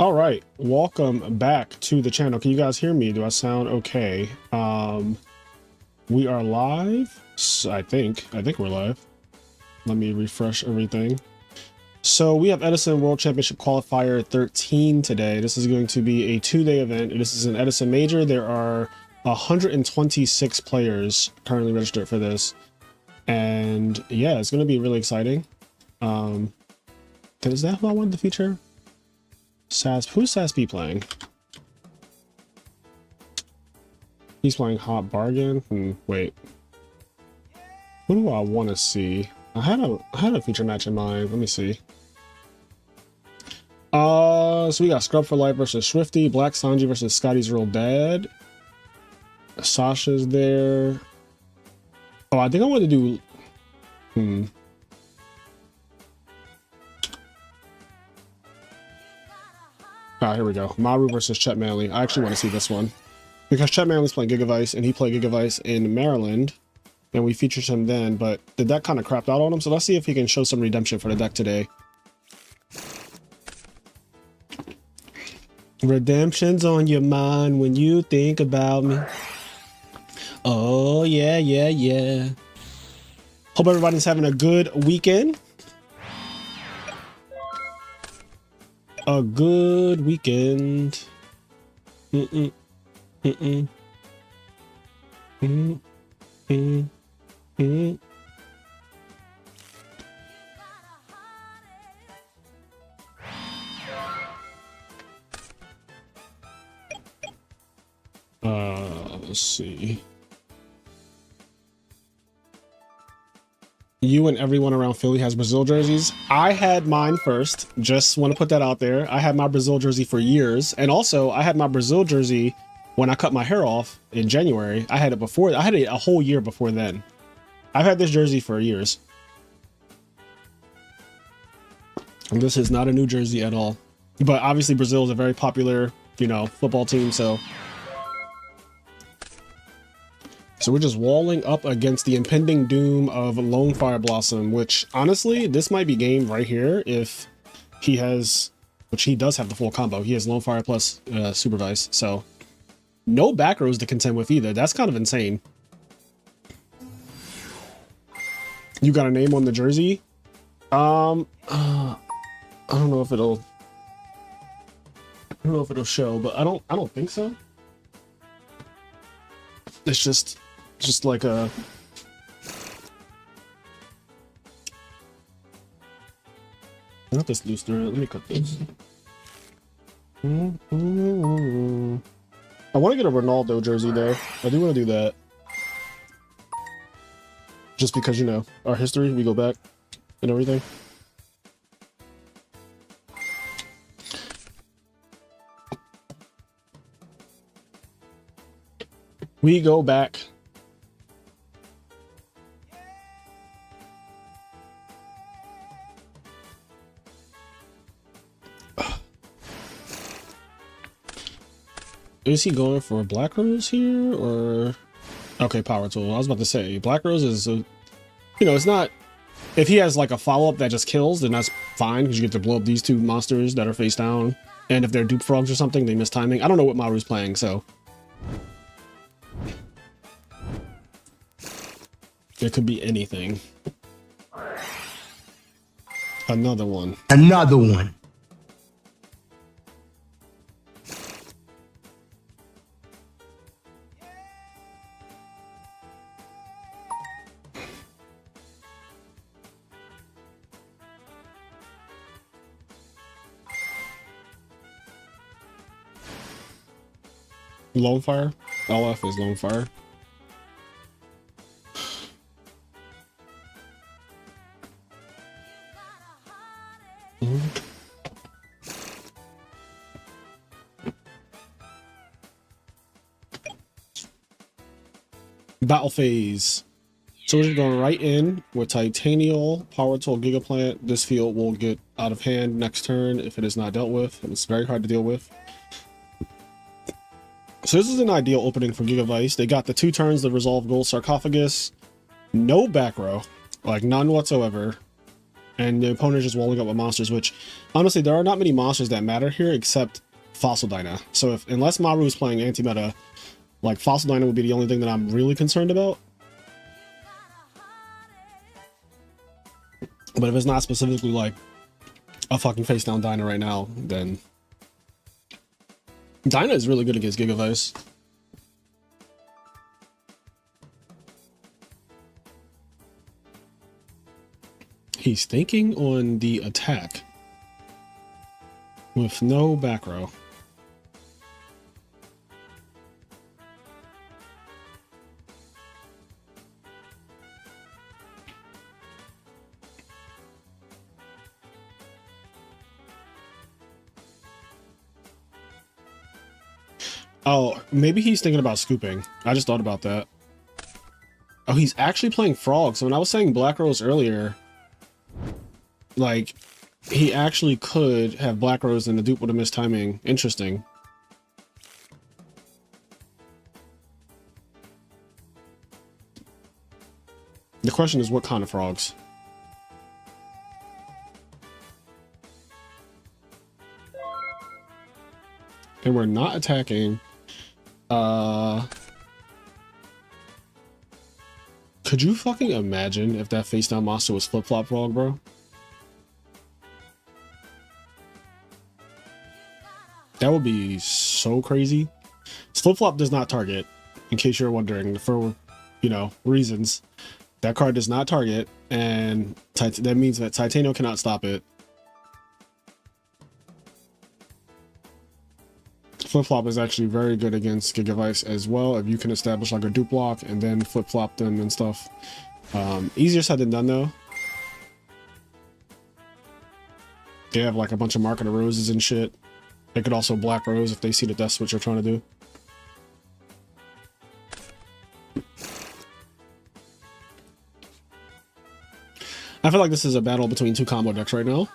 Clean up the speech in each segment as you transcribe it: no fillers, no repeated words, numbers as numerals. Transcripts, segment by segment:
All right, welcome back to the channel. Can you guys hear me? Do I sound okay? We are live. I think we're live. Let me refresh everything. So we have Edison World Championship Qualifier 13 today. This is going to be a 2-day event. This is an Edison Major. There are 126 players currently registered for this. And yeah, it's going to be really exciting. Is that who I wanted to feature? Who's Sasp playing? He's playing Hot Bargain. Wait. Who do I want to see? I had a feature match in mind. Let me see. So we got Scrub for Life versus Swifty, Black Sanji versus Scotty's Real Dad. Sasha's there. Oh, I think I want to do. Here we go. Maru versus Chet Manley. I actually want to see this one because Chet Manley's playing Gigavice and he played Gigavice in Maryland and we featured him then, but the deck kind of crapped out on him. So let's see if he can show some redemption for the deck today. Redemption's on your mind when you think about me. Oh, yeah, yeah, yeah. Hope everybody's having a good weekend. A good weekend. Let's see. You and everyone around Philly has Brazil jerseys. I had mine first. Just want to put that out there. I had my Brazil jersey for years. And also I had my Brazil jersey when I cut my hair off in January. I had it before. I had it a whole year before then. I've had this jersey for years. And this is not a new jersey at all. But obviously Brazil is a very popular, football team. So we're just walling up against the impending doom of Lone Fire Blossom, which honestly, this might be game right here if he has, which he does have the full combo. He has Lone Fire plus Supervise, so no back rows to contend with either. That's kind of insane. You got a name on the jersey? I don't know if it'll show, but I don't think so. It's just like a not this loose through it. Let me cut this. I want to get a Ronaldo jersey though. I do want to do that. Just because our history, we go back and everything. We go back. Is he going for a Black Rose here or okay, Power Tool? I was about to say Black Rose is it's not, if he has like a follow-up that just kills, then that's fine because you get to blow up these two monsters that are face down, and if they're dupe frogs or something, they miss timing. I don't know what Maru's playing, so it could be anything. Another one. Lone Fire? LF is Lone Fire. Battle phase. So we're just going right in with Titanial, Power Tool, Gigaplant. This field will get out of hand next turn if it is not dealt with. It's very hard to deal with. So this is an ideal opening for Gigavice. They got the 2 turns, the Resolve Gold Sarcophagus. No back row, like none whatsoever. and the opponent is just walling up with monsters, which honestly there are not many monsters that matter here except Fossil Dyna. So unless Maru is playing anti-meta, like Fossil Dyna would be the only thing that I'm really concerned about. But if it's not specifically like a fucking face down Dyna right now, then Dyna is really good against Gigavice. He's thinking on the attack with no back row. Oh, maybe he's thinking about scooping. I just thought about that. Oh, he's actually playing Frog. So when I was saying Black Rose earlier, like, he actually could have Black Rose and the dupe would have missed timing. Interesting. The question is, what kind of frogs? And we're not attacking. Could you fucking imagine if that face down monster was flip-flop frog, bro? That would be so crazy. Flip-flop does not target, in case you're wondering, for, you know, reasons. That card does not target, and that means that Titano cannot stop it. Flip-flop is actually very good against Gigavice as well, if you can establish like a dupe block and then flip-flop them and stuff. Easier said than done though. They have like a bunch of Market of Roses and shit. They could also Black Rose if they see that that's what you're trying to do. I feel like this is a battle between two combo decks right now.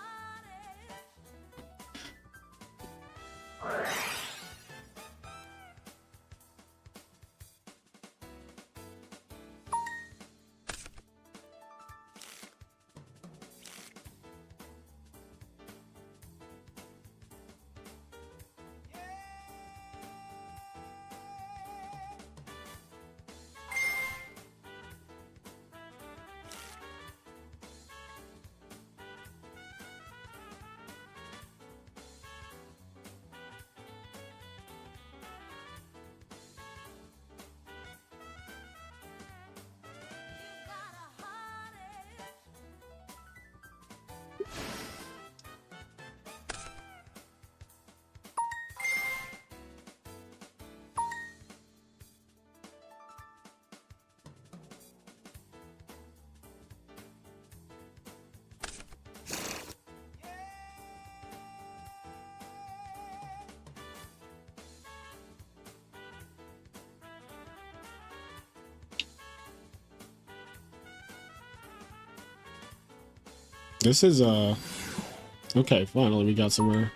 This is okay, finally we got somewhere.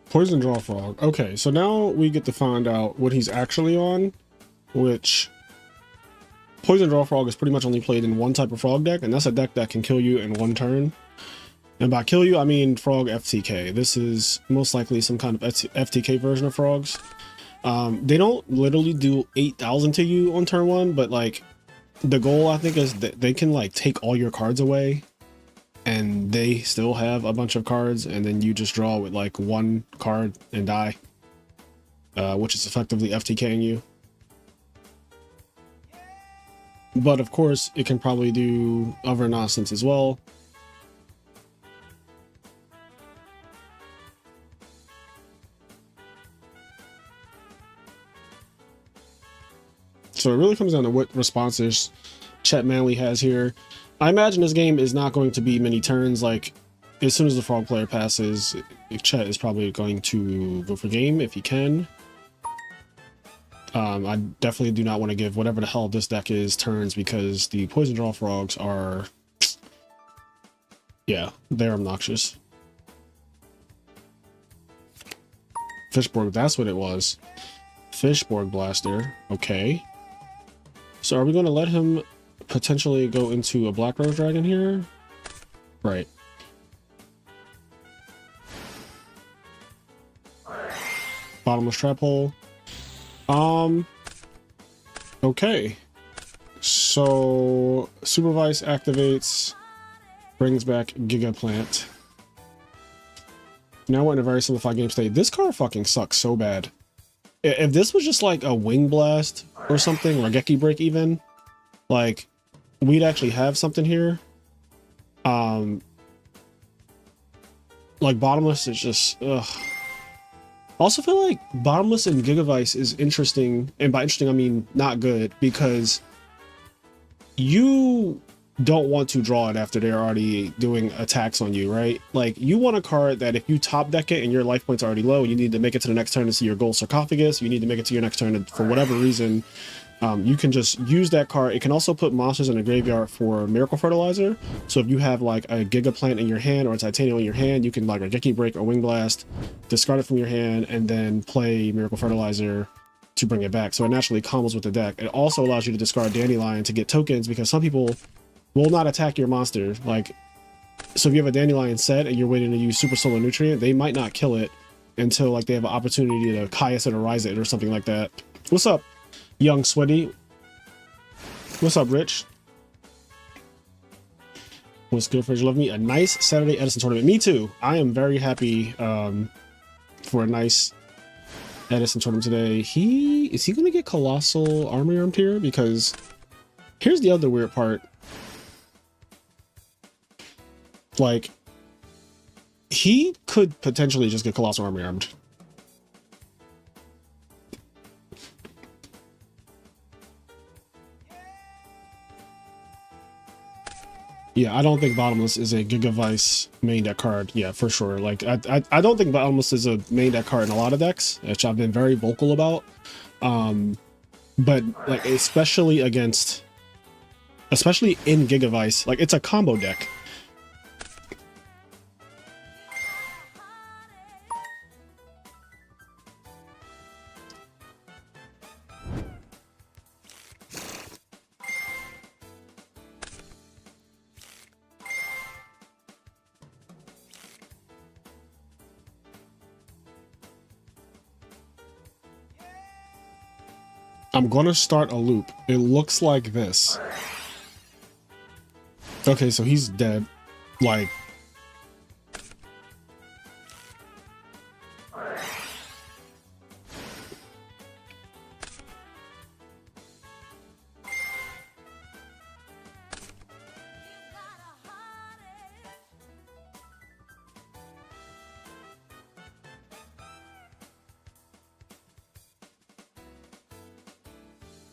Poison Draw Frog. Okay, so now we get to find out what he's actually on, which Poison Draw Frog is pretty much only played in one type of frog deck, and that's a deck that can kill you in one turn. And by kill you, I mean Frog FTK. This is most likely some kind of FTK version of frogs. They don't literally do 8,000 to you on turn one, but like the goal I think is that they can like take all your cards away and they still have a bunch of cards, and then you just draw with like one card and die, which is effectively FTKing you. But of course, it can probably do other nonsense as well. So it really comes down to what responses Chet Manley has here. I imagine this game is not going to be many turns. Like, as soon as the frog player passes, Chet is probably going to go for game if he can. I definitely do not want to give whatever the hell this deck is turns, because the poison draw frogs are, yeah, they're obnoxious. Fishborg, that's what it was. Fishborg Blaster. Okay. So are we going to let him potentially go into a Black Rose Dragon here? Right. Bottomless Trap Hole. Okay. So Supervise activates, brings back Giga Plant. Now we're in a very simplified game state. This card fucking sucks so bad. If this was just like a Wing Blast or something, or Geki Break even, like, we'd actually have something here. Like Bottomless is just, ugh. I also feel like Bottomless and Gigavice is interesting, and by interesting I mean not good, because you don't want to draw it after they're already doing attacks on you, right? Like, you want a card that if you top deck it and your life points are already low, you need to make it to the next turn to see your gold sarcophagus, you need to make it to your next turn, and for whatever reason, you can just use that card. It can also put monsters in the graveyard for Miracle Fertilizer. So if you have like a Giga Plant in your hand or a Titanium in your hand, you can like a Geki Break or Wing Blast, discard it from your hand, and then play Miracle Fertilizer to bring it back. So it naturally combos with the deck. It also allows you to discard Dandelion to get tokens, because some people will not attack your monster. Like, so if you have a Dandelion set and you're waiting to use Super Solar Nutrient, they might not kill it until like they have an opportunity to Caius it or Rise it or something like that. What's up, Young Sweaty? What's up, Rich? What's good, Fridge? Love me. A nice Saturday Edison tournament. Me too. I am very happy for a nice Edison tournament today. Is he gonna get Colossal Army Armed here? Because here's the other weird part. Like, he could potentially just get Colossal Army Armed. Yeah, I don't think Bottomless is a Gigavice main deck card. Yeah, for sure. Like, I don't think Bottomless is a main deck card in a lot of decks, which I've been very vocal about. But like, especially in Gigavice, like, it's a combo deck. I'm gonna start a loop. It looks like this. Okay, so he's dead. Like,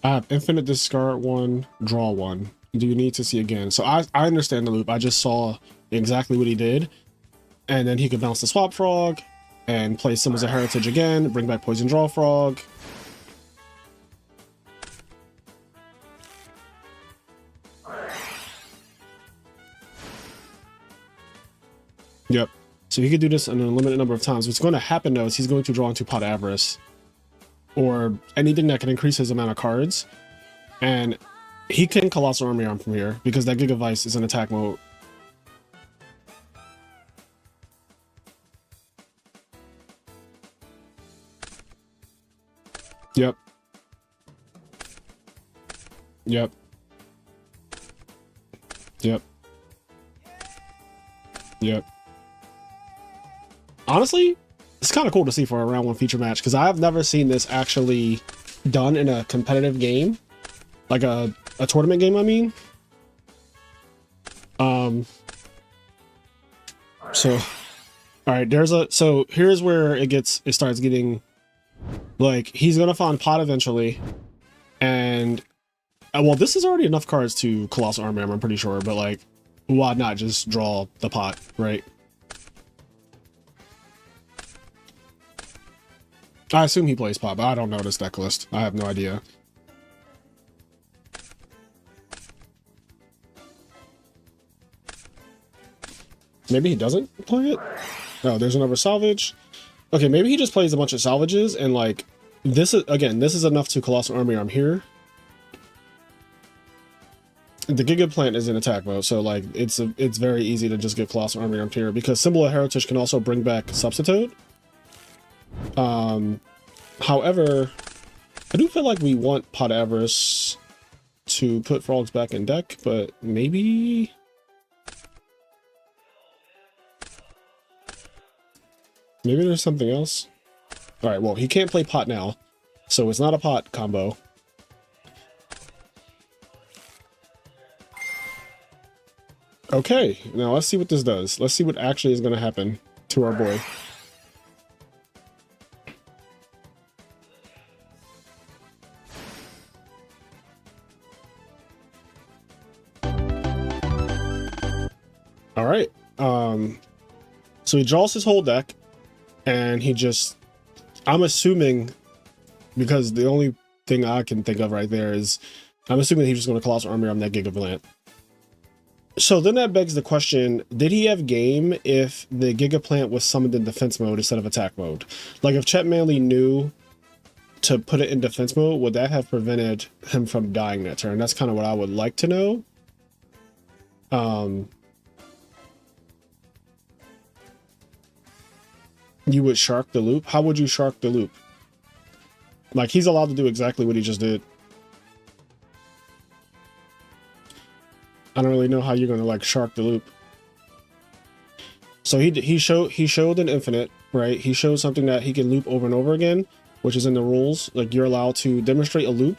I have infinite discard one, draw one. Do you need to see again? So I understand the loop. I just saw exactly what he did. And then he could bounce the Swap Frog and play Symbols of Heritage again, bring back Poison Draw Frog. Yep. So he could do this an unlimited number of times. What's going to happen though is he's going to draw into Pot of Avarice, or anything that can increase his amount of cards, and he can Colossal Army Arm from here because that Gigavice is in attack mode. Yep. Yep. Yep. Yep. Honestly, it's kind of cool to see for a round one feature match, because I've never seen this actually done in a competitive game, like a tournament game, I mean. So, all right, so here's where it starts getting, like, he's gonna find Pot eventually, and well, this is already enough cards to Colossal Army Armor, I'm pretty sure, but like, why not just draw the Pot, right? I assume he plays pot, but I don't know this deck list. I have no idea. Maybe he doesn't play it? Oh, there's another salvage. Okay, maybe he just plays a bunch of salvages and like this is again, this is enough to Colossal Army Arm here. The Giga Plant is in attack mode, so like it's very easy to just get Colossal Army Arm here because Symbol of Heritage can also bring back Substitute. However, I do feel like we want Pot Avarice to put frogs back in deck, but maybe there's something else. All right, well, he can't play pot now, so it's not a pot combo. Okay, now let's see what this does. Let's see what actually is going to happen to our boy. All right. So he draws his whole deck, and he just, I'm assuming, because the only thing I can think of right there is, I'm assuming he's just going to Colossal Army on that Giga Plant. So then that begs the question, did he have game if the Giga Plant was summoned in defense mode instead of attack mode? Like if Chet Manley knew to put it in defense mode, would that have prevented him from dying that turn? That's kind of what I would like to know. You would shark the loop? How would you shark the loop? Like, he's allowed to do exactly what he just did. I don't really know how you're gonna like shark the loop. So he showed an infinite, right? He showed something that he can loop over and over again, which is in the rules. Like you're allowed to demonstrate a loop,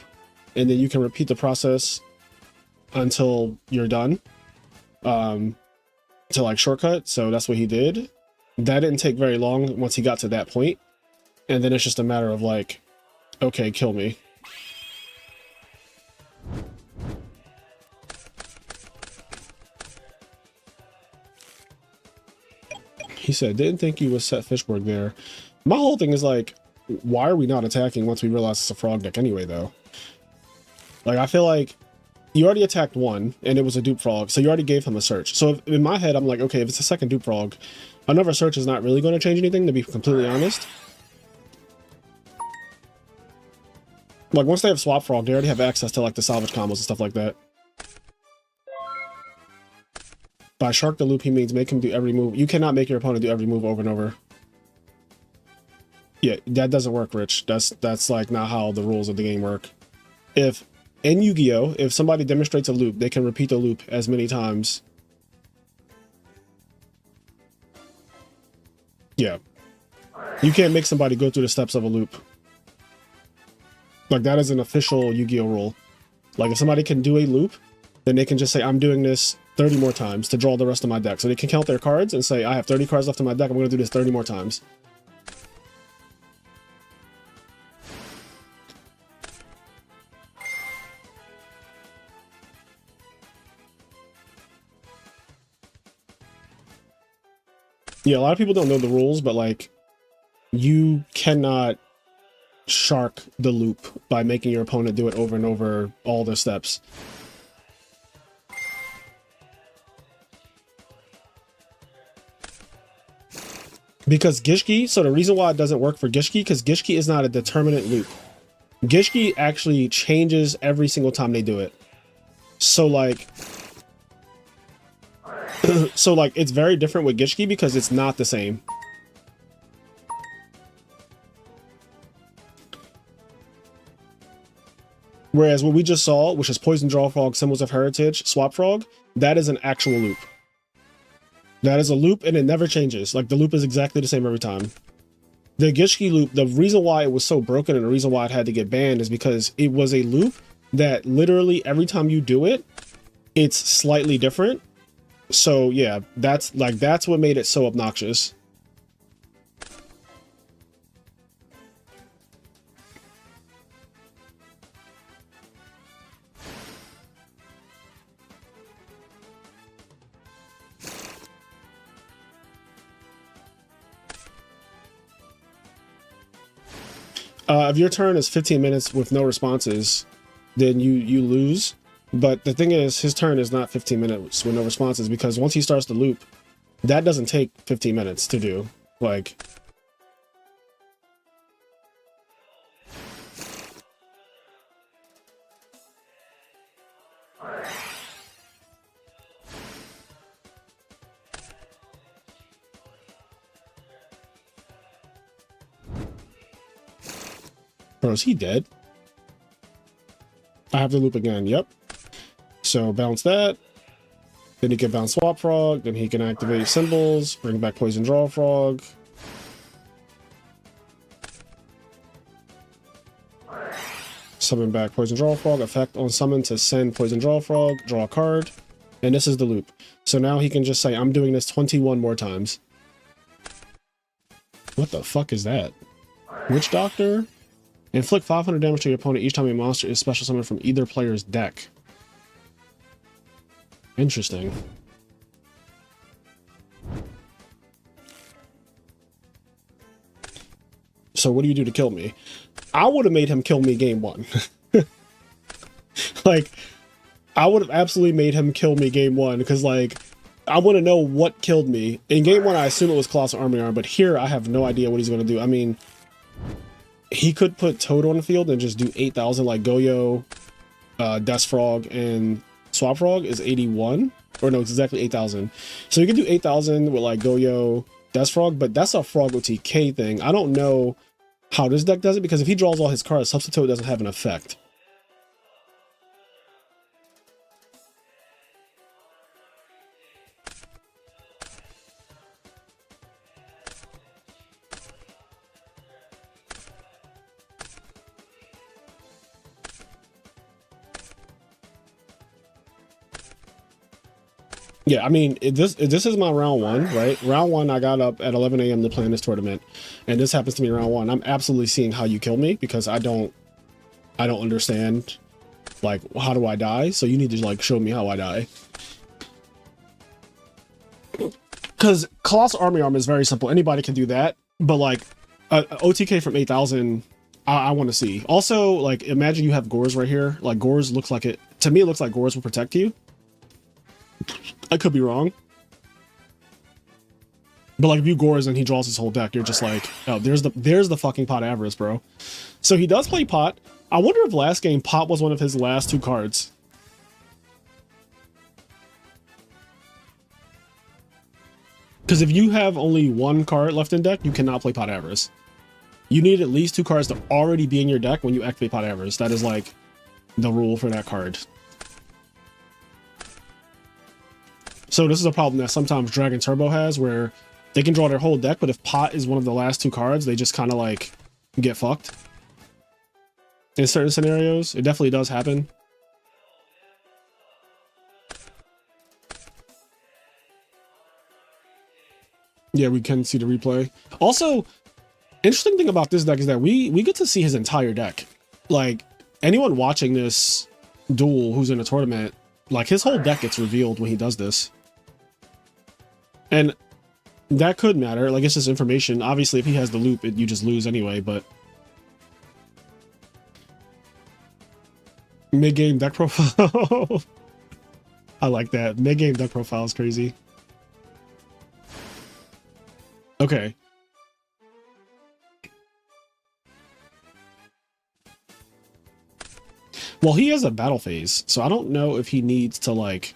and then you can repeat the process until you're done. To like shortcut. So that's what he did. That didn't take very long once he got to that point. And then it's just a matter of like, okay, kill me. He said, didn't think you was set Fishborg there. My whole thing is like, why are we not attacking once we realize it's a frog deck anyway, though? Like, I feel like you already attacked one, and it was a dupe frog, so you already gave him a search. So if, in my head, I'm like, okay, if it's a second dupe frog, another search is not really going to change anything, to be completely honest. Like, once they have swap frog, they already have access to, like, the salvage combos and stuff like that. By shark the loop, he means make him do every move. You cannot make your opponent do every move over and over. Yeah, that doesn't work, Rich. That's like not how the rules of the game work. If in Yu-Gi-Oh, if somebody demonstrates a loop, they can repeat the loop as many times. Yeah. You can't make somebody go through the steps of a loop. Like, that is an official Yu-Gi-Oh rule. Like, if somebody can do a loop, then they can just say, I'm doing this 30 more times to draw the rest of my deck. So they can count their cards and say, I have 30 cards left in my deck, I'm going to do this 30 more times. Yeah, a lot of people don't know the rules, but like, you cannot shark the loop by making your opponent do it over and over all the steps. Because Gishki, so the reason why it doesn't work for Gishki, because Gishki is not a determinate loop. Gishki actually changes every single time they do it. So like, it's very different with Gishki because it's not the same. Whereas what we just saw, which is Poison Draw Frog, Symbols of Heritage, Swap Frog, that is an actual loop. That is a loop and it never changes. Like, the loop is exactly the same every time. The Gishki loop, the reason why it was so broken and the reason why it had to get banned is because it was a loop that literally every time you do it, it's slightly different. So yeah, that's what made it so obnoxious. If your turn is 15 minutes with no responses, then you lose. But the thing is, his turn is not 15 minutes with no responses, because once he starts the loop, that doesn't take 15 minutes to do. Like, bro, is he dead? I have to loop again. Yep. So bounce that. Then he can bounce Swap Frog. Then he can activate symbols. Bring back Poison Draw Frog. Summon back Poison Draw Frog. Effect on summon to send Poison Draw Frog. Draw a card. And this is the loop. So now he can just say, I'm doing this 21 more times. What the fuck is that? Witch Doctor? Inflict 500 damage to your opponent each time a monster is special summoned from either player's deck. Interesting. So what do you do to kill me? I would have made him kill me game one. Like, I would have absolutely made him kill me game one, because, like, I want to know what killed me. In game one, I assume it was Colossal Army Arm, but here I have no idea what he's going to do. I mean, he could put Toad on the field and just do 8,000, like Yugioh, Death Frog, and Swap Frog is 81. Or no, it's exactly 8,000. So you can do 8,000 with, like, Yugioh, Death Frog, but that's a Frog OTK thing. I don't know how this deck does it, because if he draws all his cards, Substitute doesn't have an effect. Yeah, I mean, this is my round one, right? Round one, I got up at 11 a.m. to play in this tournament, and this happens to me round one. I'm absolutely seeing how you kill me, because I don't understand, like, how do I die? So you need to, like, show me how I die. Because Colossal Army Arm is very simple. Anybody can do that, but, like, OTK from 8,000, I want to see. Also, like, imagine you have Gores right here. Like, Gores looks like it, to me, it looks like Gores will protect you. I could be wrong. But, like, if you Gores and he draws his whole deck, you're just like, oh, there's the fucking Pot Avarice, bro. So he does play Pot. I wonder if last game Pot was one of his last two cards. Because if you have only one card left in deck, you cannot play Pot Avarice. You need at least two cards to already be in your deck when you activate Pot Avarice. That is, like, the rule for that card. So this is a problem that sometimes Dragon Turbo has, where they can draw their whole deck, but if Pot is one of the last two cards, they just kind of, like, get fucked. In certain scenarios, it definitely does happen. Yeah, we can see the replay. Also, interesting thing about this deck is that we get to see his entire deck. Like, anyone watching this duel who's in a tournament, like, his whole deck gets revealed when he does this. And that could matter. Like, it's just information. Obviously, if he has the loop, you just lose anyway, but... Mid-game deck profile. I like that. Mid-game deck profile is crazy. Okay. Well, he has a battle phase, so I don't know if he needs to, like,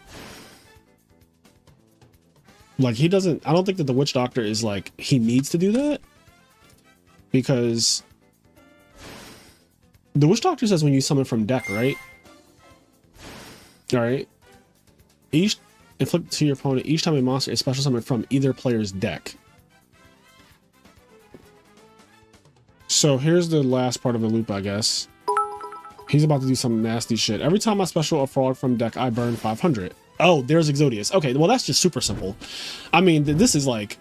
he doesn't, I don't think that the Witch Doctor is, like, he needs to do that. Because the Witch Doctor says when you summon from deck, right? Alright. Inflict to your opponent each time a monster is special summoned from either player's deck. So here's the last part of the loop, I guess. He's about to do some nasty shit. Every time I special a frog from deck, I burn 500. Oh, there's Exodius. Okay, well, that's just super simple. I mean, this is like...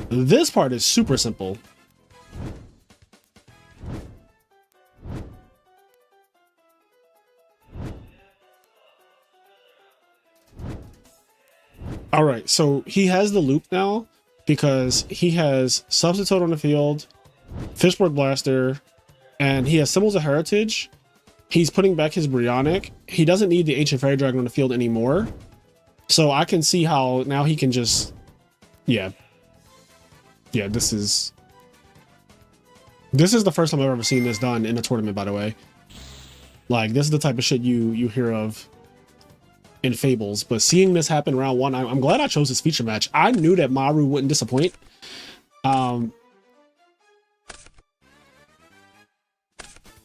This part is super simple. All right, so he has the loop now. because he has Substitute on the field, Fishboard Blaster, and he has Symbols of Heritage. He's putting back his Brionic. He doesn't need the Ancient Fairy Dragon on the field anymore. So I can see how now he can just... Yeah. Yeah, this is the first time I've ever seen this done in a tournament, by the way. Like, this is the type of shit you hear of in Fables. But seeing this happen round one, I'm glad I chose this feature match. I knew that Maru wouldn't disappoint.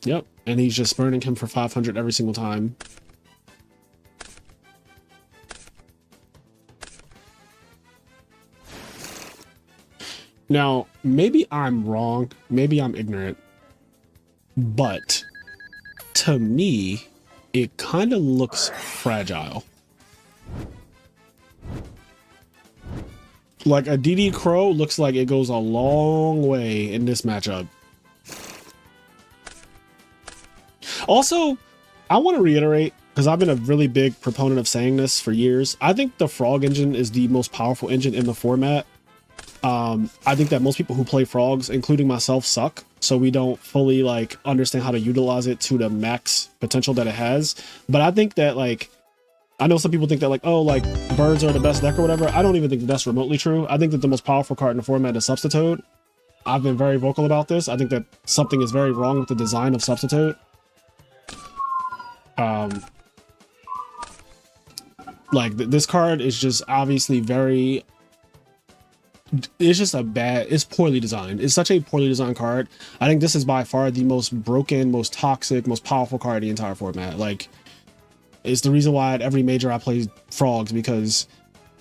Yep, and he's just burning him for 500 every single time. Now, maybe I'm wrong, maybe I'm ignorant, but to me, it kind of looks fragile. Like a DD Crow looks like it goes a long way in this matchup. Also, I want to reiterate, because I've been a really big proponent of saying this for years, I think the Frog engine is the most powerful engine in the format. I think that most people who play Frogs, including myself, suck. So we don't fully like understand how to utilize it to the max potential that it has. But I think that like, I know some people think that like, oh, like birds are the best deck or whatever. I don't even think that's remotely true. I think that the most powerful card in the format is Substitute. I've been very vocal about this. I think that something is very wrong with the design of Substitute. Like this card is just obviously very... It's just it's poorly designed. It's such a poorly designed card. I think this is by far the most broken, most toxic, most powerful card in the entire format. Like, it's the reason why at every major I play Frogs, because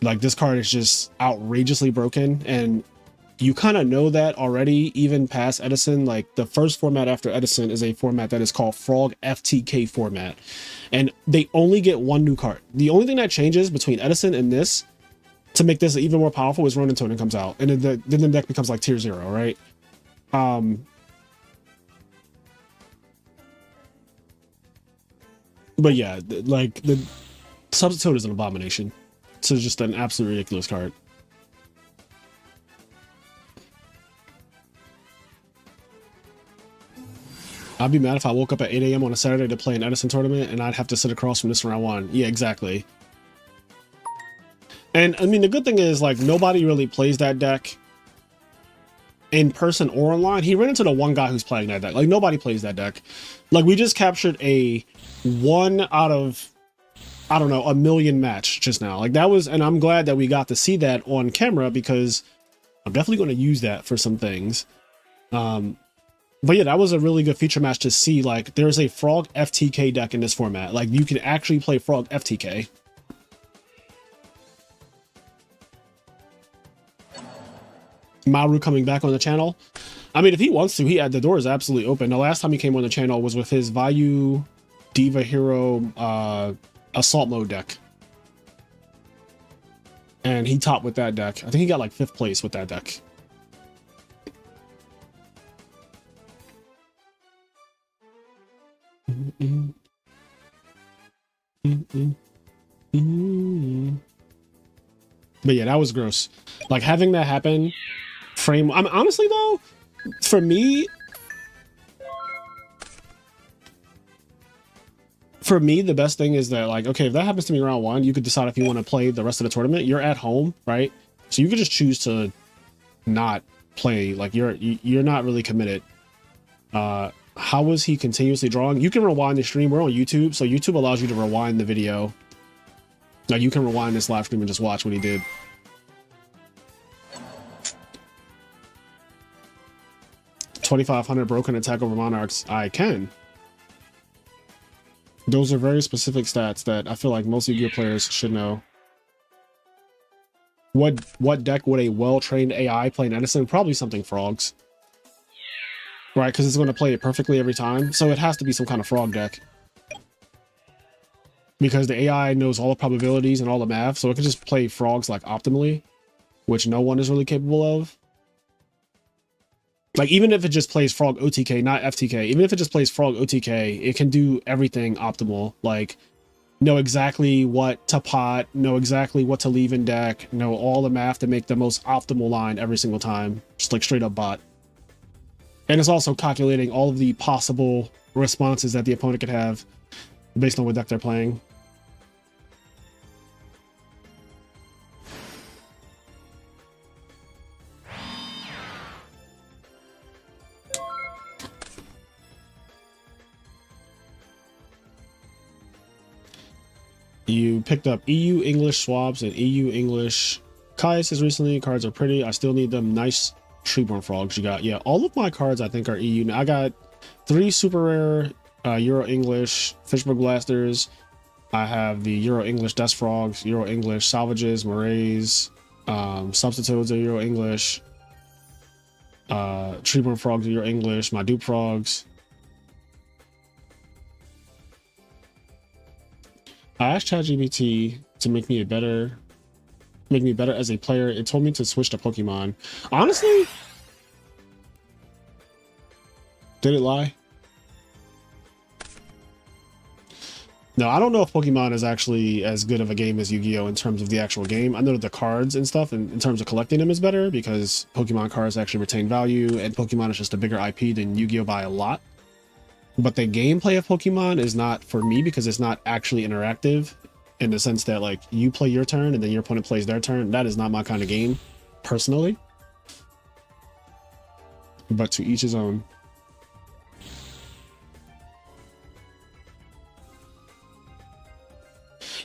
like this card is just outrageously broken, and you kind of know that already even past Edison. Like the first format after Edison is a format that is called Frog FTK format, and they only get one new card. The only thing that changes between Edison and this to make this even more powerful is Ronin Tonin comes out, and then the deck becomes like tier 0, right? But yeah, like the Substitute is an abomination. It's just an absolutely ridiculous card. I'd be mad if I woke up at 8 AM on a Saturday to play an Edison tournament and I'd have to sit across from this round one. Yeah, exactly. And I mean, the good thing is like nobody really plays that deck in person or online. He ran into the one guy who's playing that deck. Like nobody plays that deck. Like we just captured a 1 out of, I don't know, a million match just now. Like that was, and I'm glad that we got to see that on camera because I'm definitely going to use that for some things. But yeah, that was a really good feature match to see. Like there's a Frog FTK deck in this format. Like you can actually play Frog FTK. Maru coming back on the channel. I mean, if he wants to, the door is absolutely open. The last time he came on the channel was with his Vayu Diva Hero Assault Mode deck. And he topped with that deck. I think he got like 5th place with that deck. But yeah, that was gross. Like having that happen frame. I'm honestly though, for me, the best thing is that like, okay, if that happens to me round one, you could decide if you want to play the rest of the tournament. You're at home, right? So you could just choose to not play. Like you're not really committed. How was he continuously drawing? You can rewind the stream. We're on YouTube, so YouTube allows you to rewind the video. Now you can rewind this live stream and just watch what he did. $2,500 broken attack over Monarchs. I can. Those are very specific stats that I feel like most Yu-Gi-Oh players should know. What deck would a well-trained AI play in Edison? Probably something Frogs. Right, because it's going to play it perfectly every time. So it has to be some kind of Frog deck. Because the AI knows all the probabilities and all the math, so it can just play Frogs like optimally, which no one is really capable of. Like even if it just plays Frog OTK, not FTK, even if it just plays Frog OTK, it can do everything optimal. Like know exactly what to pot, know exactly what to leave in deck, know all the math to make the most optimal line every single time, just like straight up bot. And it's also calculating all of the possible responses that the opponent could have based on what deck they're playing. You picked up EU English swaps and EU English Caiuses recently. Cards are pretty. I still need them. Nice Treeborn Frogs you got. Yeah, all of my cards I think are EU. Now I got 3 super rare Euro English Fishbook Blasters. I have the Euro English Death Frogs, Euro English Salvages, Marays, Substitutes are Euro English, Treeborn Frogs are Euro English, my Dupe Frogs. I asked ChatGPT to make me better as a player. It told me to switch to Pokemon. Honestly, did it lie? No, I don't know if Pokemon is actually as good of a game as Yu-Gi-Oh! In terms of the actual game. I know that the cards and stuff, and in terms of collecting them, is better because Pokemon cards actually retain value, and Pokemon is just a bigger IP than Yu-Gi-Oh! By a lot. But the gameplay of Pokemon is not for me because it's not actually interactive in the sense that like you play your turn and then your opponent plays their turn. That is not my kind of game, personally. But to each his own.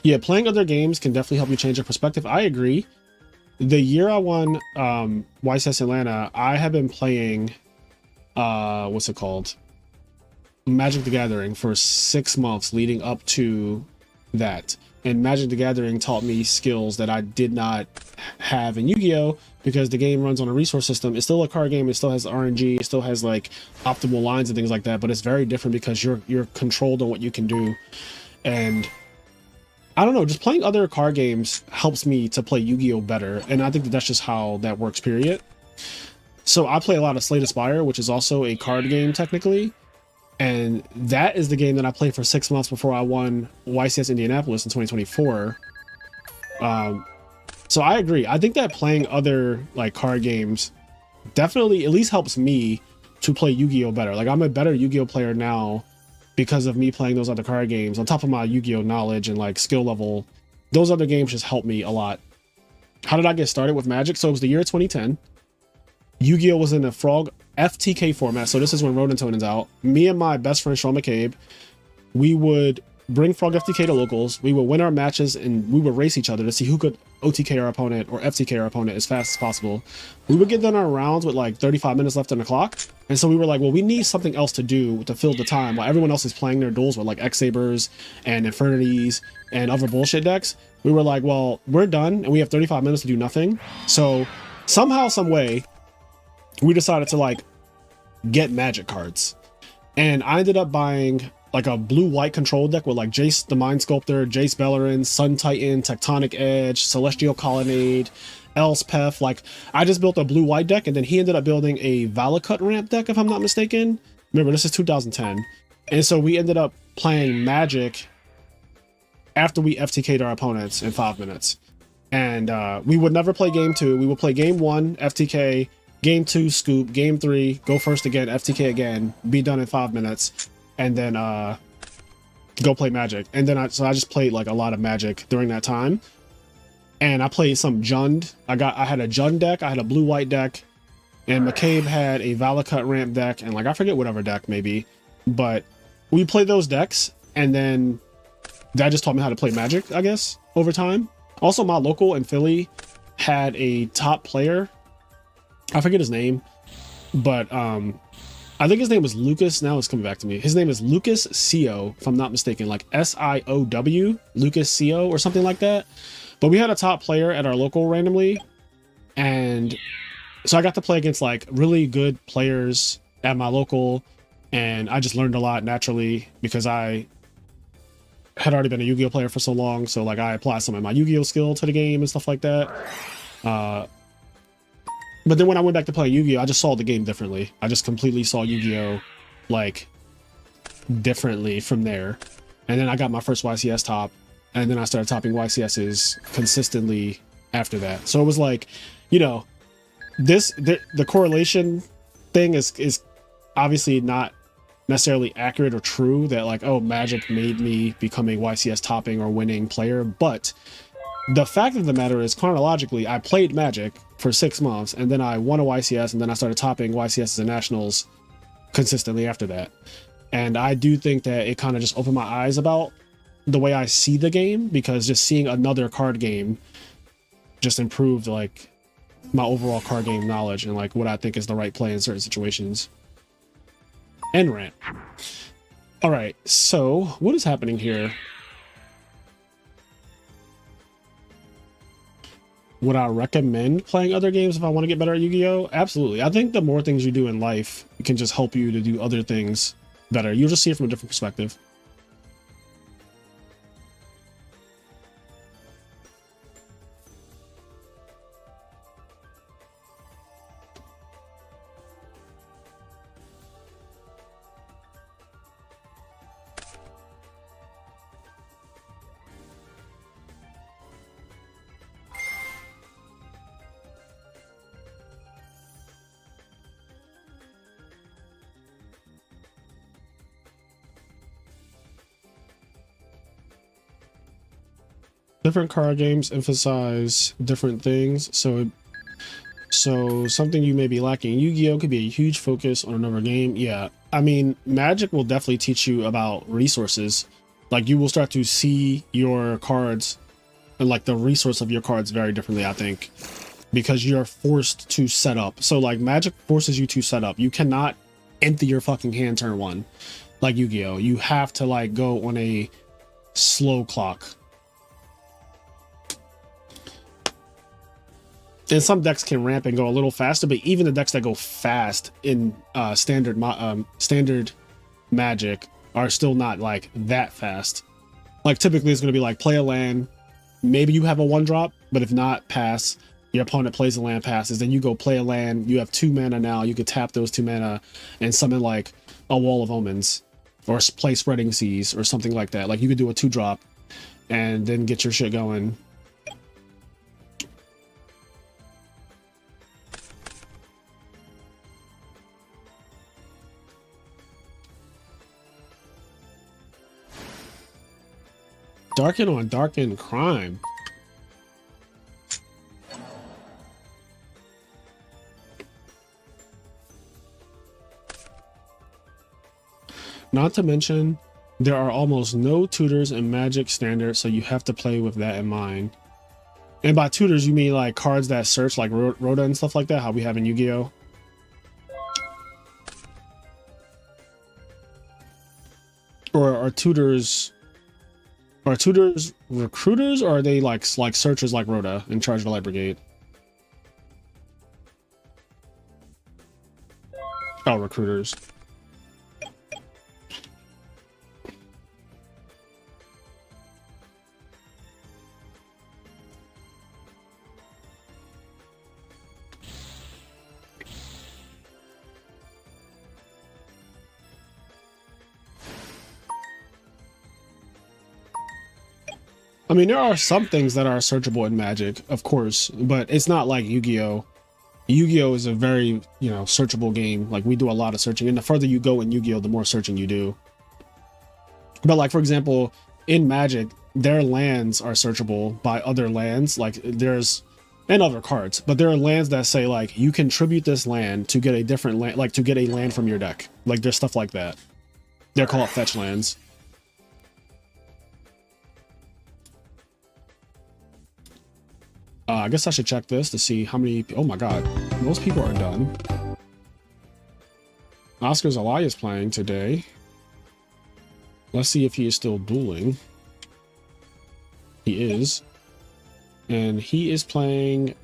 Yeah, playing other games can definitely help you change your perspective. I agree. The year I won YCS Atlanta, I have been playing what's it called? Magic the Gathering for 6 months leading up to that. And Magic the Gathering taught me skills that I did not have in Yu-Gi-Oh! Because the game runs on a resource system. It's still a card game, it still has RNG, it still has like optimal lines and things like that, but it's very different because you're controlled on what you can do. And I don't know, just playing other card games helps me to play Yu-Gi-Oh! Better. And I think that that's just how that works, period. So I play a lot of Slay the Spire, which is also a card game technically. And that is the game that I played for 6 months before I won YCS Indianapolis in 2024. So I agree. I think that playing other like card games definitely at least helps me to play Yu-Gi-Oh! Better. Like I'm a better Yu-Gi-Oh! Player now because of me playing those other card games. On top of my Yu-Gi-Oh! Knowledge and like skill level, those other games just helped me a lot. How did I get started with Magic? So it was the year 2010. Yu-Gi-Oh! Was in a Frog FTK format, so this is when Rodentonen's out. Me and my best friend Sean McCabe, we would bring Frog FTK to locals. We would win our matches and we would race each other to see who could OTK our opponent or FTK our opponent as fast as possible. We would get done our rounds with like 35 minutes left on the clock, and so we were like, well, we need something else to do to fill the time while everyone else is playing their duels with like X-Sabers and Infernities and other bullshit decks. We were like, well, we're done and we have 35 minutes to do nothing. So somehow, some way, we decided to like get Magic cards, and I ended up buying like a blue-white control deck with like Jace the Mind Sculptor, Jace Bellerin, Sun Titan, Tectonic Edge, Celestial Colonnade, Elspeth. Like I just built a blue-white deck, and then he ended up building a Valakut ramp deck, if I'm not mistaken. Remember, this is 2010, and so we ended up playing Magic after we FTK'd our opponents in 5 minutes. And we would never play game 2. We would play game 1 FTK, game 2 scoop, game 3 go first again, FTK again, be done in 5 minutes, and then go play Magic. And then I just played like a lot of Magic during that time, and I played some Jund. I had a Jund deck, I had a blue-white deck, and McCabe had a Valakut ramp deck, and like I forget whatever deck maybe, but we played those decks, and then that just taught me how to play Magic, I guess, over time. Also, my local in Philly had a top player, I forget his name, but I think his name was Lucas. Now it's coming back to me. His name is Lucas Siow, if I'm not mistaken, like S-I-O-W, Lucas Siow or something like that. But we had a top player at our local randomly, and so I got to play against like really good players at my local, and I just learned a lot naturally because I had already been a Yu-Gi-Oh player for so long. So like I applied some of my Yu-Gi-Oh skill to the game and stuff like that. But then when I went back to play Yu-Gi-Oh, I just saw the game differently. I just completely saw Yu-Gi-Oh like differently from there. And then I got my first YCS top, and then I started topping YCSs consistently after that. So it was like, you know, the correlation thing is obviously not necessarily accurate or true, that like, oh, Magic made me become a YCS topping or winning player. But the fact of the matter is, chronologically, I played Magic for 6 months, and then I won a YCS, and then I started topping YCS and nationals consistently after that. And I do think that it kind of just opened my eyes about the way I see the game, because just seeing another card game just improved like my overall card game knowledge and like what I think is the right play in certain situations. End rant. All right, so what is happening here? Would I recommend playing other games if I want to get better at Yu-Gi-Oh? Absolutely. I think the more things you do in life can just help you to do other things better. You'll just see it from a different perspective. Different card games emphasize different things, so something you may be lacking in Yu-Gi-Oh could be a huge focus on another game. Yeah, I mean, Magic will definitely teach you about resources. Like, you will start to see your cards and like the resource of your cards very differently, I think, because you're forced to set up. So like, Magic forces you to set up. You cannot empty your fucking hand turn one like Yu-Gi-Oh. You have to like go on a slow clock. And some decks can ramp and go a little faster, but even the decks that go fast in standard Magic are still not like that fast. Like, typically it's going to be like, play a land, maybe you have a 1-drop, but if not, pass. Your opponent plays a land, passes, then you go play a land. You have 2 mana now. You could tap those 2 mana and summon like a Wall of Omens, or play Spreading Seas or something like that. Like, you could do a 2-drop and then get your shit going. Darken on Darken Crime. Not to mention, there are almost no tutors in Magic Standard, so you have to play with that in mind. And by tutors, you mean like cards that search, like Rhoda and stuff like that, how we have in Yu-Gi-Oh! Or are tutors... Are tutors recruiters, or are they like searchers like Rhoda in charge of the Light Brigade? Oh, recruiters. I mean, there are some things that are searchable in Magic, of course, but it's not like Yu-Gi-Oh! Yu-Gi-Oh! Is a very, you know, searchable game. Like, we do a lot of searching, and the further you go in Yu-Gi-Oh!, the more searching you do. But like, for example, in Magic, their lands are searchable by other lands. Like, there's, and other cards, but there are lands that say like, you contribute this land to get a different land, like to get a land from your deck. Like, there's stuff like that. They're called fetch lands. I guess I should check this to see how many... Oh my god, most people are done. Oscar's Elias playing today. Let's see if he is still dueling. He is. And he is playing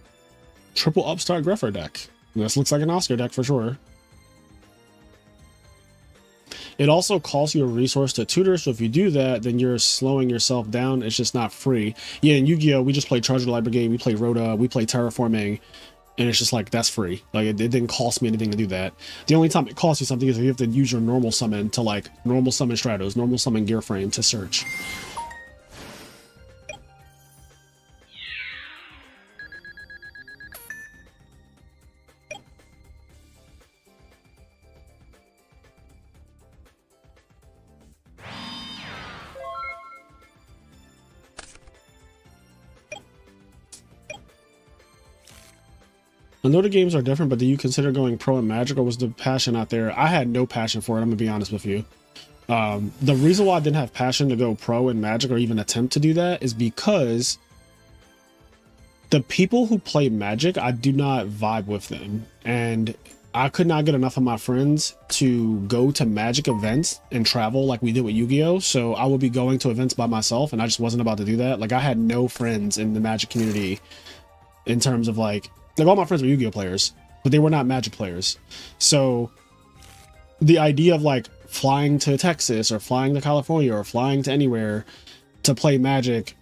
triple Upstart Greffer deck. This looks like an Oscar deck for sure. It also costs you a resource to tutor, so if you do that, then you're slowing yourself down. It's just not free. Yeah, in Yu-Gi-Oh! We just play Charge of the Light Brigade, we play Rhoda, we play Terraforming, and it's just like, that's free. Like, it didn't cost me anything to do that. The only time it costs you something is if you have to use your normal summon to like, normal summon Stratos, normal summon Gearframe to search. I know the games are different, but do you consider going pro in Magic, or was the passion out there? I had no passion for it. I'm gonna be honest with you. The reason why I didn't have passion to go pro in Magic or even attempt to do that is because the people who play Magic, I do not vibe with them. And I could not get enough of my friends to go to Magic events and travel like we did with Yu-Gi-Oh! So I would be going to events by myself, and I just wasn't about to do that. Like, I had no friends in the Magic community in terms of like all my friends were Yu-Gi-Oh! Players, but they were not Magic players. So the idea of like flying to Texas or flying to California or flying to anywhere to play Magic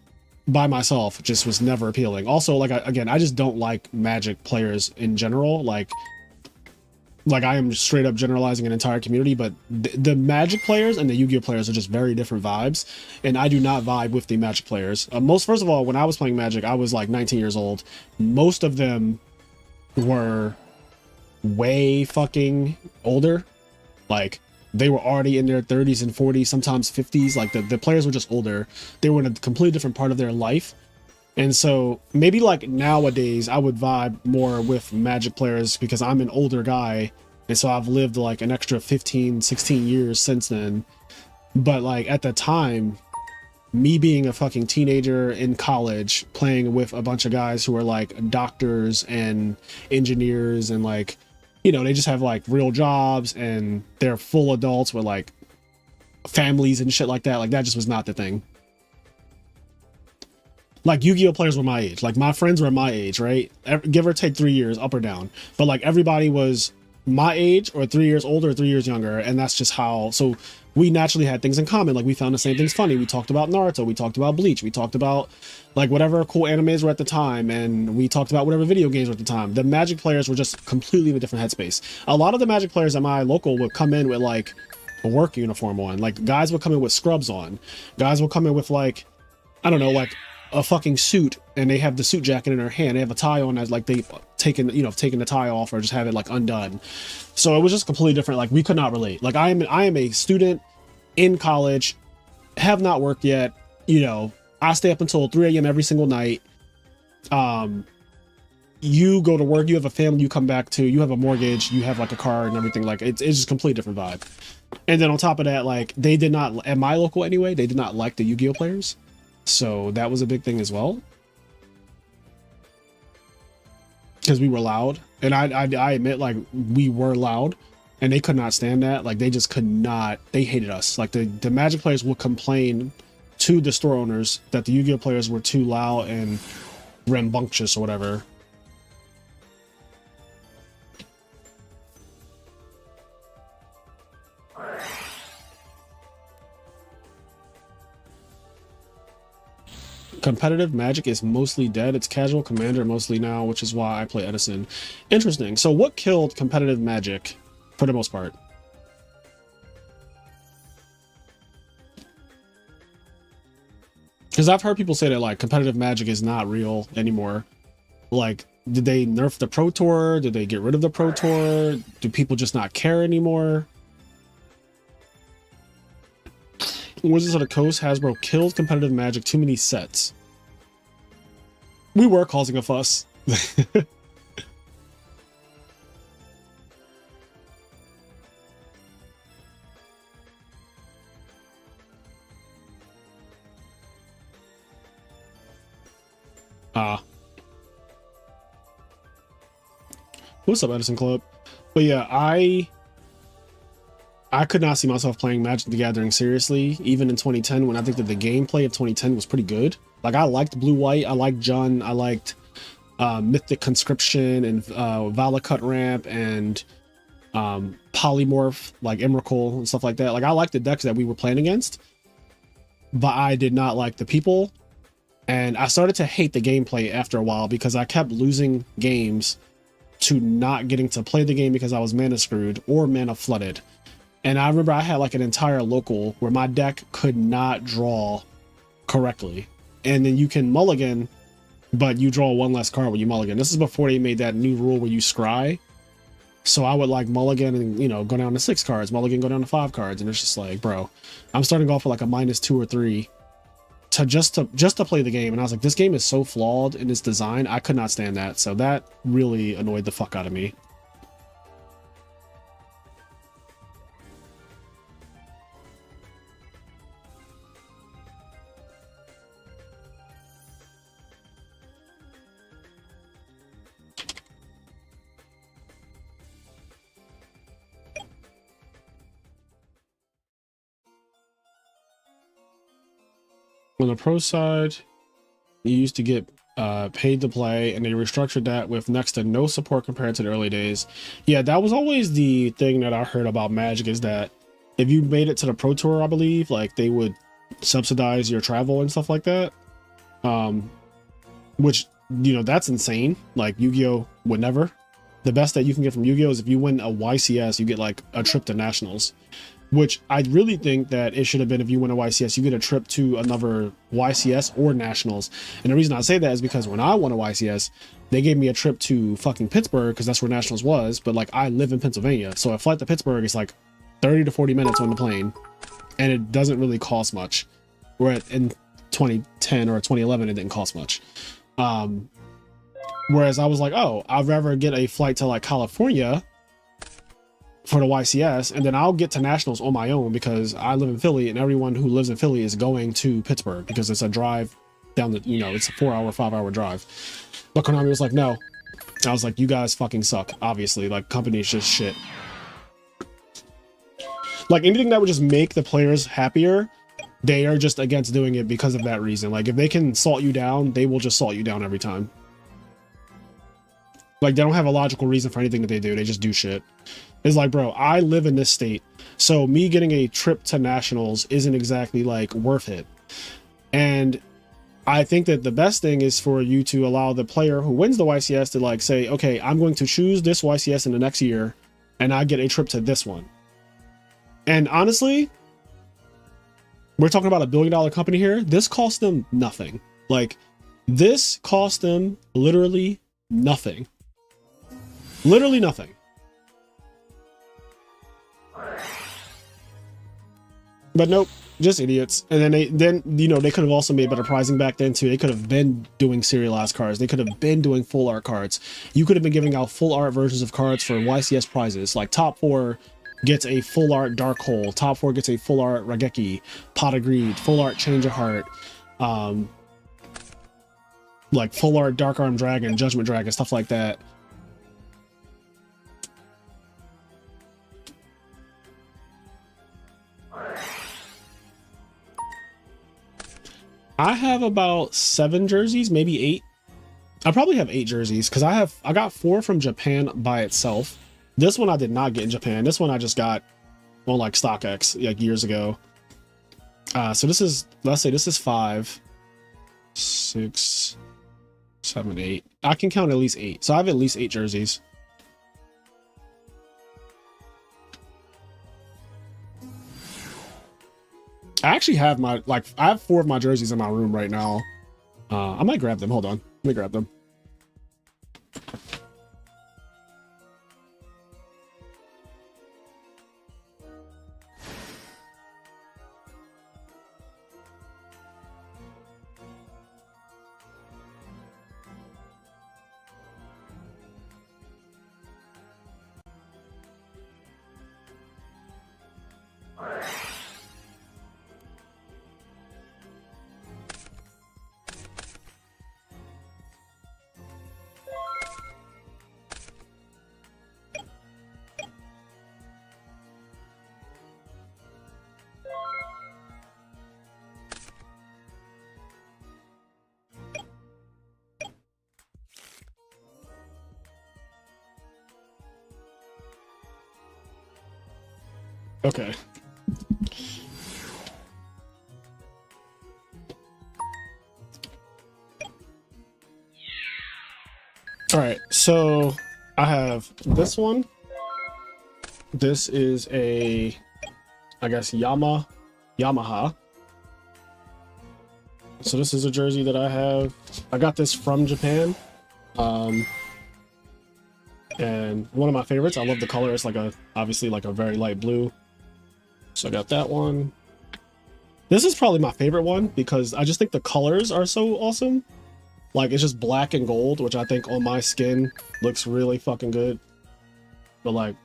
by myself just was never appealing. Also, like, again, I just don't like Magic players in general. Like I am straight up generalizing an entire community, but the Magic players and the Yu-Gi-Oh players are just very different vibes, and I do not vibe with the Magic players. First of all, when I was playing Magic, I was like 19 years old. Most of them were way fucking older. Like, they were already in their 30s and 40s, sometimes 50s. Like, the players were just older. They were in a completely different part of their life. And so maybe like nowadays I would vibe more with Magic players because I'm an older guy. And so I've lived like an extra 15, 16 years since then. But like at the time, me being a fucking teenager in college, playing with a bunch of guys who are like doctors and engineers and like, you know, they just have like real jobs and they're full adults with like families and shit like that. Like, that just was not the thing. Like, Yu-Gi-Oh players were my age. Like, my friends were my age, right? Give or take 3 years, up or down. But like, everybody was my age or 3 years older or 3 years younger. And that's just how, so we naturally had things in common. Like, we found the same things funny. We talked about Naruto. We talked about Bleach. We talked about like whatever cool animes were at the time. And we talked about whatever video games were at the time. The Magic players were just completely in a different headspace. A lot of the Magic players at my local would come in with like a work uniform on. Like, guys would come in with scrubs on. Guys would come in with like, I don't know, like a fucking suit, and they have the suit jacket in their hand. They have a tie on as like they've taken the tie off or just have it like undone. So it was just completely different. Like, we could not relate. Like, I am a student in college, have not worked yet. You know, I stay up until 3 a.m. every single night. You go to work, you have a family you come back to, you have a mortgage, you have like a car and everything. Like, it's just a completely different vibe. And then on top of that, like, they did not, at my local anyway, they did not like the Yu-Gi-Oh players. So that was a big thing as well, because we were loud. And I admit, like, we were loud, and they could not stand that. Like, they just could not, they hated us. Like, the Magic players would complain to the store owners that the Yu-Gi-Oh players were too loud and rambunctious or whatever. Competitive Magic is mostly dead. It's casual Commander mostly now, which is why I play Edison. Interesting. So what killed competitive Magic for the most part? Because I've heard people say that like competitive Magic is not real anymore. Like, did they nerf the Pro Tour? Did they get rid of the Pro Tour? Do people just not care anymore? Wizards of the Coast, Hasbro killed competitive Magic, too many sets. We were causing a fuss. What's up, Edison Club? But yeah, I could not see myself playing Magic the Gathering seriously, even in 2010, when I think that the gameplay of 2010 was pretty good. Like, I liked Blue White, I liked Jund, I liked Mythic Conscription and Valakut Ramp and Polymorph, like Emrakul and stuff like that. Like, I liked the decks that we were playing against, but I did not like the people. And I started to hate the gameplay after a while because I kept losing games to not getting to play the game because I was mana screwed or mana flooded. And I remember I had like an entire local where my deck could not draw correctly. And then you can mulligan, but you draw one less card when you mulligan. This is before they made that new rule where you scry. So I would like mulligan and, you know, go down to 6 cards, mulligan, go down to 5 cards. And it's just like, bro, I'm starting off with like a -2 or 3. to play the game. And I was like, this game is so flawed in its design. I could not stand that. So that really annoyed the fuck out of me. On the pro side, you used to get paid to play, and they restructured that with next to no support compared to the early days. Yeah, that was always the thing that I heard about Magic, is that if you made it to the Pro Tour, I believe, like they would subsidize your travel and stuff like that. Which, you know, that's insane. Like Yu-Gi-Oh would never. The best that you can get from Yu-Gi-Oh is if you win a YCS, you get like a trip to nationals. Which I really think that it should have been, if you win a YCS, you get a trip to another YCS or nationals. And the reason I say that is because when I won a YCS, they gave me a trip to fucking Pittsburgh because that's where nationals was. But like, I live in Pennsylvania, so a flight to Pittsburgh is like 30 to 40 minutes on the plane, and it doesn't really cost much. Where in 2010 or 2011, it didn't cost much. Whereas I was like, oh, I'd rather get a flight to like California for the YCS, and then I'll get to nationals on my own because I live in Philly, and everyone who lives in Philly is going to Pittsburgh because it's a drive down the, you know, it's a 4-hour, 5-hour drive. But Konami was like, no. I was like, you guys fucking suck. Obviously, like, company's just shit. Like, anything that would just make the players happier, they are just against doing it because of that reason. Like, if they can salt you down, they will just salt you down every time. Like, they don't have a logical reason for anything that they do. They just do shit. It's like, bro, I live in this state, so me getting a trip to nationals isn't exactly like worth it. And I think that the best thing is for you to allow the player who wins the YCS to like say, okay, I'm going to choose this YCS in the next year, and I get a trip to this one. And honestly, we're talking about $1 billion company here. This cost them nothing. Like, this cost them literally nothing. Literally nothing. But nope, just idiots. And then you know, they could have also made better pricing back then too. They could have been doing serialized cards. They could have been doing full art cards. You could have been giving out full art versions of cards for YCS prizes. Like top 4 gets a full art Dark Hole. Top 4 gets a full art Rageki, Pot of Greed, full art Change of Heart, like full art Dark Arm Dragon, Judgment Dragon, stuff like that. I have about 7 jerseys, maybe 8. I probably have 8 jerseys because I got 4 from Japan by itself. This one I did not get in Japan. This one I just got on like StockX like years ago. So this is, let's say this is 5, 6, 7, 8. I can count at least 8. So I have at least 8 jerseys. I actually have my, like, I have 4 of my jerseys in my room right now. I might grab them. Hold on. Let me grab them. Okay. All right, so I have this one. This is a, I guess, Yamaha. So this is a jersey that I have. I got this from Japan. And one of my favorites. I love the color. It's like a, obviously like a very light blue. So I got that one. This is probably my favorite one because I just think the colors are so awesome. Like, it's just black and gold, which I think on my skin looks really fucking good. But like,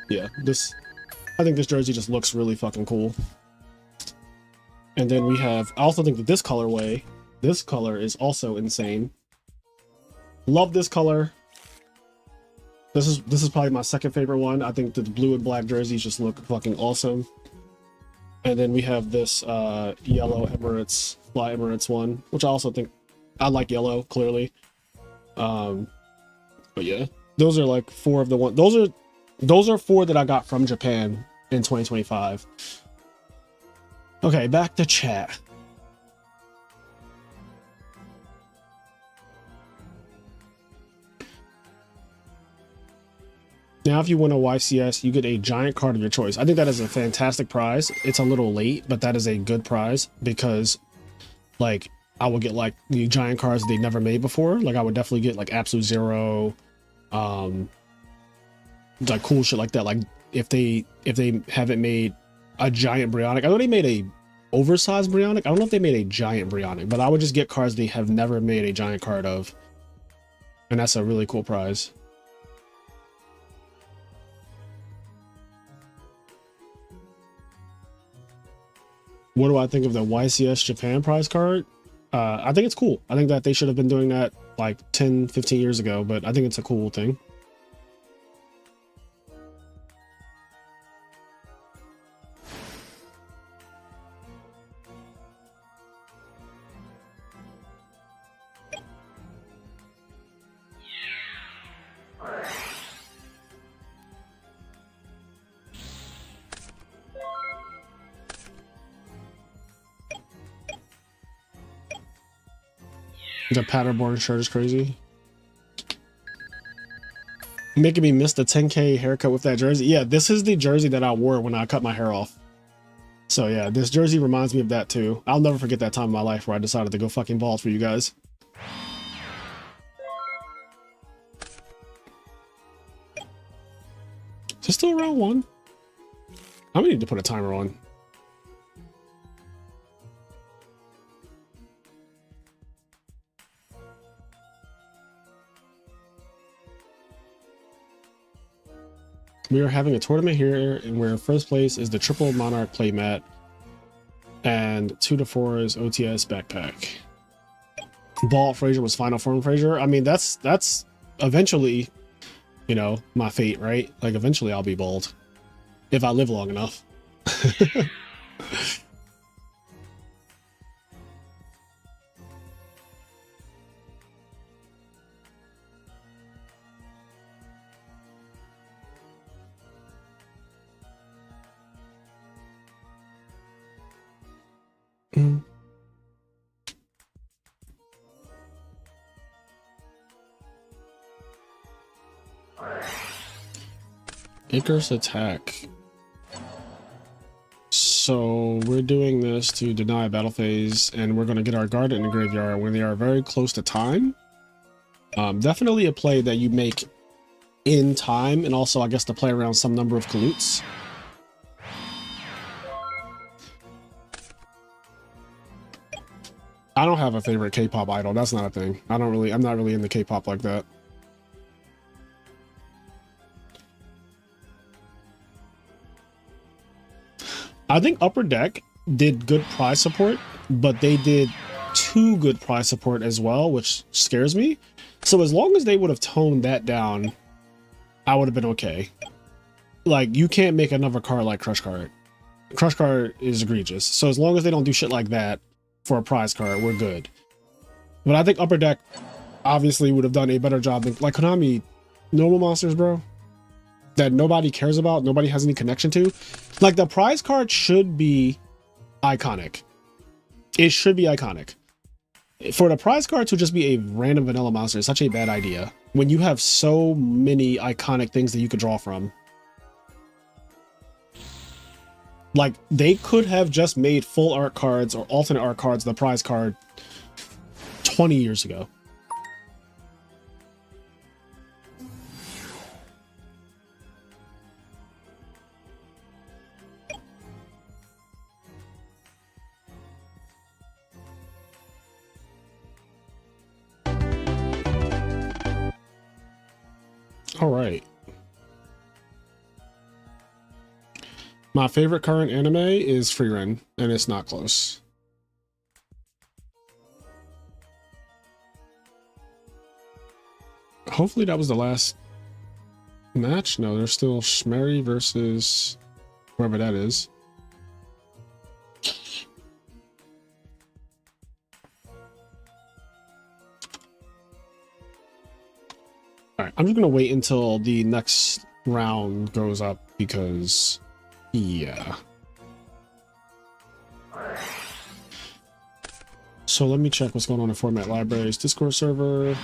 yeah, I think this jersey just looks really fucking cool. And then we have, I also think that this colorway, this color is also insane. Love this color. This is probably my second favorite one. I think the blue and black jerseys just look fucking awesome. And then we have this yellow Emirates, Fly Emirates one, which I also think, I like yellow, clearly. But yeah, those are like four of the one. Those are four that I got from Japan in 2025. Okay, back to chat. Now, if you win a YCS, you get a giant card of your choice. I think that is a fantastic prize. It's a little late, but that is a good prize because, like, I would get like the giant cards they never made before. Like, I would definitely get like Absolute Zero, like cool shit like that. Like, if they haven't made a giant Brionic, I know they made a oversized Brionic. I don't know if they made a giant Brionic, but I would just get cards they have never made a giant card of, and that's a really cool prize. What do I think of the YCS Japan prize card? I think it's cool. I think that they should have been doing that like 10, 15 years ago, but I think it's a cool thing. The patternborn shirt is crazy. Making me miss the 10K haircut with that jersey. Yeah, this is the jersey that I wore when I cut my hair off. So yeah, this jersey reminds me of that too. I'll never forget that time in my life where I decided to go fucking bald for you guys. Is it still around 1? I'm gonna need to put a timer on. We are having a tournament here, and where first place is the Triple Monarch playmat, and 2 to 4 is OTS backpack. Bald Fraser was final form Fraser. I mean, that's eventually, you know, my fate, right? Like, eventually I'll be bald if I live long enough. Icarus attack. So we're doing this to deny a battle phase, and we're going to get our guard in the graveyard when they are very close to time. Definitely a play that you make in time, and also I guess to play around some number of Kalutes. I don't have a favorite K-pop idol. That's not a thing. I'm not really into K-pop like that. I think Upper Deck did good prize support, but they did too good prize support as well, which scares me. So as long as they would have toned that down, I would have been okay. Like, you can't make another card like Crush Card. Crush Card is egregious. So as long as they don't do shit like that for a prize card, we're good. But I think Upper Deck obviously would have done a better job than, like, Konami, normal monsters, bro, that nobody cares about, nobody has any connection to. Like, the prize card should be iconic. It should be iconic. For the prize card to just be a random vanilla monster is such a bad idea when you have so many iconic things that you could draw from. Like, they could have just made full art cards or alternate art cards the prize card 20 years ago. All right. My favorite current anime is Frieren, and it's not close. Hopefully that was the last match. No, there's still Shmeri versus whoever that is. All right, I'm just gonna wait until the next round goes up because, yeah. So let me check what's going on in Format Libraries Discord server.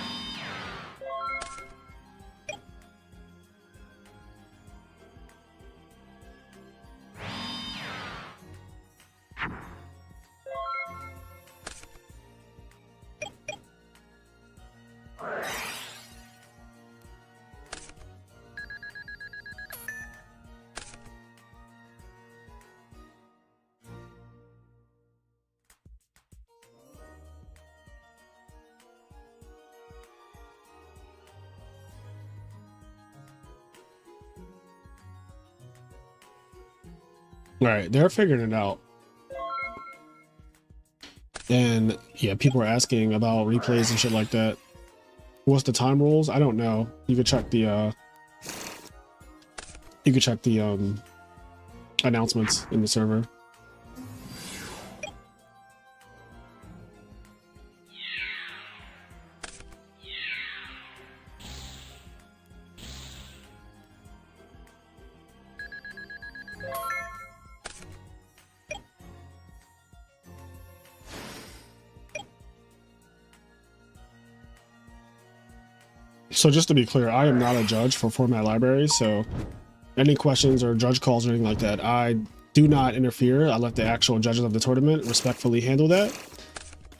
All right, they're figuring it out. And yeah, people are asking about replays and shit like that. What's the time rules? I don't know. You could check the announcements in the server. So just to be clear, I am not a judge for Format Libraries, so any questions or judge calls or anything like that, I do not interfere. I let the actual judges of the tournament respectfully handle that.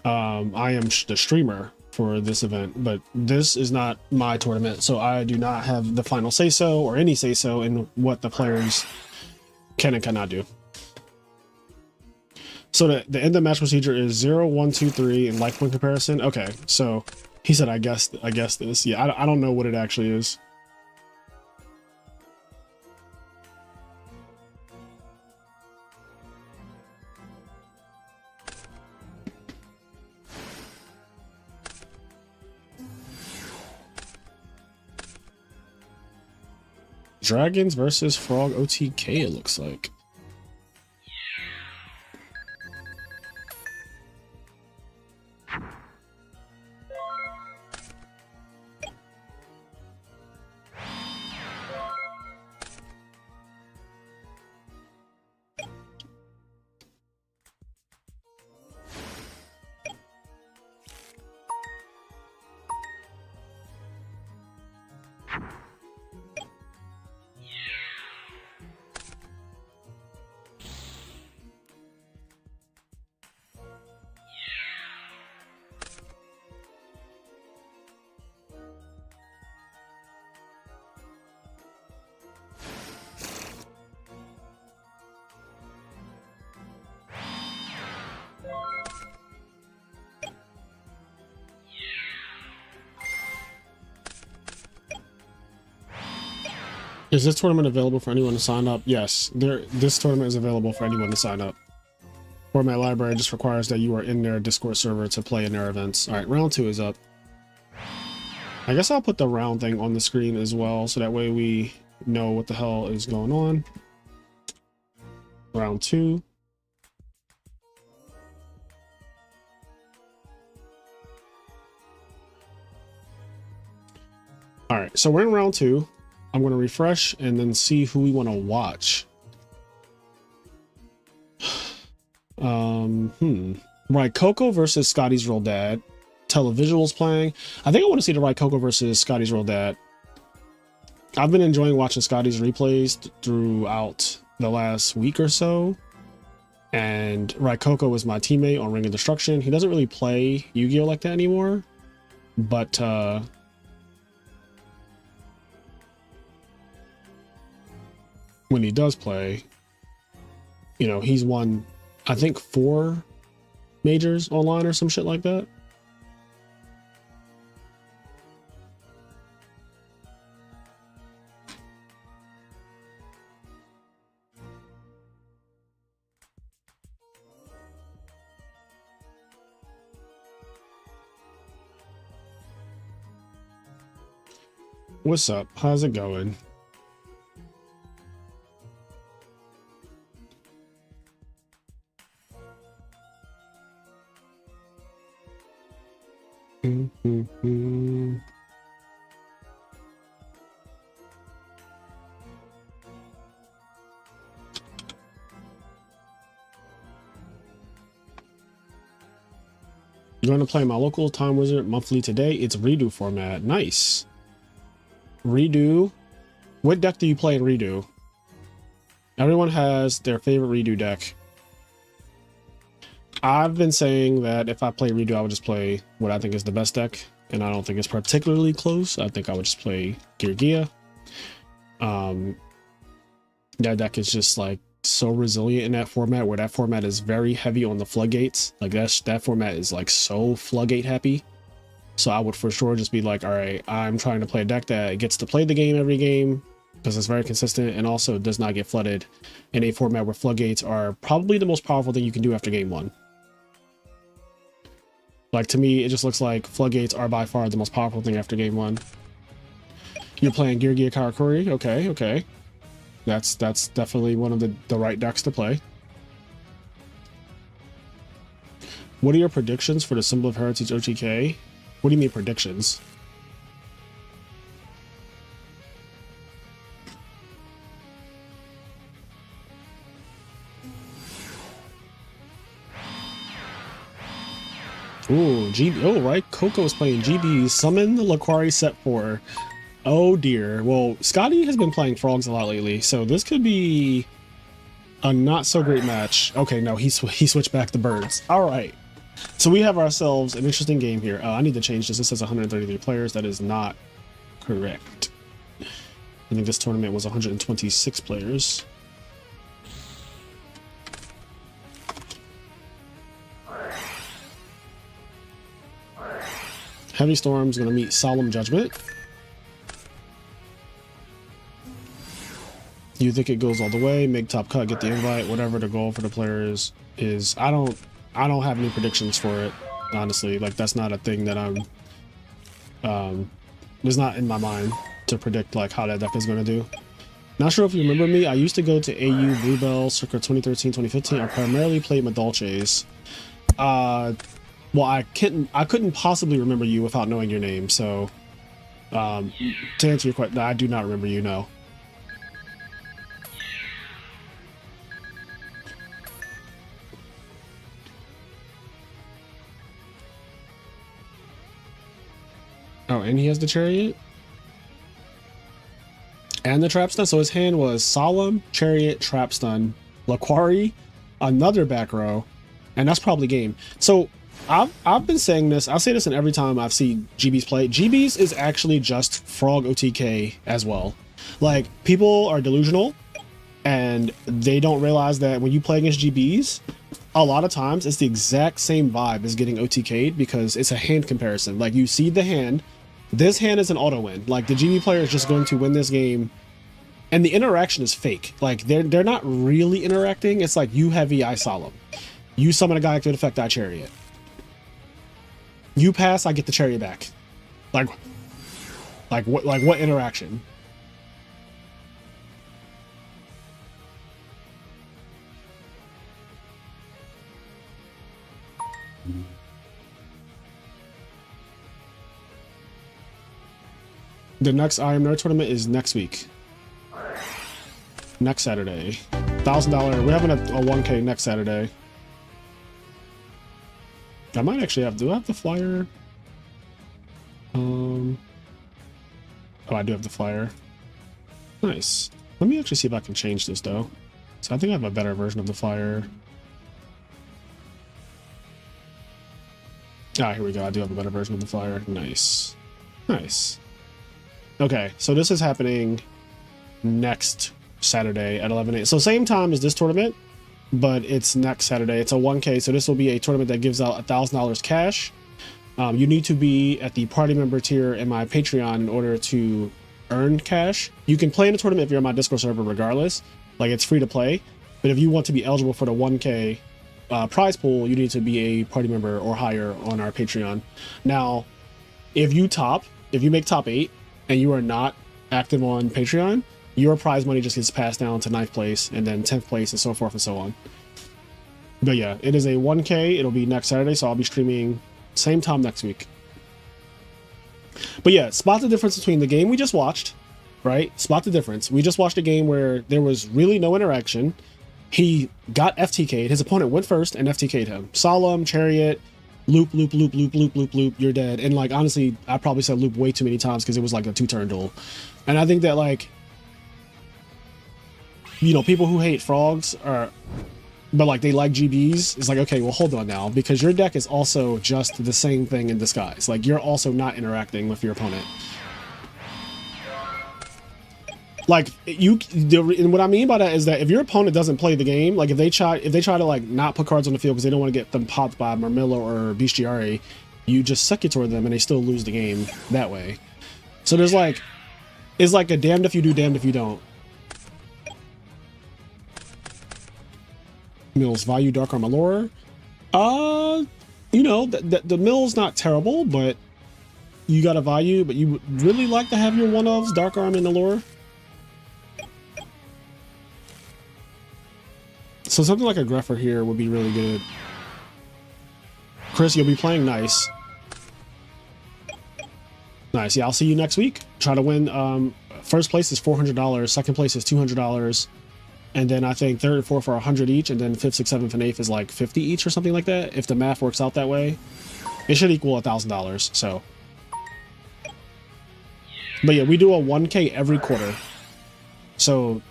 I am the streamer for this event, but this is not my tournament, so I do not have the final say-so or any say-so in what the players can and cannot do. So the end of match procedure is 0, 1, 2, 3 in life point comparison. Okay, so he said, I guess this. Yeah, I don't know what it actually is. Dragons versus Frog OTK, it looks like. Is this tournament available for anyone to sign up? Yes, this tournament is available for anyone to sign up. Format Library just requires that you are in their Discord server to play in their events. All right, round 2 is up. I guess I'll put the round thing on the screen as well, so that way we know what the hell is going on. Round 2. All right, so we're in round 2. I'm going to refresh and then see who we want to watch. Raikoko versus Scotty's Real Dad. Televisuals playing. I think I want to see the Raikoko versus Scotty's Real Dad. I've been enjoying watching Scotty's replays throughout the last week or so. And Raikoko was my teammate on Ring of Destruction. He doesn't really play Yu-Gi-Oh like that anymore. But when he does play, you know, he's won, I think, 4 majors online or some shit like that. What's up? How's it going? Mm-hmm. You're going to play my local Time Wizard monthly today. It's redo format. Nice. Redo. What deck do you play in redo? Everyone has their favorite redo deck. I've been saying that if I play redo, I would just play what I think is the best deck, and I don't think it's particularly close. I think I would just play Yugioh. That deck is just like so resilient in that format, where that format is very heavy on the floodgates. Like that format is like so floodgate happy. So I would for sure just be like, all right, I'm trying to play a deck that gets to play the game every game because it's very consistent and also does not get flooded in a format where floodgates are probably the most powerful thing you can do after game one. Like, to me, it just looks like floodgates are by far the most powerful thing after game one. You're playing Yugioh Karakuri. Okay, okay. That's definitely one of the right decks to play. What are your predictions for the Symbol of Heritage OTK? What do you mean predictions? Ooh, GB. Oh, right. Coco is playing GB. Summon the Laquari set 4. Oh dear. Well, Scotty has been playing frogs a lot lately, so this could be a not so great match. Okay, no, he switched back to birds. All right. So we have ourselves an interesting game here. I need to change this. This says 133 players. That is not correct. I think this tournament was 126 players. Heavy Storm's going to meet Solemn Judgment. You think it goes all the way? Make top cut, get the invite, whatever the goal for the players is. I don't have any predictions for it, honestly. Like, that's not a thing that it's not in my mind to predict like how that deck is going to do. Not sure if you remember me. I used to go to AU Bluebell circa 2013, 2015. I primarily played Madolches. Well, I couldn't possibly remember you without knowing your name. So, to answer your question, I do not remember you. No. Oh, and he has the Chariot and the Trap Stun. So his hand was Solemn, Chariot, Trap Stun, Laquari, another back row, and that's probably game. So I've been saying this. I'll say this in every time I've seen GBs play. GBs is actually just Frog OTK as well. Like, people are delusional and they don't realize that when you play against GBs, a lot of times it's the exact same vibe as getting OTK'd because it's a hand comparison. Like, you see the hand. This hand is an auto win. Like, the GB player is just going to win this game, and the interaction is fake. Like, they're not really interacting. It's like, you heavy, I Solemn. You summon a guy activate effect, I Chariot. You pass, I get the Chariot back. Like what interaction? The next I Am Nerd tournament is next week. Next Saturday. $1,000. We're having a 1K next Saturday. I might actually have, do I have the flyer? Oh, I do have the flyer. Nice. Let me actually see if I can change this though. So I think I have a better version of the flyer. Ah, here we go. I do have a better version of the flyer. Nice. Nice. Okay, so this is happening next Saturday at 11 a.m. So same time as this tournament, but it's next Saturday. It's a 1K, so this will be a tournament that gives out $1,000 cash. You need to be at the party member tier in my Patreon in order to earn cash. You can play in the tournament if you're on my Discord server regardless. Like, it's free to play. But if you want to be eligible for the 1K prize pool, you need to be a party member or higher on our Patreon. Now, if you make top 8, and you are not active on Patreon, your prize money just gets passed down to 9th place and then 10th place and so forth and so on. But yeah, it is a 1K. It'll be next Saturday, so I'll be streaming same time next week. But yeah, spot the difference between the game we just watched, right? Spot the difference. We just watched a game where there was really no interaction. He got FTK'd. His opponent went first and FTK'd him. Solemn, Chariot, loop, loop, loop, loop, loop, loop, loop, you're dead. And like, honestly, I probably said loop way too many times because it was like a 2-turn duel. And I think that like, you know, people who hate frogs are, but like they like GBs, it's like, okay, well, hold on now, because your deck is also just the same thing in disguise. Like you're also not interacting with your opponent. Like and what I mean by that is that if your opponent doesn't play the game, like if they try to like not put cards on the field because they don't want to get them popped by Marmilla or Bestiary, you just Secutor them and they still lose the game that way. So there's like, it's like a damned if you do, damned if you don't. Mills value Dark Arm Allure. You know, the mill's not terrible, but you got a value, but you would really like to have your one-ofs Dark Arm and Allure. So something like a Greffer here would be really good. Chris, you'll be playing nice. Nice. Yeah, I'll see you next week. Try to win. First place is $400. Second place is $200. And then I think 3rd and 4th are 100 each. And then 5th, 6th, 7th, and 8th is like 50 each or something like that. If the math works out that way, it should equal $1,000. So, but yeah, we do a 1K every quarter. So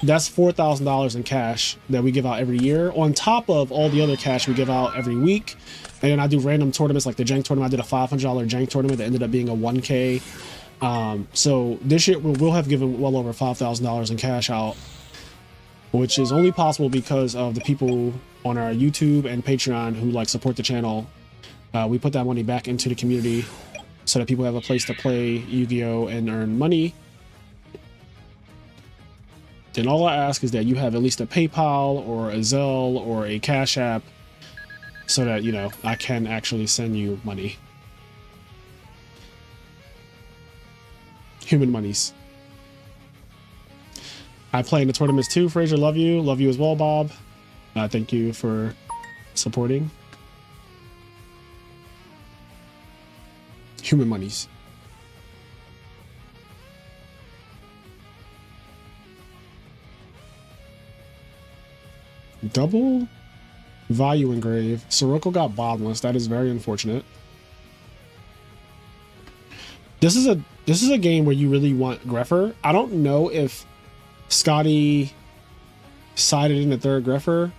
that's $4,000 in cash that we give out every year, on top of all the other cash we give out every week. And then I do random tournaments like the Jank tournament. I did a $500 Jank tournament that ended up being a 1K. So this year we'll have given well over $5,000 in cash out, which is only possible because of the people on our YouTube and Patreon who like support the channel. We put that money back into the community so that people have a place to play Yu-Gi-Oh and earn money. Then all I ask is that you have at least a PayPal or a Zelle or a Cash App so that, you know, I can actually send you money. Human monies. I play in the tournaments too, Fraser. Love you. Love you as well, Bob. Thank you for supporting. Human monies. Double value engrave. Sirocco got bottomless. That is very unfortunate. This is a game where you really want Greffer. I don't know if Scotty sided in the 3rd Greffer,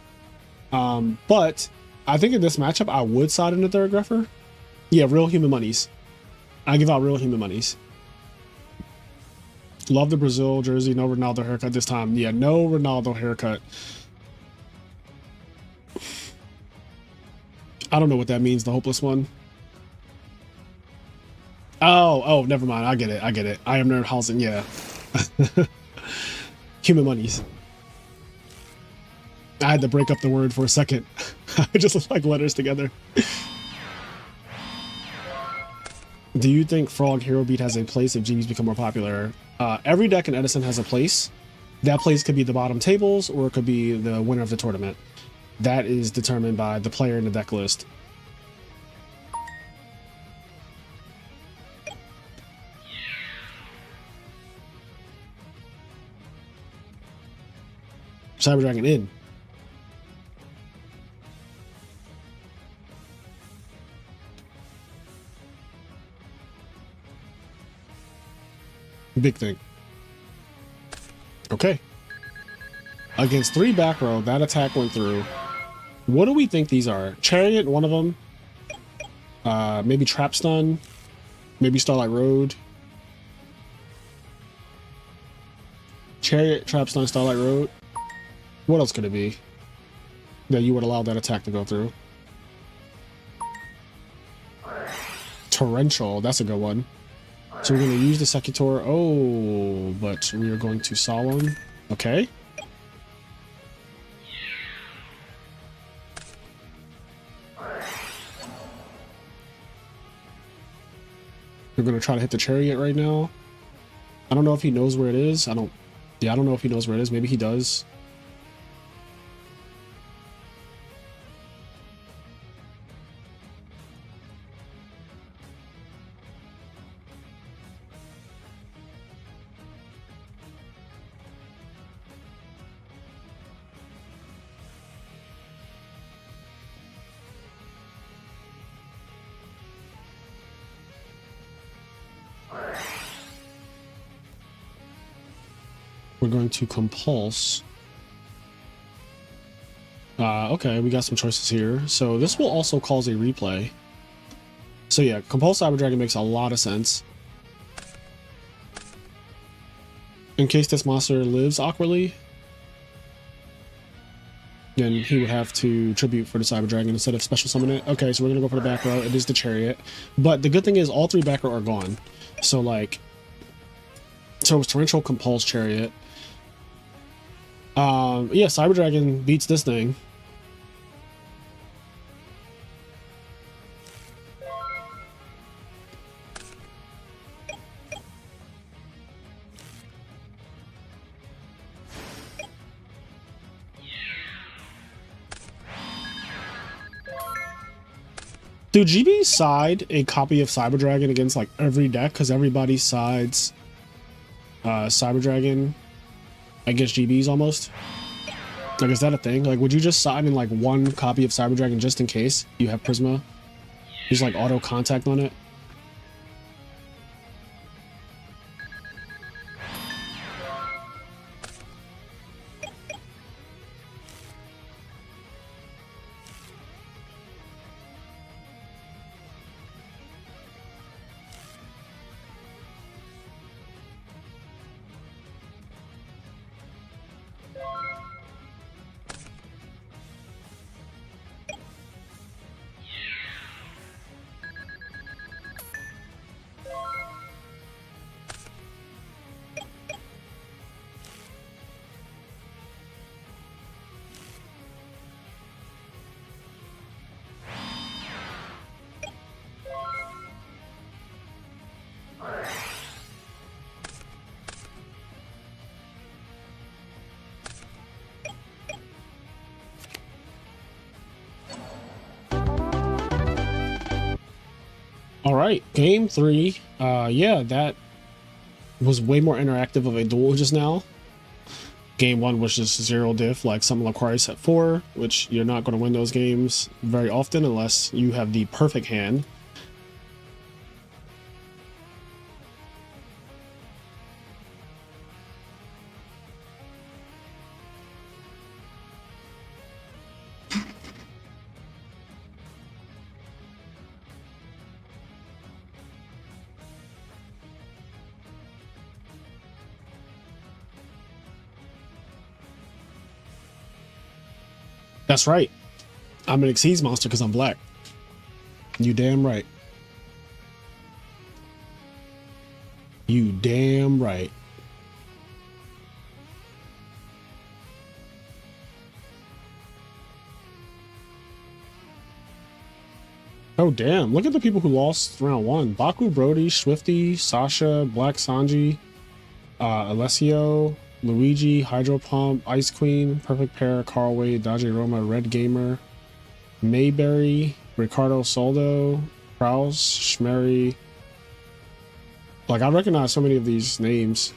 but I think in this matchup I would side in the 3rd Greffer. Yeah, real human monies. I give out real human monies. Love the Brazil jersey. No Ronaldo haircut this time. Yeah, no Ronaldo haircut. I don't know what that means, the hopeless one. Oh, never mind. I get it. I am Nerdhausen, yeah. Human monies. I had to break up the word for a second. I just look like letters together. Do you think Frog Hero Beat has a place if GBs become more popular? Every deck in Edison has a place. That place could be the bottom tables, or it could be the winner of the tournament. That is determined by the player in the deck list. Cyber Dragon in. Big thing. Okay. Against 3 back row, that attack went through. What do we think these are? Chariot, one of them. Maybe Trap Stun. Maybe Starlight Road. Chariot, Trap Stun, Starlight Road. What else could it be that you would allow that attack to go through? Torrential, that's a good one. So we're going to use the Secutor. Oh, but we are going to Solemn. Okay. We're going to try to hit the Chariot right now. I don't know if he knows where it is. I don't know if he knows where it is. Maybe he does. We're going to compulse. Okay, we got some choices here. So this will also cause a replay. So yeah, compulse Cyber Dragon makes a lot of sense. In case this monster lives awkwardly, then he would have to tribute for the Cyber Dragon instead of special summon it. Okay, so we're gonna go for the back row. It is the Chariot. But the good thing is all three back row are gone. So like, so it's Torrential, Compulse, Chariot. Yeah, Cyber Dragon beats this thing. Do GB side a copy of Cyber Dragon against like every deck? Because everybody sides Cyber Dragon against GBs almost. Like, is that a thing? Like, would you just side in like one copy of Cyber Dragon just in case you have Prisma? Just like auto contact on it? All right, game 3. Yeah, that was way more interactive of a duel just now. Game 1 was just 0 diff, like some Laquari set 4, which you're not going to win those games very often unless you have the perfect hand. That's right. I'm an Exceeds monster because I'm black. You damn right. You damn right. Oh, damn. Look at the people who lost round 1. Baku, Brody, Swifty, Sasha, Black Sanji, Alessio, Luigi, Hydro Pump, Ice Queen, Perfect Pair, Carl Wade, Dodgy Roma, Red Gamer, Mayberry, Ricardo Soldo, Kraus, Schmery. Like, I recognize so many of these names.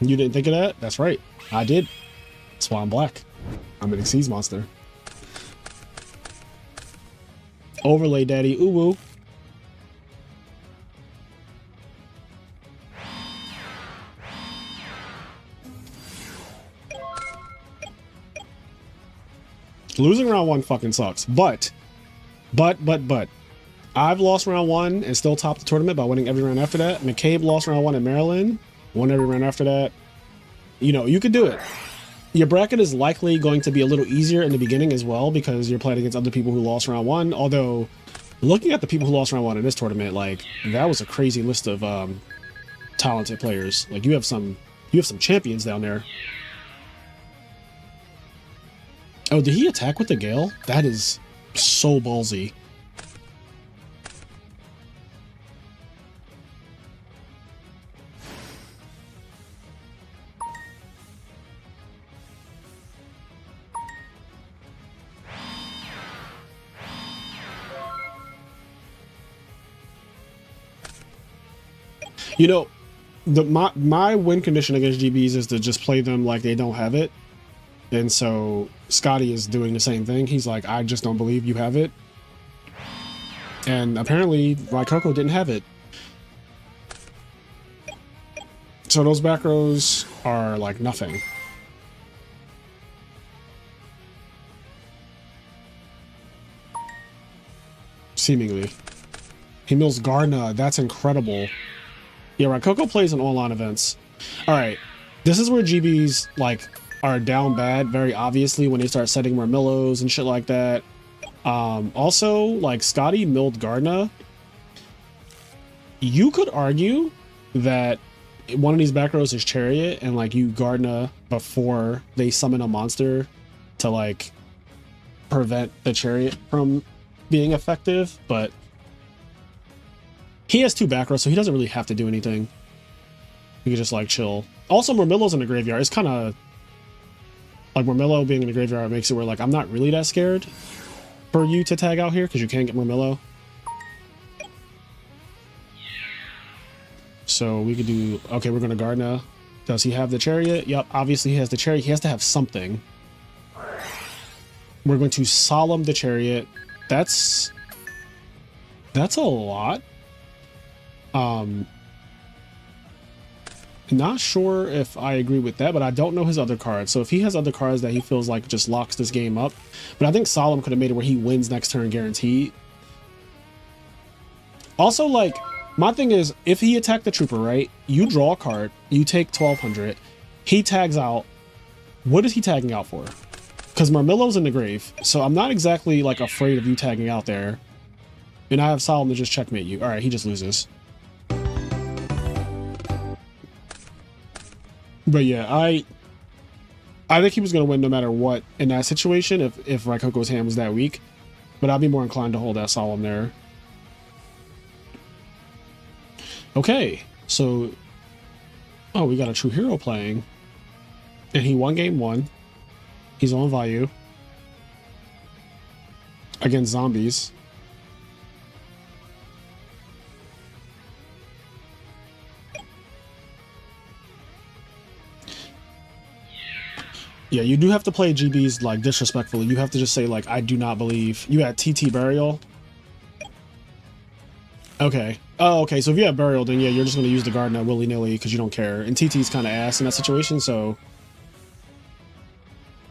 You didn't think of that? That's right. I did. That's why I'm black. I'm an Exceeds monster. Overlay Daddy, ooh woo. Losing round 1 fucking sucks, but I've lost round 1 and still topped the tournament by winning every round after that. McCabe lost round 1 at Maryland, won every round after that. You know, you could do it. Your bracket is likely going to be a little easier in the beginning as well because you're playing against other people who lost round 1. Although, looking at the people who lost round 1 in this tournament, like, that was a crazy list of talented players. Like, you have some champions down there. Oh, did he attack with the Gale? That is so ballsy. You know, my win condition against GBs is to just play them like they don't have it. And so Scotty is doing the same thing. He's like, I just don't believe you have it. And apparently Raikoko didn't have it. So those back rows are like nothing. Seemingly. He mills Gardna. That's incredible. Yeah, Raikoko plays in online events. Alright. This is where GBs like are down bad very obviously when they start setting Marmillos and shit like that. Also, like Scotty milled Gardna. You could argue that one of these back rows is Chariot and like you Gardna before they summon a monster to like prevent the Chariot from being effective, but he has two back rows, so he doesn't really have to do anything. He can just like chill. Also, Marmillo's in the graveyard. It's kind of like Marmillo being in the graveyard makes it where like I'm not really that scared for you to tag out here because you can't get Marmillo. So we could do, okay, we're going to Gardna. Does he have the Chariot? Yep, obviously he has the Chariot. He has to have something. We're going to Solemn the Chariot. That's a lot. Not sure if I agree with that, but I don't know his other cards. So if he has other cards that he feels like just locks this game up, but I think Solemn could have made it where he wins next turn guaranteed. Also, like, my thing is, if he attacked the Trooper, right, you draw a card, you take 1200, he tags out. What is he tagging out for? Because Marmillo's in the grave, so I'm not exactly like afraid of you tagging out there. And I have Solemn to just checkmate you. All right, he just loses. But yeah, I think he was going to win no matter what in that situation if Raikoko's hand was that weak. But I'd be more inclined to hold that Solemn there. Okay, so... Oh, we got a True Hero playing. And he won game 1. He's on Vayu. Against zombies. Yeah, you do have to play GBs like disrespectfully. You have to just say like, I do not believe. You had TT Burial? Okay. Oh, okay. So if you have Burial, then yeah, you're just going to use the Gardna willy-nilly because you don't care. And TT's kind of ass in that situation, so...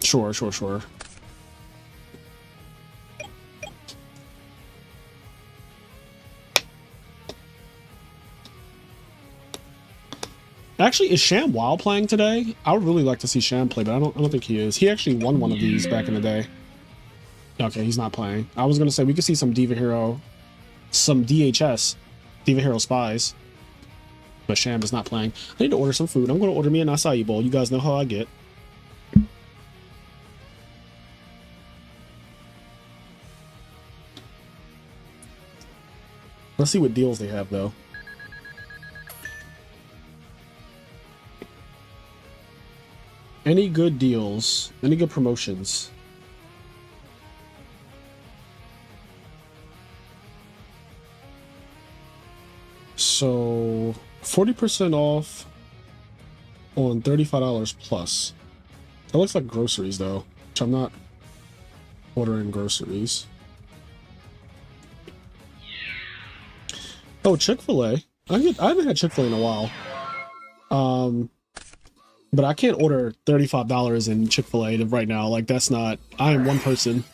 Sure. Actually, is Sham Wild playing today? I would really like to see Sham play, but I don't think he is. He actually won one of these back in the day. Okay, he's not playing. I was gonna say we could see some Diva Hero, some DHS, Diva Hero Spies, but Sham is not playing. I need to order some food. I'm gonna order me an acai bowl. You guys know how I get. Let's see what deals they have though. Any good deals? Any good promotions? So 40% off on $35 plus. That looks like groceries though, which I'm not ordering groceries. Oh, Chick-fil-A. I haven't had Chick-fil-A in a while. But I can't order $35 in Chick-fil-A right now. Like, that's not... I am one person.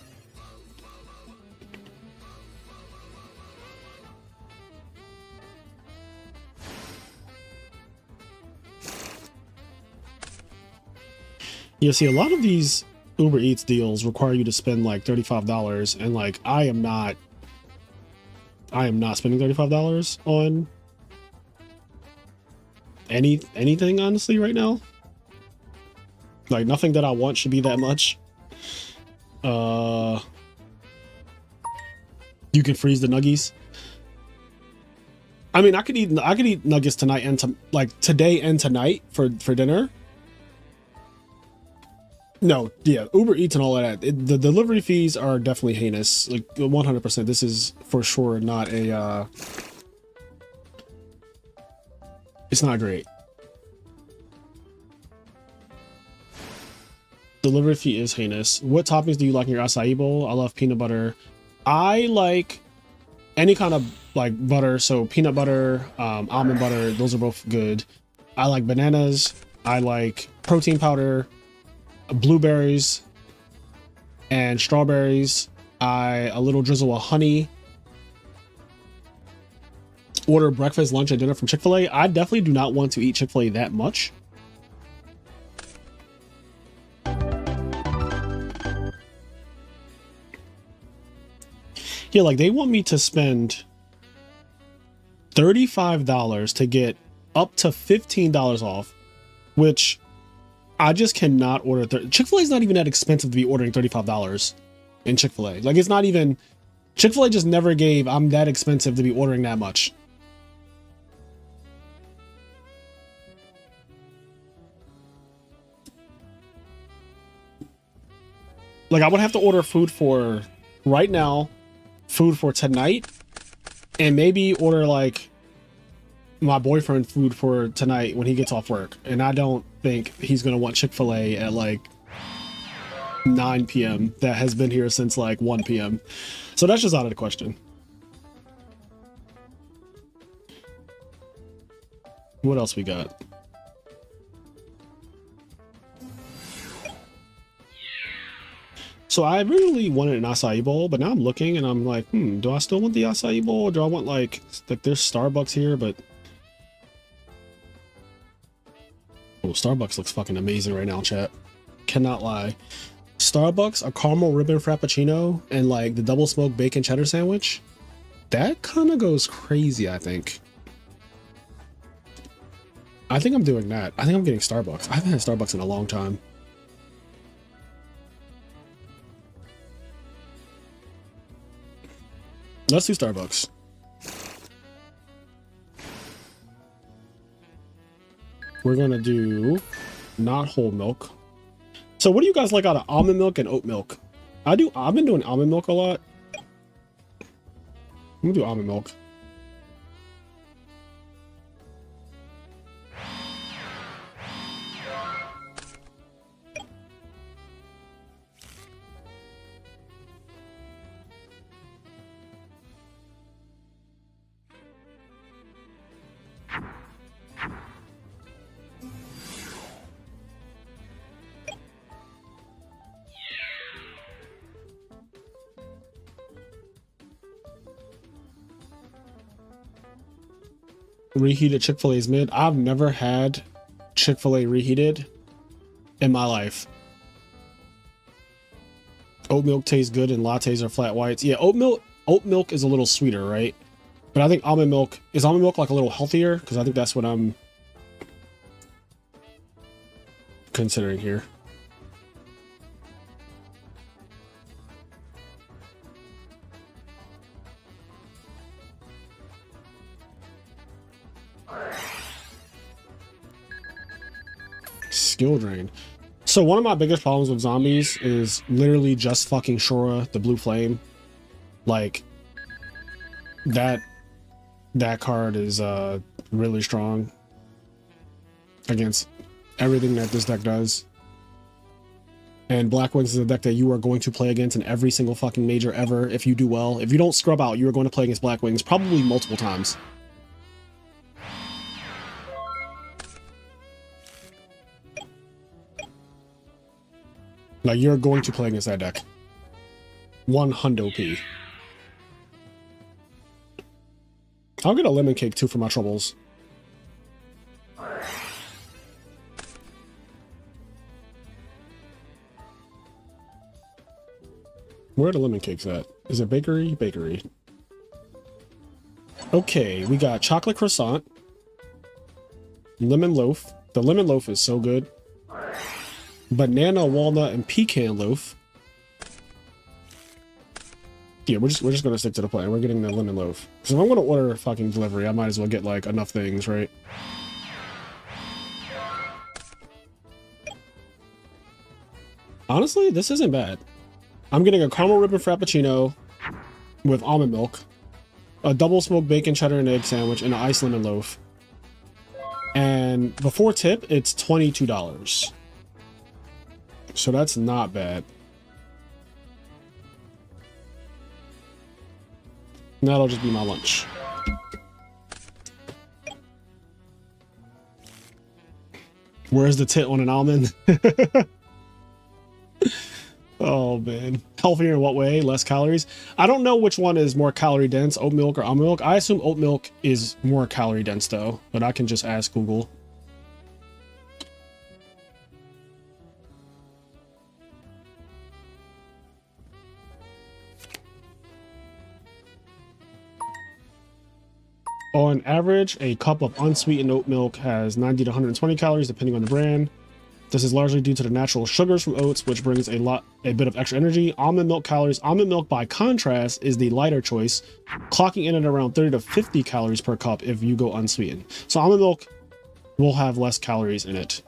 You see, a lot of these Uber Eats deals require you to spend, like, $35. And, like, I am not spending $35 on anything, honestly, right now. Like, nothing that I want should be that much. You can freeze the nuggies. I mean, I could eat nuggets tonight and like today and tonight for dinner. No, yeah, Uber Eats and all of that. The delivery fees are definitely heinous. Like 100%. This is for sure not a It's not great. Delivery fee is heinous. What toppings do you like in your acai bowl? I love peanut butter. I like any kind of like butter. So peanut butter, almond butter, those are both good. I like bananas. I like protein powder, blueberries, and strawberries. A little drizzle of honey. Order breakfast, lunch, and dinner from Chick-fil-A. I definitely do not want to eat Chick-fil-A that much. Yeah, like they want me to spend $35 to get up to $15 off, which I just cannot order. Chick-fil-A is not even that expensive to be ordering $35 in Chick-fil-A. Like it's not even, Chick-fil-A just never gave, I'm that expensive to be ordering that much. Like I would have to order food for right now, food for tonight, and maybe order like my boyfriend food for tonight when he gets off work. And I don't think he's going to want Chick-fil-A at like 9 p.m. that has been here since like 1 p.m. So that's just out of the question. What else we got? So I really wanted an acai bowl, but now I'm looking and I'm like, do I still want the acai bowl? Or do I want like there's Starbucks here, but oh, Starbucks looks fucking amazing right now, chat. Cannot lie. Starbucks, a caramel ribbon frappuccino, and like the double smoked bacon cheddar sandwich. That kind of goes crazy, I think. I think I'm doing that. I think I'm getting Starbucks. I haven't had Starbucks in a long time. Let's do Starbucks. We're gonna do not whole milk. So what do you guys like out of almond milk and oat milk? I've been doing almond milk a lot. I'm gonna do almond milk. Reheated Chick-fil-A's mid. I've never had Chick-fil-A reheated in my life. Oat milk tastes good and lattes are flat whites. Yeah, oat milk is a little sweeter, right? But I think almond milk like a little healthier, because I think that's what I'm considering here. Skill drain. So one of my biggest problems with zombies is literally just fucking Shura, the blue flame. Like that card is really strong against everything that this deck does. And Black Wings is a deck that you are going to play against in every single fucking major ever if you do well. If you don't scrub out, you are going to play against Black Wings probably multiple times. Like, you're going to play against that deck. 100p. I'll get a lemon cake too for my troubles. Where are the lemon cakes at? Is it bakery? Bakery. Okay, we got chocolate croissant. Lemon loaf. The lemon loaf is so good. Banana, walnut, and pecan loaf. Yeah, we're just gonna stick to the plan. We're getting the lemon loaf. Because if I'm gonna order fucking delivery, I might as well get like enough things, right? Honestly, this isn't bad. I'm getting a caramel ribbon frappuccino with almond milk, a double smoked bacon cheddar and egg sandwich, and an iced lemon loaf. And before tip, it's $22. So that's not bad. That'll just be my lunch. Where's the tit on an almond? Oh man. Healthier in what way? Less calories? I don't know which one is more calorie dense, oat milk or almond milk. I assume oat milk is more calorie dense though, but I can just ask Google. On average, a cup of unsweetened oat milk has 90 to 120 calories depending on the brand. This is largely due to the natural sugars from oats, which brings a bit of extra energy. Almond milk calories. Almond milk, by contrast, is the lighter choice, clocking in at around 30 to 50 calories per cup if you go unsweetened. So almond milk will have less calories in it.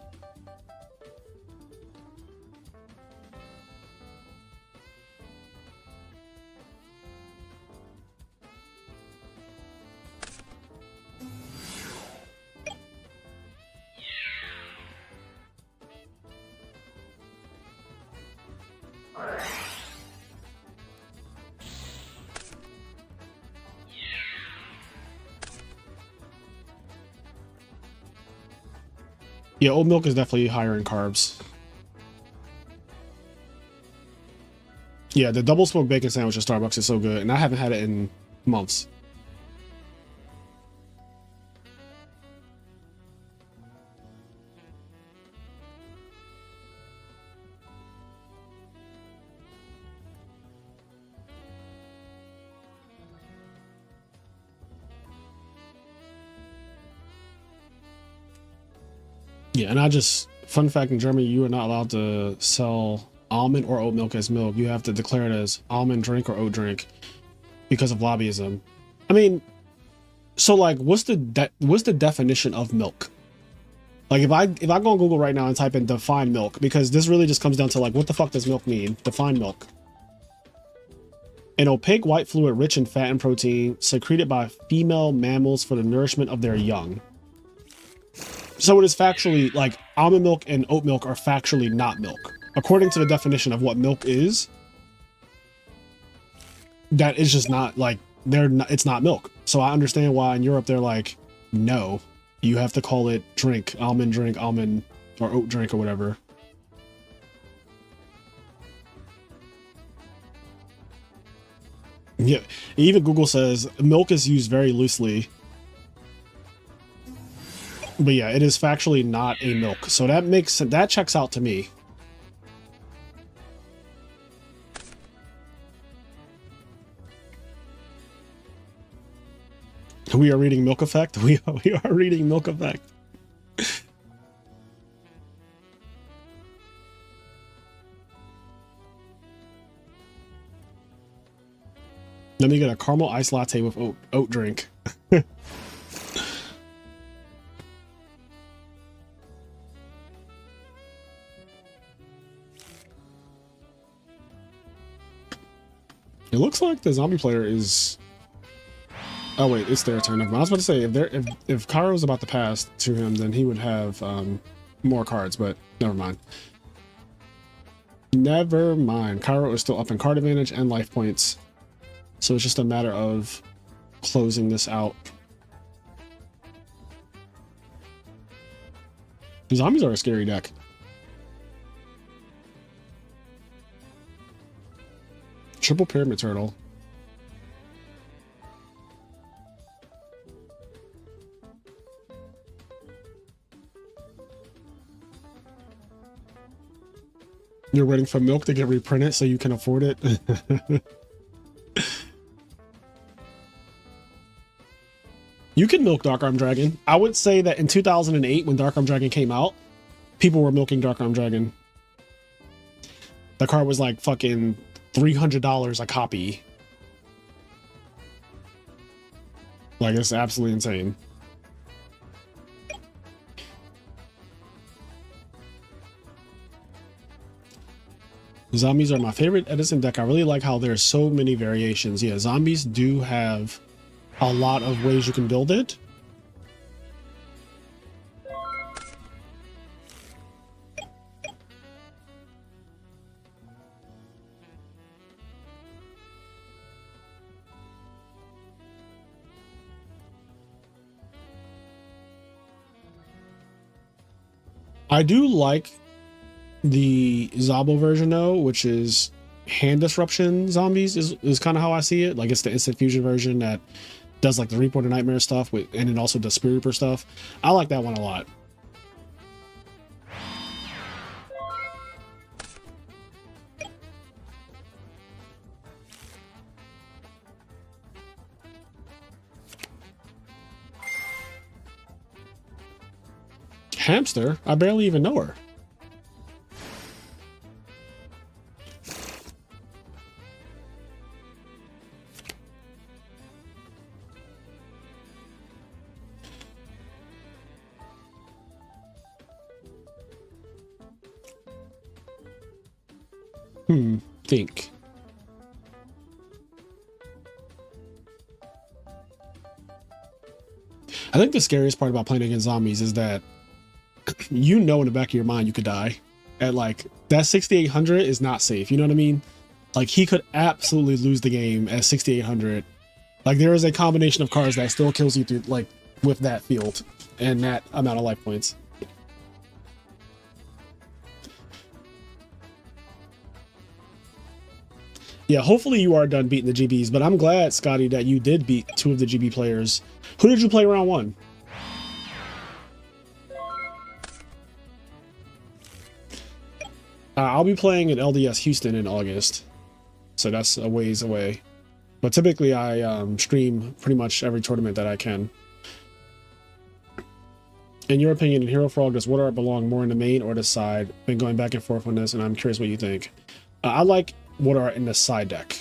Yeah, oat milk is definitely higher in carbs. Yeah, the double smoked bacon sandwich at Starbucks is so good, and I haven't had it in months. Yeah, and fun fact, in Germany, you are not allowed to sell almond or oat milk as milk. You have to declare it as almond drink or oat drink because of lobbyism. I mean, so like, what's the definition of milk? Like, if I go on Google right now and type in define milk, because this really just comes down to like, what the fuck does milk mean? Define milk. An opaque white fluid rich in fat and protein secreted by female mammals for the nourishment of their young. So it is factually, like, almond milk and oat milk are factually not milk. According to the definition of what milk is, that is just not, like, it's not milk. So I understand why in Europe they're like, no, you have to call it drink, almond or oat drink or whatever. Yeah, even Google says milk is used very loosely. But yeah, it is factually not a milk. So that checks out to me. We are reading Milk Effect. We are reading Milk Effect. Let me get a caramel iced latte with oat drink. It looks like the zombie player is... Oh wait, it's their turn. I was about to say, if Cairo was about to pass to him, then he would have more cards, but never mind. Never mind. Cairo is still up in card advantage and life points. So it's just a matter of closing this out. The zombies are a scary deck. Triple Pyramid Turtle. You're waiting for milk to get reprinted so you can afford it. You can milk Dark Arm Dragon. I would say that in 2008, when Dark Arm Dragon came out, people were milking Dark Arm Dragon. The card was like fucking $300 a copy. Like, it's absolutely insane. Zombies are my favorite Edison deck. I really like how there's so many variations. Yeah, zombies do have a lot of ways you can build it. I do like the Zabo version though, which is hand disruption zombies is kind of how I see it. Like it's the instant fusion version that does like the Reaper and Nightmare stuff with, and it also does Spirit Reaper stuff. I like that one a lot. Hamster? I barely even know her. Think. I think the scariest part about playing against zombies is that you know in the back of your mind you could die. At like, that 6800 is not safe, you know what I mean? Like, he could absolutely lose the game at 6800. Like, there is a combination of cards that still kills you through, like, with that field and that amount of life points. Yeah, hopefully you are done beating the GBs, but I'm glad, Scotty, that you did beat 2 of the GB players. Who did you play round 1? I'll be playing at LDS Houston in August, so that's a ways away. But typically I stream pretty much every tournament that I can. In your opinion, in Hero Frog, does Water Art belong more in the main or the side? Been going back and forth on this, and I'm curious what you think. I like Water Art in the side deck.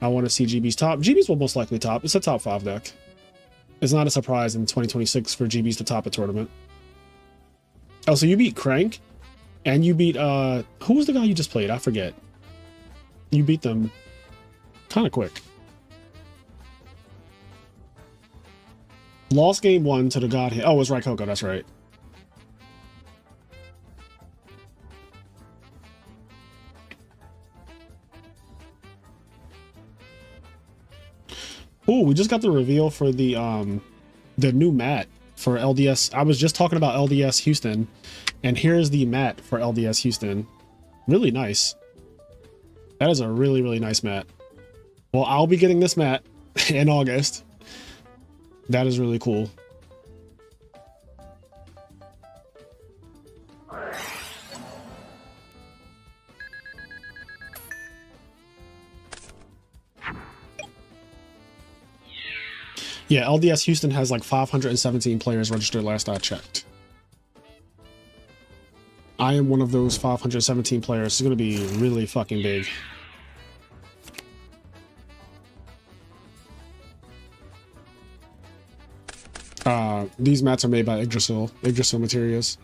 I want to see GB's top. GB's will most likely top. It's a top 5 deck. It's not a surprise in 2026 for GB's to top a tournament. Oh, so you beat Crank? And you beat, who was the guy you just played? I forget. You beat them kind of quick. Lost game 1 to the Godhead. Oh, it was Raikoko, that's right. Oh, we just got the reveal for the new mat for LDS. I was just talking about LDS Houston, and here's the mat for LDS Houston. Really nice. That is a really, really nice mat. Well, I'll be getting this mat in August. That is really cool. Yeah, LDS Houston has like 517 players registered last I checked. I am one of those 517 players. It's going to be really fucking big. These mats are made by Yggdrasil materials.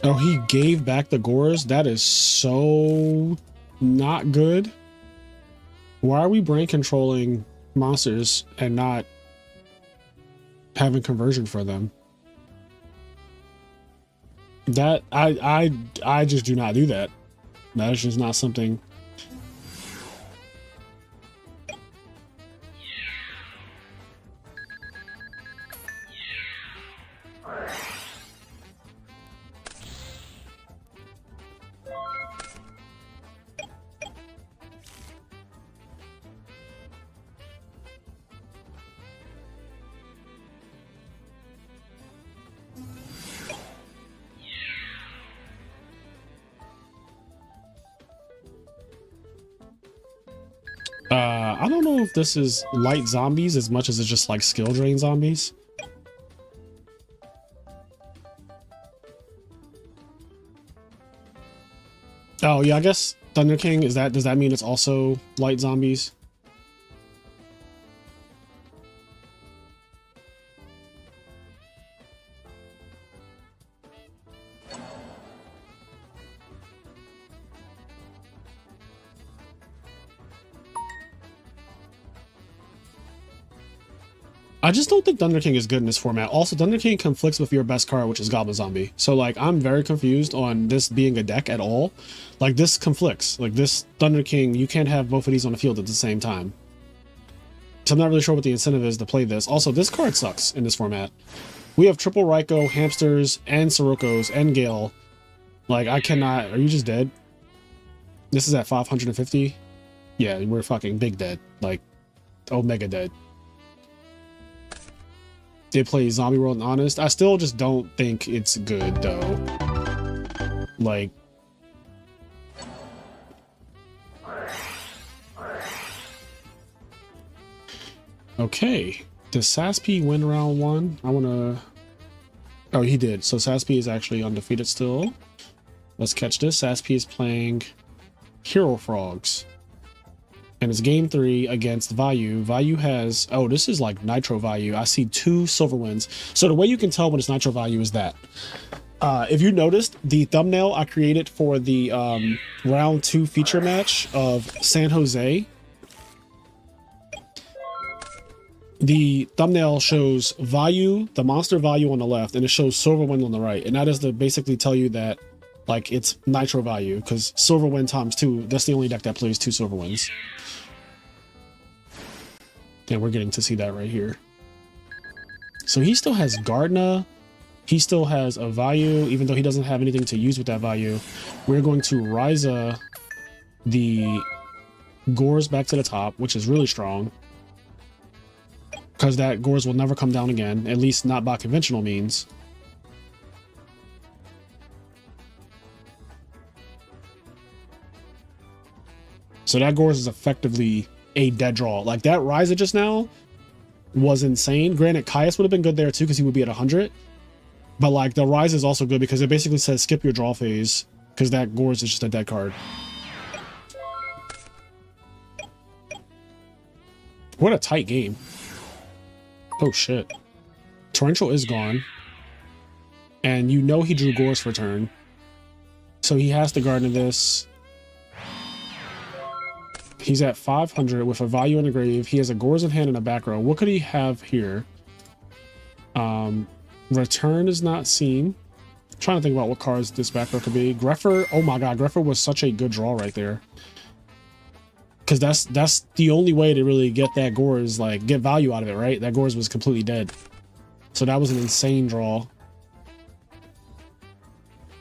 Oh, he gave back the Gores? That is so not good. Why are we brain controlling monsters and not having conversion for them? That I just do not do that. That is just not something. I don't know if this is light zombies as much as it's just like skill drain zombies. Oh yeah, I guess Thunder King is that. Does that mean it's also light zombies? I just don't think Thunder King is good in this format. Also, Thunder King conflicts with your best card, which is Goblin Zombie. So, like, I'm very confused on this being a deck at all. Like, this conflicts. Like, this Thunder King, you can't have both of these on the field at the same time. So I'm not really sure what the incentive is to play this. Also, this card sucks in this format. We have triple Raikou, Hamsters, and Sirokkos, and Gale. Like, I cannot... Are you just dead? This is at 550? Yeah, we're fucking big dead. Like, Omega dead. They play Zombie World and Honest. I still just don't think it's good, though. Like... Okay. Does Saspi win round one? I want to... Oh, he did. So Saspi is actually undefeated still. Let's catch this. Saspi is playing Hero Frogs. And it's game 3 against Vayu. Vayu has... Oh, this is like Nitro Vayu. I see 2 Silver Winds. So the way you can tell when it's Nitro Vayu is that. If you noticed, the thumbnail I created for the round 2 feature match of San Jose... The thumbnail shows Vayu, the monster Vayu on the left, and it shows Silverwind on the right. And that is to basically tell you that, like, it's Nitro Vayu, because Silverwind times 2, that's the only deck that plays 2 Silverwinds. And we're getting to see that right here. So he still has Gardna. He still has a Vayu, even though he doesn't have anything to use with that Vayu. We're going to Ryza the Gores back to the top, which is really strong. Because that Gores will never come down again, at least not by conventional means. So that Gores is effectively a dead draw. Like, that Ryza just now was insane. Granted, Caius would have been good there too, because he would be at 100. But, like, the Ryza is also good because it basically says skip your draw phase, because that Gores is just a dead card. What a tight game. Oh shit. Torrential is gone. And you know he drew Gores for turn. So he has to garden this. He's at 500 with a Vayu in the grave. He has a Gores in hand and a back row. What could he have here? Return is not seen. I'm trying to think about what cards this back row could be. Greffer. Oh my god, Greffer was such a good draw right there. Because that's the only way to really get that Gores, like, get value out of it, right? That Gores was completely dead. So that was an insane draw.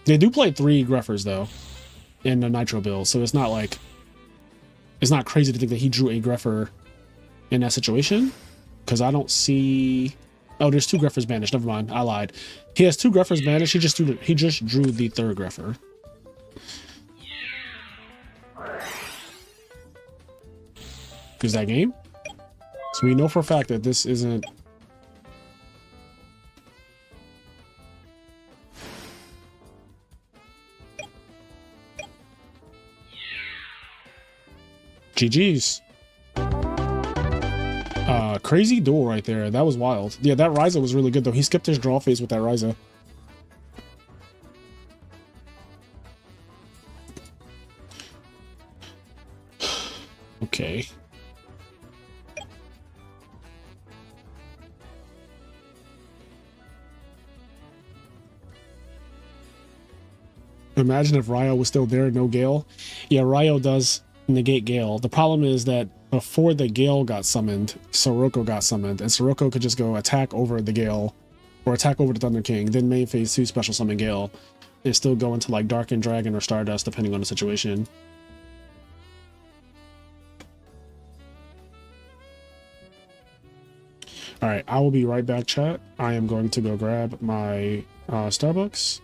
They do play 3 Greffers, though, in the Nitro build. So it's not like... It's not crazy to think that he drew a Greffer in that situation. Because I don't see... Oh, there's 2 Greffers banished. Never mind. I lied. He has 2 Greffers banished. He just drew the 3rd Greffer. Is that game? So we know for a fact that this isn't... GG's. Crazy duel right there. That was wild. Yeah, that Ryza was really good though. He skipped his draw phase with that Ryza. Okay. Imagine if Ryo was still there, no Gale. Yeah, Ryo does negate Gale. The problem is that before the Gale got summoned, Sirocco got summoned, and Sirocco could just go attack over the Gale, or attack over the Thunder King, then main phase 2 special summon Gale, and still go into like Darkened Dragon or Stardust, depending on the situation. Alright, I will be right back, chat. I am going to go grab my Starbucks.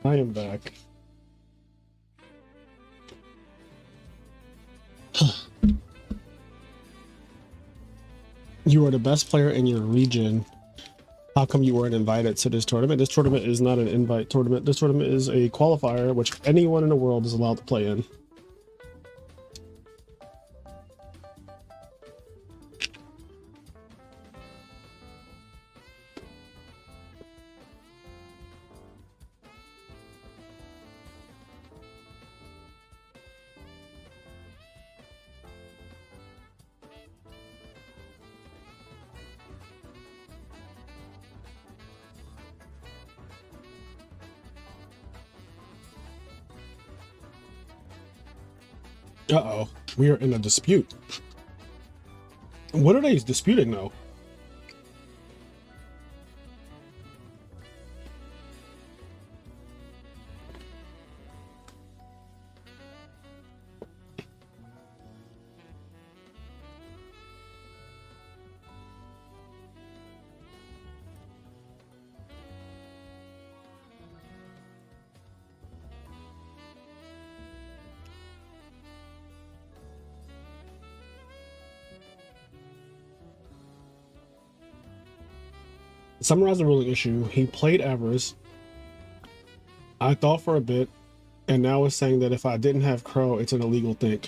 I am back. You are the best player in your region. How come you weren't invited to this tournament? This tournament is not an invite tournament. This tournament is a qualifier, which anyone in the world is allowed to play in. Uh-oh, we are in a dispute. What are they disputing though? Summarize the ruling issue. He played Avarice. I thought for a bit, and now it's saying that if I didn't have Crow, it's an illegal thing.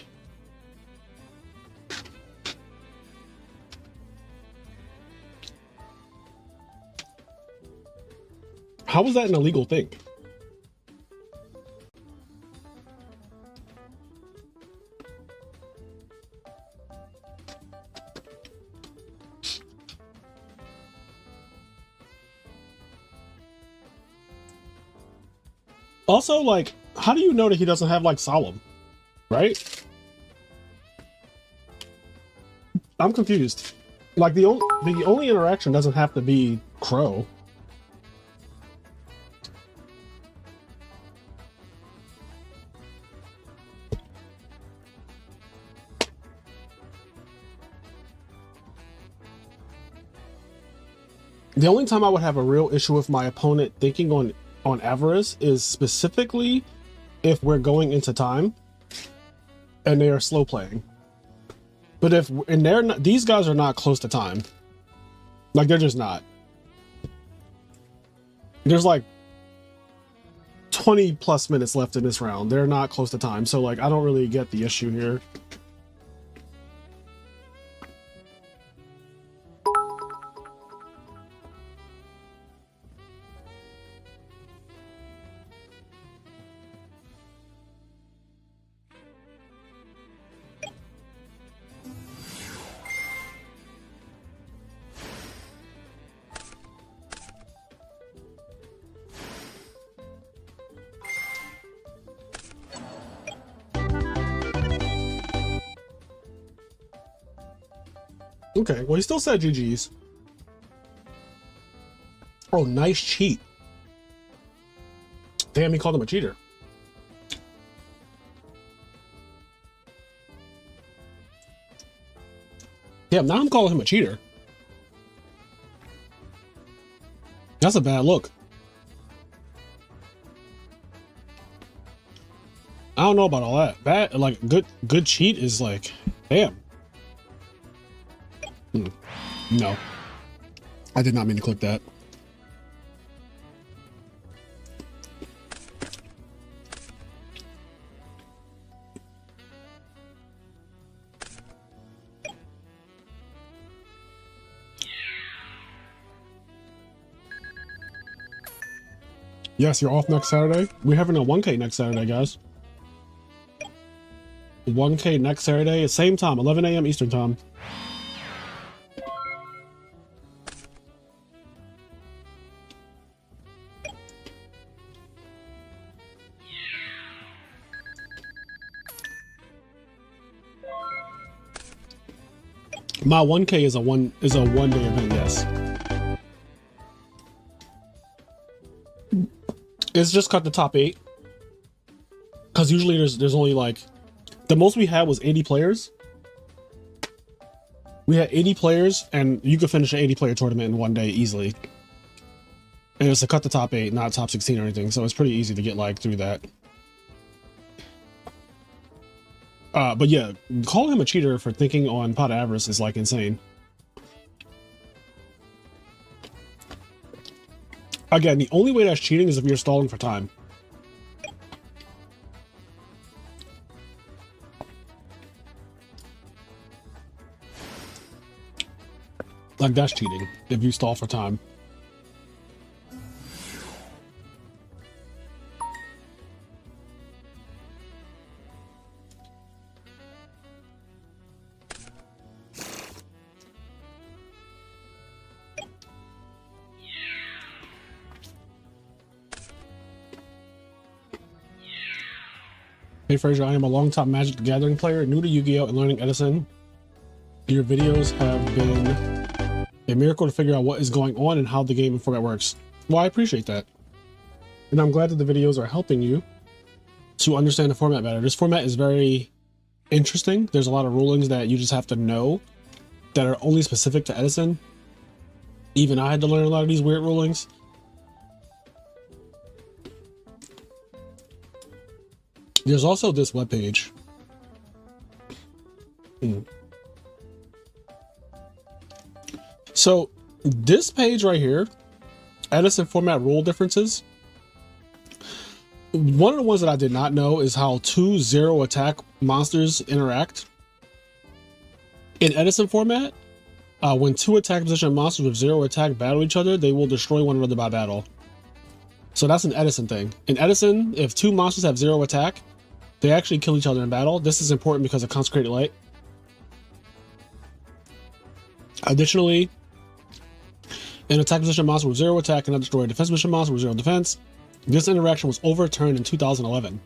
How was that an illegal thing? Also, like, how do you know that he doesn't have, like, Solemn? Right? I'm confused. Like, the only interaction doesn't have to be Crow. The only time I would have a real issue with my opponent thinking on Avarice is specifically if we're going into time and they are slow playing. But if and they're not, these guys are not close to time. Like, they're just not. There's like 20 plus minutes left in this round. They're not close to time. So like, I don't really get the issue here. Okay, well, he still said GG's. Oh, nice cheat. Damn, he called him a cheater. Damn, now I'm calling him a cheater. That's a bad look. I don't know about all that. Bad, like, good cheat is like, damn. No, I did not mean to click that. Yes, you're off next Saturday. We're having a 1K next Saturday, guys. 1K next Saturday, same time, 11 a.m. Eastern time. My 1K is a one day event, yes. It's just cut the top 8. Cause usually there's only like, the most we had was 80 players. We had 80 players and you could finish an 80 player tournament in one day easily. And it's to cut the top 8, not top 16 or anything. So it's pretty easy to get like through that. But yeah, calling him a cheater for thinking on Pot of Avarice is like insane. Again, the only way that's cheating is if you're stalling for time. Like, that's cheating if you stall for time. Hey Fraser, I am a long-time Magic the Gathering player, new to Yu-Gi-Oh! And learning Edison. Your videos have been a miracle to figure out what is going on and how the game and format works. Well, I appreciate that. And I'm glad that the videos are helping you to understand the format better. This format is very interesting. There's a lot of rulings that you just have to know that are only specific to Edison. Even I had to learn a lot of these weird rulings. There's also this webpage. So this page right here, Edison format rule differences. One of the ones that I did not know is how 2 0 attack monsters interact. In Edison format, when 2 attack position monsters with 0 attack battle each other, they will destroy one another by battle. So that's an Edison thing. In Edison, if 2 monsters have 0 attack, they actually kill each other in battle. This is important because of Consecrated Light. Additionally, an attack position monster with 0 attack cannot destroy a defense position monster with 0 defense. This interaction was overturned in 2011.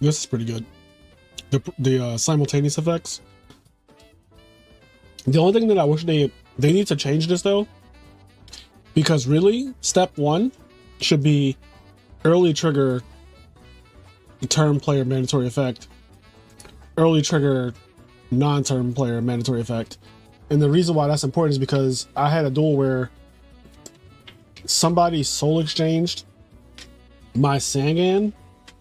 This is pretty good. The simultaneous effects. The only thing that I wish they need to change this though, because really step 1 should be early trigger turn player mandatory effect, early trigger non-turn player mandatory effect. And the reason why that's important is because I had a duel where somebody soul exchanged my Sangan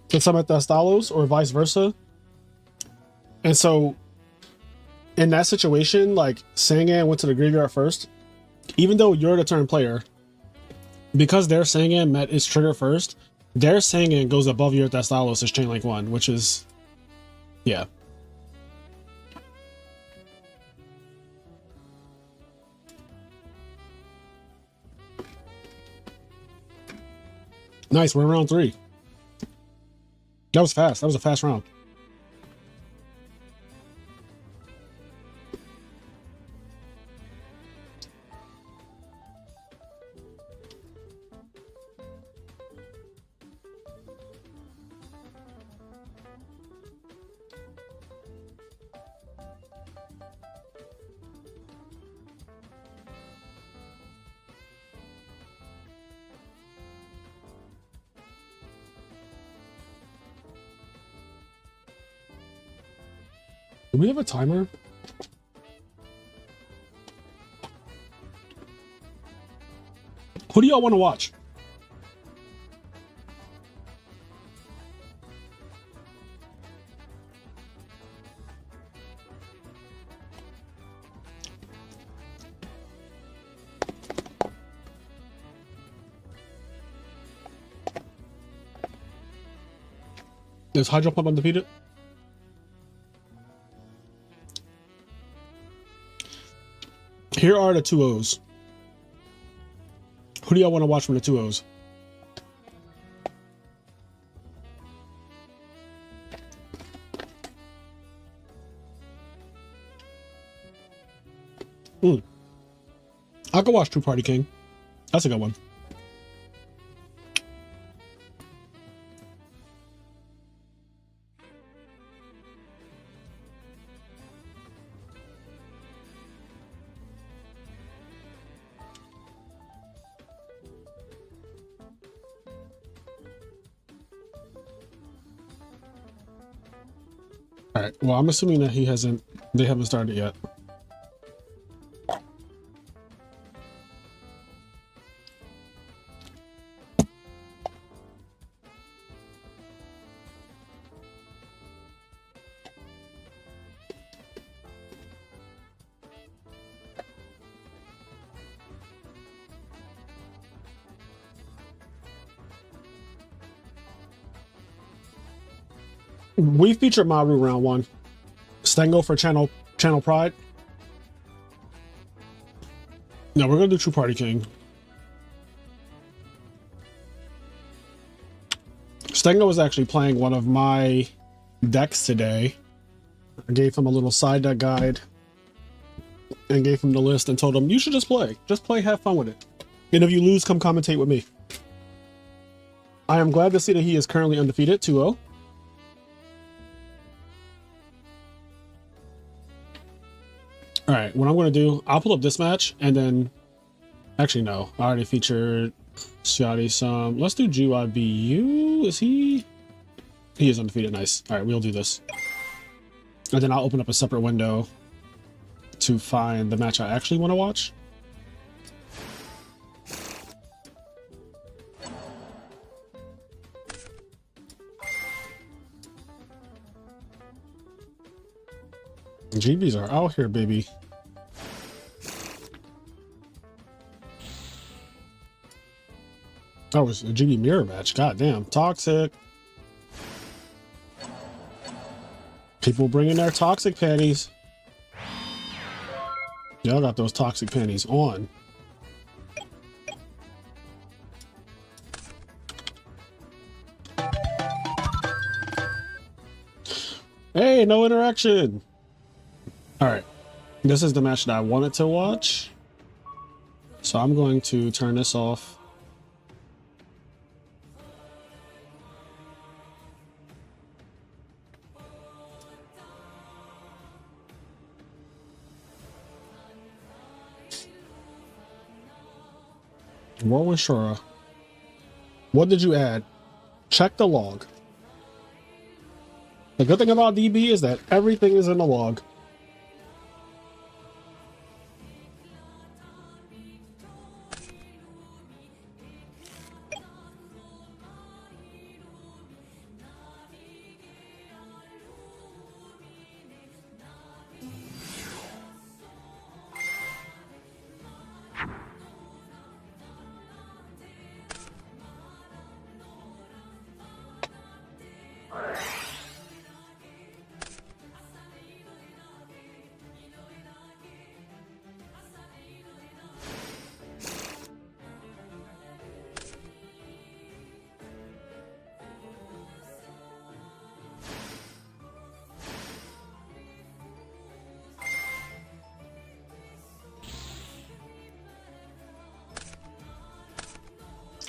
to summon Thestalos or vice versa. And so in that situation, like Sangan went to the graveyard first, even though you're the turn player, because their Sangan met its trigger first, their Sangan goes above your Thestalos as Chain Link 1, which is, yeah. Nice, we're in round 3. That was fast. That was a fast round. Do we have a timer? Who do y'all want to watch? Is Hydro Pump undefeated? Here are the 2-0s. Who do y'all want to watch from the 2-0s? I could watch True Party King. That's a good one. All right. Well, I'm assuming that they haven't started yet. We featured Maru round 1. Stengo for channel Pride. No, we're gonna do True Party King. Stengo was actually playing one of my decks today. I gave him a little side deck guide and gave him the list and told him, you should just play, have fun with it. And if you lose, come commentate with me. I am glad to see that he is currently undefeated, 2-0. All right, what I'm going to do, I'll pull up this match and then, actually no, I already featured Scotty some. Let's do GYBU. Is he is undefeated. Nice. All right, we'll do this. And then I'll open up a separate window to find the match I actually want to watch. GBs are out here, baby. Oh, it's a GB mirror match. God damn. Toxic. People bringing their toxic panties. Y'all got those toxic panties on. Hey, no interaction. All right. This is the match that I wanted to watch. So I'm going to turn this off. Rowan Shura. What did you add? Check the log. The good thing about DB is that everything is in the log.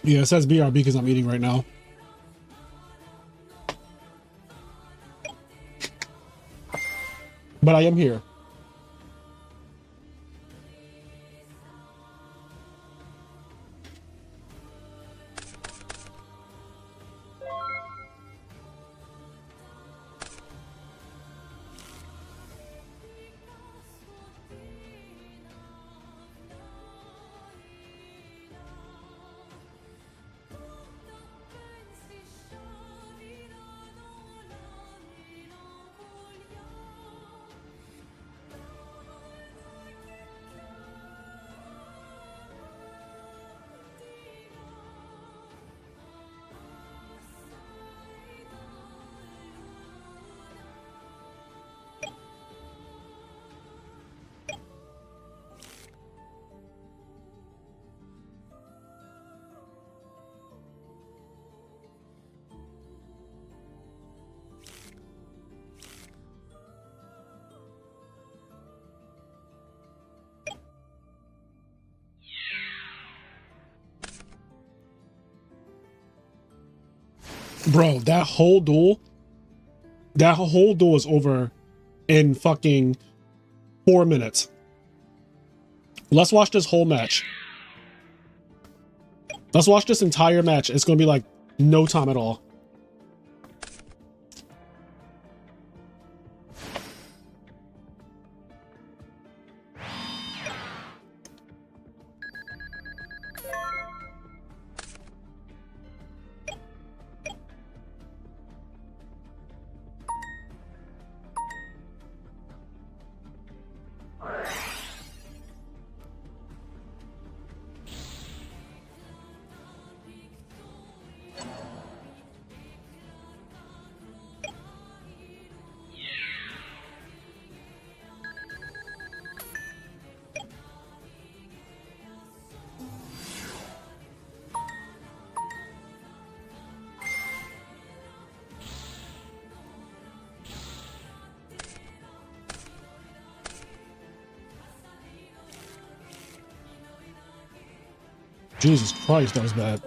Yeah, it says BRB because I'm eating right now. But I am here. Bro, that whole duel is over in fucking 4 minutes. Let's watch this whole match. Let's watch this entire match. It's gonna be like no time at all. Jesus Christ, that was bad.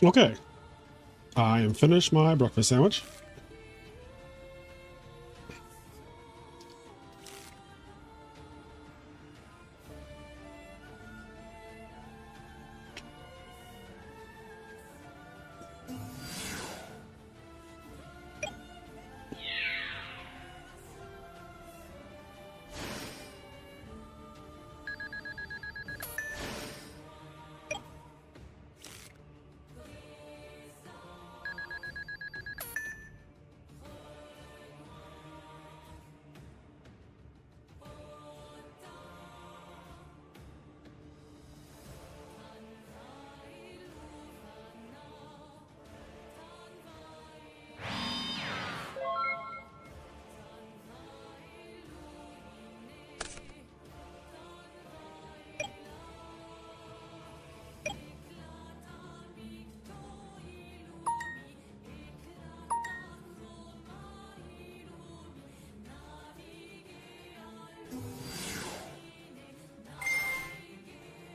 Okay, I am finished my breakfast sandwich.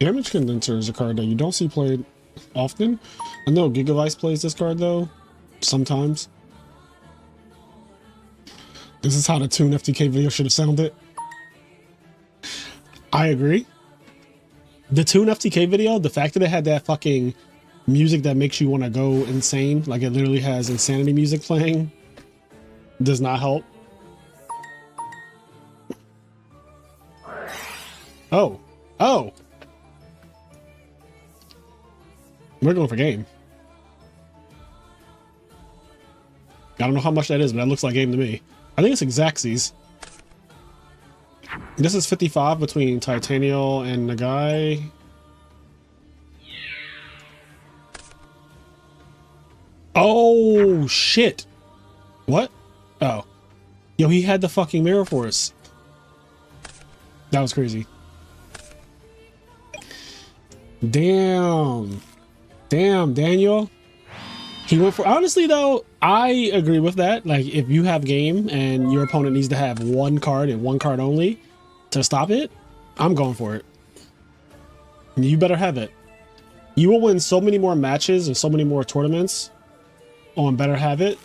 Damage Condenser is a card that you don't see played often. I know Gigavice plays this card though, sometimes. This is how the Toon FTK video should have sounded. I agree. The Toon FTK video, the fact that it had that fucking music that makes you want to go insane, like it literally has insanity music playing, does not help. Oh. Oh! We're going for game. I don't know how much that is, but that looks like game to me. I think it's Exactsies. This is 55 between Titanial and Nagai. Oh, shit. What? Oh. Yo, he had the fucking mirror for us. That was crazy. Damn. Damn, Daniel. He went for, honestly though, I agree with that. Like if you have game and your opponent needs to have one card and one card only to stop it, I'm going for it. You better have it. You will win so many more matches and so many more tournaments on Better Have It.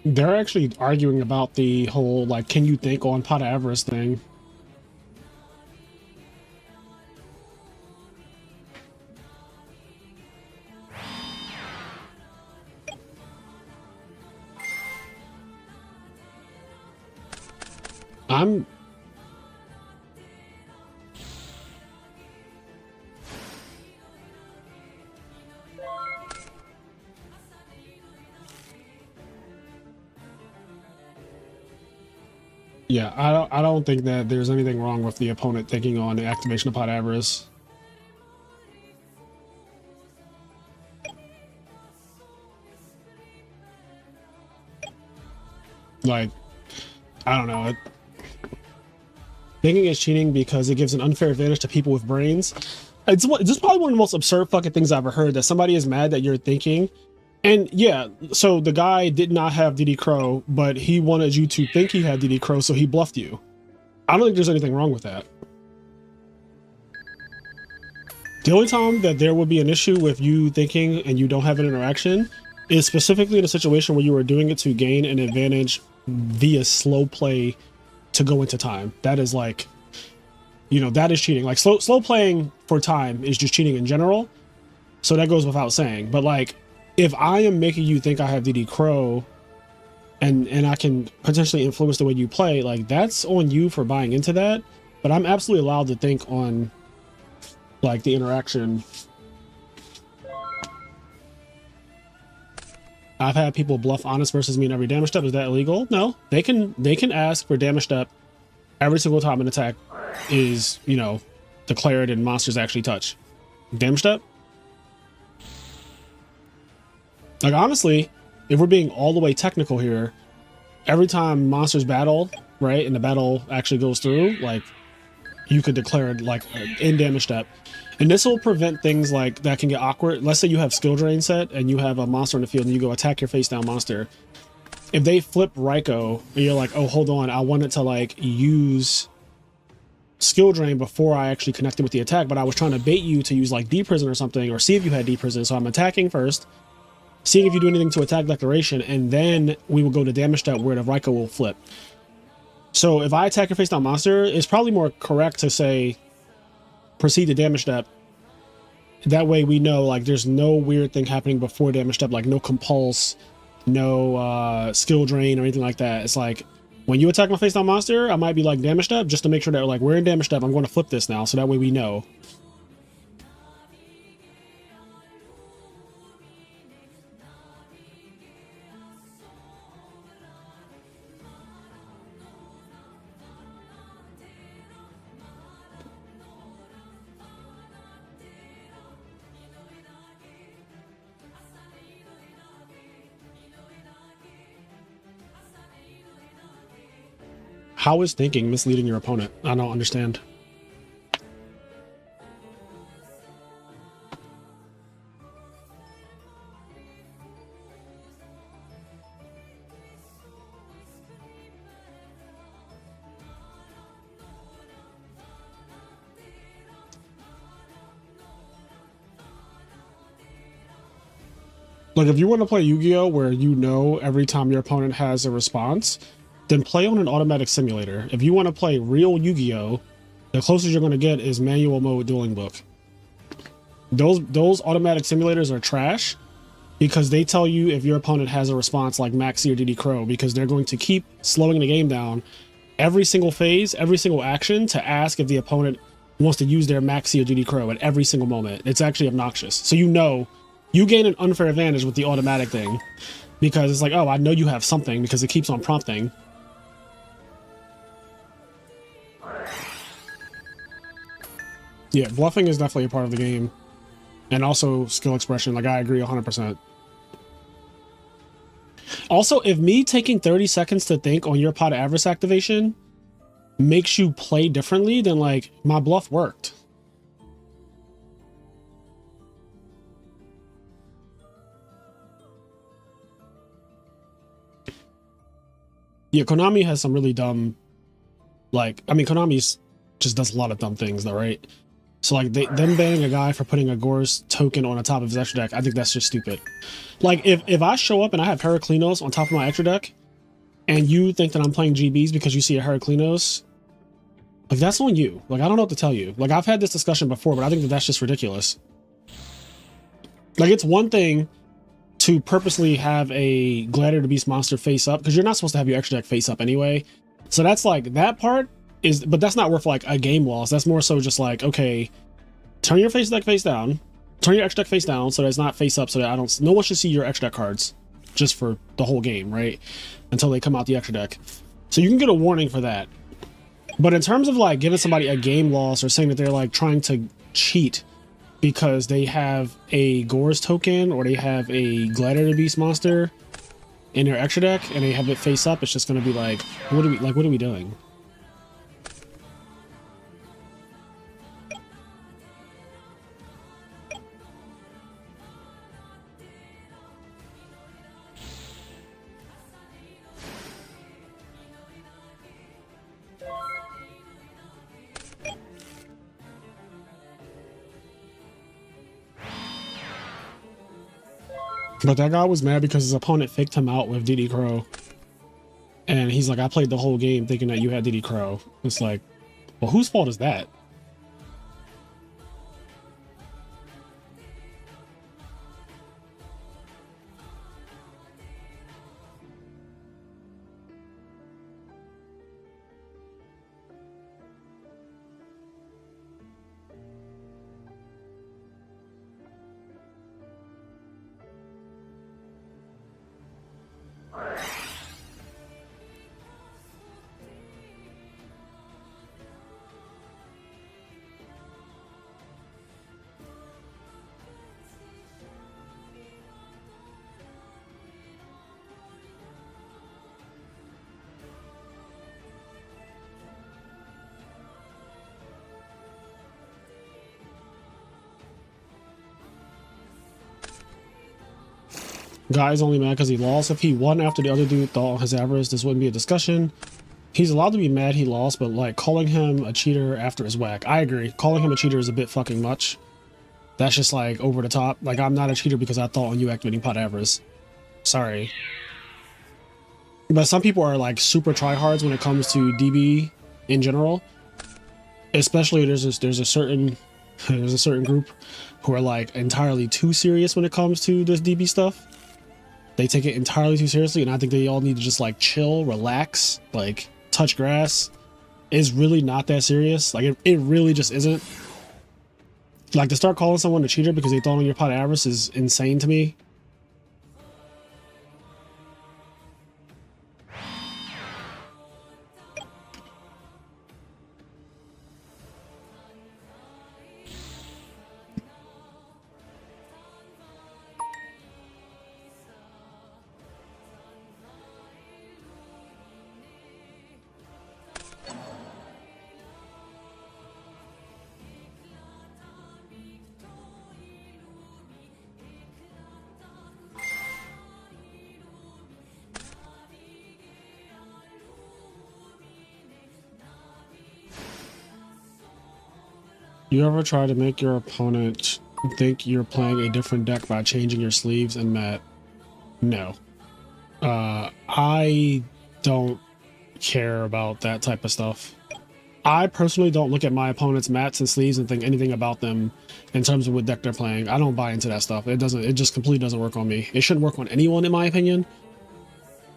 They're actually arguing about the whole, like, can you think on Pot of Avarice thing. I'm Yeah, I don't think that there's anything wrong with the opponent thinking on the activation of Pot Avarice. Like, I don't know. Thinking is cheating because it gives an unfair advantage to people with brains. It's just probably one of the most absurd fucking things I've ever heard, that somebody is mad that you're thinking. And yeah, so the guy did not have DD Crow, but he wanted you to think he had DD Crow, so he bluffed you. I don't think there's anything wrong with that. The only time that there would be an issue with you thinking and you don't have an interaction is specifically in a situation where you are doing it to gain an advantage via slow play to go into time. That is like, you know, that is cheating. Like slow playing for time is just cheating in general. So that goes without saying. But like, if I am making you think I have DD Crow and I can potentially influence the way you play, like that's on you for buying into that. But I'm absolutely allowed to think on like the interaction. I've had people bluff honest versus me in every damage step. Is that illegal? No, they can ask for damage step every single time an attack is, you know, declared and monsters actually touch. Damage step? Like, honestly, if we're being all the way technical here, every time monsters battle, right, and the battle actually goes through, like, you could declare like in damage step. And this will prevent things like that can get awkward. Let's say you have skill drain set and you have a monster in the field and you go attack your face down monster. If they flip Raikou and you're like, oh, hold on, I wanted to like use skill drain before I actually connected with the attack, but I was trying to bait you to use like deep prison or something, or see if you had deep prison. So I'm attacking first, seeing if you do anything to attack declaration, and then we will go to damage step where the Raikou will flip. So if I attack your face down monster, it's probably more correct to say proceed to damage step. That way we know like there's no weird thing happening before damage step, like no compulse, no skill drain or anything like that. It's like when you attack my face down monster, I might be like damage step just to make sure that like we're in damage step. I'm going to flip this now, so that way we know. How is thinking misleading your opponent? I don't understand. Like if you want to play Yu-Gi-Oh where you know every time your opponent has a response, then play on an automatic simulator. If you want to play real Yu-Gi-Oh, the closest you're going to get is manual mode dueling book. Those automatic simulators are trash because they tell you if your opponent has a response like Maxi or DD Crow, because they're going to keep slowing the game down every single phase, every single action to ask if the opponent wants to use their Maxi or DD Crow at every single moment. It's actually obnoxious. So you know, you gain an unfair advantage with the automatic thing because it's like, oh, I know you have something because it keeps on prompting. Yeah, bluffing is definitely a part of the game. And also skill expression, like I agree 100%. Also, if me taking 30 seconds to think on your pot avarice activation makes you play differently, then like my bluff worked. Yeah, Konami has some really dumb, like, I mean, Konami's just does a lot of dumb things though, right? So like them banning a guy for putting a Gore's token on the top of his extra deck, I think that's just stupid. Like if I show up and I have Heraclinos on top of my extra deck and you think that I'm playing GBs because you see a Heraclinos, like that's on you. Like I don't know what to tell you. Like I've had this discussion before, but I think that that's just ridiculous. Like it's one thing to purposely have a Gladiator Beast monster face up because you're not supposed to have your extra deck face up anyway. So that's like that part is, but that's not worth like a game loss. That's more so just like, okay, turn your face deck face down, turn your extra deck face down so that it's not face up, so that no one should see your extra deck cards just for the whole game, right? Until they come out the extra deck. So you can get a warning for that. But in terms of like giving somebody a game loss or saying that they're like trying to cheat because they have a Gore's token or they have a Gladiator Beast monster in their extra deck and they have it face up, it's just going to be like, what are we doing? But that guy was mad because his opponent faked him out with DD Crow. And he's like, I played the whole game thinking that you had DD Crow. It's like, well, whose fault is that? Guy's only mad because he lost. If he won after the other dude thought on his avarice, this wouldn't be a discussion. He's allowed to be mad he lost, but like calling him a cheater after his whack, I agree. Calling him a cheater is a bit fucking much. That's just like over the top. Like I'm not a cheater because I thought on you activating pot avarice. Sorry. But some people are like super tryhards when it comes to DB in general. Especially there's a certain group who are like entirely too serious when it comes to this DB stuff. They take it entirely too seriously, and I think they all need to just like chill, relax, like touch grass. It's really not that serious. Like it really just isn't. Like to start calling someone a cheater because they thought on your pot avarice is insane to me. You ever try to make your opponent think you're playing a different deck by changing your sleeves and mat? No. I don't care about that type of stuff. I personally don't look at my opponent's mats and sleeves and think anything about them in terms of what deck they're playing. I don't buy into that stuff. It just completely doesn't work on me. It shouldn't work on anyone, in my opinion.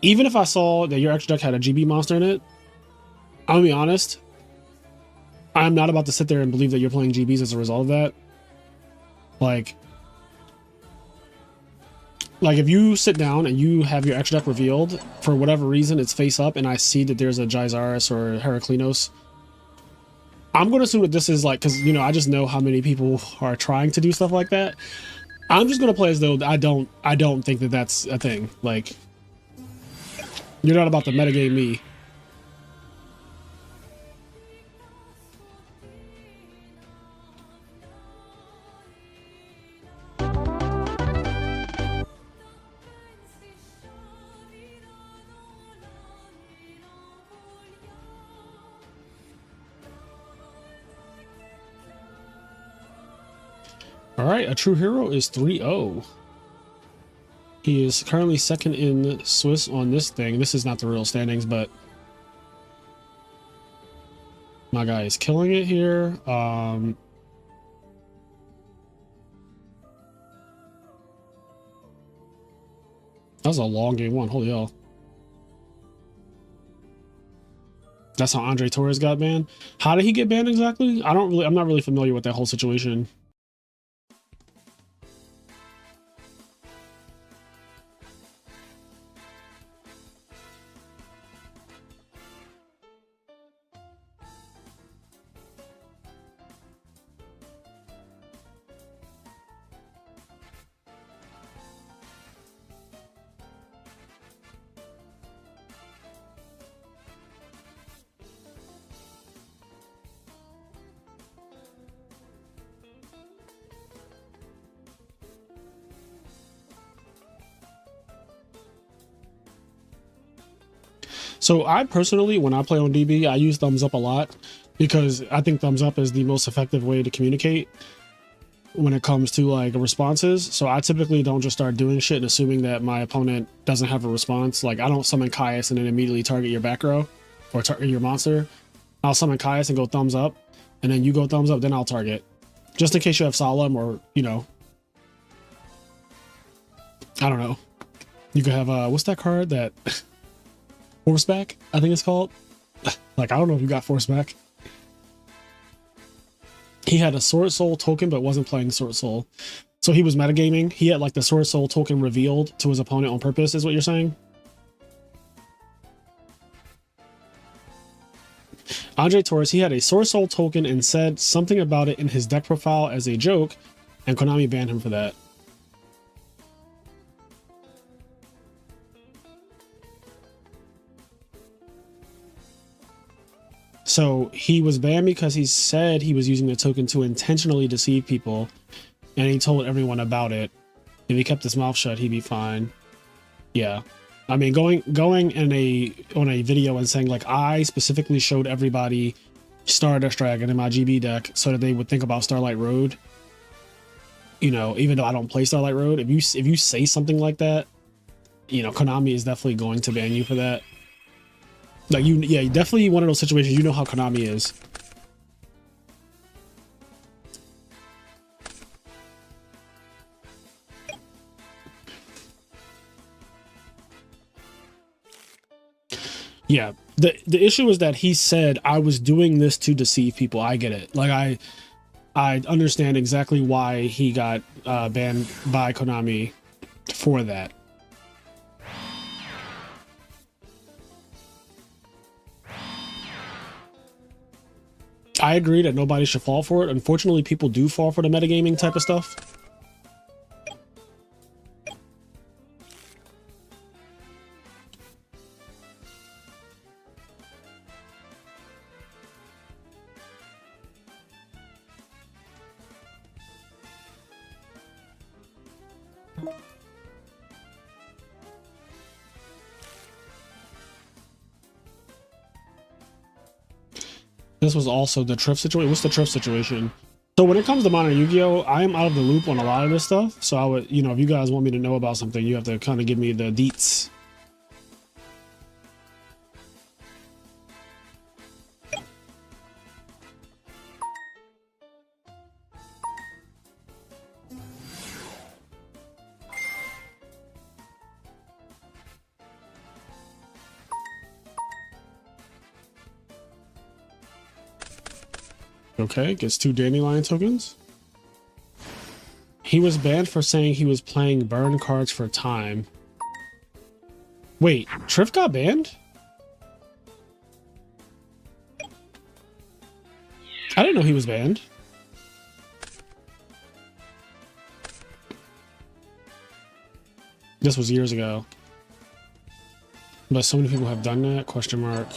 Even if I saw that your extra deck had a GB monster in it, I'm gonna be honest, I'm not about to sit there and believe that you're playing GBs as a result of that. Like if you sit down and you have your extra deck revealed, for whatever reason, it's face up, and I see that there's a Gyzaris or Heraclinos, I'm going to assume that this is like, because, you know, I just know how many people are trying to do stuff like that. I'm just going to play as though I don't think that that's a thing. Like, you're not about to metagame me. All right, a true hero is 3-0. He is currently second in Swiss on this thing. This is not the real standings, but my guy is killing it here. That was a long game one. Holy hell. That's how Andre Torres got banned. How did he get banned exactly? I'm not really familiar with that whole situation. So I personally, when I play on DB, I use thumbs up a lot because I think thumbs up is the most effective way to communicate when it comes to like responses. So I typically don't just start doing shit and assuming that my opponent doesn't have a response. Like I don't summon Caius and then immediately target your back row or target your monster. I'll summon Caius and go thumbs up, and then you go thumbs up, then I'll target. Just in case you have Solemn or, you know, I don't know. You could have, what's that card that... Forceback, I think it's called. Like, I don't know if you got Forceback. He had a Sword Soul token, but wasn't playing Sword Soul. So he was metagaming. He had like the Sword Soul token revealed to his opponent on purpose, is what you're saying? Andre Torres, he had a Sword Soul token and said something about it in his deck profile as a joke, and Konami banned him for that. So he was banned because he said he was using the token to intentionally deceive people, and he told everyone about it. If he kept his mouth shut, he'd be fine. Yeah, I mean, going on a video and saying like, I specifically showed everybody Stardust Dragon in my GB deck so that they would think about Starlight Road. You know, even though I don't play Starlight Road, if you say something like that, you know, Konami is definitely going to ban you for that. Like yeah, definitely one of those situations. You know how Konami is. Yeah, the issue is that he said I was doing this to deceive people. I get it. Like I understand exactly why he got banned by Konami for that. I agree that nobody should fall for it. Unfortunately, people do fall for the metagaming type of stuff. This was also the Triff situation. What's the Triff situation? So when it comes to modern Yu-Gi-Oh, I am out of the loop on a lot of this stuff. So I would, you know, if you guys want me to know about something, you have to kind of give me the deets. Okay, gets 2 dandelion tokens. He was banned for saying he was playing burn cards for time. Wait, Triff got banned? I didn't know he was banned. This was years ago. But so many people have done that, question mark.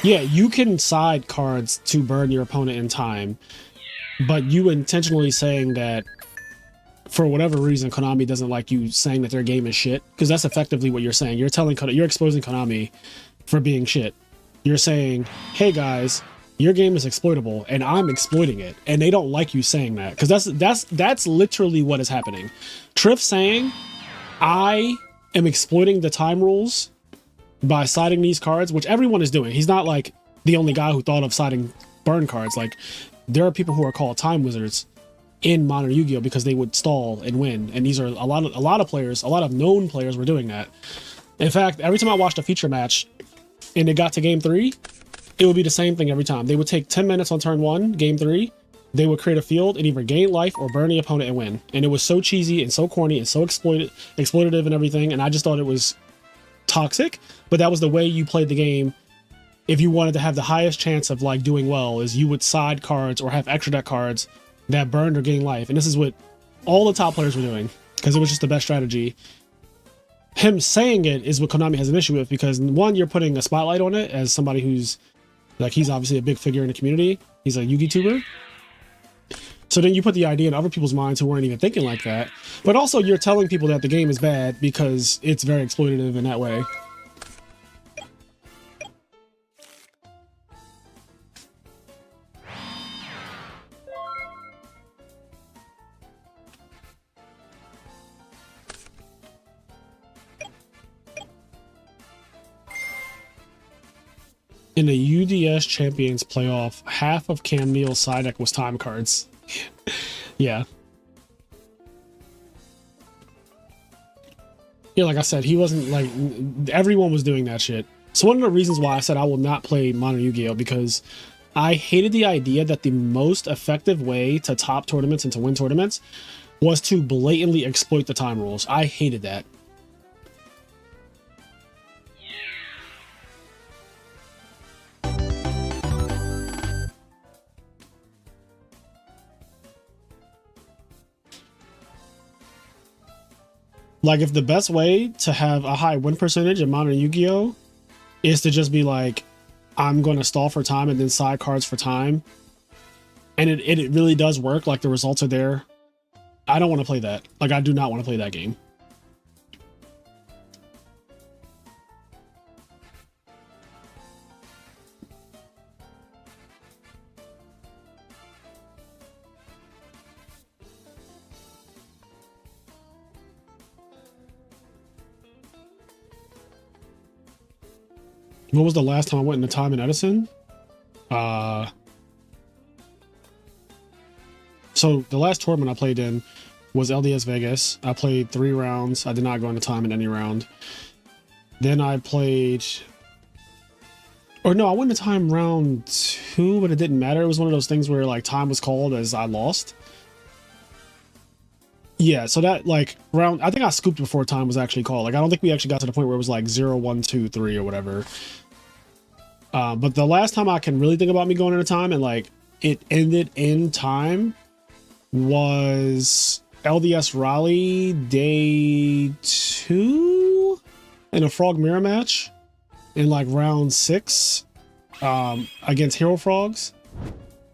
Yeah, you can side cards to burn your opponent in time, but you intentionally saying that for whatever reason Konami doesn't like you saying that their game is shit, because that's effectively what you're saying. You're telling you're exposing Konami for being shit. You're saying, hey guys, your game is exploitable and I'm exploiting it, and they don't like you saying that, because that's literally what is happening. Triff saying I am exploiting the time rules by siding these cards, which everyone is doing. He's not like the only guy who thought of siding burn cards. Like, there are people who are called time wizards in modern Yu-Gi-Oh because they would stall and win, and these are a lot of players, a lot of known players were doing that. In fact, every time I watched a feature match and it got to game 3, it would be the same thing every time. They would take 10 minutes on turn 1, game 3, they would create a field and either gain life or burn the opponent and win. And it was so cheesy and so corny and so exploitative and everything, and I just thought it was toxic. But that was the way you played the game. If you wanted to have the highest chance of like doing well, is you would side cards or have extra deck cards that burned or gain life. And this is what all the top players were doing because it was just the best strategy. Him saying it is what Konami has an issue with, because one, you're putting a spotlight on it as somebody who's like, he's obviously a big figure in the community. He's a Yu-Gi tuber. So then you put the idea in other people's minds who weren't even thinking like that. But also you're telling people that the game is bad because it's very exploitative in that way. In the UDS Champions playoff, half of Cam Neal's side deck was time cards. Yeah. Yeah, like I said, he wasn't like, everyone was doing that shit. So one of the reasons why I said I will not play Modern Yu-Gi-Oh! Because I hated the idea that the most effective way to top tournaments and to win tournaments was to blatantly exploit the time rules. I hated that. Like, if the best way to have a high win percentage in Modern Yu-Gi-Oh! Is to just be like, I'm going to stall for time and then side cards for time, and it really does work, like the results are there, I don't want to play that. Like, I do not want to play that game. When was the last time I went into time in Edison? So the last tournament I played in was LDS Vegas. I played 3 rounds. I did not go into time in any round. Then I played, or no, I went into time round 2, but it didn't matter. It was one of those things where like time was called as I lost. Yeah, so that like round, I think I scooped before time was actually called. Like, I don't think we actually got to the point where it was like 0, 1, 2, 3 or whatever. But the last time I can really think about me going into time and like it ended in time was LDS Raleigh day 2 in a Frog Mirror match in like round 6 against Hero Frogs.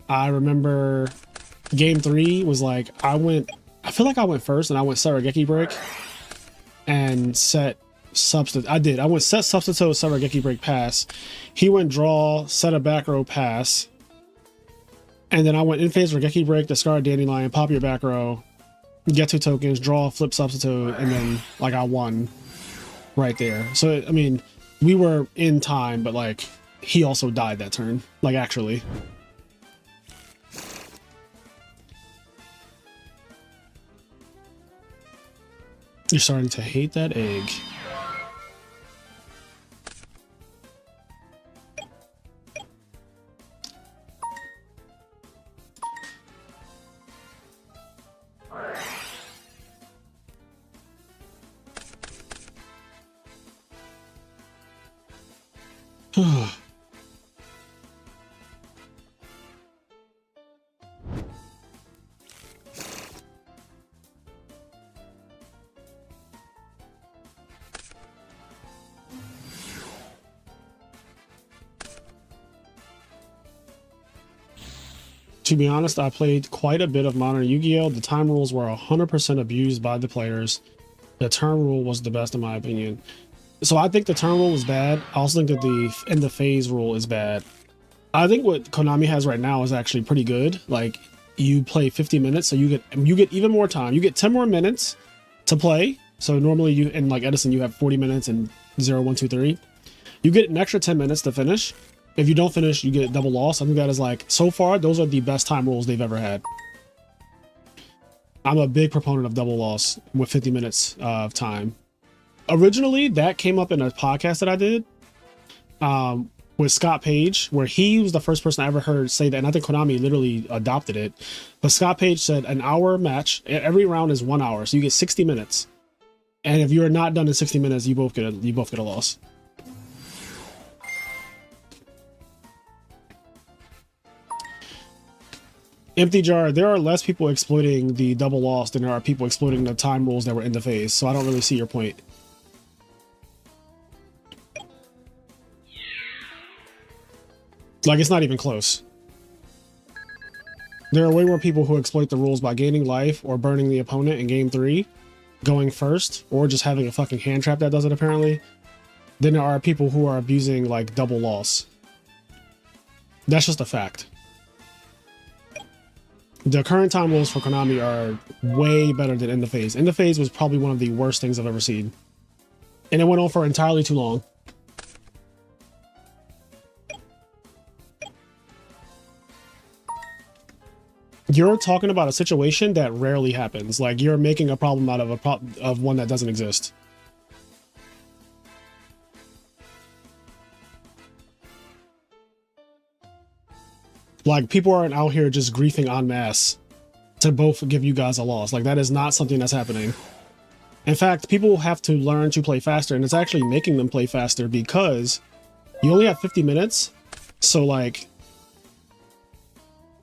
I remember game 3 was like, I feel like I went first and I went Sarageki break and set substitute. I went set substitute, Sarageki break pass. He went draw, set a back row pass, And then I went in phase for Geki Break, discard Dandelion, pop your back row, get 2 tokens, draw, flip substitute, and then like I won right there. So I mean, we were in time, but like he also died that turn, like actually. You're starting to hate that egg. To be honest, I played quite a bit of Modern Yu-Gi-Oh! The time rules were 100% abused by the players. The turn rule was the best in my opinion. So I think the turn rule was bad. I also think that the end the phase rule is bad. I think what Konami has right now is actually pretty good. Like you play 50 minutes, so you get even more time. You get 10 more minutes to play. So normally you in like Edison you have 40 minutes and 0, 1, 2, 3. You get an extra 10 minutes to finish. If you don't finish, you get double loss. I think that is like so far those are the best time rules they've ever had. I'm a big proponent of double loss with 50 minutes of time. Originally, that came up in a podcast that I did with Scott Page, where he was the first person I ever heard say that, and I think Konami literally adopted it. But Scott Page said an hour match, every round is 1 hour, so you get 60 minutes. And if you're not done in 60 minutes, you both get a loss. Empty jar, there are less people exploiting the double loss than there are people exploiting the time rules that were in the phase, so I don't really see your point. Like, it's not even close. There are way more people who exploit the rules by gaining life or burning the opponent in game 3, going first, or just having a fucking hand trap that does it apparently, than there are people who are abusing like double loss. That's just a fact. The current time rules for Konami are way better than End of Phase. End of Phase was probably one of the worst things I've ever seen. And it went on for entirely too long. You're talking about a situation that rarely happens. Like, you're making a problem out of one that doesn't exist. Like, people aren't out here just griefing en masse to both give you guys a loss. Like, that is not something that's happening. In fact, people have to learn to play faster, and it's actually making them play faster because you only have 50 minutes. So, like,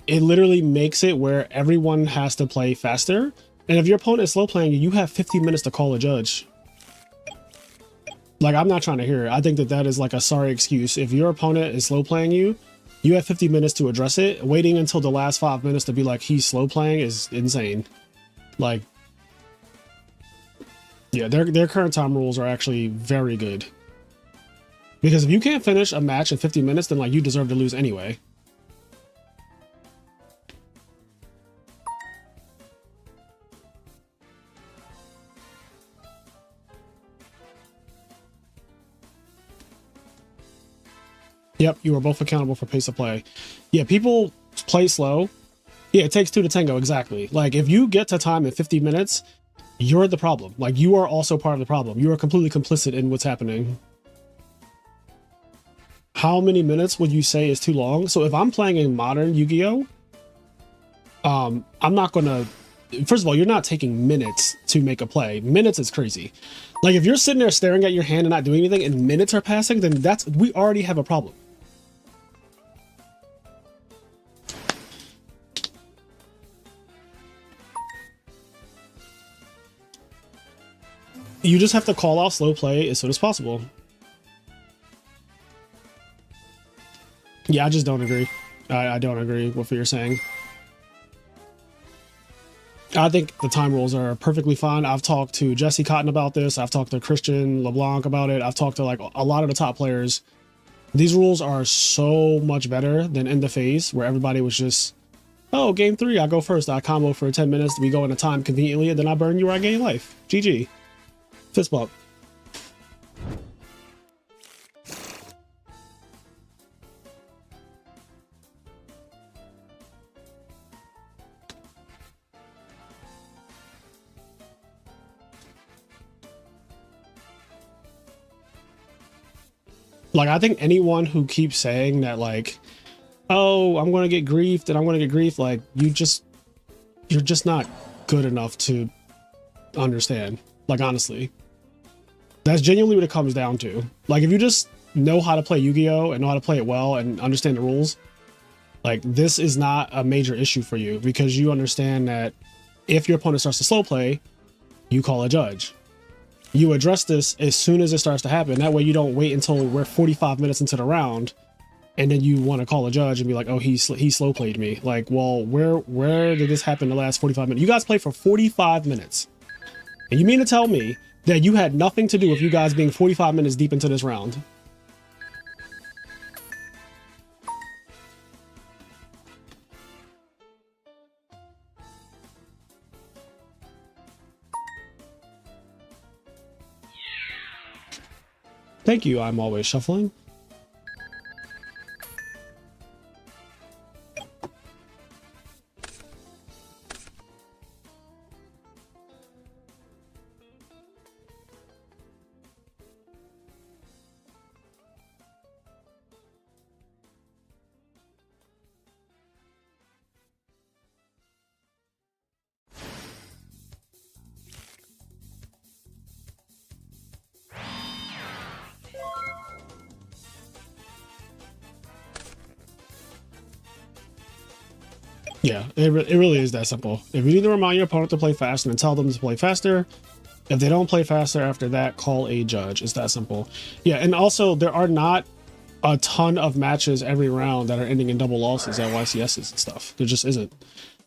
it literally makes it where everyone has to play faster. And if your opponent is slow playing you, you have 50 minutes to call a judge. Like, I'm not trying to hear it. I think that that is like a sorry excuse. If your opponent is slow playing you, you have 50 minutes to address it. Waiting until the last 5 minutes to be like, he's slow playing is insane. Like, yeah, their current time rules are actually very good. Because if you can't finish a match in 50 minutes, then like you deserve to lose anyway. Yep, you are both accountable for pace of play. Yeah, people play slow. Yeah, it takes two to tango, exactly. Like, if you get to time in 50 minutes, you're the problem. Like, you are also part of the problem. You are completely complicit in what's happening. How many minutes would you say is too long? So if I'm playing a modern Yu-Gi-Oh, I'm not gonna... First of all, you're not taking minutes to make a play. Minutes is crazy. Like, if you're sitting there staring at your hand and not doing anything and minutes are passing, then we already have a problem. You just have to call out slow play as soon as possible. Yeah, I just don't agree. I don't agree with what you're saying. I think the time rules are perfectly fine. I've talked to Jesse Cotton about this. I've talked to Christian LeBlanc about it. I've talked to like a lot of the top players. These rules are so much better than End of Phase, where everybody was just Oh, game 3, I go first. I combo for 10 minutes. We go into time conveniently, and then I burn you or I gain life. GG. Fist bump. Like, I think anyone who keeps saying that, like, oh, I'm going to get griefed and I'm going to get griefed, like, you're just not good enough to understand. Like, honestly, that's genuinely what it comes down to. Like, if you just know how to play Yu-Gi-Oh and know how to play it well and understand the rules, like, this is not a major issue for you, because you understand that if your opponent starts to slow play, you call a judge. You address this as soon as it starts to happen. That way you don't wait until we're 45 minutes into the round and then you want to call a judge and be like, oh, he slow played me. Like, well, where did this happen the last 45 minutes? You guys played for 45 minutes. And you mean to tell me that you had nothing to do with you guys being 45 minutes deep into this round? Thank you, I'm always shuffling. Yeah, it really is that simple. If you need to remind your opponent to play faster, then tell them to play faster. If they don't play faster after that, call a judge. It's that simple. Yeah, and also there are not a ton of matches every round that are ending in double losses at YCSs and stuff. There just isn't.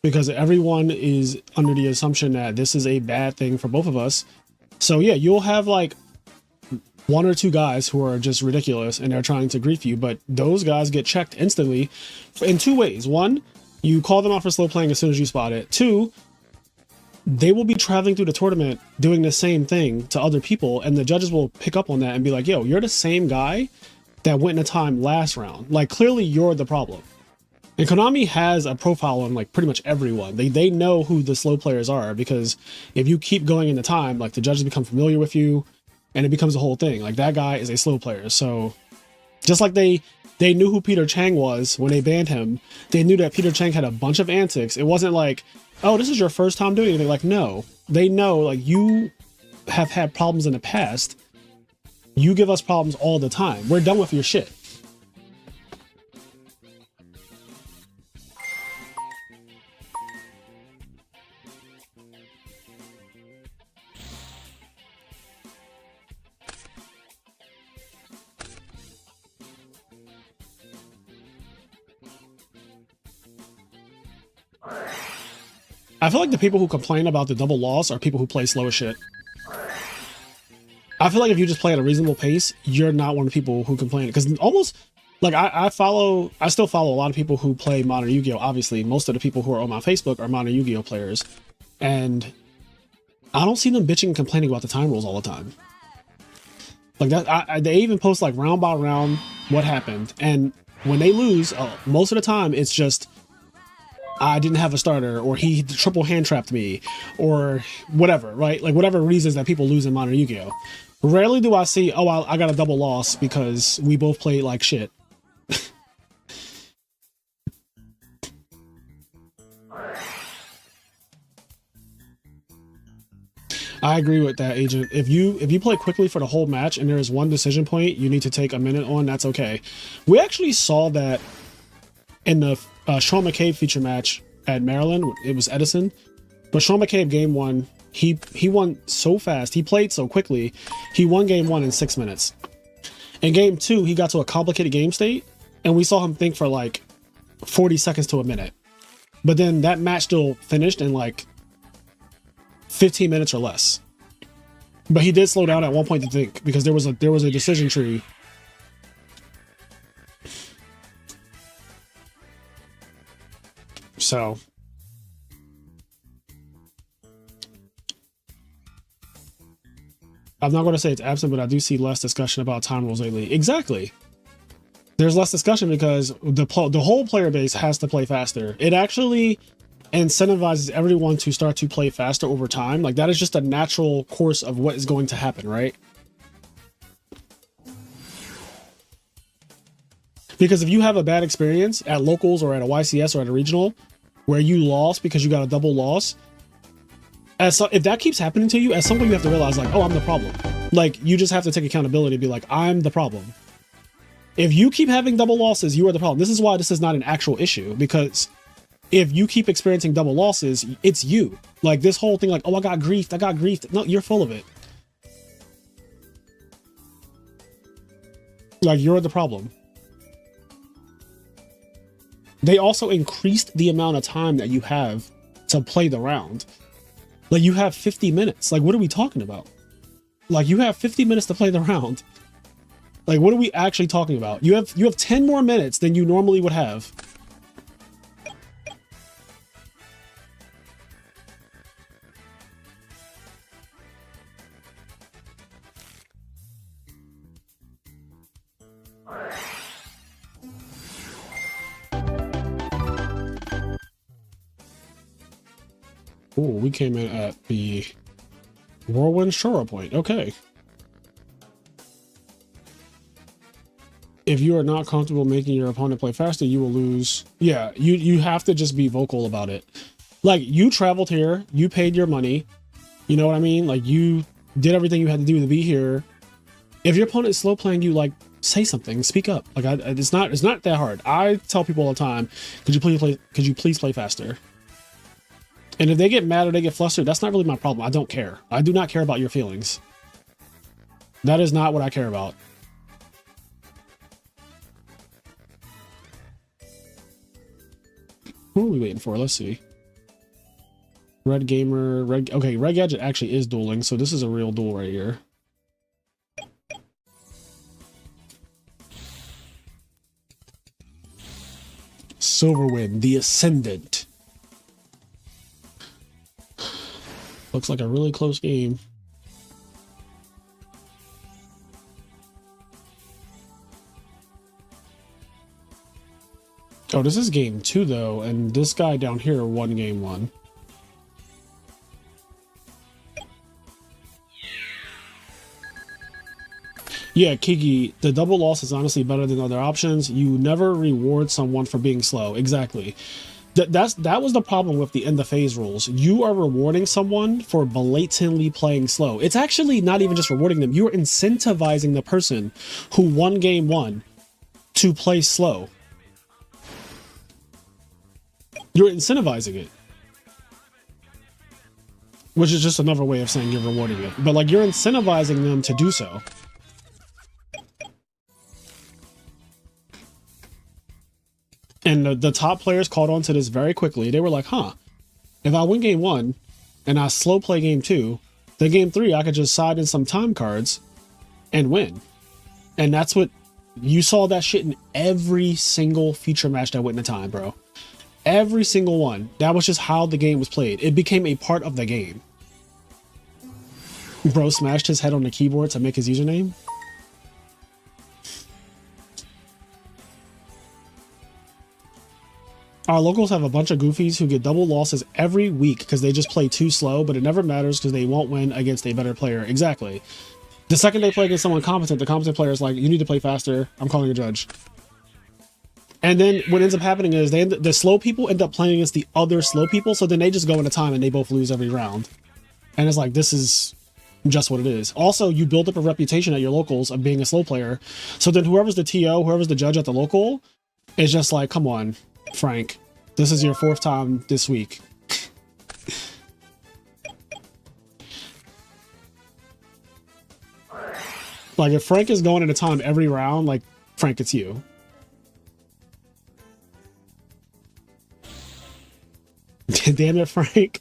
Because everyone is under the assumption that this is a bad thing for both of us. So yeah, you'll have like 1 or 2 guys who are just ridiculous and they're trying to grief you, but those guys get checked instantly in 2 ways. 1, you call them out for slow playing as soon as you spot it. 2, they will be traveling through the tournament doing the same thing to other people, and the judges will pick up on that and be like, yo, you're the same guy that went in a time last round. Like, clearly you're the problem. And Konami has a profile on like pretty much everyone. They know who the slow players are, because if you keep going into time, like the judges become familiar with you and it becomes a whole thing. Like, that guy is a slow player. So just like they knew who Peter Chang was when they banned him, they knew that Peter Chang had a bunch of antics. It wasn't like, oh, this is your first time doing anything. Like, no, they know, like, you have had problems in the past. You give us problems all the time. We're done with your shit. I feel like the people who complain about the double loss are people who play slow as shit. I feel like if you just play at a reasonable pace, you're not one of the people who complain. Because almost, like, I still follow a lot of people who play Modern Yu-Gi-Oh! Obviously, most of the people who are on my Facebook are Modern Yu-Gi-Oh! Players. And I don't see them bitching and complaining about the time rules all the time. Like, that, they even post, like, round by round what happened. And when they lose, most of the time, it's just, I didn't have a starter, or he triple hand trapped me, or whatever, right? Like, whatever reasons that people lose in Modern Yu-Gi-Oh! Rarely do I see, oh, I got a double loss because we both played like shit. I agree with that, Agent. If you play quickly for the whole match and there is one decision point you need to take a minute on, that's okay. We actually saw that in the Sean McCabe feature match at Maryland. It was Edison, but Sean McCabe game 1, he won so fast. He played so quickly. He won game 1 in 6 minutes. In game 2, he got to a complicated game state, and we saw him think for like 40 seconds to a minute. But then that match still finished in like 15 minutes or less. But he did slow down at one point to think, because there was a decision tree. So I'm not going to say it's absent, but I do see less discussion about time rules lately. Exactly. There's less discussion because the whole player base has to play faster. It actually incentivizes everyone to start to play faster over time. Like that is just a natural course of what is going to happen, right? Because if you have a bad experience at locals or at a YCS or at a regional where you lost because you got a double loss, if that keeps happening to you, at some point you have to realize like, oh, I'm the problem. Like you just have to take accountability and be like, I'm the problem. If you keep having double losses, you are the problem. This is why this is not an actual issue, because if you keep experiencing double losses, it's you. Like this whole thing like, oh, I got griefed. No, you're full of it. Like you're the problem. They also increased the amount of time that you have to play the round. Like you have 50 minutes. Like what are we talking about? Like you have 50 minutes to play the round. Like what are we actually talking about? You have 10 more minutes than you normally would have. Oh, we came in at the Whirlwind Shora point. Okay. If you are not comfortable making your opponent play faster, you will lose. Yeah, you have to just be vocal about it. Like you traveled here, you paid your money. You know what I mean? Like you did everything you had to do to be here. If your opponent is slow playing you, like say something, speak up. Like it's not that hard. I tell people all the time, could you please play faster? And if they get mad or they get flustered, that's not really my problem. I don't care. I do not care about your feelings. That is not what I care about. Who are we waiting for? Let's see. Red Gamer, okay, Red Gadget actually is dueling, so this is a real duel right here. Silverwind, the Ascendant. Looks like a really close game. Oh, this is game 2 though, and this guy down here won game 1. Yeah, Kiki, the double loss is honestly better than other options. You never reward someone for being slow. Exactly. That was the problem with the end of phase rules. You are rewarding someone for blatantly playing slow. It's actually not even just rewarding them. You're incentivizing the person who won game 1 to play slow. You're incentivizing it. Which is just another way of saying you're rewarding it. But like you're incentivizing them to do so. And the top players caught on to this very quickly. They were like, huh, if I win game 1 and I slow play game 2, then game 3, I could just side in some time cards and win. And that's what you saw, that shit in every single feature match that went in time, bro. Every single one. That was just how the game was played. It became a part of the game. Bro smashed his head on the keyboard to make his username. Our locals have a bunch of goofies who get double losses every week because they just play too slow, but it never matters because they won't win against a better player. Exactly. The second they play against someone competent, the competent player is like, you need to play faster. I'm calling a judge. And then what ends up happening is the slow people end up playing against the other slow people, so then they just go into time and they both lose every round. And it's like, this is just what it is. Also, you build up a reputation at your locals of being a slow player, so then whoever's the TO, whoever's the judge at the local, is just like, come on, Frank, this is your 4th time this week. Like, if Frank is going into time every round, like, Frank, it's you. Damn it, Frank.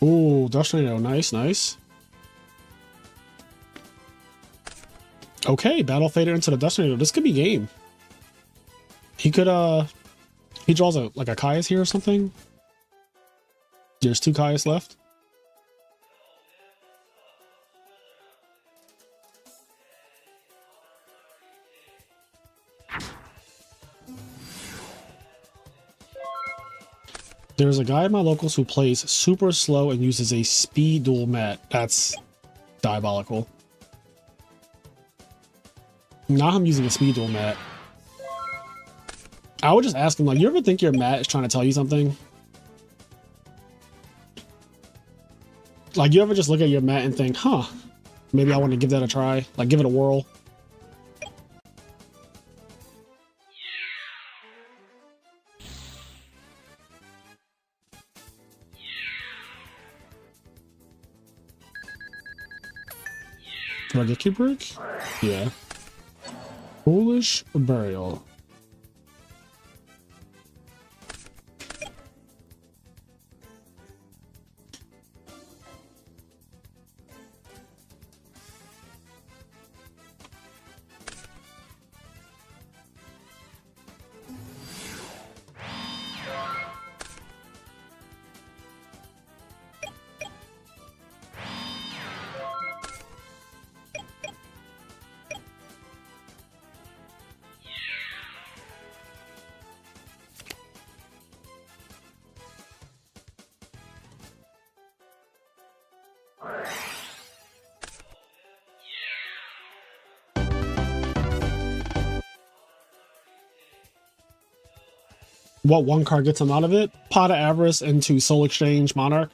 Ooh, Dust Tornado. Nice, nice. Okay, Battle Fader into the Dust Tornado. This could be game. He could, he draws a like a Caius here or something. There's 2 Caius left. There's a guy in my locals who plays super slow and uses a speed dual mat. That's diabolical. Now I'm using a speed dual mat. I would just ask him, like, you ever think your mat is trying to tell you something? Like, you ever just look at your mat and think, huh, maybe I want to give that a try? Like, give it a whirl? Do I get Cube Brick? Yeah. Foolish Burial. What one card gets him out of it? Pot of Avarice into Soul Exchange Monarch.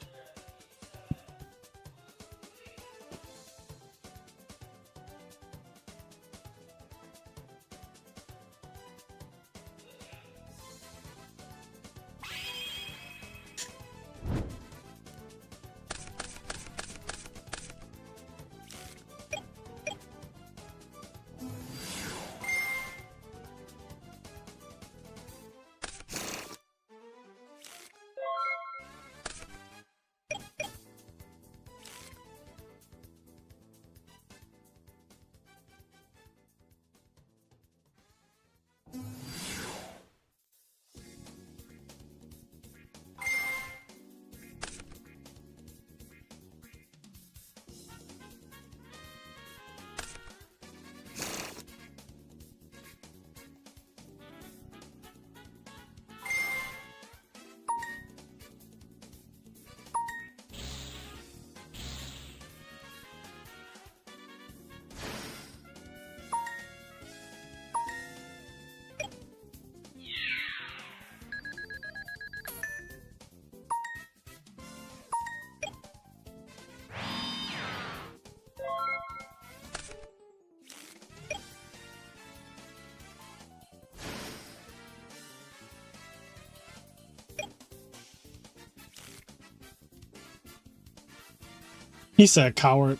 He said coward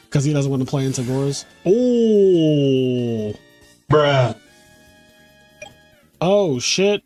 because he doesn't want to play into Gore's. Oh, Bruh. oh shit.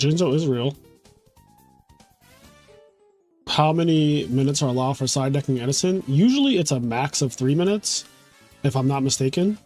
Jinzo is real. How many minutes are allowed for side decking Edison? Usually it's a max of 3 minutes, if I'm not mistaken.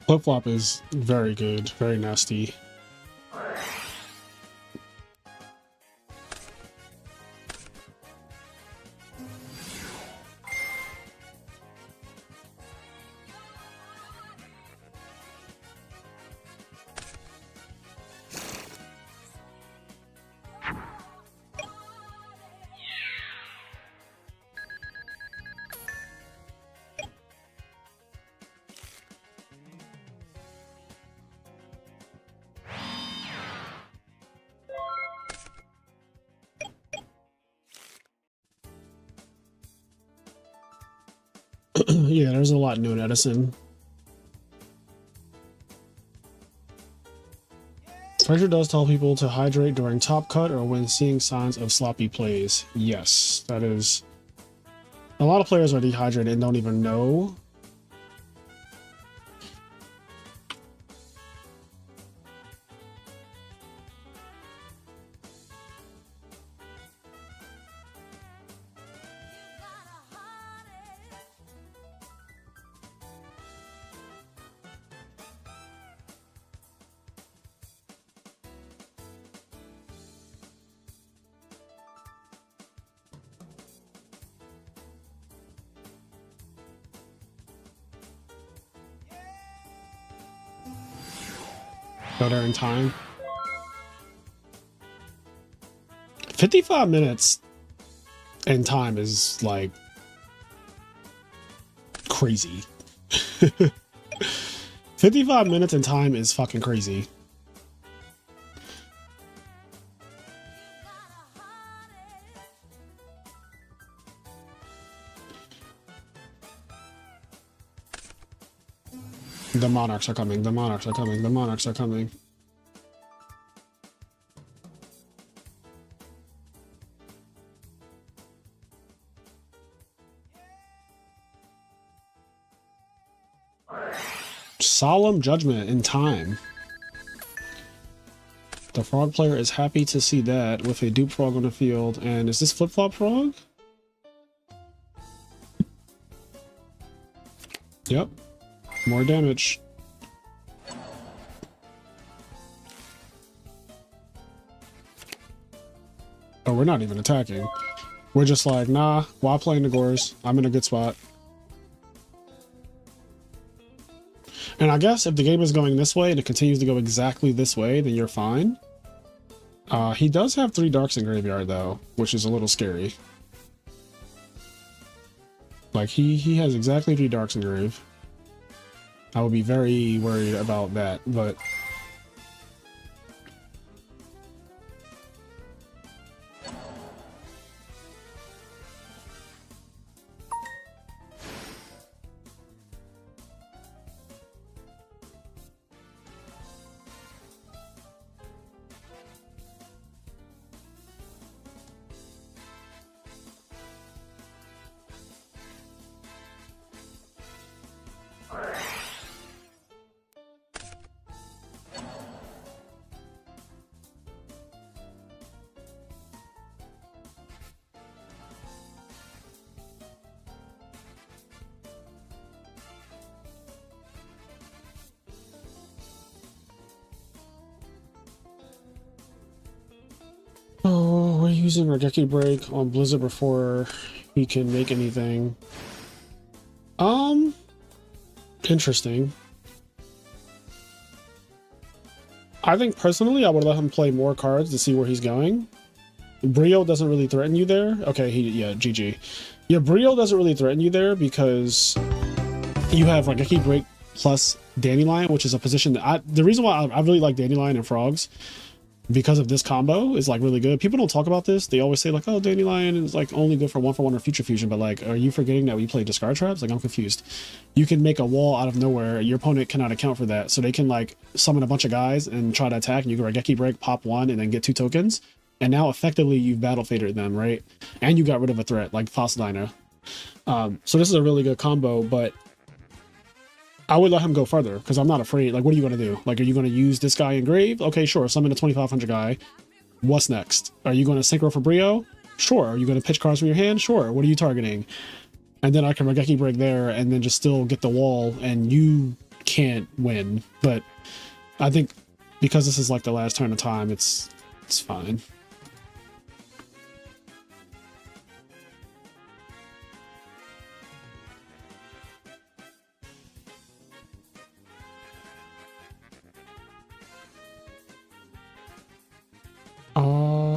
Flip flop is very good, very nasty. Yeah, there's a lot new in Edison. Pressure does tell people to hydrate during top cut or when seeing signs of sloppy plays. Yes, that is... A lot of players are dehydrated and don't even know. Go there in time. 55 minutes in time is like crazy. 55 minutes in time is fucking crazy. The monarchs are coming, the monarchs are coming, the monarchs are coming. Solemn judgment in time. The frog player is happy to see that with a dupe frog on the field. And is this flip-flop frog? Yep. More damage. Oh, we're not even attacking. We're just like, nah, why playing the Gores? I'm in a good spot. And I guess if the game is going this way and it continues to go exactly this way, then you're fine. He does have 3 darks in graveyard though, which is a little scary. Like he has exactly 3 darks in grave. I would be very worried about that, but using Regeki Break on Blizzard before he can make anything. Interesting. I think personally I would let him play more cards to see where he's going. Brio doesn't really threaten you there. Okay, yeah, GG. Yeah, Brio doesn't really threaten you there because you have Regeki Break plus Dandelion, which is a position that the reason why I really like Dandelion and Frogs because of this combo is like really good. People don't talk about this. They always say like, oh, Dandelion is like only good for 1-for-1 or Future Fusion, but like, are you forgetting that we play discard traps? Like, I'm confused. You can make a wall out of nowhere. Your opponent cannot account for that. So they can like summon a bunch of guys and try to attack, and you can Regeki Break, pop 1, and then get 2 tokens. And now effectively you've battle faded them, right? And you got rid of a threat like Fossil Dino. So this is a really good combo, but I would let him go further because I'm not afraid. Like, what are you going to do? Like, are you going to use this guy in Grave? Okay, sure. Summon a 2500 guy. What's next? Are you going to Synchro for Brio? Sure. Are you going to pitch cards from your hand? Sure. What are you targeting? And then I can Regeki Break there and then just still get the wall and you can't win. But I think because this is like the last turn of time, it's fine.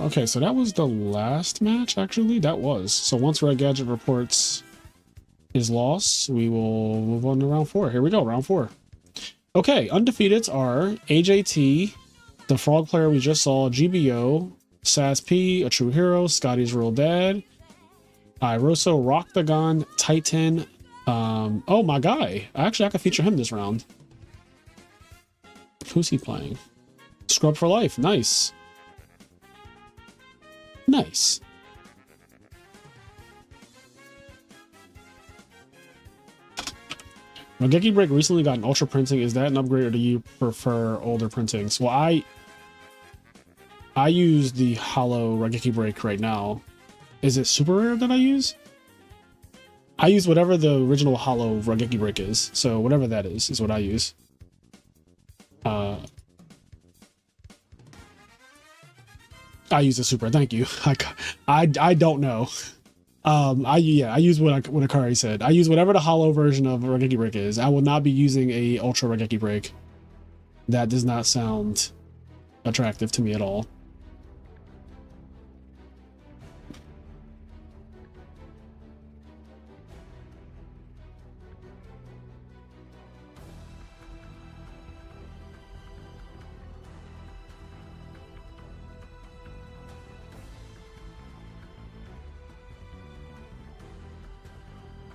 Okay, so that was the last match, actually. That was. So once Red Gadget reports his loss, we will move on to round 4. Here we go, round 4. Okay, undefeateds are AJT, the Frog player we just saw, GBO, Saz P, A True Hero, Scotty's Real Dad, Iroso, Rock the Gun, Titan. Oh, my guy. Actually, I could feature him this round. Who's he playing? Scrub for Life. Nice. Nice. Regeki Break recently got an ultra printing. Is that an upgrade or do you prefer older printings? Well, I use the hollow Regeki Break right now. Is it super rare that I use? I use whatever the original hollow Regeki Break is. So whatever that is what I use. I use a super. Thank you. I don't know. I use what Akari said. I use whatever the hollow version of Regeki Break is. I will not be using a ultra Regeki Break. That does not sound attractive to me at all.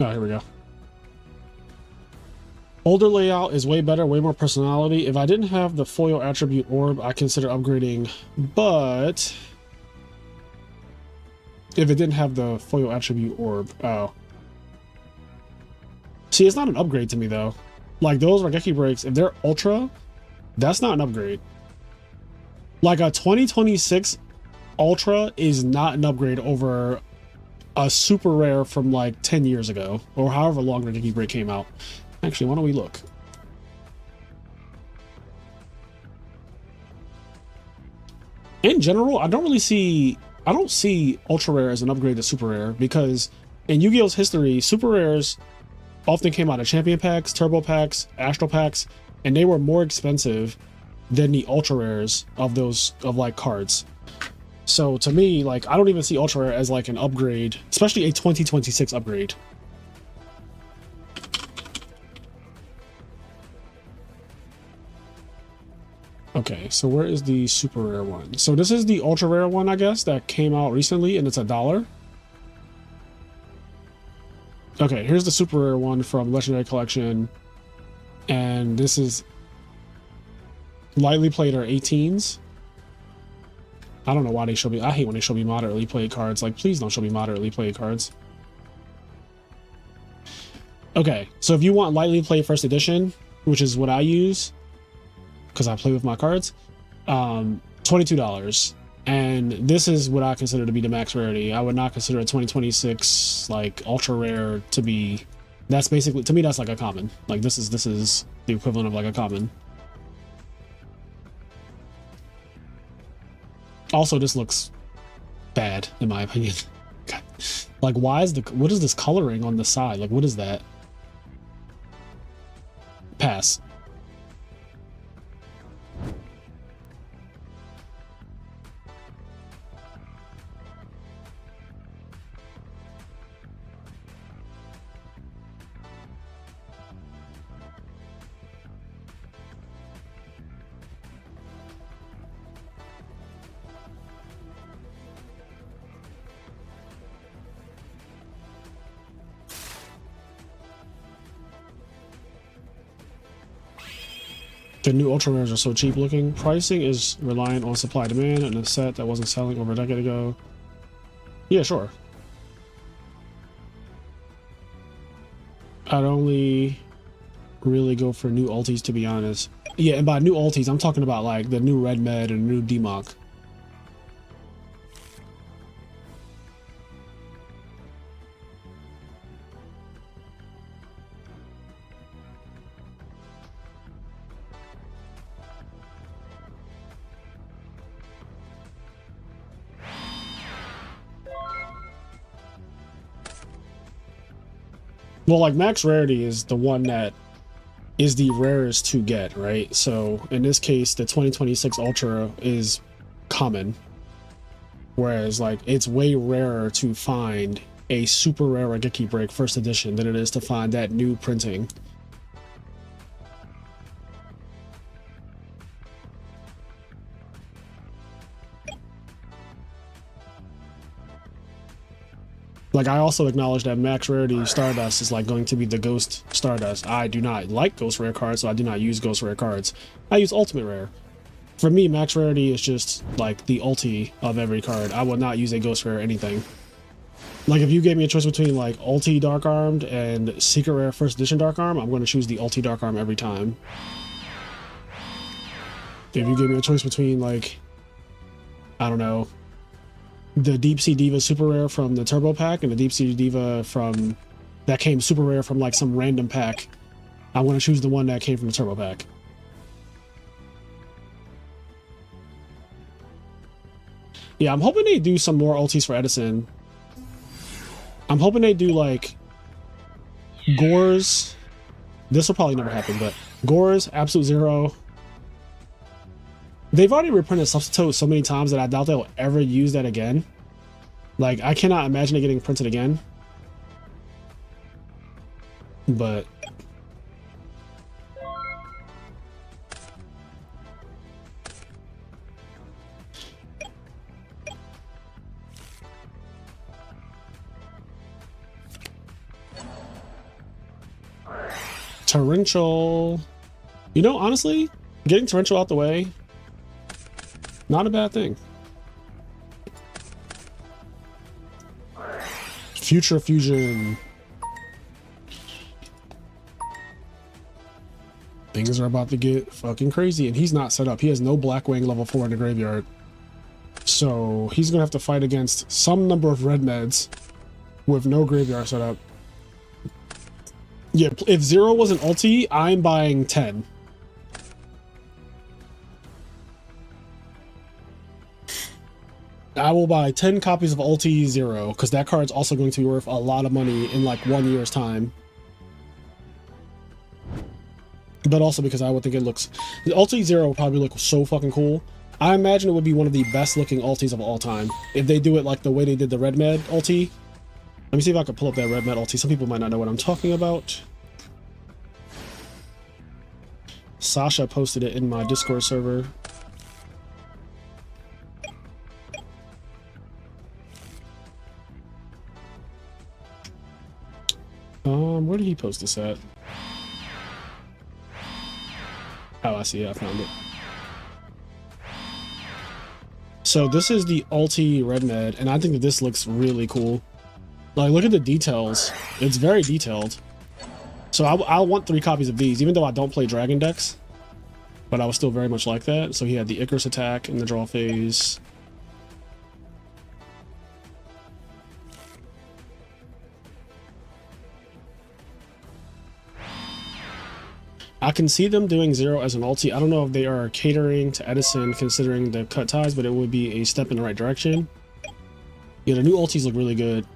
Oh, here we go. Older layout is way better, way more personality. If I didn't have the foil attribute orb, I consider upgrading, but if it didn't have the foil attribute orb, oh. See, it's not an upgrade to me though. Like those Regeki Breaks, if they're ultra, that's not an upgrade. Like a 2026 ultra is not an upgrade over a super rare from like 10 years ago or however long Regeki Break came out. Actually, why don't we look? In general, I don't see ultra rare as an upgrade to super rare because in Yu-Gi-Oh's history, super rares often came out of champion packs, turbo packs, astral packs, and they were more expensive than the ultra rares of like cards. So to me, like, I don't even see ultra rare as like an upgrade, especially a 2026 upgrade. Okay, so where is the super rare one? So this is the ultra rare one, I guess, that came out recently, and it's $1. Okay, here's the super rare one from Legendary Collection, and this is lightly played or 18s. I don't know why they show me. I hate when they show me moderately played cards. Like, please don't show me moderately played cards. Okay, so if you want lightly played first edition, which is what I use, because I play with my cards, $22. And this is what I consider to be the max rarity. I would not consider a 2026 like ultra rare to be. That's basically, to me, that's like a common. Like this is the equivalent of like a common. Also, this looks bad, in my opinion. God. Like, why is what is this coloring on the side? Like, what is that? Pass. The new ultra rares are so cheap looking. Pricing is reliant on supply demand and a set that wasn't selling over a decade ago. Yeah, sure. I'd only really go for new ultis, to be honest. Yeah, and by new ultis, I'm talking about like the new red med and new DMOC. Well, like max rarity is the one that is the rarest to get, right? So in this case, the 2026 Ultra is common, whereas like it's way rarer to find a super rare Raigeki break first edition than it is to find that new printing. Like, I also acknowledge that max rarity Stardust is like going to be the Ghost Stardust. I do not like Ghost Rare cards, so I do not use Ghost Rare cards. I use Ultimate Rare. For me, max rarity is just like the ulti of every card. I will not use a Ghost Rare anything. Like, if you gave me a choice between like Ulti Dark Armed and Secret Rare First Edition Dark Arm, I'm going to choose the Ulti Dark Arm every time. If you gave me a choice between like, I don't know, the Deep Sea Diva Super Rare from the Turbo Pack and the Deep Sea Diva from that came super rare from like some random pack, I'm going to choose the one that came from the Turbo Pack. Yeah, I'm hoping they do some more ultis for Edison. I'm hoping they do like Gores. This will probably never happen, but Gores, Absolute Zero. They've already reprinted Substitute so many times that I doubt they'll ever use that again. Like, I cannot imagine it getting printed again. But Torrential. You know, honestly, getting Torrential out the way, not a bad thing. Future Fusion. Things are about to get fucking crazy, and he's not set up. He has no Blackwing level 4 in the graveyard. So he's gonna have to fight against some number of red meds with no graveyard set up. Yeah, if 0 was an ulti, I'm buying 10. I will buy 10 copies of Ulti 0, because that card's also going to be worth a lot of money in like 1 year's time. But also because I would think it looks... The Ulti 0 will probably look so fucking cool. I imagine it would be one of the best looking ultis of all time. If they do it like the way they did the Red Med ulti. Let me see if I can pull up that Red Med ulti. Some people might not know what I'm talking about. Sasha posted it in my Discord server. Where did he post this at? Oh, I see it. I found it. So this is the Ulti Red Med, and I think that this looks really cool. Like, look at the details. It's very detailed. So I want 3 copies of these, even though I don't play Dragon decks. But I was still very much like that. So he had the Icarus attack in the draw phase. I can see them doing 0 as an ulti. I don't know if they are catering to Edison considering the cut ties, but it would be a step in the right direction. Yeah, the new ultis look really good.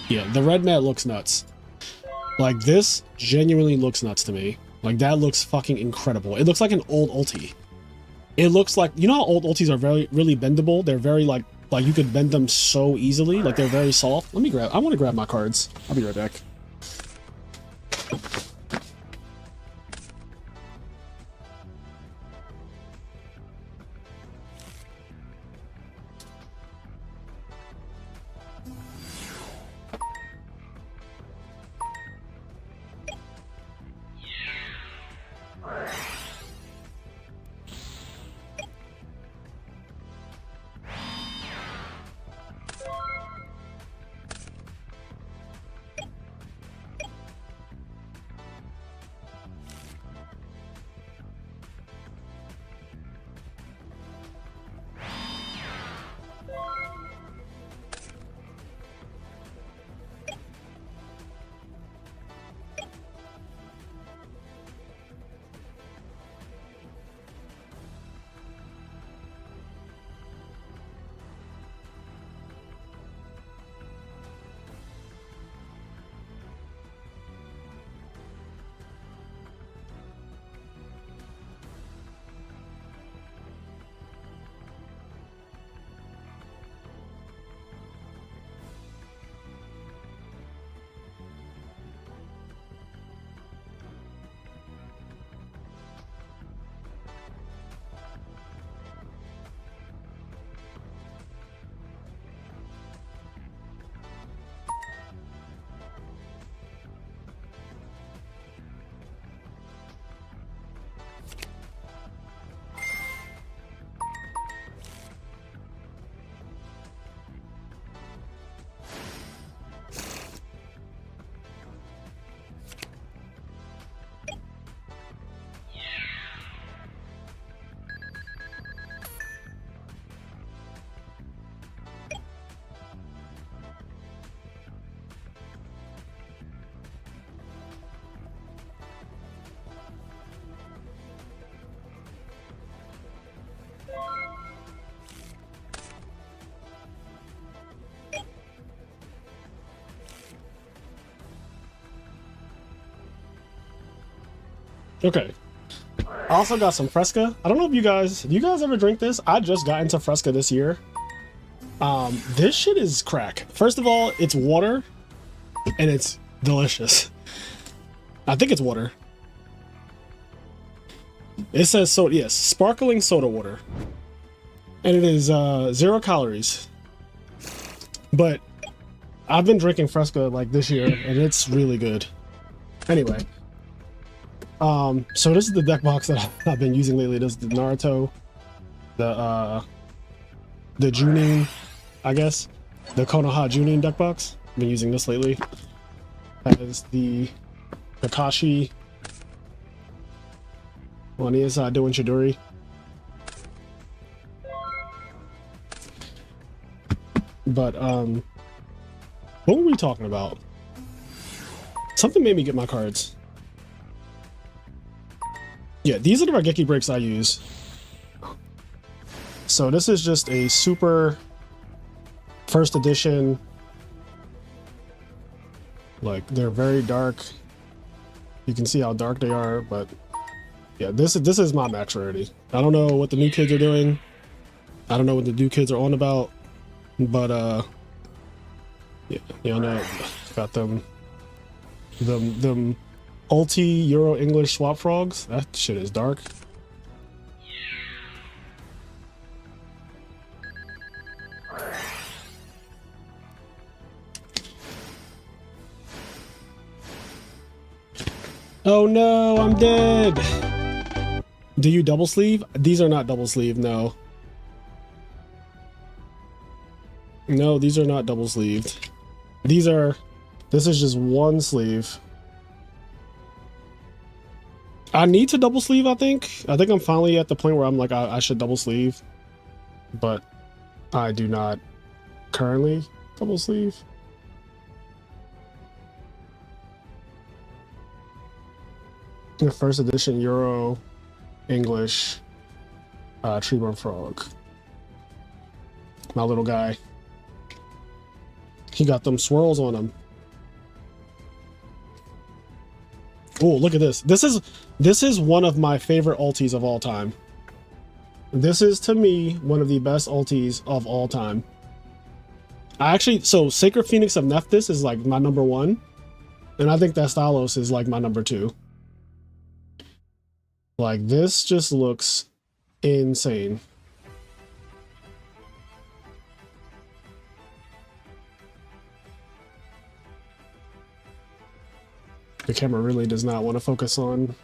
Yeah, the red mat looks nuts. Like, this genuinely looks nuts to me. Like, that looks fucking incredible. It looks like an old ulti. It looks like, you know how old ultis are really bendable? They're very like you could bend them so easily. Like, they're very soft. I want to grab my cards. I'll be right back. Okay. I also got some Fresca. I don't know if do you guys ever drink this? I just got into Fresca this year. This shit is crack. First of all, it's water and it's delicious. I think it's water. It says soda, yes, sparkling soda water. And it is 0 calories. But I've been drinking Fresca like this year and it's really good. Anyway. So this is the deck box that I've been using lately. This is the Naruto, the Junin, I guess, the Konoha Junin deck box. I've been using this lately. That is the Kakashi on the inside doing Chidori. But what were we talking about? Something made me get my cards. Yeah, these are the Raigeki breaks I use. So this is just a super first edition. Like, they're very dark. You can see how dark they are, but yeah, this is my max rarity. I don't know what the new kids are doing. I don't know what the new kids are on about, but yeah, y'all know, got them ulti Euro English swap frogs. That shit is dark. Oh no, I'm dead. Do you double sleeve? These are not double sleeve, no. No, these are not double sleeved. This is just one sleeve. I need to double sleeve, I think. I think I'm finally at the point where I'm like, I should double sleeve. But I do not currently double sleeve. The first edition Euro English Treeborn Frog. My little guy. He got them swirls on him. Oh, look at this. This is one of my favorite ultis of all time. This is, to me, one of the best ultis of all time. So Sacred Phoenix of Nephthys is like my number 1. And I think that Stalos is like my number 2. Like, this just looks insane. The camera really does not want to focus on,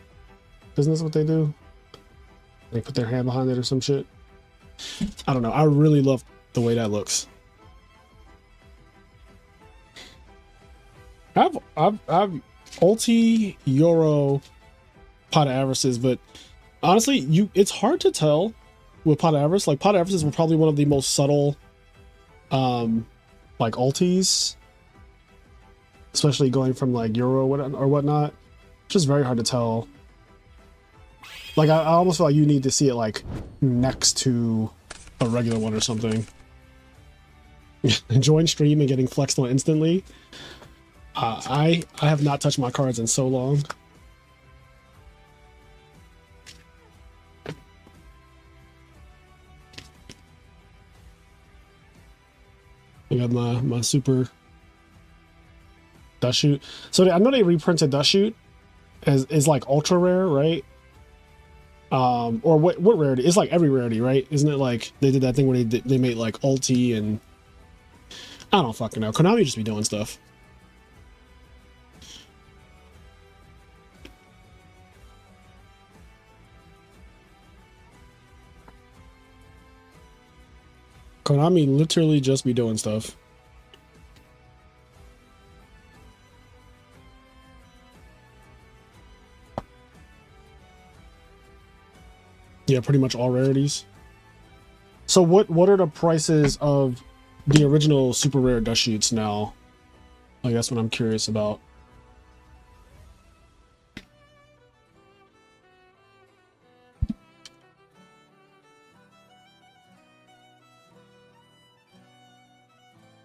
isn't this what they do? They put their hand behind it or some shit. I don't know. I really love the way that looks. I've ulti Yugioh Pot of Avarices, but honestly, it's hard to tell with Pot of Avarice. Like, Pot of Avarices were probably one of the most subtle like ultis, especially going from like Yugioh or whatnot. It's just very hard to tell. Like, I almost feel like you need to see it like next to a regular one or something. Join stream and getting flexed on instantly. I have not touched my cards in so long. I got my super Dust Shoot. So I know they reprinted Dust Shoot as like ultra rare, right? Or what rarity? It's like every rarity, right? Isn't it like they did that thing where they made like ulti and I don't fucking know. Konami just be doing stuff. Konami literally just be doing stuff. Yeah, pretty much all rarities. So what are the prices of the original super rare Dust Shoots now? Like, that's what I'm curious about.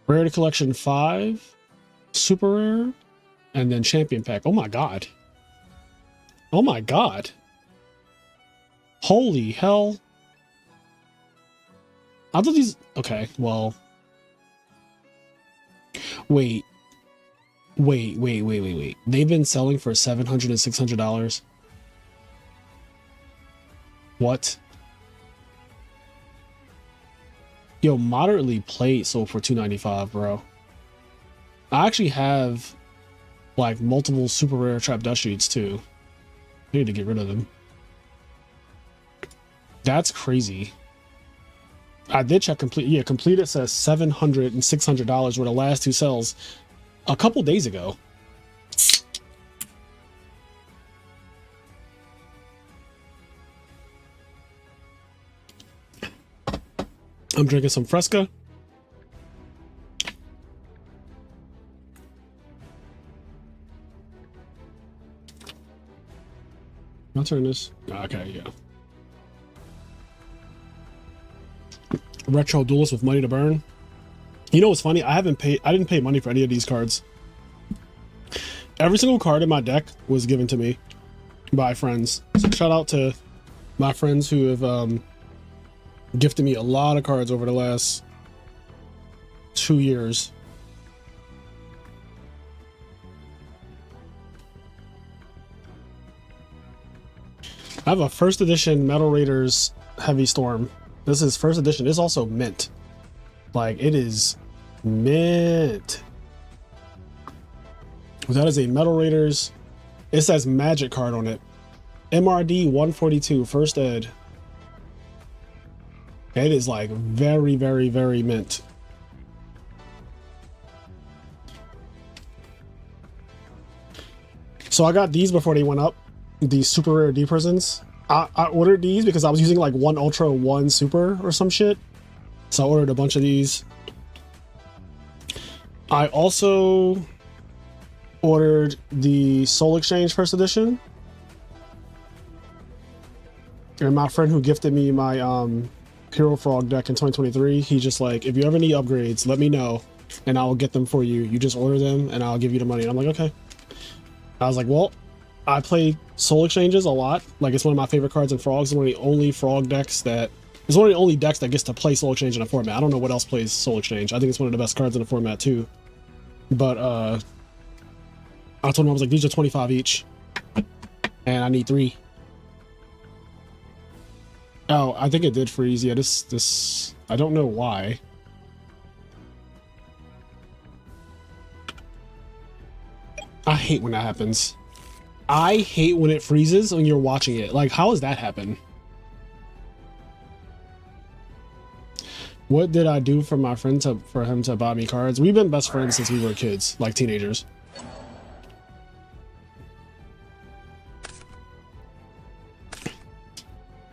Rarity Collection 5, Super Rare, and then Champion Pack. Oh my god. Oh my god. Holy hell. I thought these... Okay, well... Wait. They've been selling for $700 and $600. What? Yo, Moderately Played sold for $295, bro. I actually have like multiple super rare trap Dust Shoots too. I need to get rid of them. That's crazy. I did check complete. Yeah, complete it says $700 and $600 were the last 2 sales a couple days ago. I'm drinking some Fresca. I'll turn this. Okay, yeah. Retro Duelist with money to burn. You know what's funny? I didn't pay money for any of these cards. Every single card in my deck was given to me by friends. So shout out to my friends who have gifted me a lot of cards over the last 2 years. I have a first edition Metal Raiders Heavy Storm. This is first edition. It's also mint. Like, it is mint. That is a Metal Raiders. It says Magic card on it. MRD 142, first ed. It is like very, very, very mint. So I got these before they went up. These super rare D prisons. I ordered these because I was using like 1 Ultra, 1 Super or some shit. So I ordered a bunch of these. I also ordered the Soul Exchange first edition. And my friend who gifted me my Hero Frog deck in 2023. He just like, if you ever need upgrades, let me know and I'll get them for you. You just order them and I'll give you the money. And I'm like, okay. I was like, well, I play Soul Exchanges a lot. Like, it's one of my favorite cards in Frogs. It's one of the only Frog decks that, it's one of the only decks that gets to play Soul Exchange in a format. I don't know what else plays Soul Exchange. I think it's one of the best cards in the format too. But I told him, I was like, these are 25 each and I need 3. Oh, I think it did freeze. Yeah, this I don't know why. I hate when that happens. I hate when it freezes when you're watching it. Like, how does that happen? What did I do for my friend for him to buy me cards? We've been best friends since we were kids, like teenagers.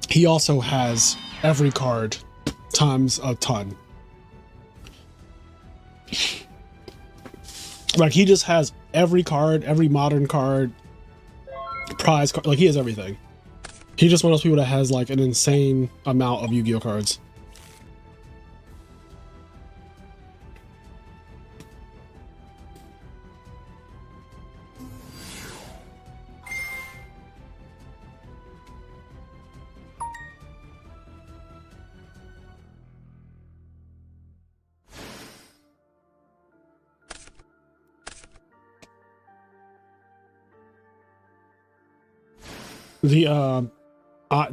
He also has every card times a ton. Like, he just has every card, every modern card, prize card. Like, he has everything. He's just one of those people that has like an insane amount of Yu-Gi-Oh cards.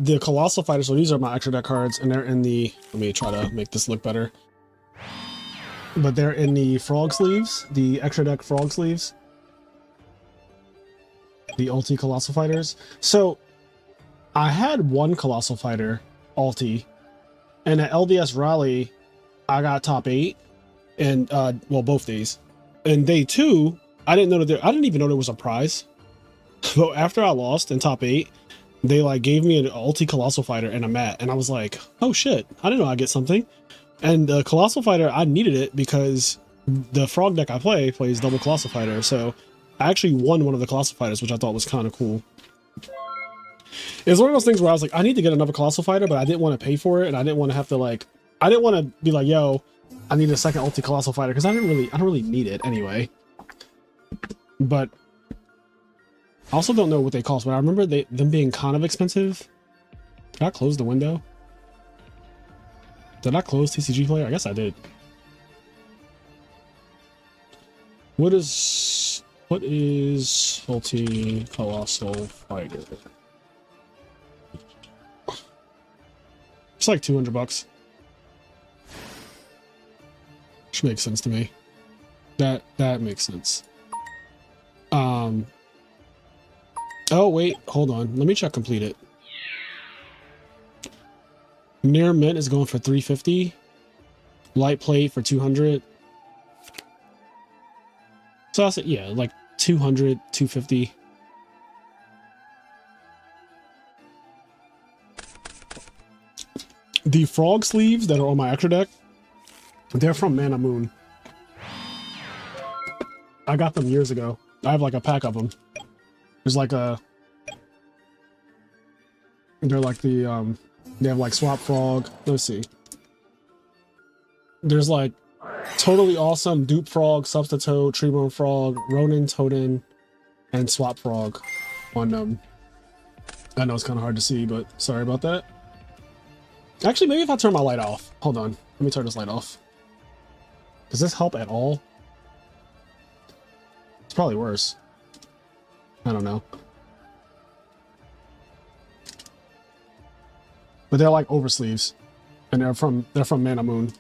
The Colossal Fighter, so these are my extra deck cards, and they're in the, let me try to make this look better. But they're in the frog sleeves, the extra deck frog sleeves. The ulti Colossal Fighters. So, I had one Colossal Fighter, ulti, and at LDS Rally, I got top 8, and, well, both days. And day 2, I didn't know that I didn't even know there was a prize. But after I lost in top 8, they like gave me an ulti Colossal Fighter and a mat, and I was like, oh shit, I didn't know I'd get something. And the Colossal Fighter, I needed it because the frog deck I play plays double Colossal Fighter, so I actually won one of the Colossal Fighters, which I thought was kind of cool. It was one of those things where I was like, I need to get another Colossal Fighter, but I didn't want to pay for it, and I didn't want to have to like, I didn't want to be like, yo, I need a second ulti Colossal Fighter, because I don't really need it anyway. But I also don't know what they cost, but I remember them being kind of expensive. Did I close the window? Did I close TCG Player? I guess I did. What is Ulti Colossal Fighter? It's like 200 bucks. Which makes sense to me. That makes sense. Oh, wait, hold on. Let me check complete it. Near mint is going for 350. Light plate for 200. So I said, yeah, like 200, 250. The frog sleeves that are on my extra deck, they're from Mana Moon. I got them years ago. I have like a pack of them. There's like they're like the, they have like Swap Frog. Let's see. There's like Totally Awesome, Dupe Frog, Substitute, Treebone Frog, Ronin, Totem, and Swap Frog on them. I know it's kind of hard to see, but sorry about that. Actually, maybe if I turn my light off. Hold on. Let me turn this light off. Does this help at all? It's probably worse. I don't know. But they're like oversleeves. And they're from Mana Moon.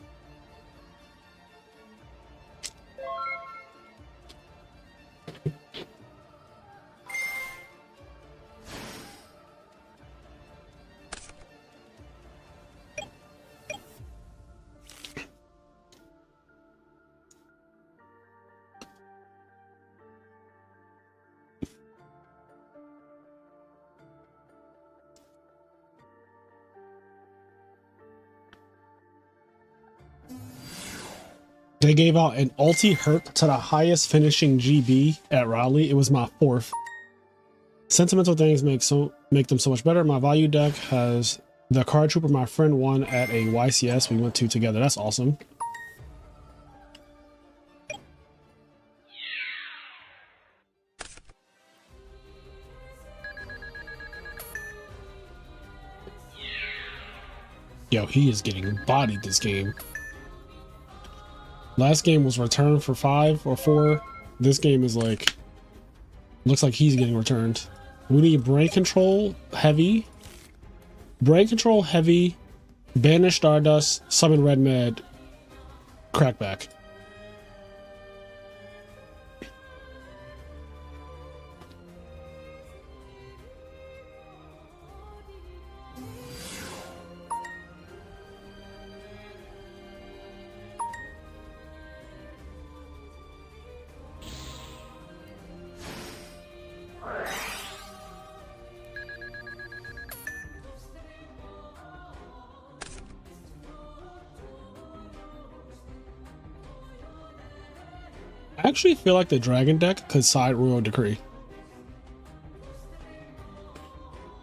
They gave out an ulti herp to the highest finishing GB at Raleigh. It was my 4th. Sentimental things make them so much better. My value deck has The card trooper my friend won at a YCS we went to together. That's awesome. Yo, he is getting bodied this game. Last game was returned for 5 or 4. This game is like, looks like he's getting returned. We need brain control heavy. Brain control heavy. Banish Stardust. Summon Red Med. Crackback. I actually feel like the Dragon deck could side Royal Decree.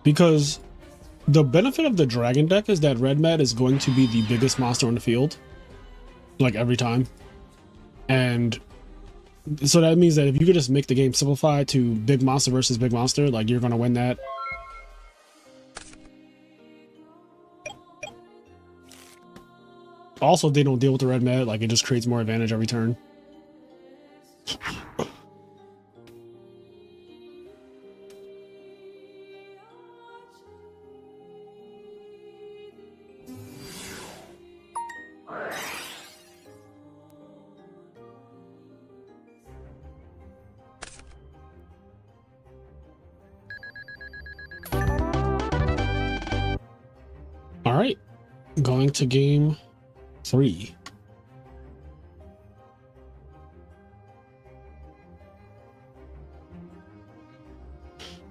Because the benefit of the Dragon deck is that Red Med is going to be the biggest monster on the field. Like every time. And so that means that if you could just make the game simplified to big monster versus big monster, like you're going to win that. Also, they don't deal with the Red Med, like it just creates more advantage every turn. All right, going to game 3.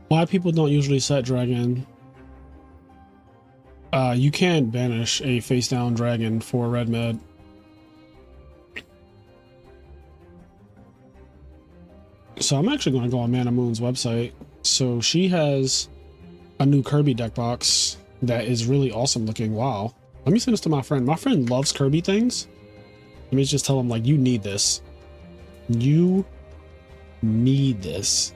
Why people don't usually set dragon? You can banish a face down dragon for Red Med. So I'm actually going to go on Mana Moon's website. So she has a new Kirby deck box that is really awesome looking. Wow. Let me send this to my friend. My friend loves Kirby things. Let me just tell him, like, you need this. You need this.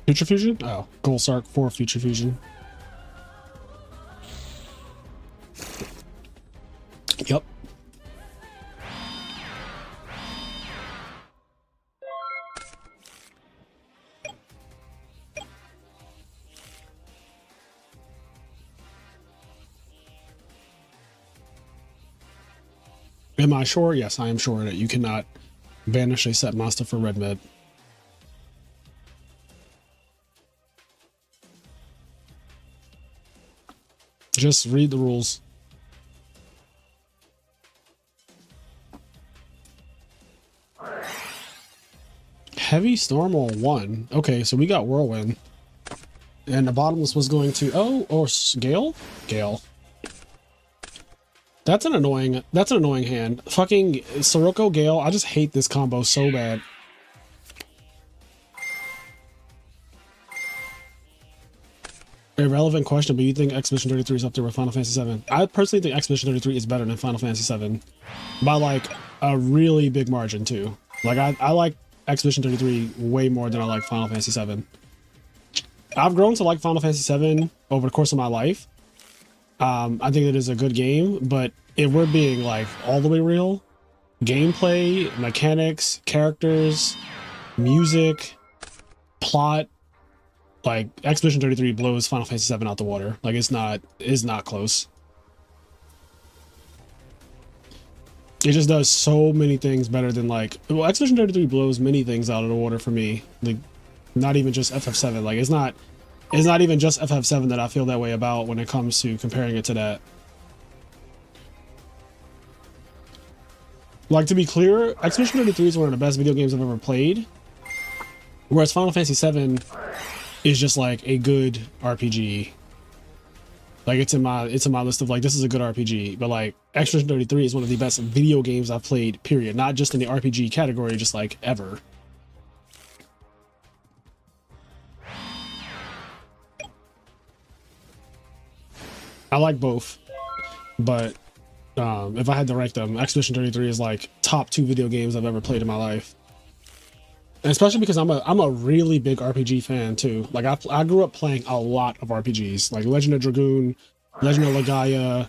Future Fusion? Oh, Gold Sark for Future Fusion. Yep. Am I sure? Yes, I am sure that you cannot banish a set monster for Red Med. Just read the rules. Heavy Storm or 1. Okay, so we got Whirlwind. And the bottomless was going to... Oh, or Gale? Gale. That's an annoying hand. Fucking Sirocco Gale. I just hate this combo so bad. Irrelevant question, but you think Expedition 33 is up there with Final Fantasy 7? I personally think Expedition 33 is better than Final Fantasy 7 by like a really big margin too. Like I like Expedition 33 way more than I like Final Fantasy 7. I've grown to like Final Fantasy 7 over the course of my life. I think it is a good game, but if we're being like all the way real, gameplay, mechanics, characters, music, plot, like Expedition 33 blows Final Fantasy 7 out the water. Like it's not close. It just does so many things better than like, well, Expedition 33 blows many things out of the water for me. Like not even just FF7. Like it's not even just FF7 that I feel that way about when it comes to comparing it to that. Like, to be clear, Expedition 33 is one of the best video games I've ever played. Whereas Final Fantasy 7 is just like a good RPG. Like, it's in my list of like, this is a good RPG. But like, Expedition 33 is one of the best video games I've played, period. Not just in the RPG category, just like ever. I like both, but if I had to rank them, Expedition 33 is like top 2 video games I've ever played in my life. And especially because I'm a really big RPG fan too. Like I grew up playing a lot of RPGs, like Legend of Dragoon, Legend of Legaia,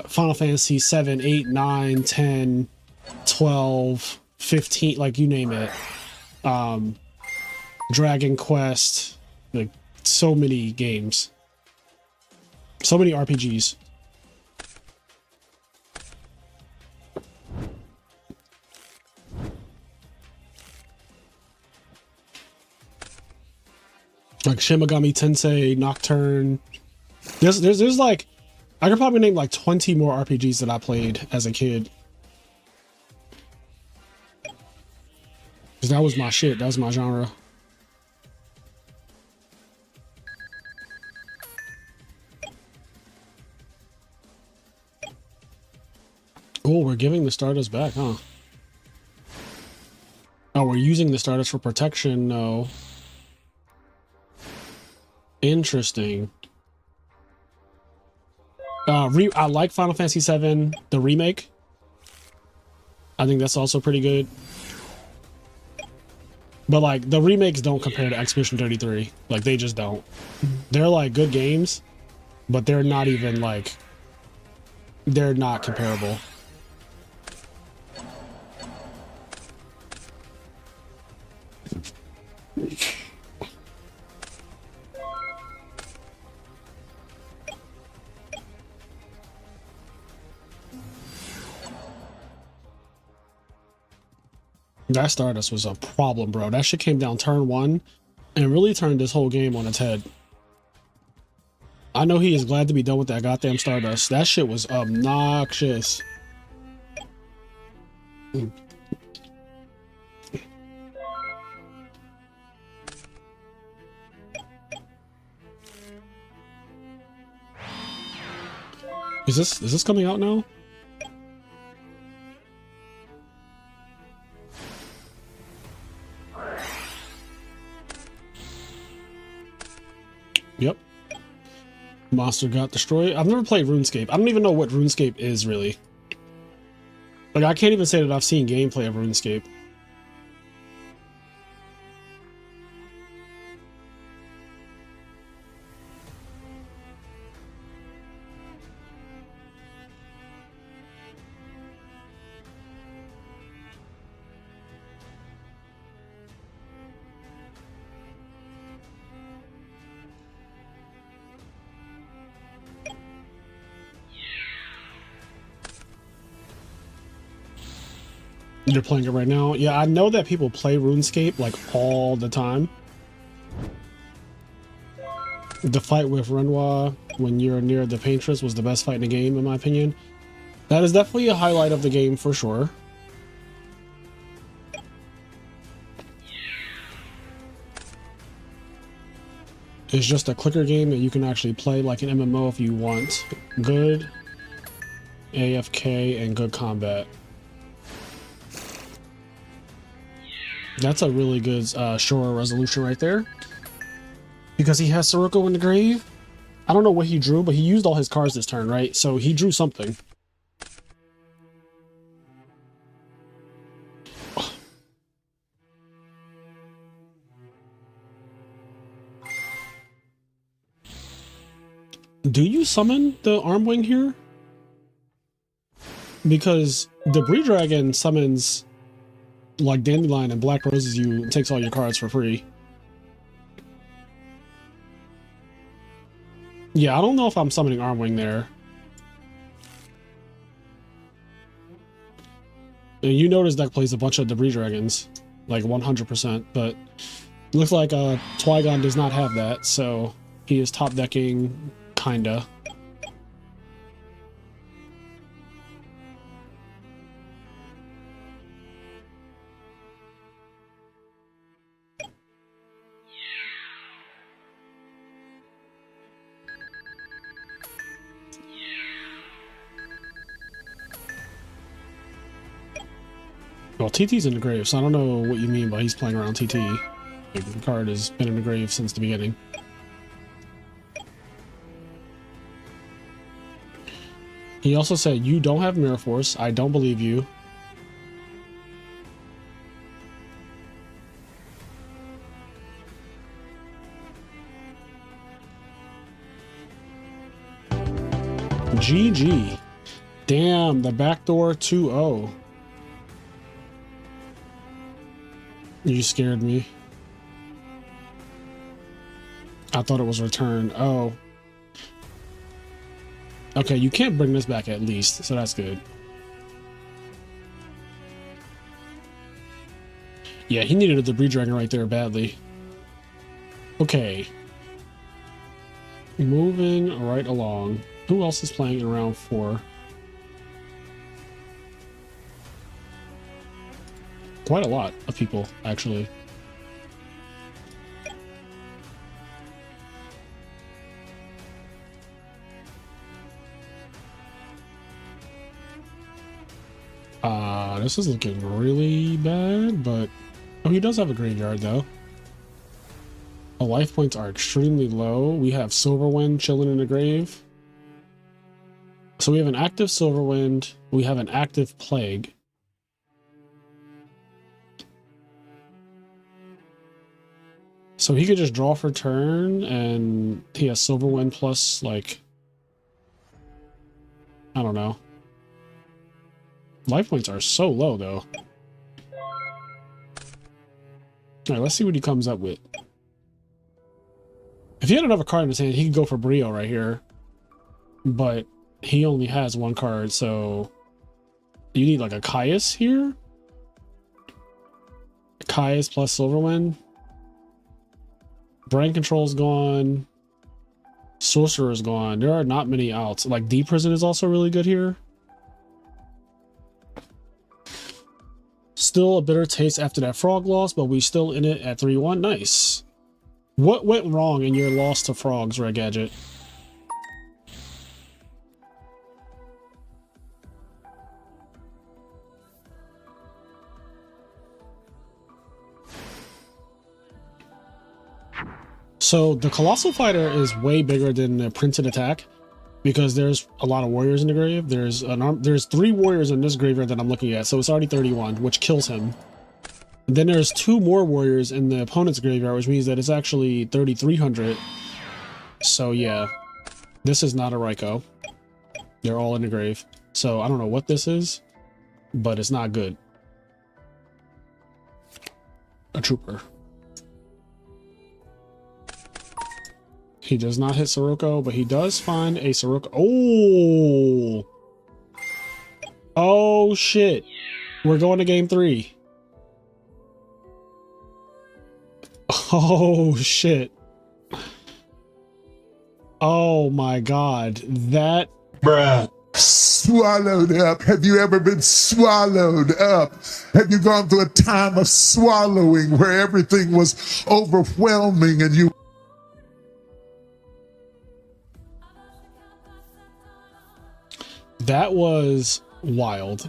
Final Fantasy 7, 8, 9, 10, 12, 15, like you name it. Dragon Quest, like so many games. So many RPGs. Like Shin Megami Tensei, Nocturne. There's like, I could probably name like 20 more RPGs that I played as a kid. Because that was my shit. That was my genre. Oh, we're giving the Stardust back, huh? Oh, we're using the Stardust for protection. No. Interesting. I like Final Fantasy 7, the remake. I think that's also pretty good. But like, the remakes don't compare to Expedition 33. Like, they just don't. They're like good games, but they're not even like, they're not comparable. That Stardust was a problem, bro. That shit came down turn 1 and really turned this whole game on its head. I know he is glad to be done with that goddamn Stardust. That shit was obnoxious. Is this coming out now? Yep. Monster got destroyed. I've never played RuneScape. I don't even know what RuneScape is, really. Like, I can't even say that I've seen gameplay of RuneScape. You're playing it right now? Yeah, I know that people play RuneScape like all the time. The fight with Renoir when you're near the Paintress was the best fight in the game, in my opinion. That is definitely a highlight of the game for sure. It's just a clicker game that you can actually play like an MMO if you want. Good AFK and good combat. That's a really good Shora resolution right there. Because he has Sirocco in the grave. I don't know what he drew, but he used all his cards this turn, right? So he drew something. Do you summon the Armwing here? Because Debris Dragon summons like Dandelion and Black Roses you and takes all your cards for free. Yeah, I don't know if I'm summoning Armwing there. And you notice deck plays a bunch of Debris Dragons, like 100%, but it looks like Twygon does not have that, so he is top decking, kinda. Well, TT's in the grave, so I don't know what you mean by he's playing around TT. Like, the card has been in the grave since the beginning. He also said, you don't have Mirror Force. I don't believe you. GG. Damn, the backdoor 2-0. You scared me. I thought it was returned. Oh. Okay, you can't bring this back at least, so that's good. Yeah, he needed a Debris Dragon right there badly. Okay. Moving right along. Who else is playing in round 4? Quite a lot of people, actually. This is looking really bad, but... Oh, he does have a graveyard, though. The life points are extremely low. We have Silverwind chilling in the grave. So we have an active Silverwind. We have an active Plague. So he could just draw for turn, and he has Silverwind plus, like... I don't know. Life points are so low, though. Alright, let's see what he comes up with. If he had another card in his hand, he could go for Brio right here. But he only has one card, so... You need like a Caius here? Caius plus Silverwind. Brain Control's gone. Sorcerer's gone. There are not many outs. Like, Deep Prison is also really good here. Still a bitter taste after that frog loss, but we still in it at 3-1. Nice. What went wrong in your loss to frogs, Red Gadget? So the Colossal Fighter is way bigger than the Printed Attack because there's a lot of warriors in the grave. There's 3 warriors in this graveyard that I'm looking at, so it's already 31, which kills him. And then there's 2 more warriors in the opponent's graveyard, which means that it's actually 3,300. So yeah, this is not a Raikou. They're all in the grave. So I don't know what this is, but it's not good. A Trooper. He does not hit Sirocco, but he does find a Sirocco. Oh! Oh, shit. We're going to game 3. Oh, shit. Oh, my God. That... Bruh. Swallowed up. Have you ever been swallowed up? Have you gone through a time of swallowing where everything was overwhelming and you... That was wild.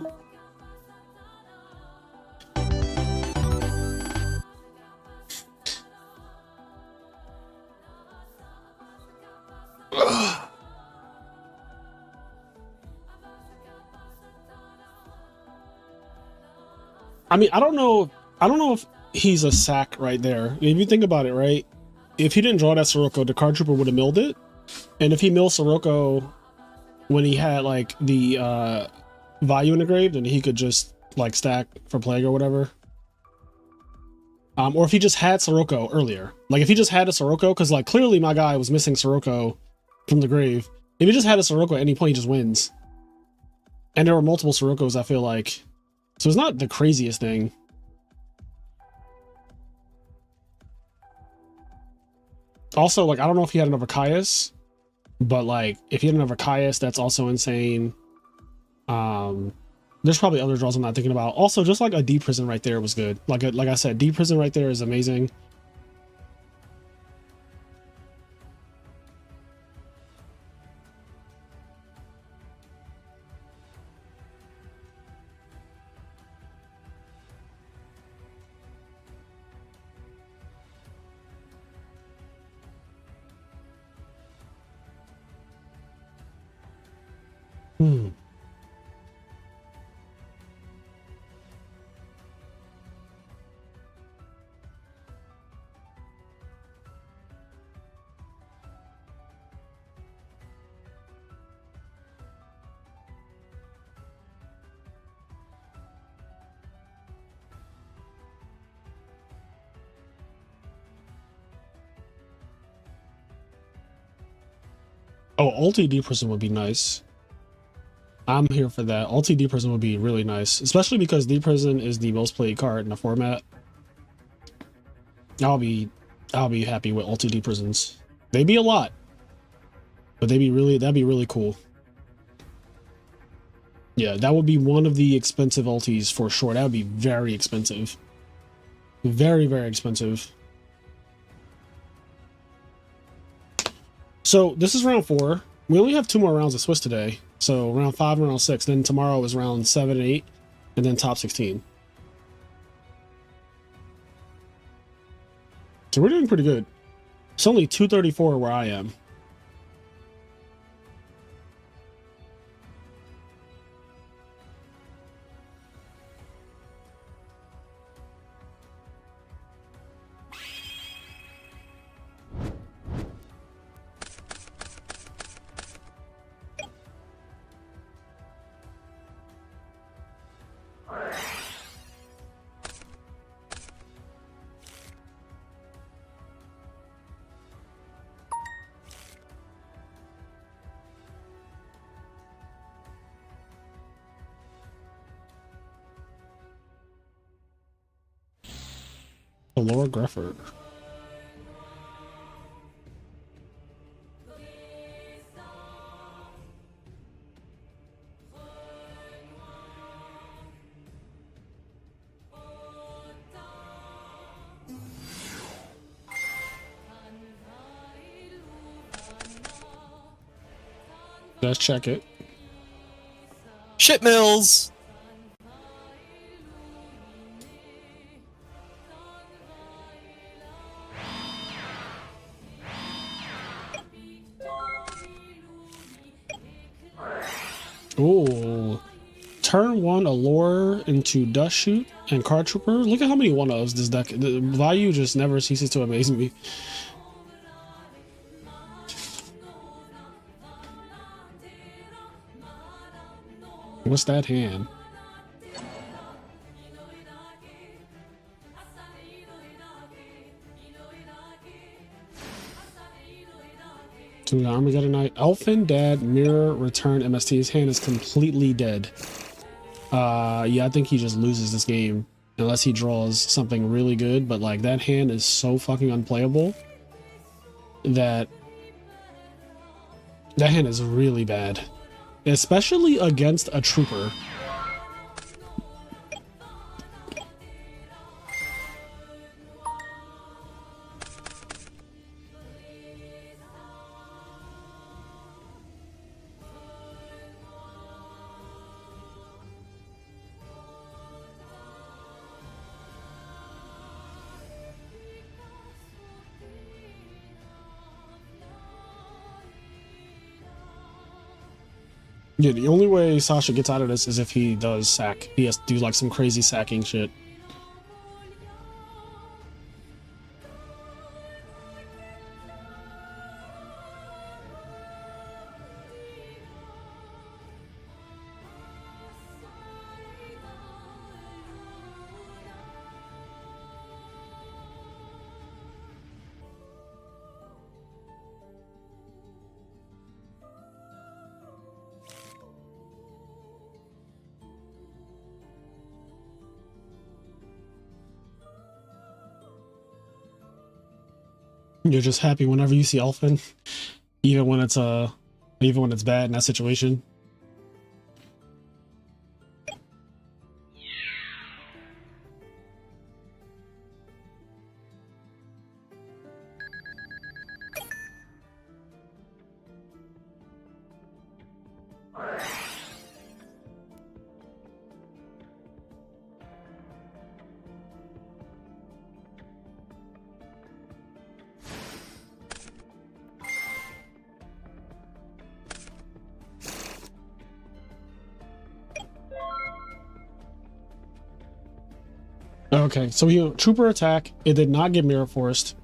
I mean, I don't know if he's a sack right there. If you think about it, right? If he didn't draw that Sirocco, the card trooper would have milled it. And if he milled Sirocco when he had like the value in the grave, then he could just like stack for Plague or whatever. Or if he just had Sirocco earlier. Like if he just had a Sirocco, because like clearly my guy was missing Sirocco from the grave. If he just had a Sirocco at any point, he just wins. And there were multiple Siroccos, I feel like. So it's not the craziest thing. Also, like, I don't know if he had another Caius, but like, if he had another Caius, that's also insane. There's probably other draws I'm not thinking about. Also, just like a Deep Prison right there was good. Like I said, Deep Prison right there is amazing. Hmm. Oh, LTD prison would be nice. I'm here for that. LTD prison would be really nice, especially because D prison is the most played card in the format. I'll be happy with LTD prisons. They'd be a lot, but that'd be really cool. Yeah, that would be one of the expensive ultis for sure. That would be very expensive. Very, very expensive. So this is round 4. We only have 2 more rounds of Swiss today. So round 5 and round 6. Then tomorrow is round 7 and 8, and then top 16. So we're doing pretty good. It's only 234 where I am. Laura Grefford. Let's check it. Shit mills. Ooh. Turn 1 Allure into Dust Shoot and Card Trooper. Look at how many 1-ofs this deck. The value just never ceases to amaze me. What's that hand? To Armageddon Knight. Elfin, Dad, Mirror, Return, MST. His hand is completely dead. Yeah, I think he just loses this game unless he draws something really good, but like that hand is so fucking unplayable that hand is really bad, especially against a trooper. Yeah, the only way Sasha gets out of this is if he does sack. He has to do like some crazy sacking shit. You're just happy whenever you see Elfin, even when it's bad in that situation. Okay, so he Trooper attack. It did not get Mirror Forced.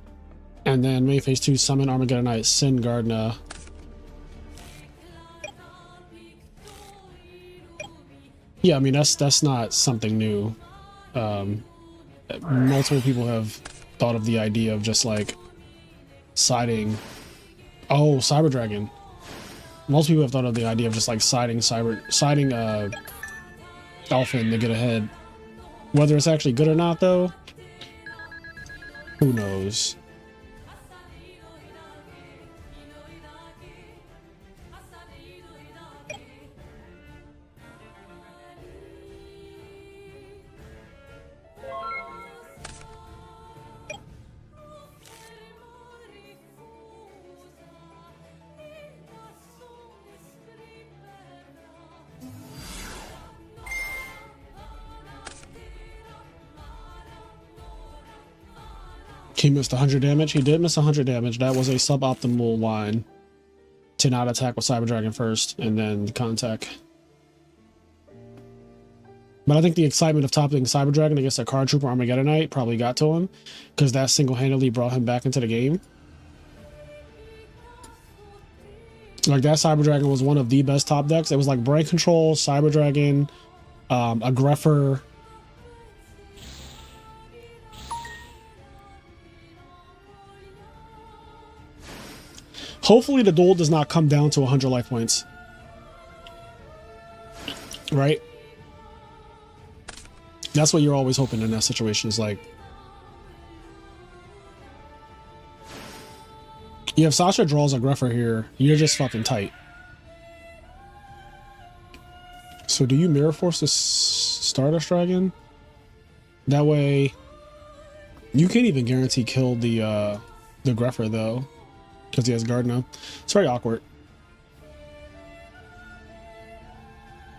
And then main phase 2, summon Armageddon Knight, Sin Gardna. Yeah, I mean, that's not something new. Multiple people have thought of the idea of just like siding. Oh, Cyber Dragon. Most people have thought of the idea of just like siding Dolphin to get ahead. Whether it's actually good or not, though, who knows? He missed 100 damage. He did miss 100 damage. That was a suboptimal line to not attack with Cyber Dragon first and then contact. But I think the excitement of topping Cyber Dragon against a Card Trooper Armageddon Knight probably got to him because that single-handedly brought him back into the game. Like, that Cyber Dragon was one of the best top decks. It was like Brain Control, Cyber Dragon, a Greffer. Hopefully the duel does not come down to 100 life points. Right? That's what you're always hoping in that situation, is like, yeah, if Sasha draws a Greffer here, you're just fucking tight. So do you Mirror Force the Stardust Dragon? That way, you can't even guarantee kill the Greffer though, because he has Gardna. It's very awkward.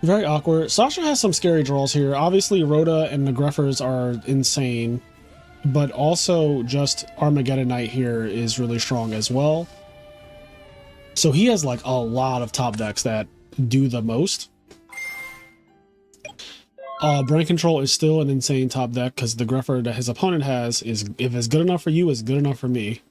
Very awkward. Sasha has some scary draws here. Obviously, Rhoda and the Greffers are insane, but also just Armageddon Knight here is really strong as well. So he has like a lot of top decks that do the most. Brain Control is still an insane top deck because the Greffer that his opponent has is, if it's good enough for you, it's good enough for me.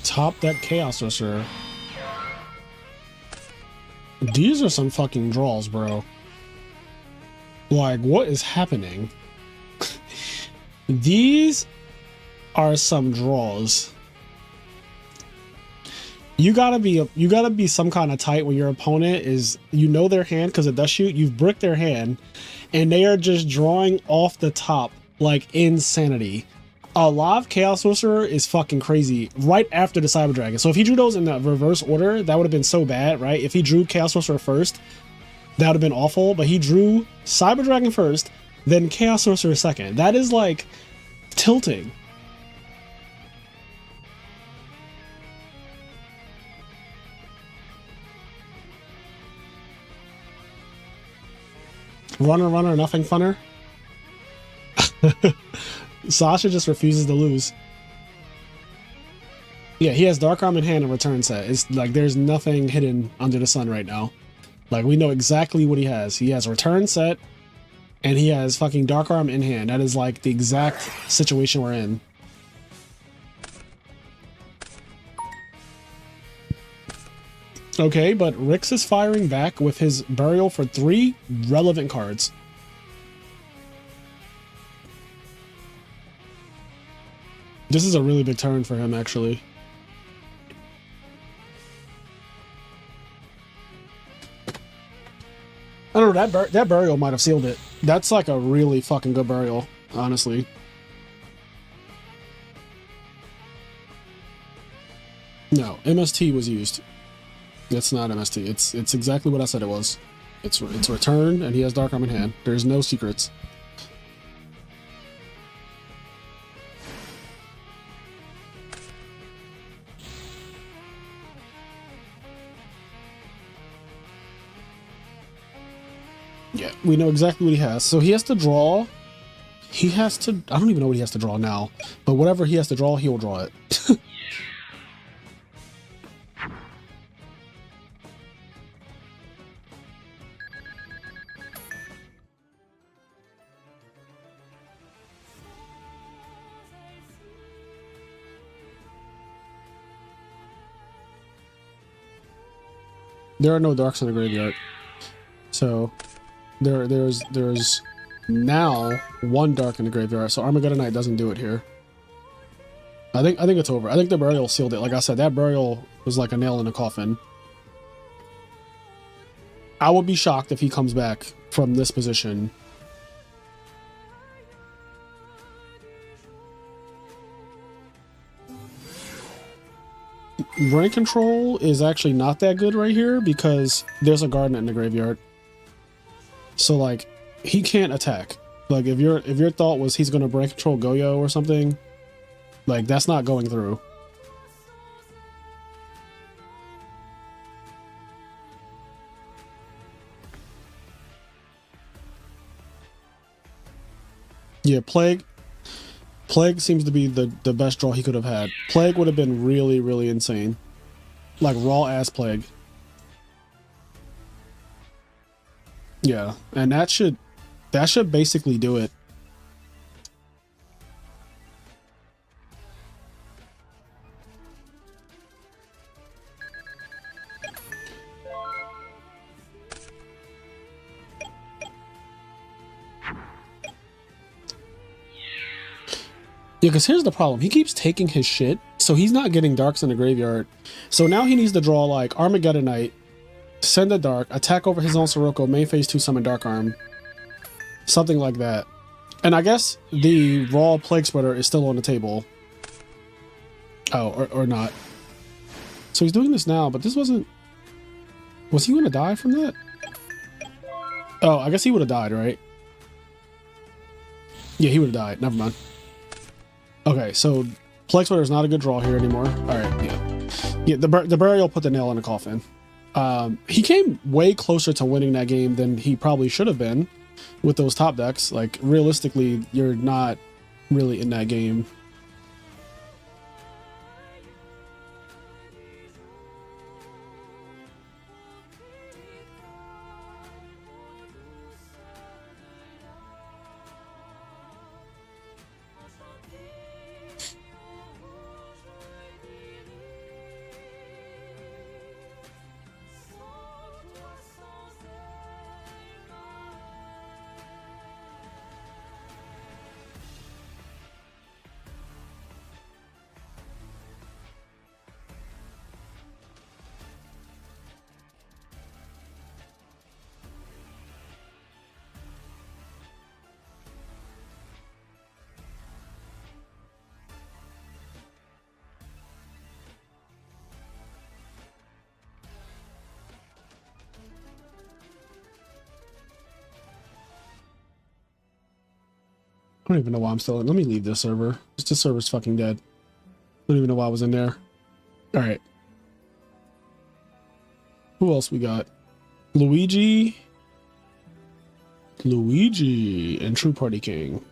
Top deck Chaos Sorcerer. These are some fucking draws, bro. Like, what is happening? These are some draws. You gotta be some kind of tight when your opponent is, you know, their hand because it does shoot. You've bricked their hand, and they are just drawing off the top like insanity. A live Chaos Sorcerer is fucking crazy right after the Cyber Dragon. So if he drew those in the reverse order, that would have been so bad, right? If he drew Chaos Sorcerer first, that would have been awful. But he drew Cyber Dragon first, then Chaos Sorcerer second. That is like tilting. Runner, runner, nothing funner. Sasha just refuses to lose. Yeah, he has Dark Arm in hand and return set. It's like there's nothing hidden under the sun right now. Like, we know exactly what he has. He has return set and he has fucking Dark Arm in hand. That is like the exact situation we're in. Okay, but Rix is firing back with his Burial for 3 relevant cards. This is a really big turn for him, actually. I don't know, that burial might have sealed it. That's like a really fucking good burial, honestly. No, MST was used. It's not MST. It's exactly what I said it was. It's returned, and he has Dark Arm in hand. There's no secrets. Yeah, we know exactly what he has. So he has to draw. He has to... I don't even know what he has to draw now. But whatever he has to draw, he'll draw it. There are no darks in the graveyard. So... There's now one dark in the graveyard, so Armageddon Knight doesn't do it here. I think it's over. I think the burial sealed it. Like I said, that burial was like a nail in the coffin. I would be shocked if he comes back from this position. Rank control is actually not that good right here because there's a Gardener in the graveyard. So like he can't attack. Like if your thought was he's gonna brain control Yugioh or something, like that's not going through. Yeah, Plague seems to be the best draw he could have had. Plague would have been really, really insane. Like raw ass Plague. Yeah, and that should basically do it. Yeah, because here's the problem. He keeps taking his shit, so he's not getting darks in the graveyard. So now he needs to draw like Armageddon Knight, send a dark, attack over his own Sirocco, main phase 2 summon Dark Arm. Something like that. And I guess the raw Plague Spreader is still on the table. Oh, or not. So he's doing this now, but this wasn't... Was he going to die from that? Oh, I guess he would have died, right? Yeah, he would have died. Never mind. Okay, so Plague Spreader is not a good draw here anymore. Alright, yeah. Yeah, the Burial put the nail in the coffin. He came way closer to winning that game than he probably should have been with those top decks. Like, realistically, you're not really in that game. I don't even know why I'm still in. Let me leave this server. This server's fucking dead. I don't even know why I was in there. Alright. Who else we got? Luigi, and True Party King.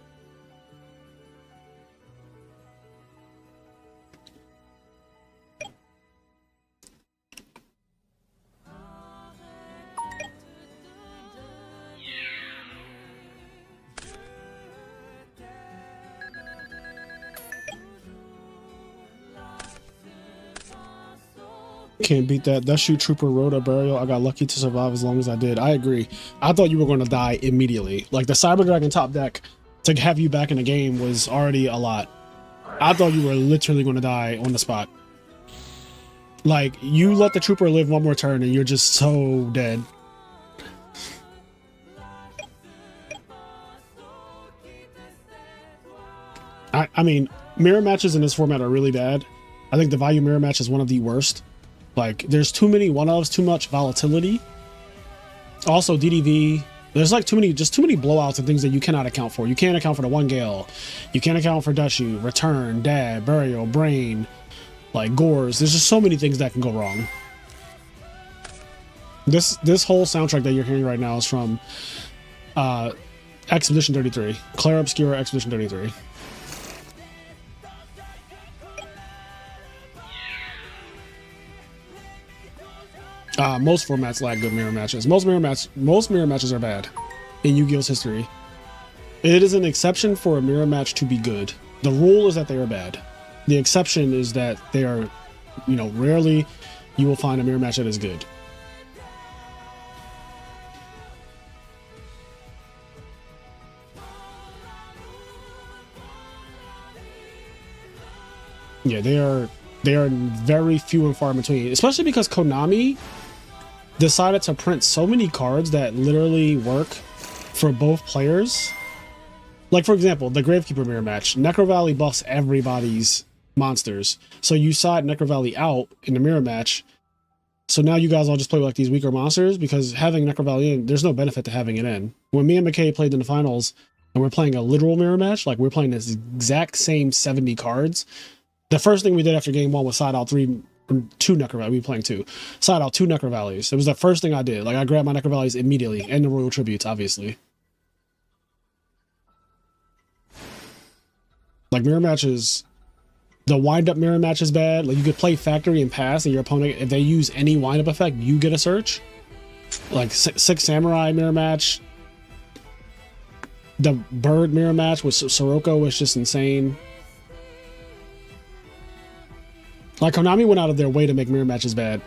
Can't beat that. That Shoot Trooper Rhoda Burial. I got lucky to survive as long as I did. I agree. I thought you were going to die immediately. Like the Cyber Dragon top deck to have you back in the game was already a lot. I thought you were literally going to die on the spot. Like you let the Trooper live one more turn and you're just so dead. I mean, mirror matches in this format are really bad. I think the value mirror match is one of the worst. Like, there's too many one-ofs, too much volatility. Also, DDV, there's like too many blowouts and things that you cannot account for. You can't account for the one gale. You can't account for Dushu, return, dab, burial, brain, like gores. There's just so many things that can go wrong. This whole soundtrack that you're hearing right now is from Expedition 33, Clair Obscura Expedition 33. Most formats lack good mirror matches. Most mirror matches are bad in Yu-Gi-Oh's history. It is an exception for a mirror match to be good. The rule is that they are bad. The exception is that they are, you know, rarely you will find a mirror match that is good. Yeah, they are very few and far in between, especially because Konami decided to print so many cards that literally work for both players. Like, for example, the Gravekeeper mirror match. Necro Valley buffs everybody's monsters. So you side Necro Valley out in the mirror match. So now you guys all just play with like these weaker monsters, because having Necro Valley in, there's no benefit to having it in. When me and McKay played in the finals and we're playing a literal mirror match, like we're playing this exact same 70 cards, the first thing we did after game one was side out two Necro Valleys. We were playing two. Side out two Necro Valleys. It was the first thing I did. Like, I grabbed my Necro Valleys immediately, and the Royal Tributes, obviously. Like, mirror matches, the wind-up mirror match is bad. Like, you could play Factory and pass, and your opponent, if they use any wind-up effect, you get a search. Like, Six Samurai mirror match. The Bird mirror match with Sirocco was just insane. Like, Konami went out of their way to make mirror matches bad.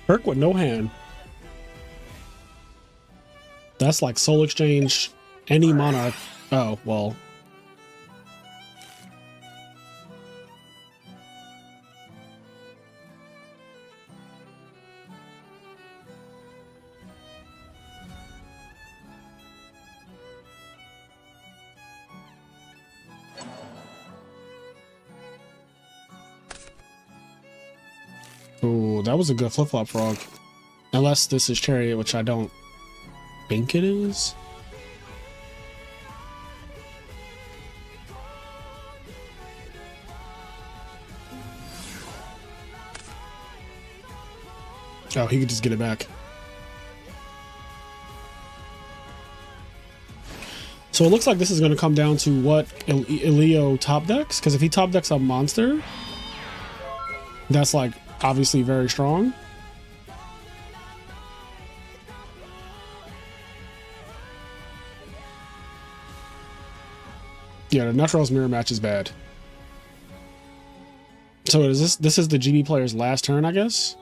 Herc with no hand. That's like Soul Exchange, any Monarch. Oh, well. Ooh, that was a good flip-flop frog. Unless this is Chariot, which I don't think it is. Oh, he could just get it back. So it looks like this is going to come down to what Yugioh top decks, because if he top decks a monster, that's like obviously very strong. Yeah, the Natural's mirror match is bad. So is this is the GB player's last turn, I guess?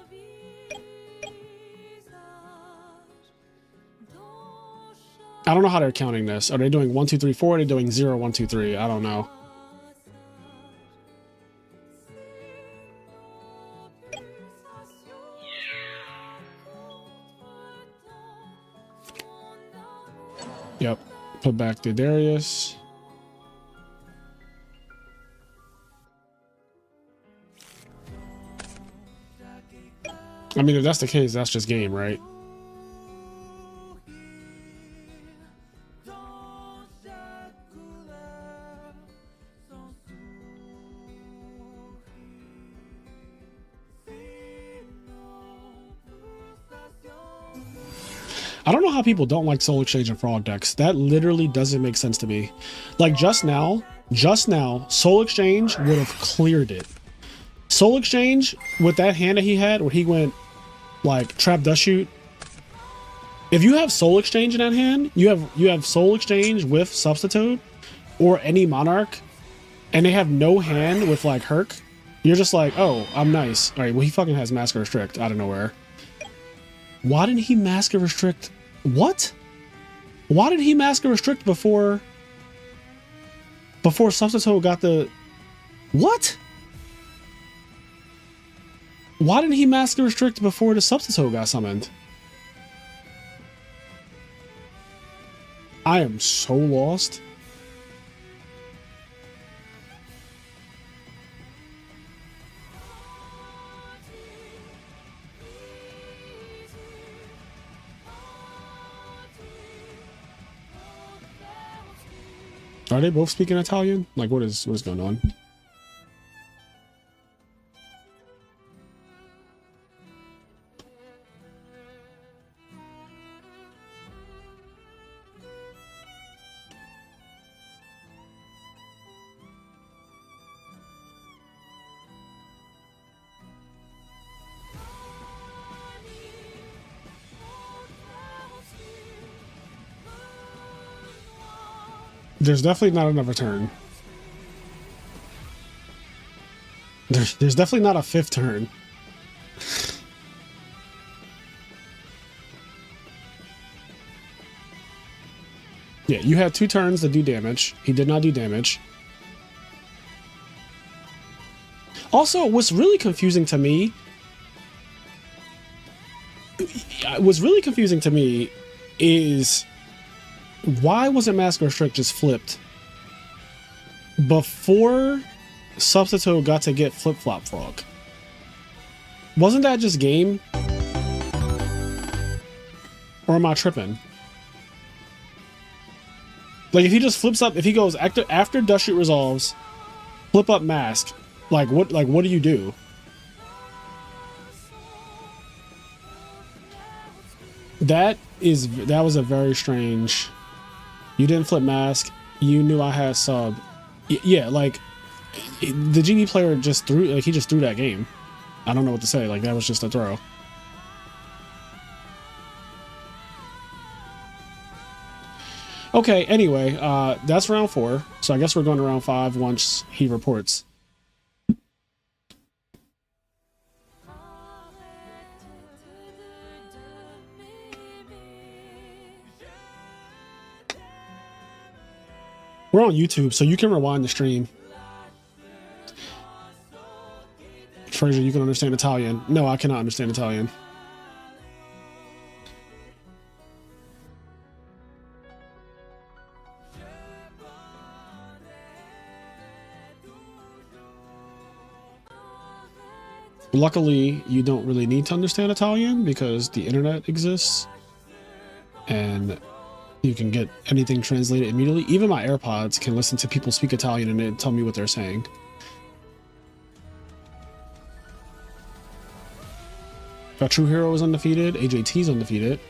I don't know how they're counting this. Are they doing 1, 2, 3, 4? Or are they doing 0, 1, 2, 3? I don't know. Yep. Put back the Darius. I mean, if that's the case, that's just game, right? I don't know how people don't like Soul Exchange and Frog decks. That literally doesn't make sense to me. Like, just now, Soul Exchange would have cleared it. Soul Exchange, with that hand that he had, where he went, like, Trap Dust Shoot. If you have Soul Exchange in that hand, you have Soul Exchange with Substitute, or any Monarch, and they have no hand with, like, Herc, you're just like, oh, I'm nice. Alright, well, he fucking has Massacre Strict out of nowhere. Why didn't he mask and restrict? What? Why did he mask and restrict before Substitute got the... What? Why didn't he mask and restrict before the Substitute got summoned? I am so lost. Are they both speaking Italian? Like, what is going on? There's definitely not another turn. There's definitely not a fifth turn. Yeah, you had 2 turns to do damage. He did not do damage. Also, what's really confusing to me... is... Why wasn't Mask or Restrict just flipped before Substitute got to get Flip Flop Frog? Wasn't that just game? Or am I tripping? Like, if he just flips up, if he goes after Dust Shoot resolves, flip up Mask, like what do you do? That was a very strange. You didn't flip Mask. You knew I had sub. Yeah, like the GD player just threw. Like, he just threw that game. I don't know what to say. Like, that was just a throw. Okay. Anyway, that's round 4. So I guess we're going to round 5 once he reports. We're on YouTube, so you can rewind the stream. Fraser, you can understand Italian. No, I cannot understand Italian. Luckily, you don't really need to understand Italian because the internet exists. And you can get anything translated immediately. Even my AirPods can listen to people speak Italian and it tell me what they're saying. Our True Hero is undefeated. AJT is undefeated.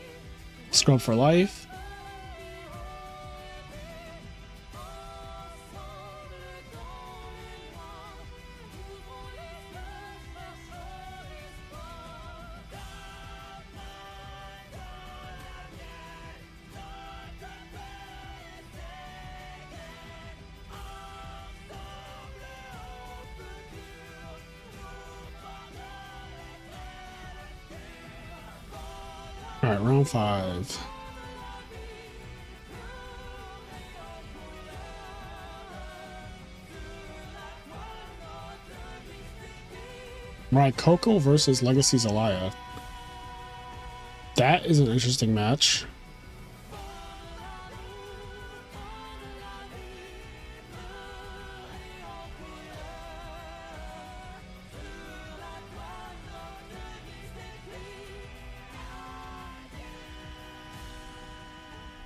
Scrub for life. All right, round 5. Right, Coco versus Legacy Zelaya. That is an interesting match.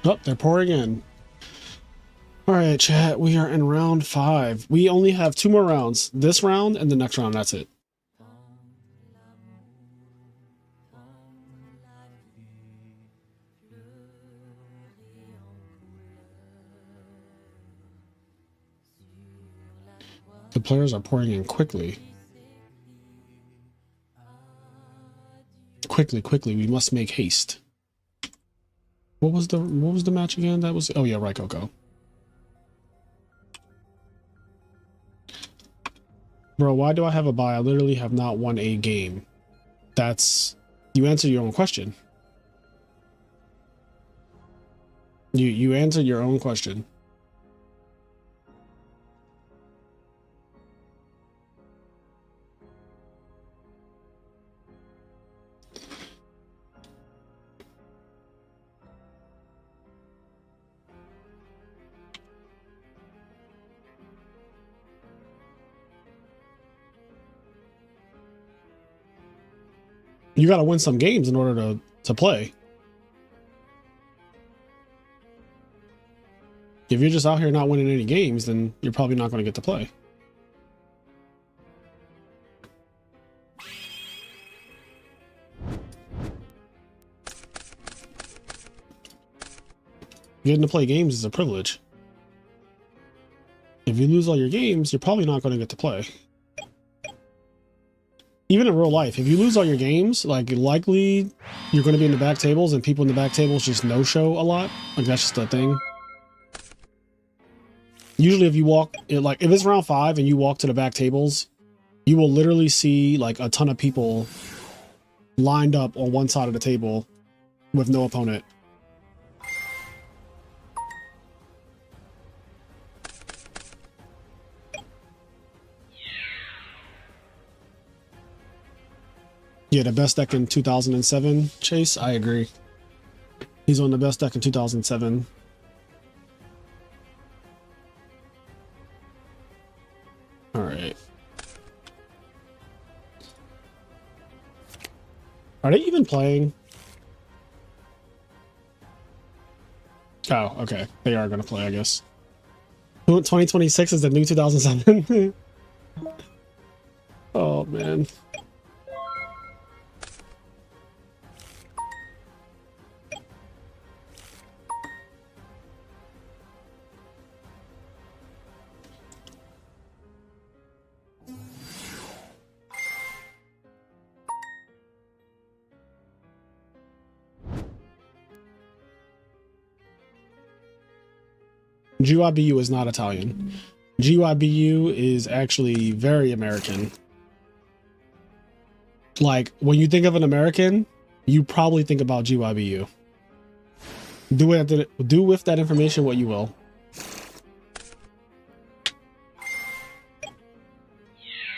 Oh, they're pouring in. All right, chat, we are in round 5. We only have 2 more rounds. This round and the next round, that's it. The players are pouring in quickly. Quickly, we must make haste. What was the match again? That was, oh yeah, right, Coco. Bro, why do I have a bye? I literally have not won a game. That's, you answer your own question. You answered your own question. You got to win some games in order to play. If you're just out here not winning any games, then you're probably not going to get to play. Getting to play games is a privilege. If you lose all your games, you're probably not going to get to play. Even in real life, if you lose all your games, like likely you're going to be in the back tables, and people in the back tables just no-show a lot. Like that's just a thing. Usually if you walk, like if it's round 5 and you walk to the back tables, you will literally see like a ton of people lined up on one side of the table with no opponent. Yeah, the best deck in 2007, Chase. I agree. He's on the best deck in 2007. All right. Are they even playing? Oh, okay. They are going to play, I guess. 2026 is the new 2007. Oh, man. GYBU is not Italian. GYBU is actually very American. Like, when you think of an American, you probably think about GYBU. Do with that information what you will.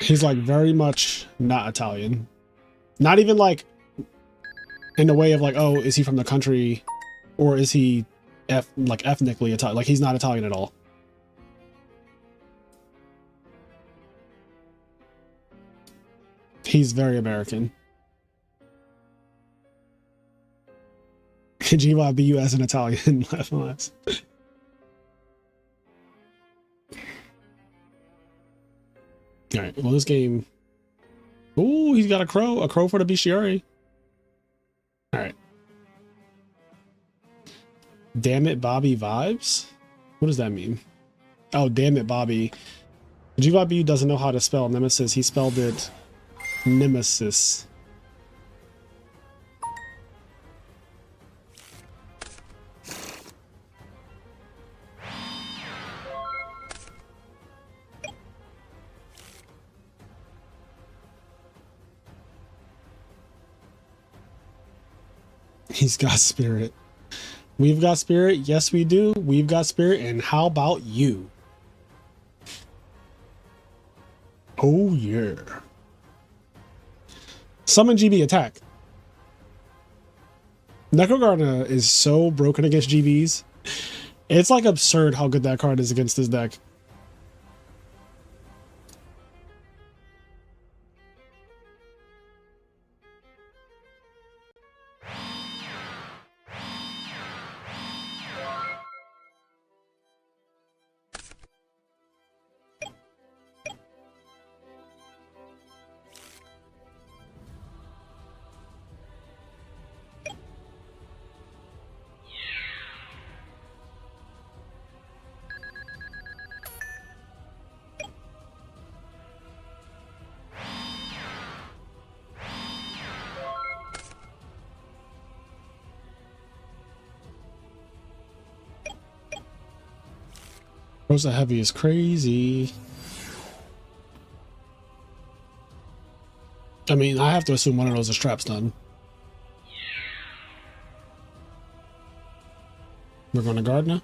He's like very much not Italian. Not even like in the way of like, oh, is he from the country or is he like ethnically Italian? Like he's not Italian at all. He's very American. GYBU as an Italian. Less. All right. Well, this game. Ooh, he's got a crow for the bestiary. All right. Damn it, Bobby vibes. What does that mean? Oh, damn it, Bobby. GYBU doesn't know how to spell Nemesis. He spelled it Nemesis. He's got spirit. We've got spirit. Yes, we do. We've got spirit. And how about you? Oh, yeah. Summon GB attack. Necrogarna is so broken against GBs. It's like absurd how good that card is against this deck. Rosa Heavy is crazy. I mean, I have to assume one of those is trap stun. We're going to Gardner.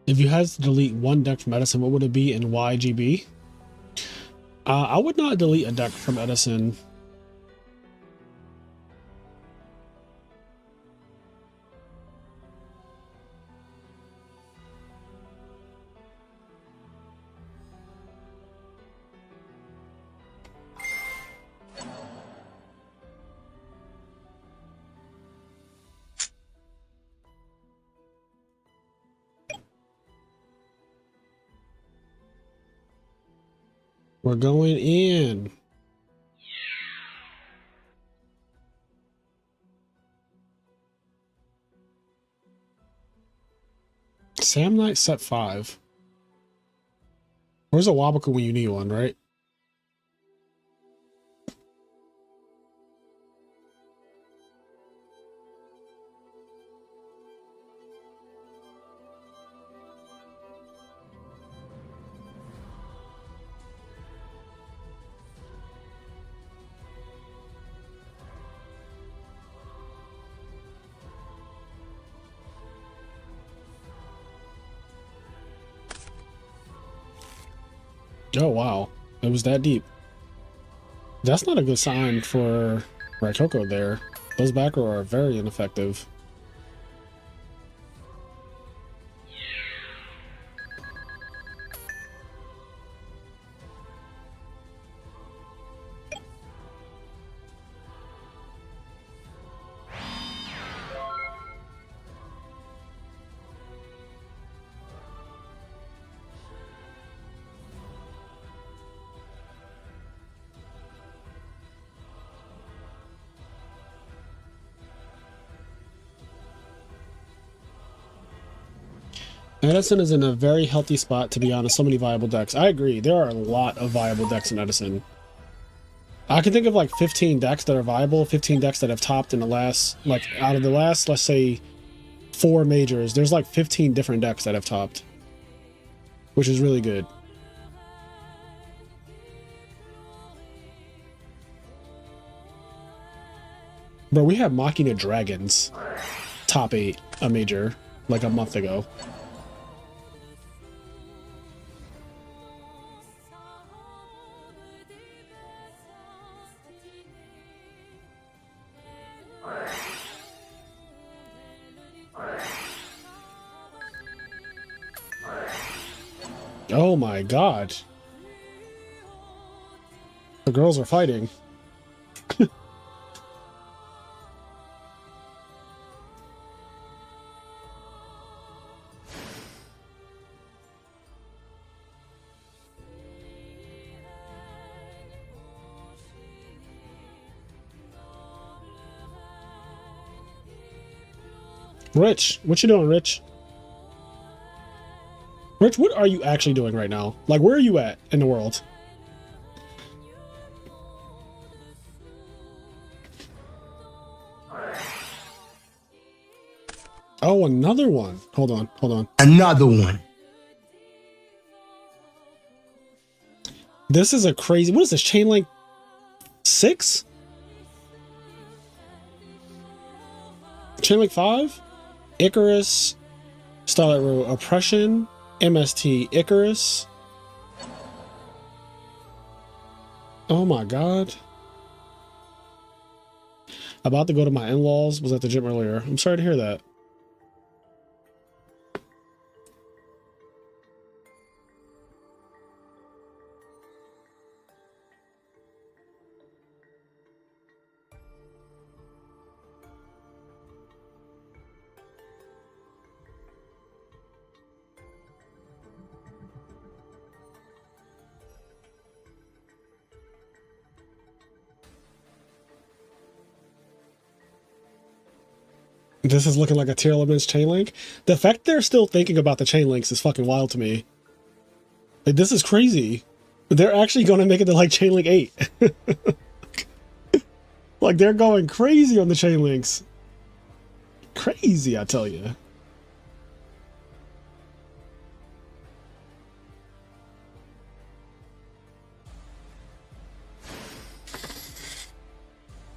If you had to delete one deck from Edison, what would it be and why GB? I would not delete a deck from Edison. We're going in. Sam Knight set 5. Where's a Wabaku when you need one, right? Oh, wow. It was that deep. That's not a good sign for Raikoko there. Those back row are very ineffective. Edison is in a very healthy spot, to be honest. So many viable decks. I agree. There are a lot of viable decks in Edison. I can think of like 15 decks that are viable, 15 decks that have topped in the last, like out of the last, let's say 4 majors, there's like 15 different decks that have topped, which is really good. Bro, we had Machina Dragons top 8 a major like a month ago. Oh my god. The girls are fighting. Rich, what you doing, Rich? Rich, what are you actually doing right now? Like, where are you at in the world? Oh, another one. Hold on, hold on. Another one. This is a crazy... What is this? Chain Link 6? Chain Link 5? Icarus. Starlight Row Oppression. MST Icarus. Oh my god. About to go to my in-laws. Was at the gym earlier. I'm sorry to hear that. This is looking like a tier elements chain link. The fact they're still thinking about the chain links is fucking wild to me. Like, this is crazy. They're actually going to make it to like chain link 8. Like, they're going crazy on the chain links. Crazy, I tell you.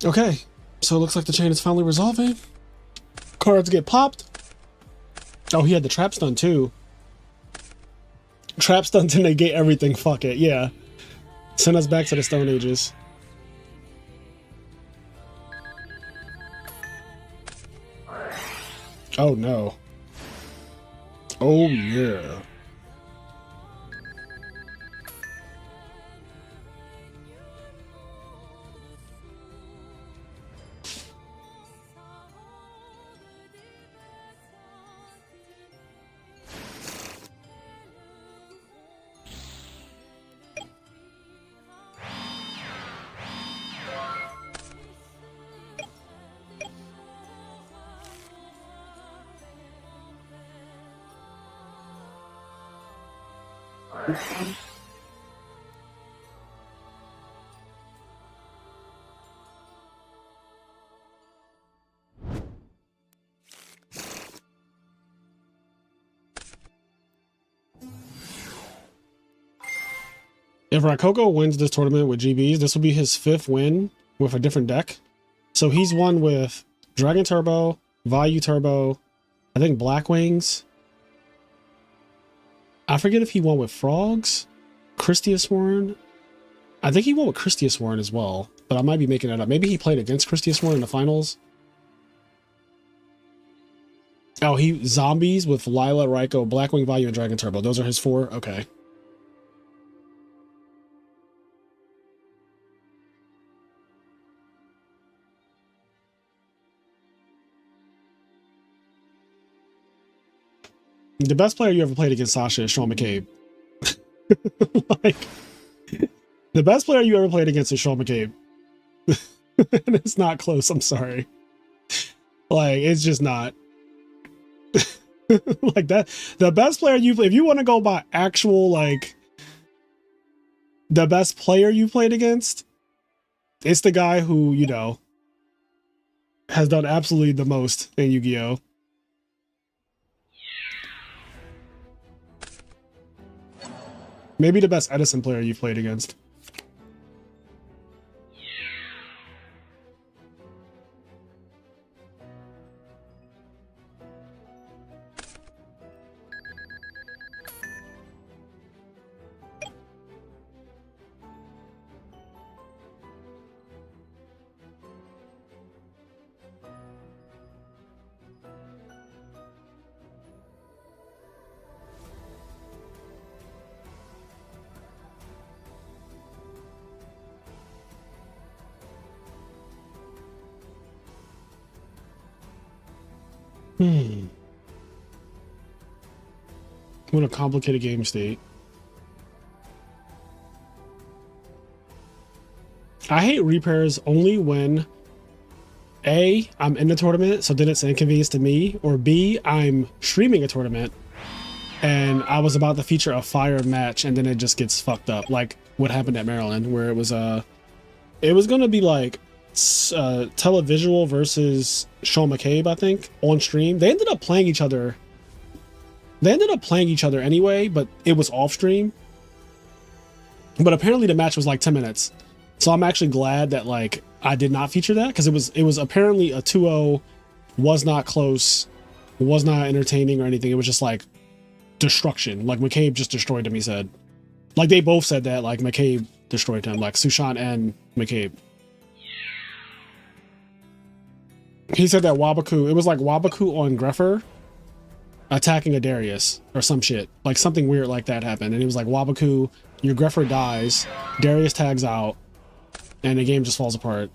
Okay, so it looks like the chain is finally resolving. Cards get popped. Oh, he had the trap stun too. Trap stun to negate everything. Fuck it, yeah. Send us back to the Stone Ages. Oh no. Oh yeah. If Raikoko wins this tournament with GBs, this will be his 5th win with a different deck. So he's won with Dragon Turbo, Vayu Turbo, I think Black Wings. I forget if he won with Frogs, Christia Sworn. I think he won with Christia Sworn as well, but I might be making that up. Maybe he played against Christia Sworn in the finals. Oh, he Zombies with Lila, Raiko, Blackwing, Vayu, and Dragon Turbo. Those are his 4? Okay. The best player you ever played against Sasha is Sean McCabe. Like, the best player you ever played against is Sean McCabe. And it's not close, I'm sorry. Like, it's just not. Like that, the best player you play, if you want to go by actual, like, the best player you played against, it's the guy who, you know, has done absolutely the most in Yu-Gi-Oh! Maybe the best Edison player you've played against. What a complicated game state. I hate repairs only when A, I'm in the tournament, so then it's an inconvenience to me, or B, I'm streaming a tournament and I was about to feature a fire match and then it just gets fucked up. Like what happened at Maryland, where it was gonna be like Televisual versus Sean McCabe, I think, on stream. They ended up playing each other. Anyway, but it was off stream. But apparently the match was like 10 minutes. So I'm actually glad that like I did not feature that, because it was apparently a 2-0, was not close, was not entertaining or anything. It was just like destruction. Like McCabe just destroyed him, he said. Like they both said that, like McCabe destroyed him, like Sushant and McCabe. He said that Wabaku, it was like Wabaku on Greffer attacking a Darius or some shit. Like something weird like that happened. And it was like, Wabaku, your Greffer dies, Darius tags out, and the game just falls apart.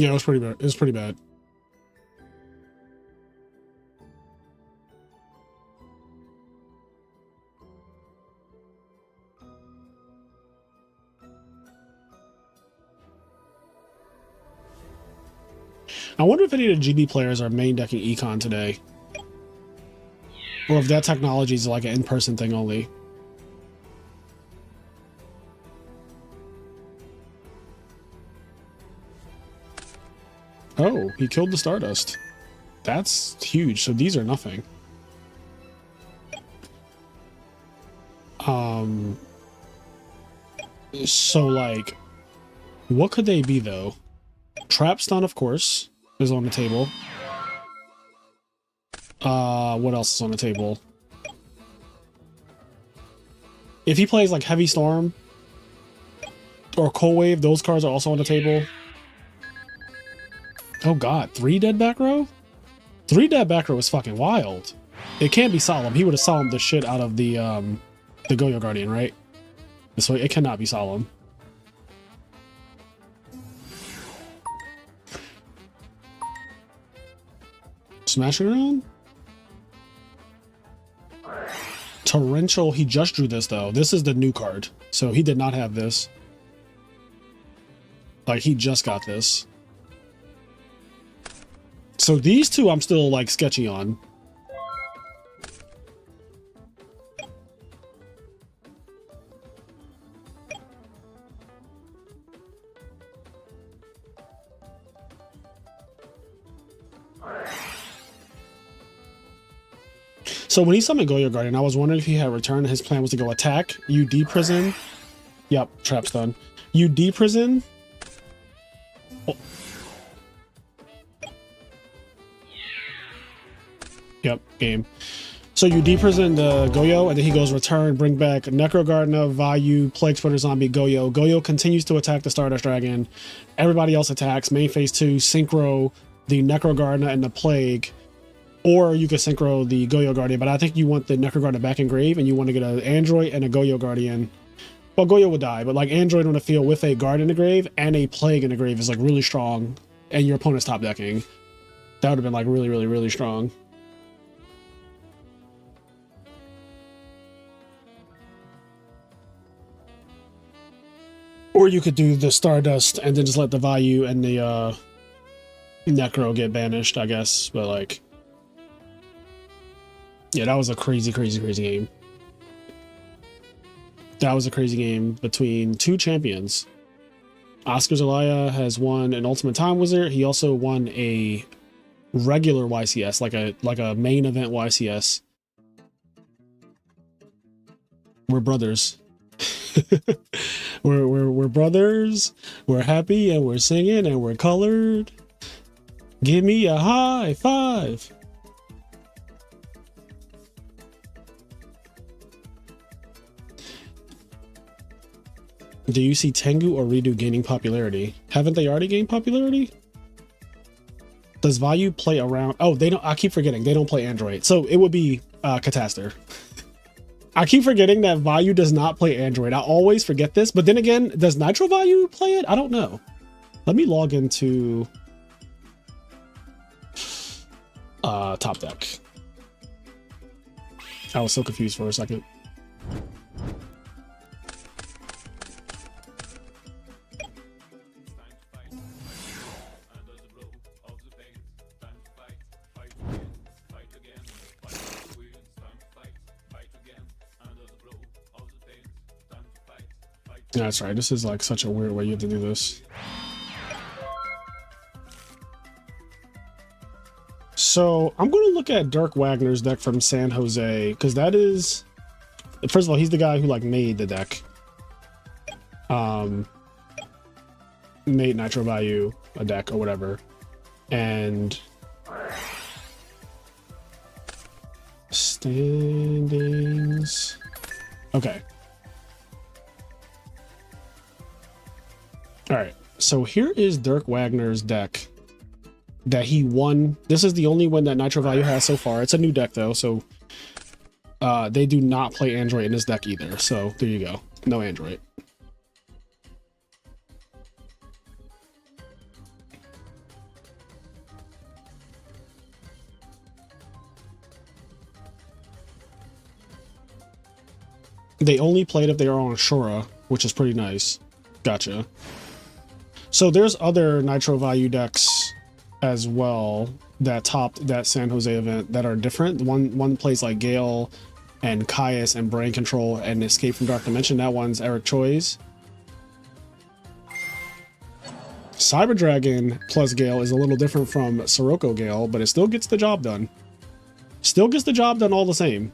Yeah, it was pretty bad. It was pretty bad. I wonder if any of the GB players are main decking Econ today. Or if that technology is like an in-person thing only. Oh, he killed the Stardust. That's huge. So these are nothing. So like, what could they be though? Trap Stun, of course, is on the table. What else is on the table? If he plays like Heavy Storm or Cold Wave, those cards are also on the table. Oh god, 3 dead back row? 3 dead back row is fucking wild. It can't be Solemn. He would have solemned the shit out of the Yugioh Guardian, right? So it cannot be Solemn. Smashing around? Torrential, he just drew this though. This is the new card. So he did not have this. Like he just got this. So these two I'm still like sketchy on. So when he summoned Yugioh Guardian, I was wondering if he had returned. His plan was to go attack, UD prison. Yep, trap's done. UD prison. Oh. Yep, game. So you deprison the Yugioh, and then he goes return, bring back Necro Gardener, Vayu, Plague Splitter Zombie, Yugioh. Yugioh continues to attack the Stardust Dragon. Everybody else attacks. Main phase 2, synchro the Necro Gardener and the Plague. Or you could synchro the Yugioh Guardian, but I think you want the Necro Gardener back in grave, and you want to get an Android and a Yugioh Guardian. Well, Yugioh would die, but like Android on the field with a Guard in the grave and a Plague in the grave is like really strong, and your opponent's top decking. That would have been like really, really, really strong. Or you could do the Stardust and then just let the Vayu and the Necro get banished, I guess. But like, yeah, that was a crazy, crazy, crazy game. That was a crazy game between two champions. Oscar Zelaya has won an Ultimate Time Wizard. He also won a regular YCS, like a main event YCS. We're brothers. we're brothers. We're happy and we're singing and we're colored. Give me a high five. Do you see Tengu or Redo gaining popularity? Haven't they already gained popularity? Does Vayu play around? Oh, they don't. I keep forgetting they don't play Android. So it would be Catastor. I keep forgetting that Vayu does not play Android. I always forget this. But then again, does Nitro Vayu play it? I don't know. Let me log into Top Deck. I was so confused for a second. Yeah, that's right. This is like such a weird way you have to do this. So I'm going to look at Dirk Wagner's deck from San Jose, because that is, first of all, he's the guy who like made the deck. Made Nitro Vayu a deck or whatever. And standings. Okay. All right, so here is Dirk Wagner's deck that he won. This is the only one that Nitro Vayu has so far. It's a new deck though, so they do not play Android in this deck either. So there you go, no Android. They only played if they are on Shura, which is pretty nice. Gotcha. So there's other Nitro value decks as well that topped that San Jose event that are different. One plays like Gale and Caius and Brain Control and Escape from Dark Dimension. That one's Eric Choi's. Cyber Dragon plus Gale is a little different from Sirocco Gale, but it still gets the job done. Still gets the job done all the same.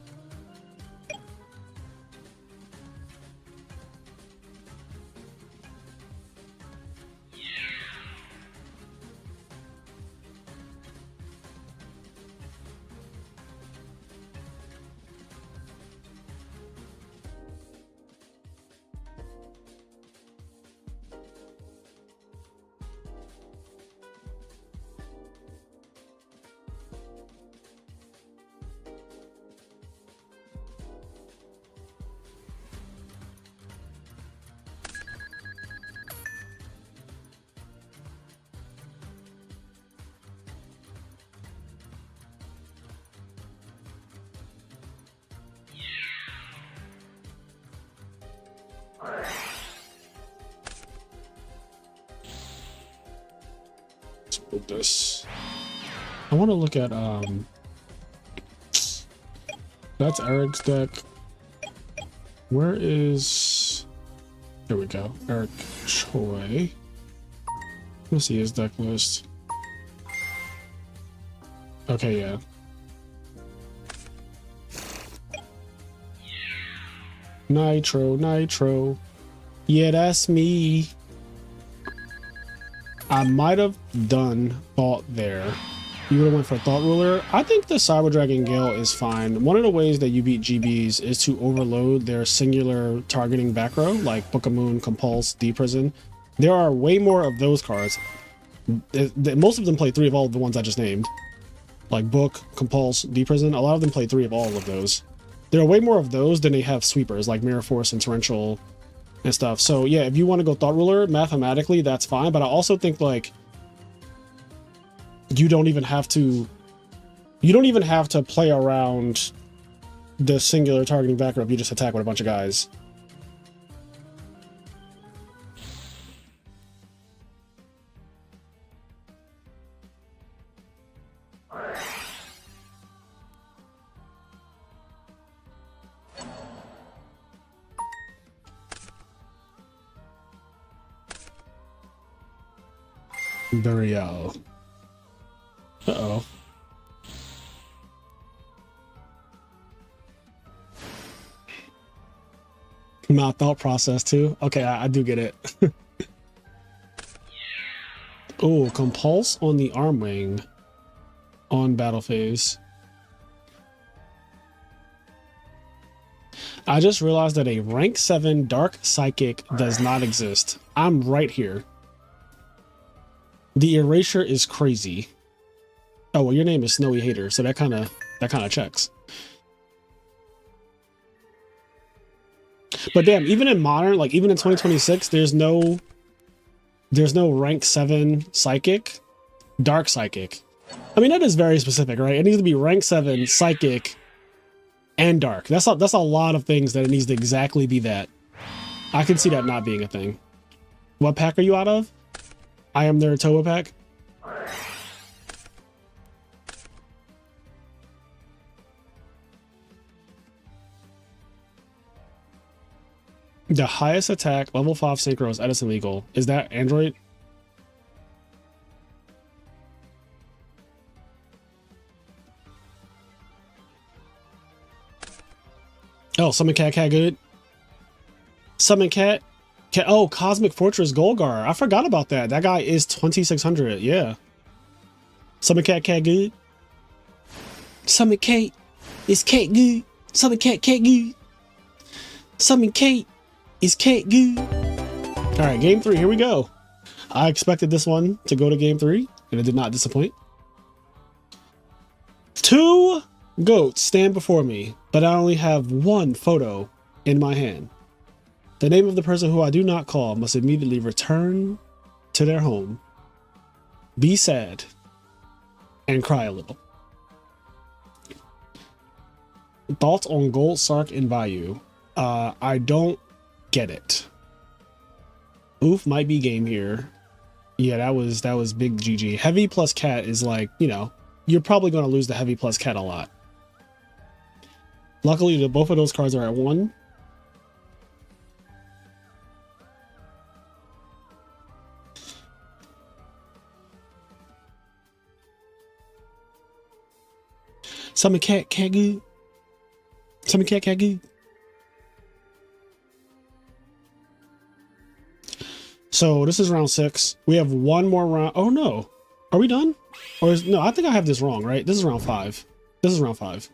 With this, I want to look at that's Eric's deck. Where is, there we go, Eric Choi. Let's see his deck list. Okay, yeah. Nitro, yeah, that's me. I might have done Thought there. You would have went for Thought Ruler. I think the Cyber Dragon Gale is fine. One of the ways that you beat GBs is to overload their singular targeting back row, like Book of Moon, Compulse, D-Prison. There are way more of those cards. Most of them play 3 of all of the ones I just named. Like Book, Compulse, D-Prison. A lot of them play 3 of all of those. There are way more of those than they have sweepers, like Mirror Force and Torrential and stuff. So yeah, if you want to go Thought Ruler, mathematically that's fine, but I also think like you don't even have to play around the singular targeting back row if you just attack with a bunch of guys. Burial. Uh-oh. My thought process too. Okay, I do get it. Oh, Compulse on the arm wing on battle phase. I just realized that a rank 7 Dark Psychic does not exist. I'm right here. The erasure is crazy. Oh, well, your name is Snowy Hater, so that kind of checks. But damn, even in modern, like even in 2026, there's no rank 7 Psychic, Dark Psychic. I mean, that is very specific, right? It needs to be rank 7 Psychic and Dark. That's a lot of things that it needs to exactly be that. I can see that not being a thing. What pack are you out of? I am their Toa pack. The highest attack, level 5 synchro is Edison legal. Is that Android? Oh, Summon Cat good. Summon Cat. Oh, Cosmic Fortress Golgar. I forgot about that. That guy is 2600. Yeah. Summon Cat good. Summon Kate. Is Kate good? Summon Cat good. Summon Kate. Is Kate good? All right, game 3. Here we go. I expected this one to go to game 3, and it did not disappoint. 2 goats stand before me, but I only have 1 photo in my hand. The name of the person who I do not call must immediately return to their home, be sad, and cry a little. Thoughts on Gold, Sark, and Vayu? I don't get it. Oof might be game here. Yeah, that was big GG. Heavy plus cat is like, you know, you're probably going to lose the heavy plus cat a lot. Luckily, both of those cards are at 1. Summon cat good. Summon cat good. So this is round 6. We have one more round. Oh no, are we done? Or no? I think I have this wrong. Right? This is round 5. This is round 5.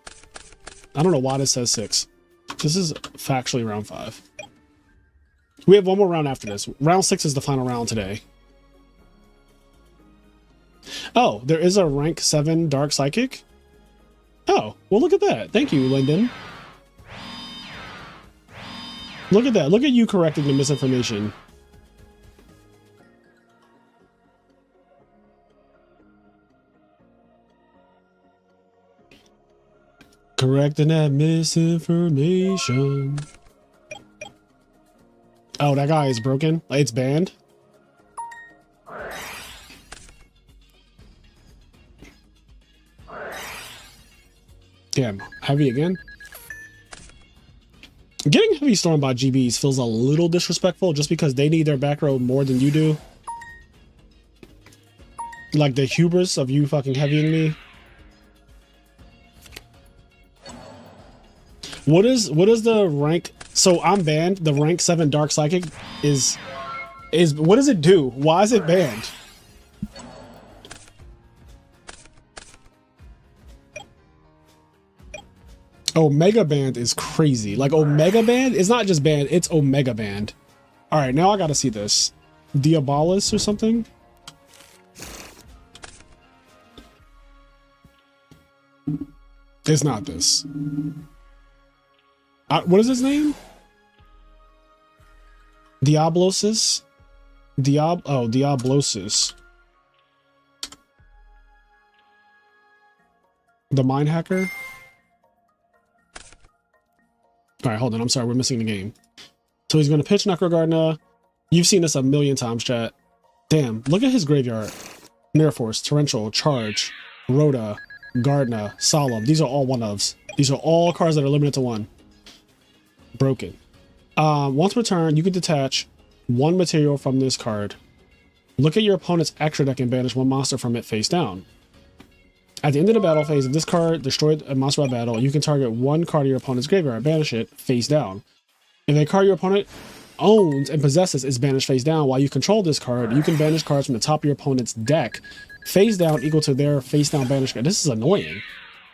I don't know why this says 6. This is factually round 5. We have one more round after this. Round 6 is the final round today. Oh, there is a rank 7 Dark Psychic. Oh, well, look at that. Thank you, Lyndon. Look at that. Look at you correcting the misinformation. Correcting that misinformation. Oh, that guy is broken. It's banned. Damn, heavy again. Getting heavy stormed by GBs feels a little disrespectful just because they need their back row more than you do. Like the hubris of you fucking heavying me. What is the rank? So I'm banned. The rank 7 Dark Psychic is what does it do? Why is it banned? Omega Band is crazy. Like Omega Band is not just band, it's Omega Band. All right, now I gotta see this. Diabolus or something? It's not this. What is his name? Diablosis? Diablosis. The Mind Hacker? All right, hold on. I'm sorry. We're missing the game. So he's going to pitch Necro Gardener. You've seen this a million times, chat. Damn, look at his graveyard. Mirror Force, Torrential, Charge, Rhoda, Gardener, Solemn. These are all one-ofs. These are all cards that are limited to 1. Broken. Once per turn, you can detach 1 material from this card. Look at your opponent's extra deck and banish 1 monster from it face down. At the end of the battle phase, if this card destroyed a monster by battle, you can target 1 card of your opponent's graveyard, banish it face down. If a card your opponent owns and possesses is banished face down while you control this card, you can banish cards from the top of your opponent's deck face down equal to their face down banish card. This is annoying.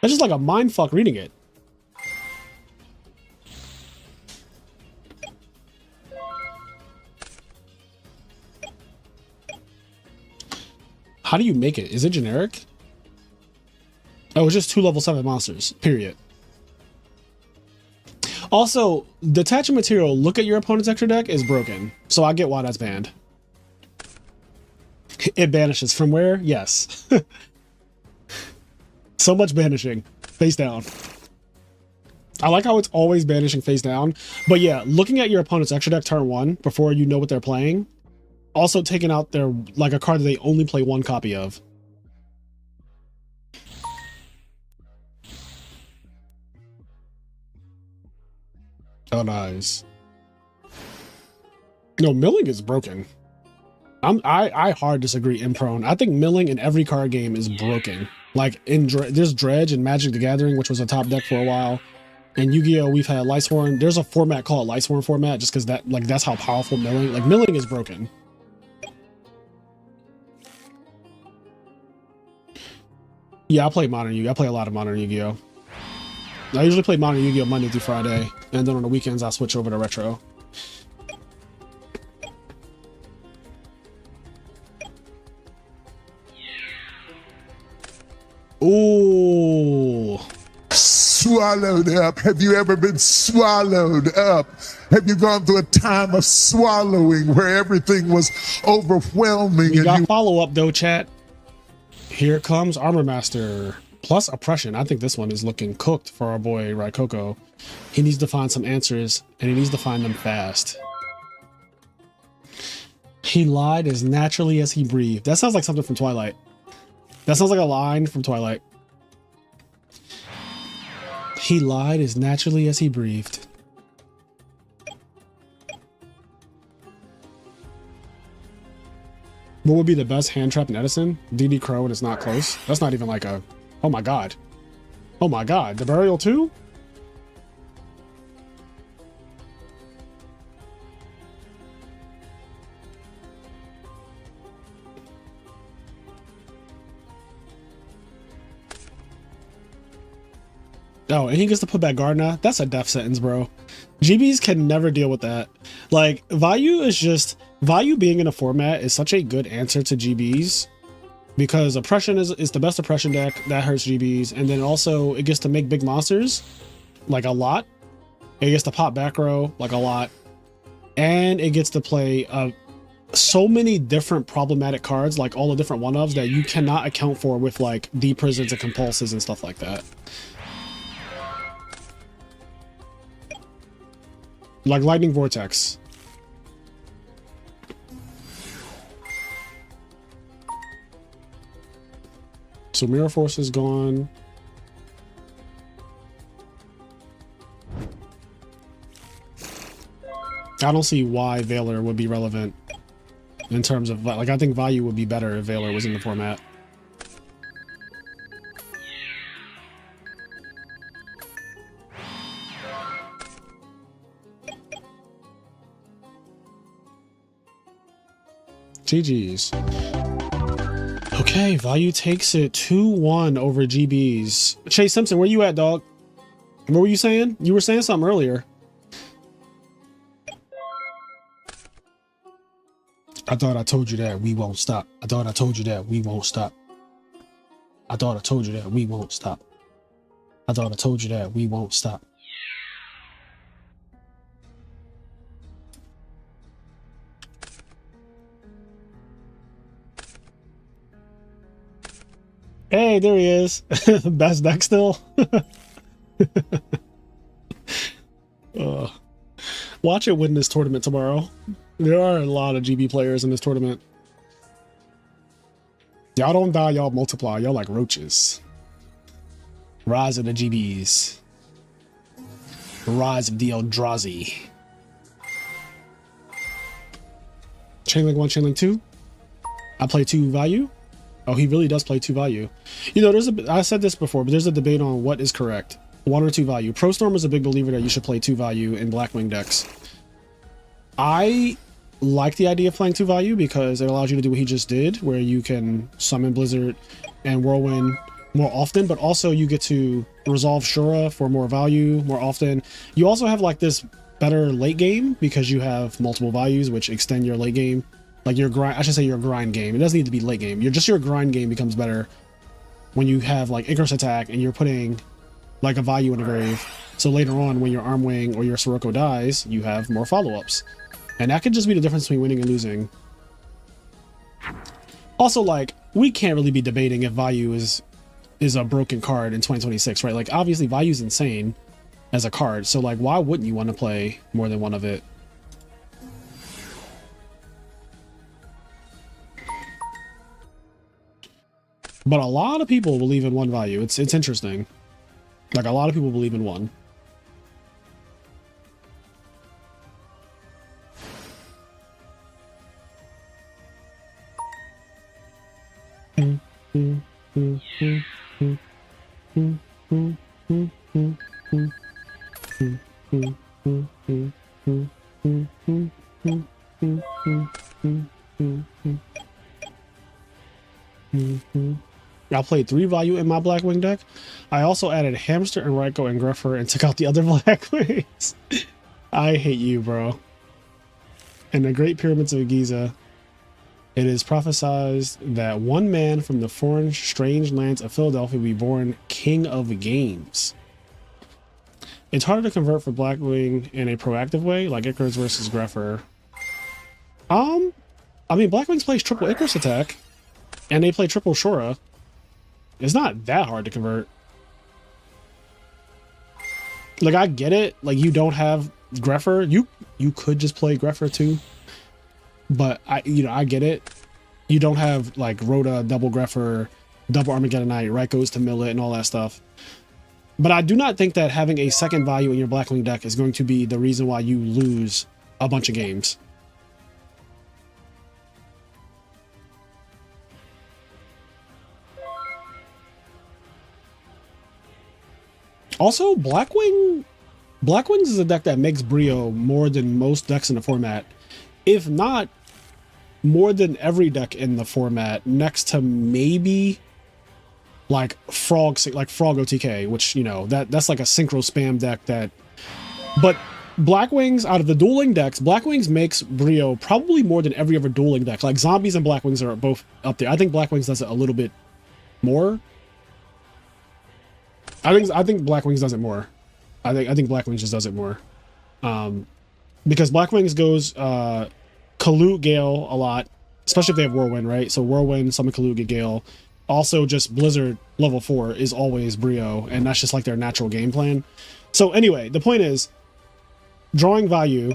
That's just like a mindfuck reading it. How do you make it? Is it generic? Oh, it's just 2 level 7 monsters, period. Also, detaching material, look at your opponent's extra deck, is broken. So I get why that's banned. It banishes from where? Yes. So much banishing. Face down. I like how it's always banishing face down. But yeah, looking at your opponent's extra deck turn 1 before you know what they're playing. Also taking out their, like a card that they only play 1 copy of. Oh, nice. No, milling is broken. I hard disagree in prone. I think milling in every card game is broken. Like in there's Dredge and Magic the Gathering, which was a top deck for a while. In Yu-Gi-Oh, we've had Lightsworn. There's a format called Lightsworn format, just because that's how powerful milling. Like milling is broken. Yeah, I play modern Yu-Gi-Oh. I play a lot of modern Yu-Gi-Oh. I usually play modern Yu-Gi-Oh Monday through Friday, and then on the weekends I switch over to retro. Ooh. Swallowed up. Have you ever been swallowed up? Have you gone through a time of swallowing where everything was overwhelming? You got follow-up though, chat. Here comes Armor Master. Plus oppression. I think this one is looking cooked for our boy Raikoko. He needs to find some answers, and he needs to find them fast. He lied as naturally as he breathed. That sounds like something from Twilight. That sounds like a line from Twilight. He lied as naturally as he breathed. What would be the best hand trap in Edison? DD Crow and it's not close. That's not even like a... Oh my god. Oh my god. The burial too? Oh, and he gets to put back Gardner. That's a death sentence, bro. GBs can never deal with that. Like, Vayu is just... Vayu being in a format is such a good answer to GBs. Because Oppression is the best Oppression deck. That hurts GBs. And then also, it gets to make big monsters. Like, a lot. It gets to pop back row. Like, a lot. And it gets to play so many different problematic cards. Like, all the different one-ofs that you cannot account for with, like, D-Prisons and Compulses and stuff like that. Like Lightning Vortex. So Mirror Force is gone. I don't see why Veiler would be relevant in terms of, like, I think Vayu would be better if Veiler was in the format. GG's. Okay, Vayu takes it 2-1 over GBs. Chase Simpson, where you at, dog? What were you saying? You were saying something earlier. I thought I told you that we won't stop. I thought I told you that we won't stop. I thought I told you that we won't stop. I thought I told you that we won't stop. Hey, there he is. Best deck still. Watch it win this tournament tomorrow. There are a lot of GB players in this tournament. Y'all don't die, y'all multiply. Y'all like roaches. Rise of the GBs. Rise of the Eldrazi. Chainlink 1, Chainlink 2. I play 2 Vayu. Oh, he really does play 2 Vayu. You know, I said this before, but there's a debate on what is correct. 1 or 2 Vayu. ProStorm is a big believer that you should play 2 Vayu in Blackwing decks. I like the idea of playing 2 Vayu because it allows you to do what he just did, where you can summon Blizzard and Whirlwind more often, but also you get to resolve Shura for more value more often. You also have like this better late game because you have multiple Vayus, which extend your late game. Like your grind, I should say your grind game. It doesn't need to be late game. Your grind game becomes better when you have like Icarus attack and you're putting like a Vayu in the grave. So later on, when your Armwing or your Sirocco dies, you have more follow-ups. And that could just be the difference between winning and losing. Also, like, we can't really be debating if Vayu is a broken card in 2026, right? Like, obviously Vayu's insane as a card. So like, why wouldn't you want to play more than one of it? But a lot of people believe in 1 Vayu. It's interesting. Like, a lot of people believe in 1. I played 3 Vayu in my Blackwing deck. I also added Hamster and Raikou and Greffer and took out the other Blackwings. I hate you, bro. In the Great Pyramids of Giza, it is prophesied that one man from the foreign strange lands of Philadelphia will be born king of games. It's harder to convert for Blackwing in a proactive way, like Icarus versus Greffer. I mean, Blackwings plays triple Icarus attack, and they play triple Shura. It's not that hard to convert. Like, I get it. Like, you don't have Greffer. You could just play Greffer too. But I get it. You don't have like Rhoda, double Greffer, double Armageddonite, right goes to Millet and all that stuff. But I do not think that having a second value in your Blackwing deck is going to be the reason why you lose a bunch of games. Also, Blackwings is a deck that makes Brio more than most decks in the format. If not, more than every deck in the format, next to maybe like Frog OTK, which, you know, that's like a synchro spam deck that. But Blackwings, out of the dueling decks, Blackwings makes Brio probably more than every other dueling deck. Like Zombies and Blackwings are both up there. I think Blackwings does it a little bit more. I think Blackwings does it more. I think Blackwings just does it more. Because Blackwings goes Kalut Gale a lot, especially if they have Whirlwind, right? So Whirlwind, summon Kalut, get Gale. Also, just Blizzard level 4 is always Brio, and that's just like their natural game plan. So anyway, the point is, drawing value,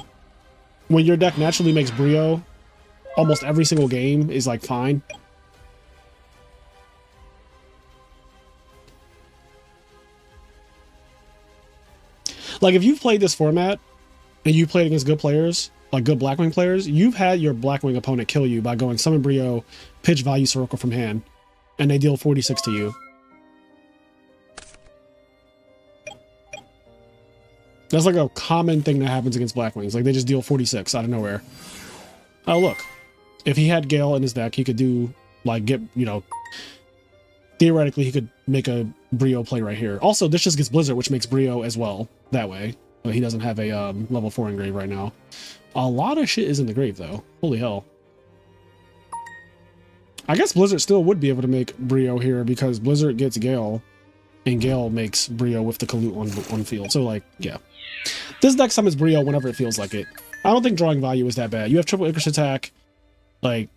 when your deck naturally makes Brio, almost every single game is like fine. Like, if you've played this format and you played against good players, like good Blackwing players, you've had your Blackwing opponent kill you by going summon Brio, pitch value Sirocco from hand, and they deal 46 to you. That's like a common thing that happens against Blackwings. Like, they just deal 46 out of nowhere. Oh, look. If he had Gale in his deck, he could do, like, theoretically, he could make a Brio play right here. Also, this just gets Blizzard, which makes Brio as well that way. But he doesn't have a level 4 engrave right now. A lot of shit is in the grave, though. Holy hell. I guess Blizzard still would be able to make Brio here because Blizzard gets Gale, and Gale makes Brio with the Kalut on field. So, like, yeah. This deck summons Brio whenever it feels like it. I don't think drawing value is that bad. You have triple Icarus attack. Like,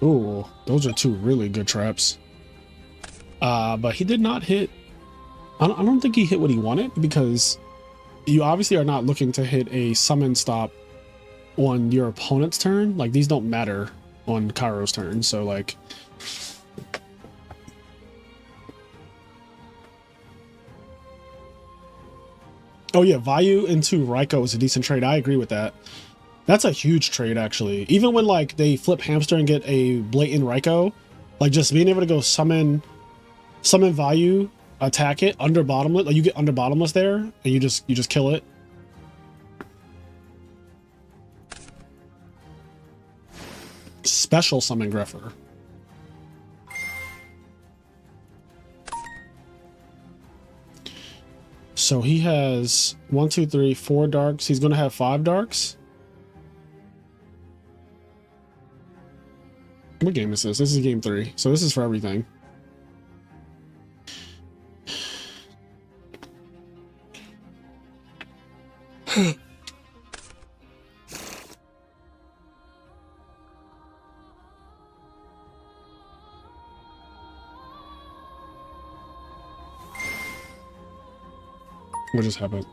ooh, those are two really good traps. But he did not hit. I don't think he hit what he wanted, because you obviously are not looking to hit a summon stop on your opponent's turn. Like, these don't matter on Cairo's turn. So, like, oh yeah, Vayu into Raikou is a decent trade. I agree with that. That's a huge trade, actually. Even when, like, they flip Hamster and get a blatant Raikou, like, just being able to go summon Vayu, attack it under bottomless, like, you get under bottomless there, and you just kill it. Special summon Greffer. So he has 1, 2, 3, 4 darks. He's gonna have 5 darks. What game is this? This is game 3. So this is for everything. What just happened?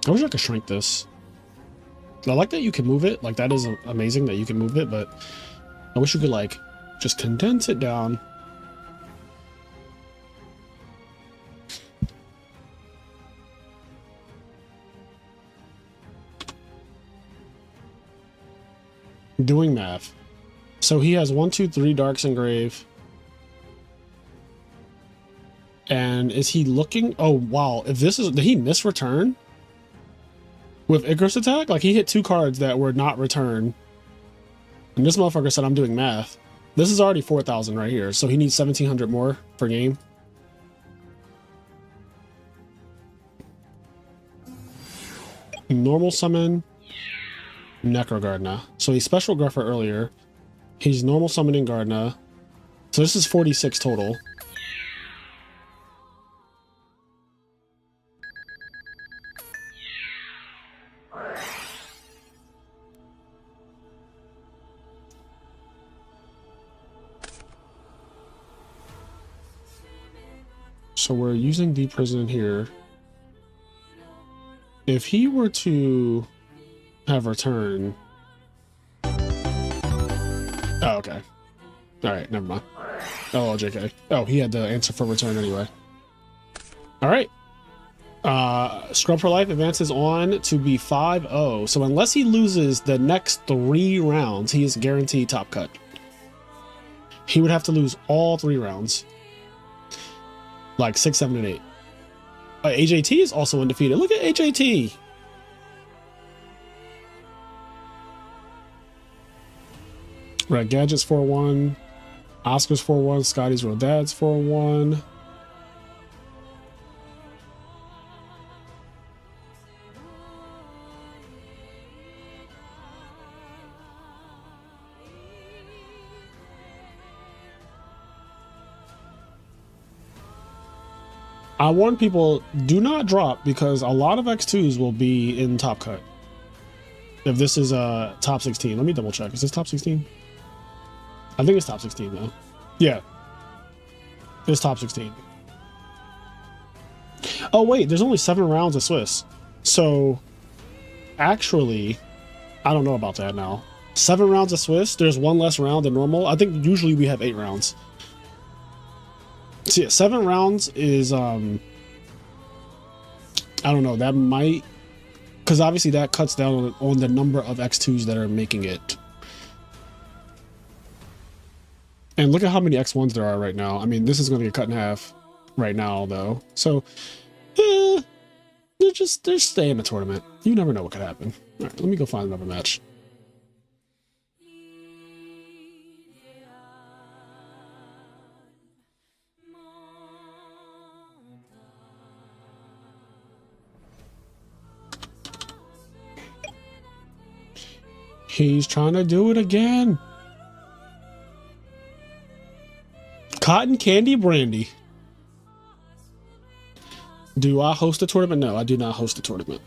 I wish I could shrink this. I like that you can move it. Like, that is amazing that you can move it, but I wish you could, like, just condense it down. Doing math. So he has 1, 2, 3 darks engrave. And is he looking? Oh, wow. If this is, did he miss return? With Icarus attack, like he hit 2 cards that were not returned. And this motherfucker said, I'm doing math. This is already 4,000 right here. So he needs 1,700 more per game. Normal summon Necro Gardener. So he's special Gruffer earlier. He's normal summoning Gardener. So this is 46 total. So we're using Deep Prison here. If he were to have return... Oh, okay. Alright, never mind. Oh, JK. Oh, he had the answer for return anyway. Alright. Scrub for Life advances on to be 5-0. So unless he loses the next 3 rounds, he is guaranteed top cut. He would have to lose all 3 rounds. Like 6, 7, and 8. AJT is also undefeated. Look at AJT. Right, Gadget's 4-1. Oscar's 4-1. Scotty's Real Dad's 4-1. I warn people, do not drop because a lot of X2s will be in top cut. If this is a top 16, let me double check. Is this top 16? I think it's top 16 though. Yeah. It's top 16. Oh wait, there's only 7 rounds of Swiss. So actually, I don't know about that now. 7 rounds of Swiss, there's 1 less round than normal. I think usually we have 8 rounds. So yeah, 7 rounds is, I don't know, that might, because obviously that cuts down on the number of X2s that are making it. And look at how many X1s there are right now. I mean, this is going to get cut in half right now, though. So, they're stay in the tournament. You never know what could happen. All right, let me go find another match. He's trying to do it again. Cotton Candy Brandy. Do I host a tournament? No, I do not host a tournament.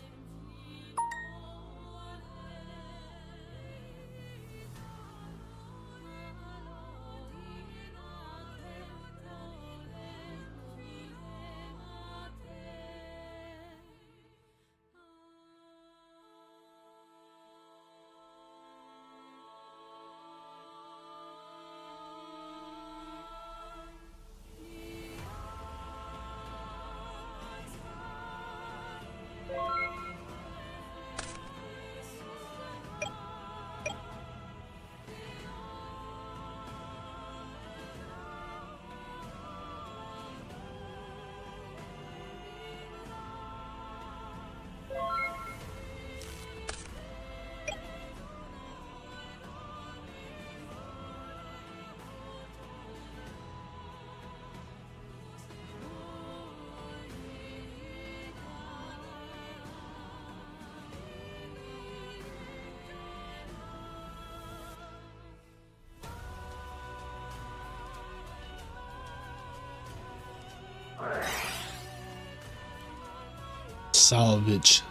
Salvage.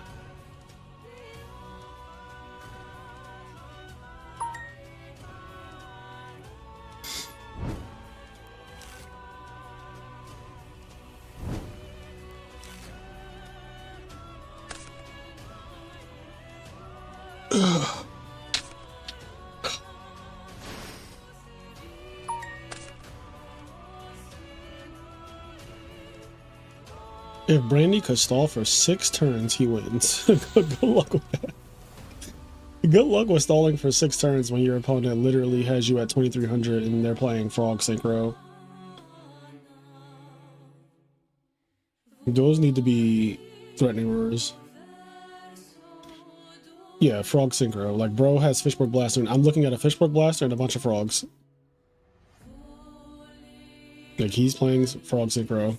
If Brandy could stall for 6 turns, he wins. Good luck with that. Good luck with stalling for 6 turns when your opponent literally has you at 2300 and they're playing Frog Synchro. Those need to be threatening orders. Yeah, frog synchro. Like, bro has Fishbook Blaster, and I'm looking at a Fishbook Blaster and a bunch of frogs. Like, he's playing frog synchro.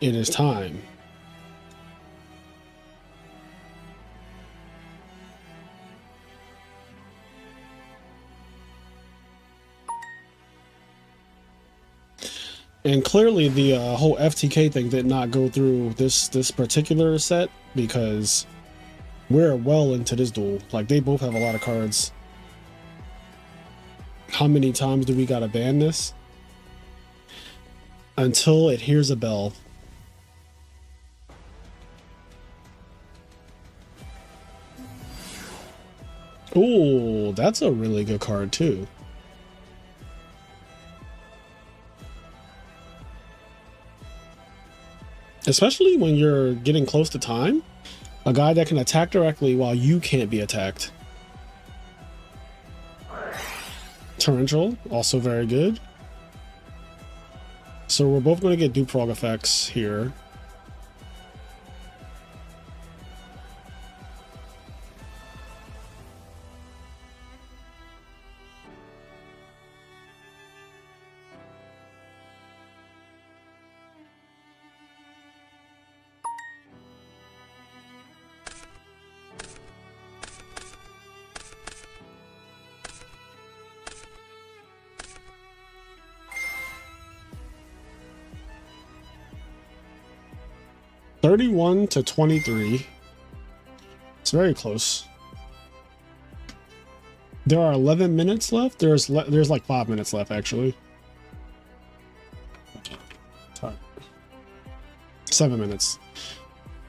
It is time. And clearly the whole FTK thing did not go through this particular set, because we're well into this duel. Like, they both have a lot of cards. How many times do we gotta ban this? Until it hears a bell. Ooh, that's a really good card too. Especially when you're getting close to time. A guy that can attack directly while you can't be attacked. Torrential, also very good. So we're both going to get dupe frog effects here. (31 to 23). It's very close. There are 11 minutes left. There's like 5 minutes left actually. 7 minutes.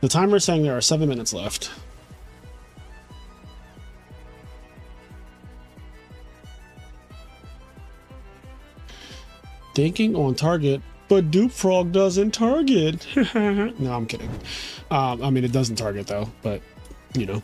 The timer is saying there are 7 minutes left. Thinking on target, but dupe frog doesn't target. No, I'm kidding. I mean, it doesn't target though, but you know.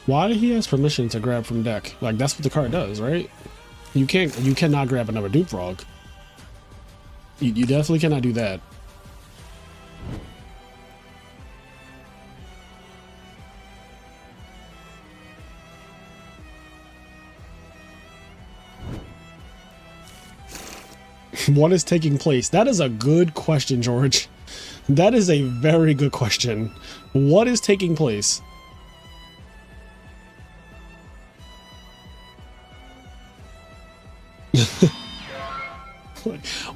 Why did he has permission to grab from deck? Like, that's what the card does, right? You cannot grab another dupe frog. You definitely cannot do that. What is taking place? That is a good question, George. That is a very good question. What is taking place?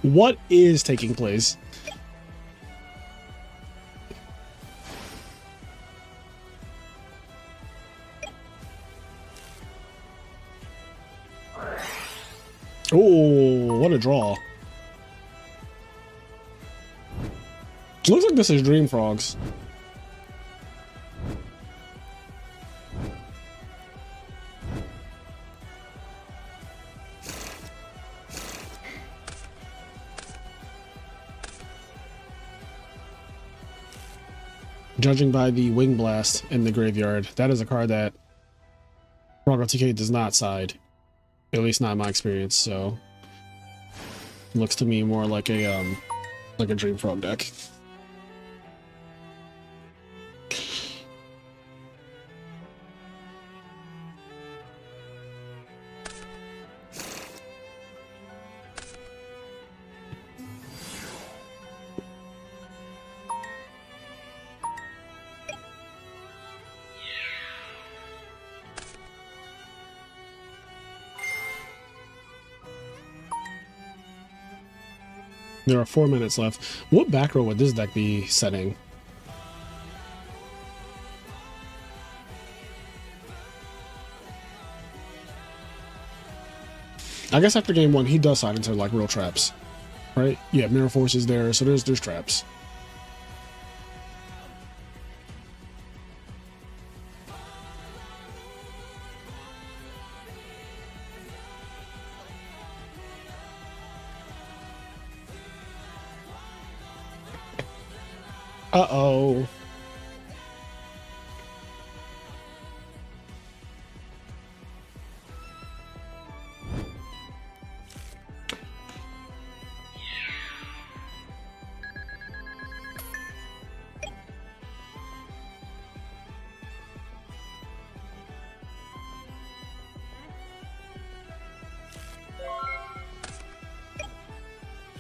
What is taking place? Oh, what a draw. Looks like this is Dream Frogs. Judging by the Wing Blast in the graveyard, that is a card that Frog TK does not side. At least not in my experience, so looks to me more like a Dream Frog deck. There are 4 minutes left. What back row would this deck be setting? I guess after game 1, he does slide into like real traps, right? Yeah, Mirror Force is there, so there's traps. Uh-oh.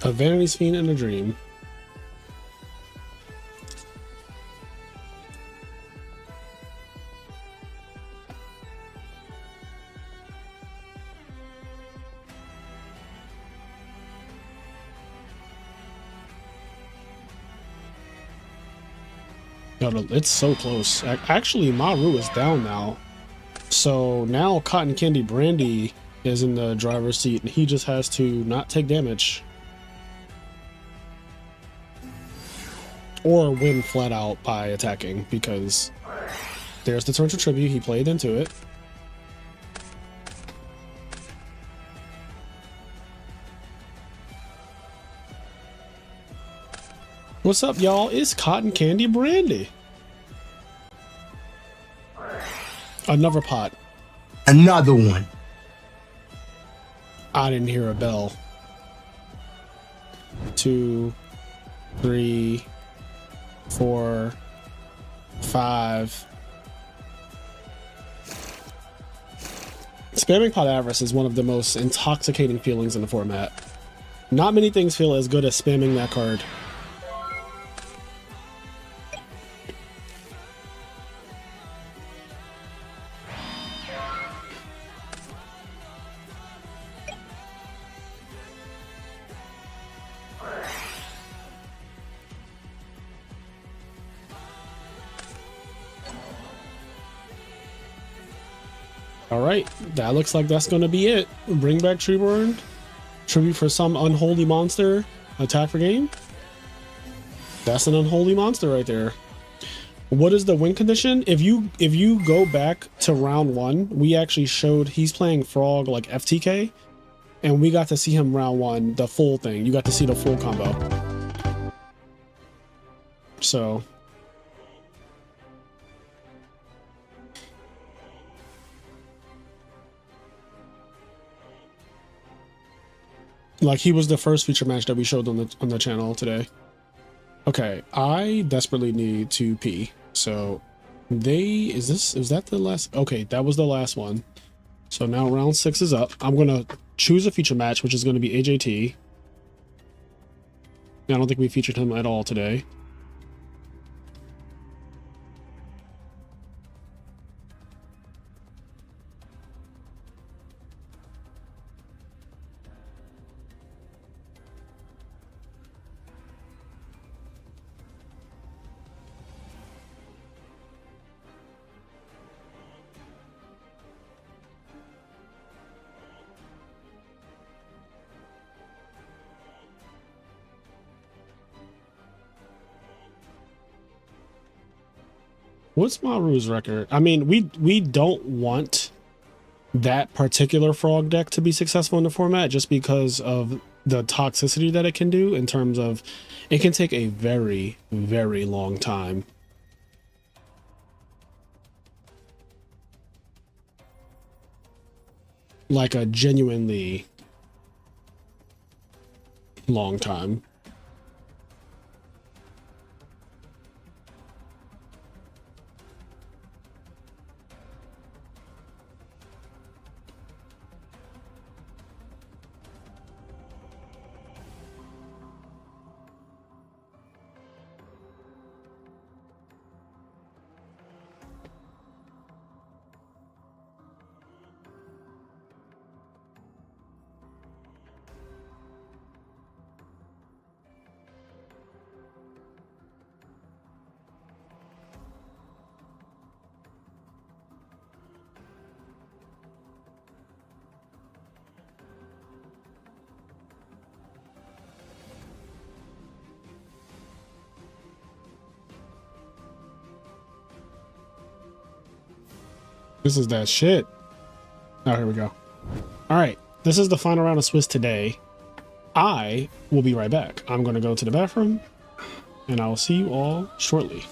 A Vanity's Fiend and a Dream. No, it's so close. Actually, Maru is down now. So now Cotton Candy Brandy is in the driver's seat, and he just has to not take damage. Or win flat out by attacking, because there's the Torrential Tribute, he played into it. What's up, y'all? It's Cotton Candy Brandy. Another pot. Another one. I didn't hear a bell. 2, 3, 4, 5. Spamming Pot Avarice is one of the most intoxicating feelings in the format. Not many things feel as good as spamming that card. Alright, that looks like that's gonna be it. Bring back Treeborn. Tribute for some unholy monster. Attack for game. That's an unholy monster right there. What is the win condition? If you go back to round 1, we actually showed he's playing Frog like FTK, and we got to see him round 1, the full thing. You got to see the full combo. So like, he was the first feature match that we showed on the channel today. Okay, I desperately need to pee. So is that the last? Okay, that was the last one. So now round 6 is up. I'm gonna choose a feature match, which is gonna be AJT. I don't think we featured him at all today. What's Maru's record? I mean, we don't want that particular frog deck to be successful in the format just because of the toxicity that it can do, in terms of it can take a very, very long time. Like a genuinely long time. This is that shit. Oh, here we go. All right. This is the final round of Swiss today. I will be right back. I'm going to go to the bathroom, and I will see you all shortly.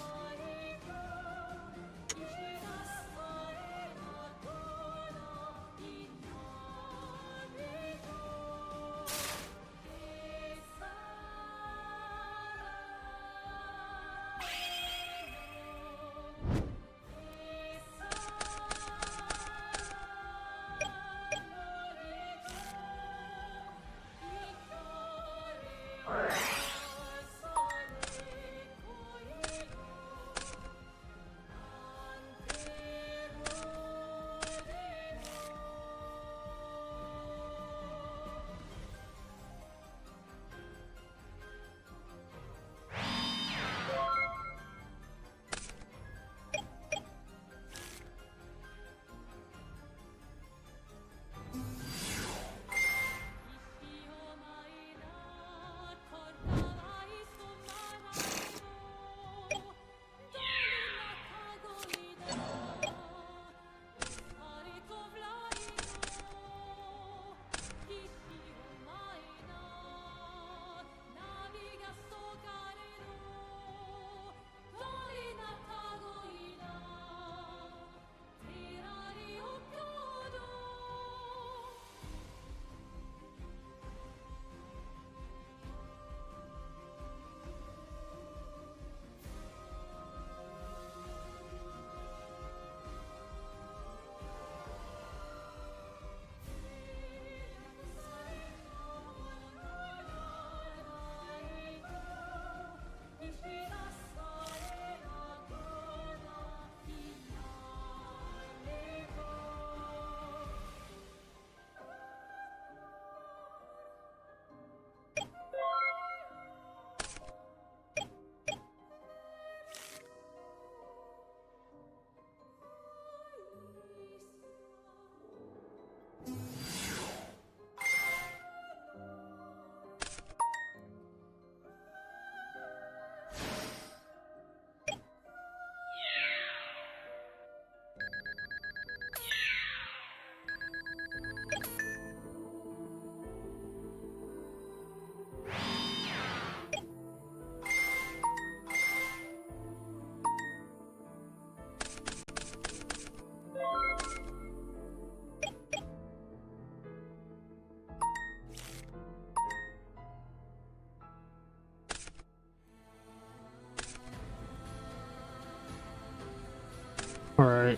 All right.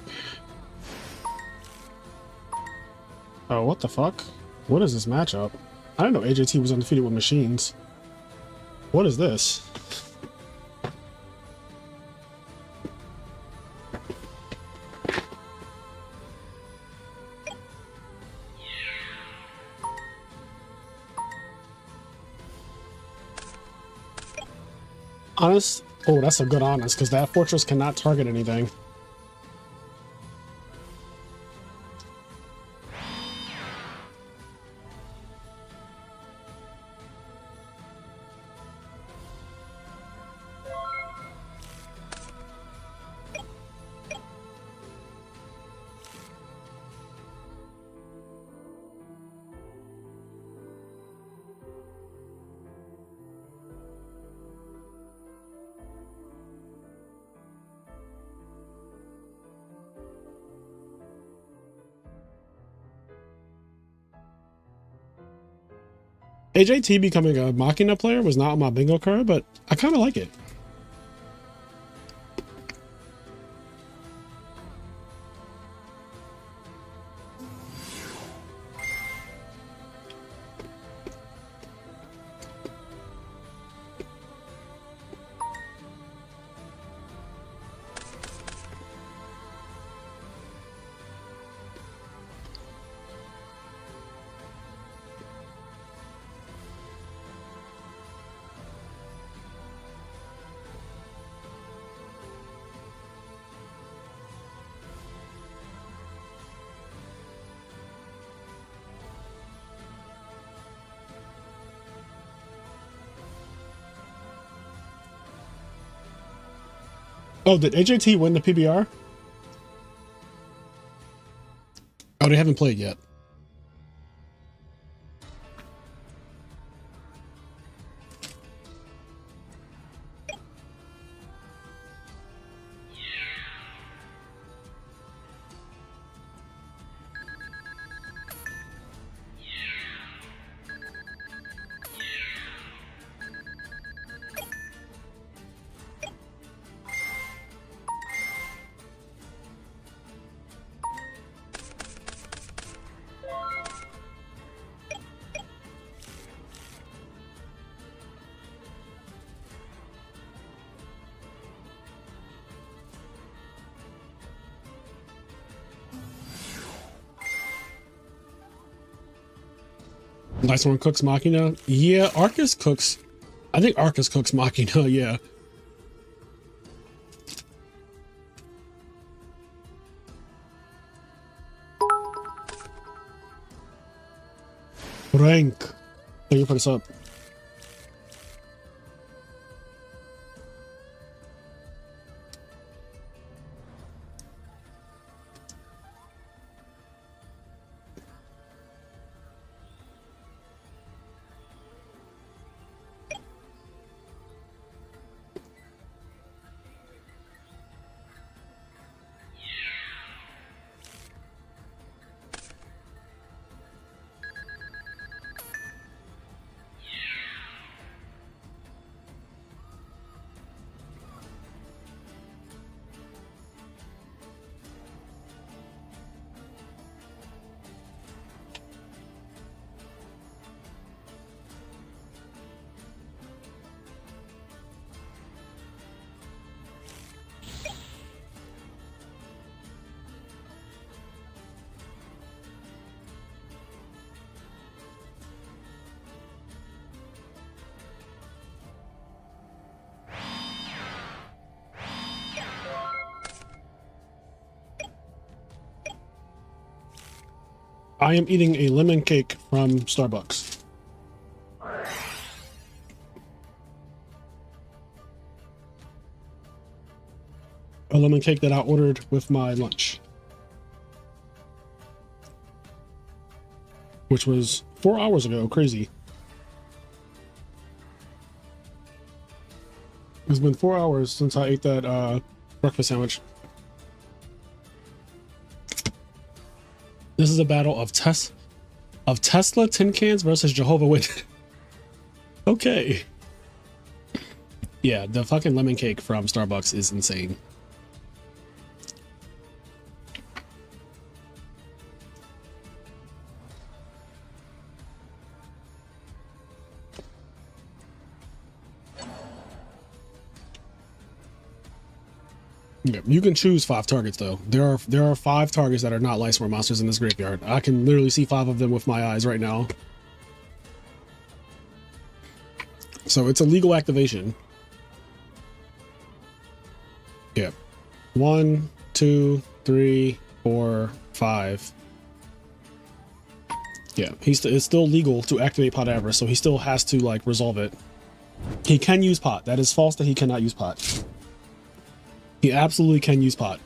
Oh, what the fuck? What is this matchup? I didn't know AJT was undefeated with machines. What is this? Honest? Oh, that's a good honest, because that fortress cannot target anything. AJT becoming a Machina player was not on my bingo card, but I kind of like it. Oh, did AJT win the PBR? Oh, they haven't played yet. Nice one, cooks Machina. Yeah, Arcus cooks. I think Arcus cooks Machina. Yeah. Rank. Thank you for this up. I am eating a lemon cake from Starbucks. A lemon cake that I ordered with my lunch, which was 4 hours ago. Crazy. It's been 4 hours since I ate that breakfast sandwich. This is a battle of Tesla tin cans versus Jehovah Witness. Okay. Yeah, the fucking lemon cake from Starbucks is insane. Yeah, you can choose 5 targets though. There are 5 targets that are not Lightsworn monsters in this graveyard. I can literally see 5 of them with my eyes right now. So it's a legal activation. Yeah. 1, 2, 3, 4, 5. Yeah, it's still legal to activate Pot Avarice, so he still has to like resolve it. He can use pot. That is false that he cannot use pot. He absolutely can use pot.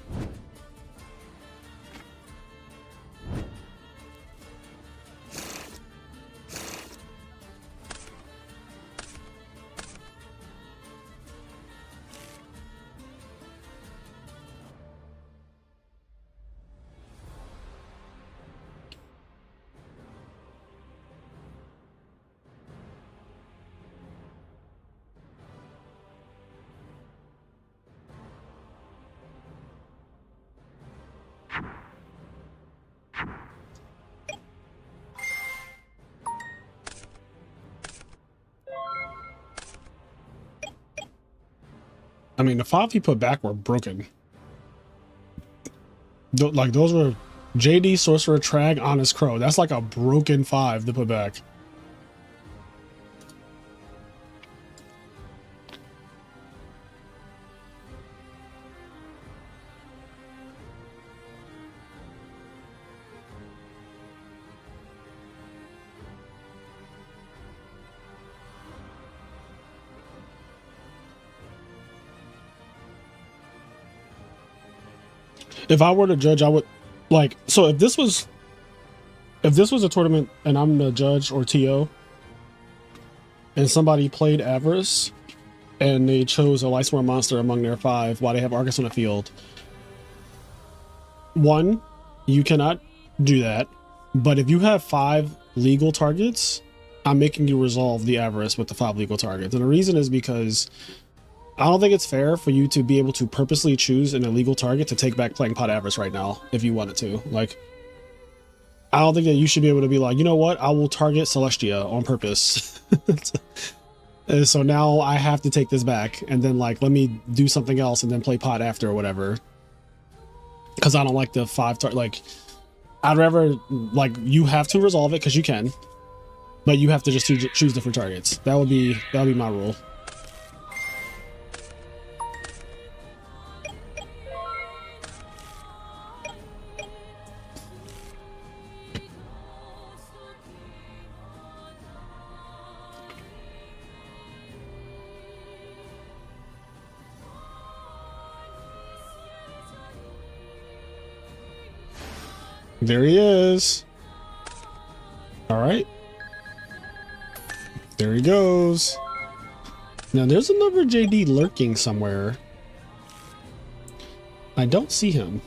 I mean, the 5 he put back were broken. Like, those were JD, Sorcerer, Trag, Honest Crow. That's like a broken 5 to put back. If I were to judge, I would like, so if this was If this was a tournament and I'm the judge or TO, and somebody played Avarice, and they chose a Lightsworn monster among their 5 while they have Arcus on the field, 1, you cannot do that. But if you have 5 legal targets, I'm making you resolve the Avarice with the 5 legal targets. And the reason is because I don't think it's fair for you to be able to purposely choose an illegal target to take back playing Pot Avarice right now if you wanted to. Like, I don't think that you should be able to be like, you know what, I will target Celestia on purpose. And so now I have to take this back and then like let me do something else and then play Pot after or whatever. Because I don't like the 5 like I'd rather like you have to resolve it because you can, but you have to just choose different targets. That would be my rule. There he is. All right. There he goes. Now there's another JD lurking somewhere. I don't see him.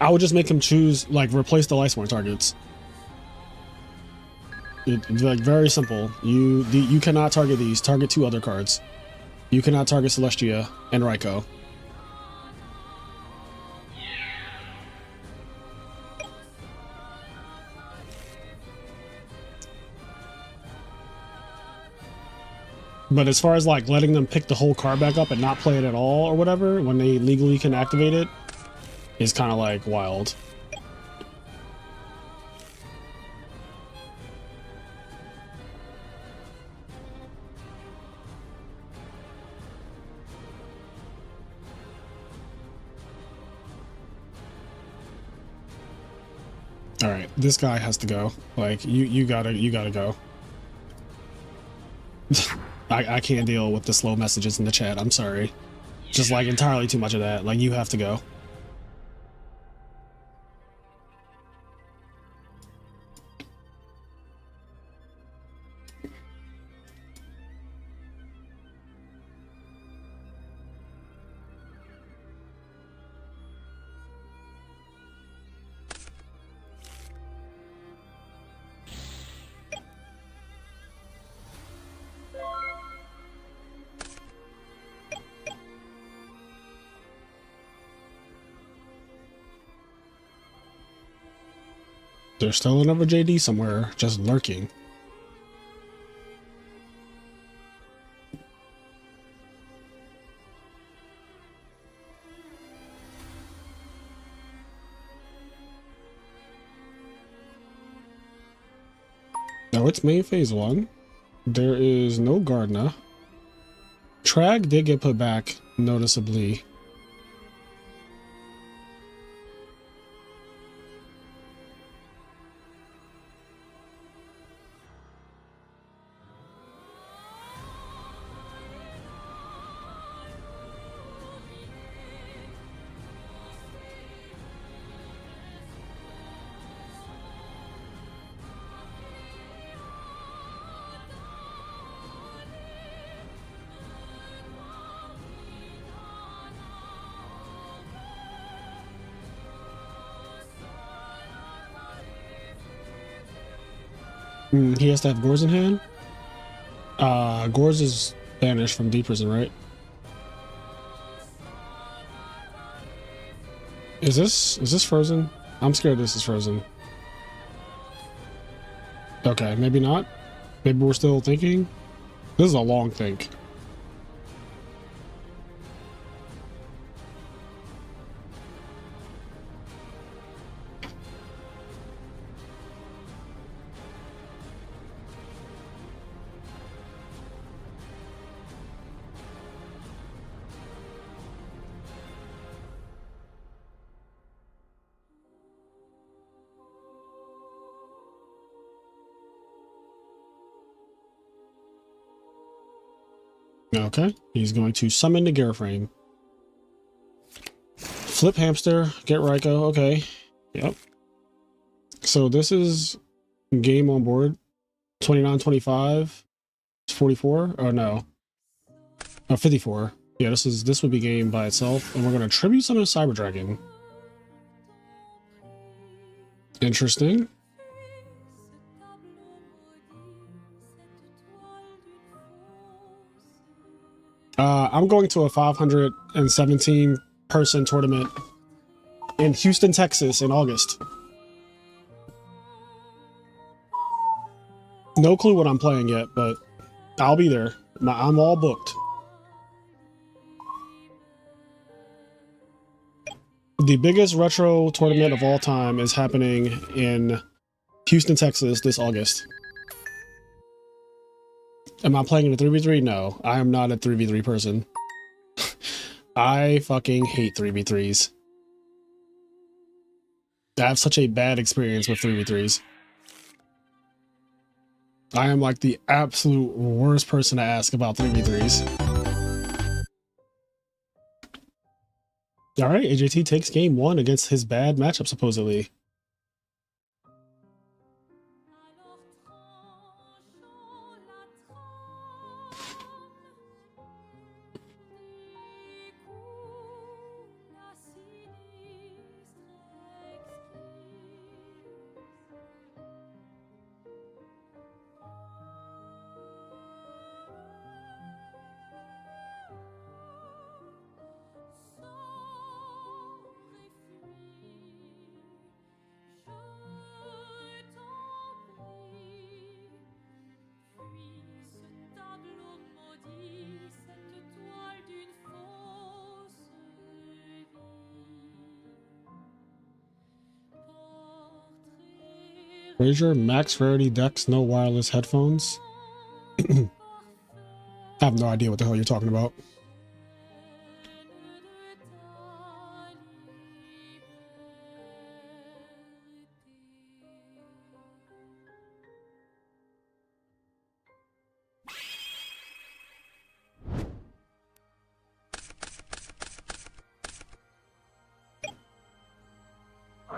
I would just make him choose, like, replace the Lightsworn targets. It's like very simple. You cannot target these. Target 2 other cards. You cannot target Celestia and Raikou. But as far as like letting them pick the whole card back up and not play it at all or whatever, when they legally can activate it, is kind of like wild. All right, this guy has to go. Like you gotta go. I can't deal with the slow messages in the chat. I'm sorry. Just like entirely too much of that. Like you have to go. There's still another JD somewhere, just lurking. No, it's main phase 1. There is no Gardner. Trag did get put back noticeably. He has to have Gores in hand. Gores is banished from D prison, right? Is this frozen? I'm scared this is frozen. Okay, maybe not. Maybe we're still thinking. This is a long think. Okay, he's going to summon the Garaframe. Flip Hamster, get Raikou. Okay, yep. So this is game on board. 29-25. 44. Oh no. Oh, 54. Yeah, this would be game by itself, and we're gonna tribute summon Cyber Dragon. Interesting. I'm going to a 517 person tournament in Houston, Texas in August. No clue what I'm playing yet, but I'll be there. I'm all booked. The biggest retro tournament of all time is happening in Houston, Texas this August. Am I playing in a 3v3? No, I am not a 3v3 person. I fucking hate 3v3s. I have such a bad experience with 3v3s. I am like the absolute worst person to ask about 3v3s. Alright, AJT takes game 1 against his bad matchup, supposedly. Fraser, max rarity decks, no wireless headphones. I have no idea what the hell you're talking about.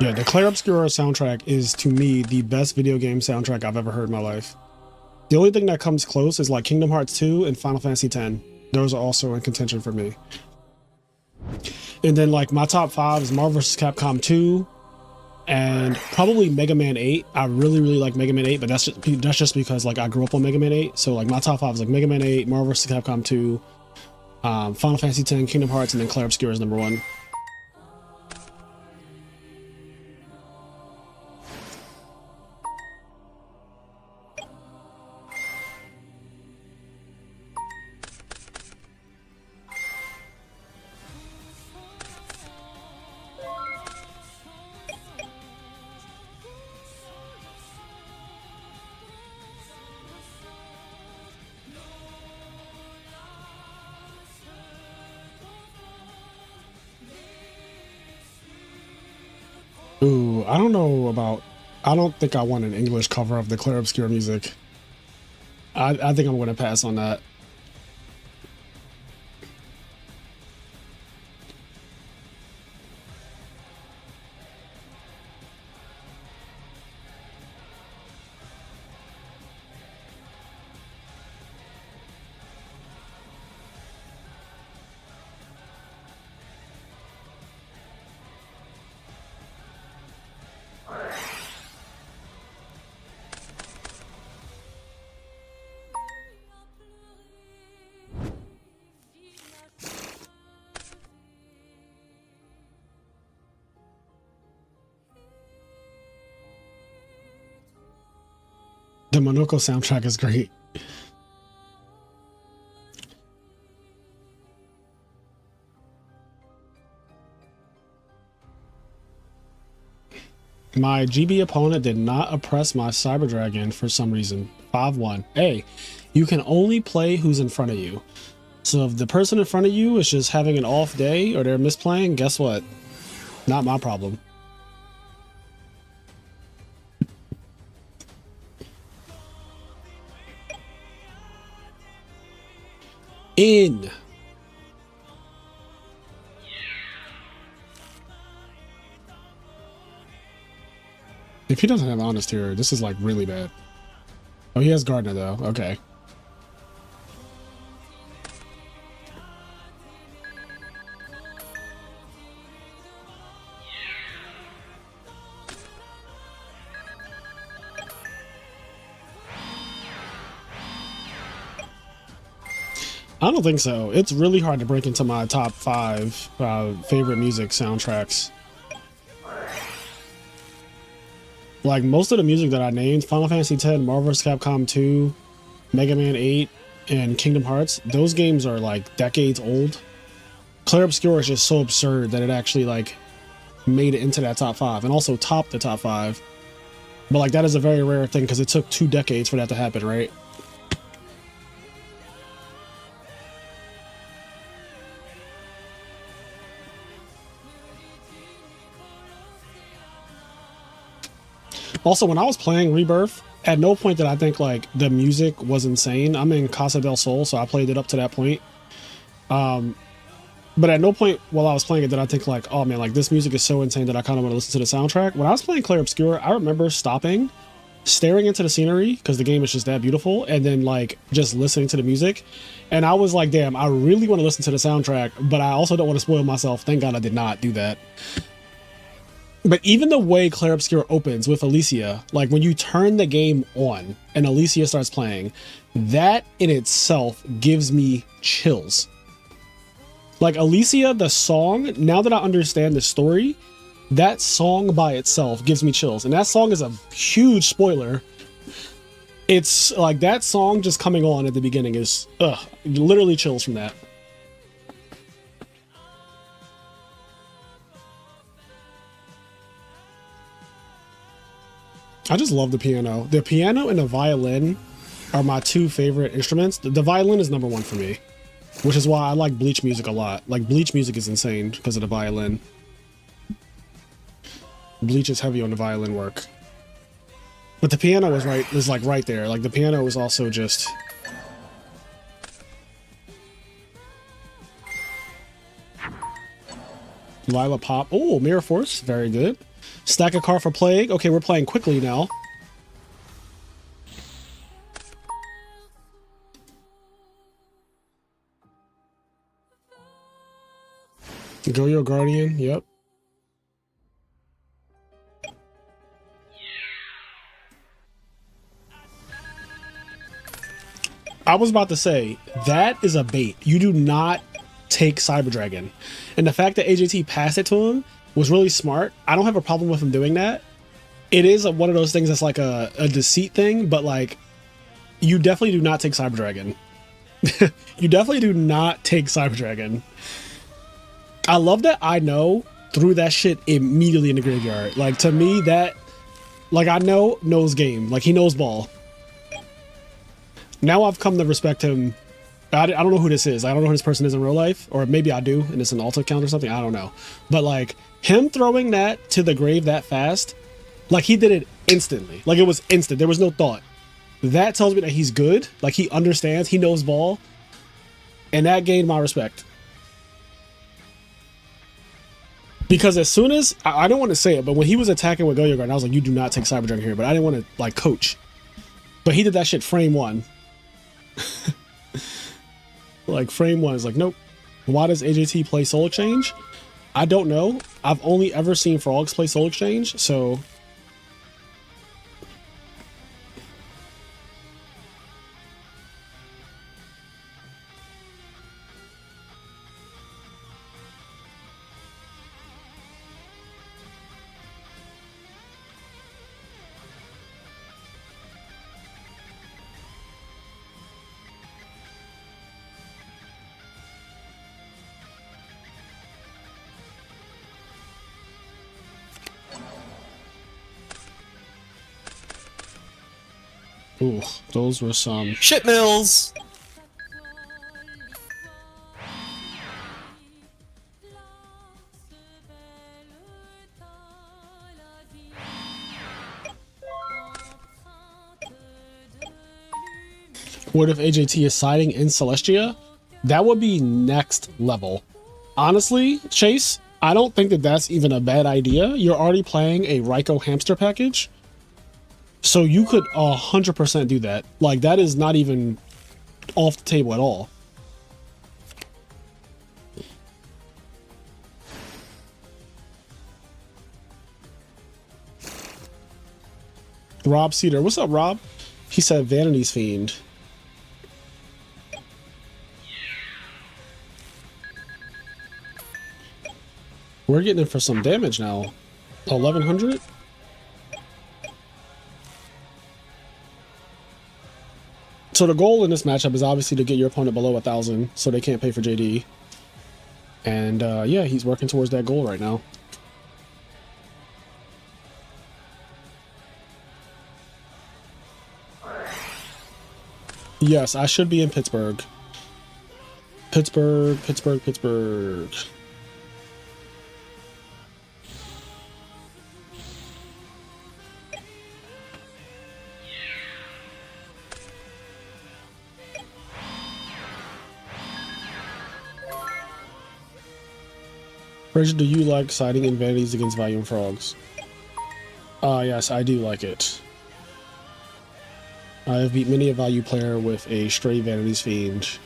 Yeah, the Clair Obscura soundtrack is, to me, the best video game soundtrack I've ever heard in my life. The only thing that comes close is like Kingdom Hearts 2 and Final Fantasy X. Those are also in contention for me. And then like my top 5 is Marvel vs. Capcom 2 and probably Mega Man 8. I really like Mega Man 8, but that's just because like I grew up on Mega Man 8. So like my top 5 is like Mega Man 8, Marvel vs. Capcom 2, Final Fantasy X, Kingdom Hearts, and then Clair Obscura is number 1. Ooh, I don't know about... I don't think I want an English cover of the Clair Obscura music. I think I'm going to pass on that. The Monoko soundtrack is great. My GB opponent did not oppress my Cyber Dragon for some reason. 5-1. Hey, you can only play who's in front of you. So if the person in front of you is just having an off day or they're misplaying, guess what? Not my problem. in. If he doesn't have honest here, this is like really bad. Oh, he has Gardner though. Okay. I don't think so. It's really hard to break into my top 5 favorite music soundtracks. Like most of the music that I named, Final Fantasy X, Marvel vs. Capcom 2, Mega Man 8, and Kingdom Hearts, those games are like decades old. Clair Obscur is just so absurd that it actually like made it into that top 5 and also topped the top 5. But like that is a very rare thing because it took 2 decades for that to happen, right? Also, when I was playing Rebirth, at no point did I think like the music was insane. I'm in Casa del Sol, so I played it up to that point. But at no point while I was playing it did I think like, oh man, like this music is so insane that I kind of want to listen to the soundtrack. When I was playing Clair Obscur, I remember stopping, staring into the scenery because the game is just that beautiful, and then like just listening to the music. And I was like, damn, I really want to listen to the soundtrack, but I also don't want to spoil myself. Thank God I did not do that. But even the way Clair Obscur opens with Alicia, like when you turn the game on and Alicia starts playing, that in itself gives me chills. Like Alicia, the song, now that I understand the story, that song by itself gives me chills. And that song is a huge spoiler. It's like that song just coming on at the beginning is literally chills from that. I just love the piano. The piano and the violin are my 2 favorite instruments. The violin is number 1 for me, which is why I like Bleach music a lot. Like Bleach music is insane because of the violin. Bleach is heavy on the violin work. But the piano was like right there. Like the piano was also just Lila Pop. Oh, Mirror Force, very good. Stack a car for Plague. Okay, we're playing quickly now. Yugioh Guardian, yep. I was about to say, that is a bait. You do not take Cyber Dragon. And the fact that AJT passed it to him was really smart. I don't have a problem with him doing that. It is one of those things that's like a deceit thing, but like, you definitely do not take Cyber Dragon. You definitely do not take Cyber Dragon. I love that I know threw that shit immediately in the graveyard. Like to me, that, like I knows game. Like he knows ball. Now I've come to respect him. I don't know who this is. I don't know who this person is in real life, or maybe I do, and it's an alt account or something. I don't know. But like him throwing that to the grave that fast, like he did it instantly. Like it was instant. There was no thought. That tells me that he's good. Like he understands. He knows ball, and that gained my respect. Because as soon as I don't want to say it, but when he was attacking with Yugioh, I was like, you do not take Cyber Dragon here. But I didn't want to like coach. But he did that shit frame 1. Like frame 1 is like, nope. Why does AJT play Soul Exchange? I don't know. I've only ever seen Frogs play Soul Exchange, so ooh, those were some Shit mills. What if AJT is siding in Celestia? That would be next level. Honestly, Chase, I don't think that that's even a bad idea. You're already playing a Raikou hamster package, so you could 100% do that. Like, that is not even off the table at all. Rob Cedar, what's up, Rob? He said Vanity's Fiend. We're getting in for some damage now. 1100? So the goal in this matchup is obviously to get your opponent below 1,000 so they can't pay for JD. And yeah, he's working towards that goal right now. Yes, I should be in Pittsburgh. Pittsburgh. Bridget, do you like siding in vanities against volume frogs? Yes, I do like it. I have beat many a value player with a stray vanities fiend.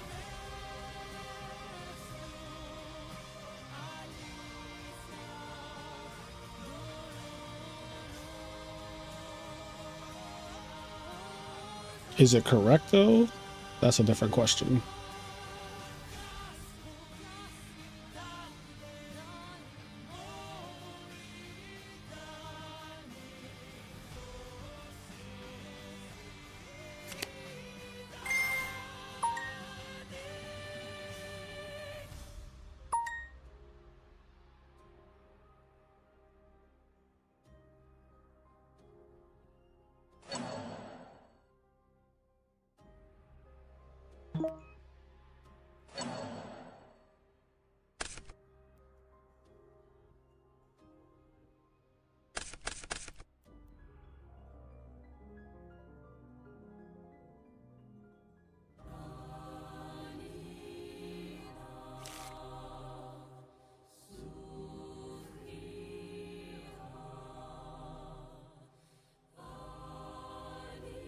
Is it correct though? That's a different question.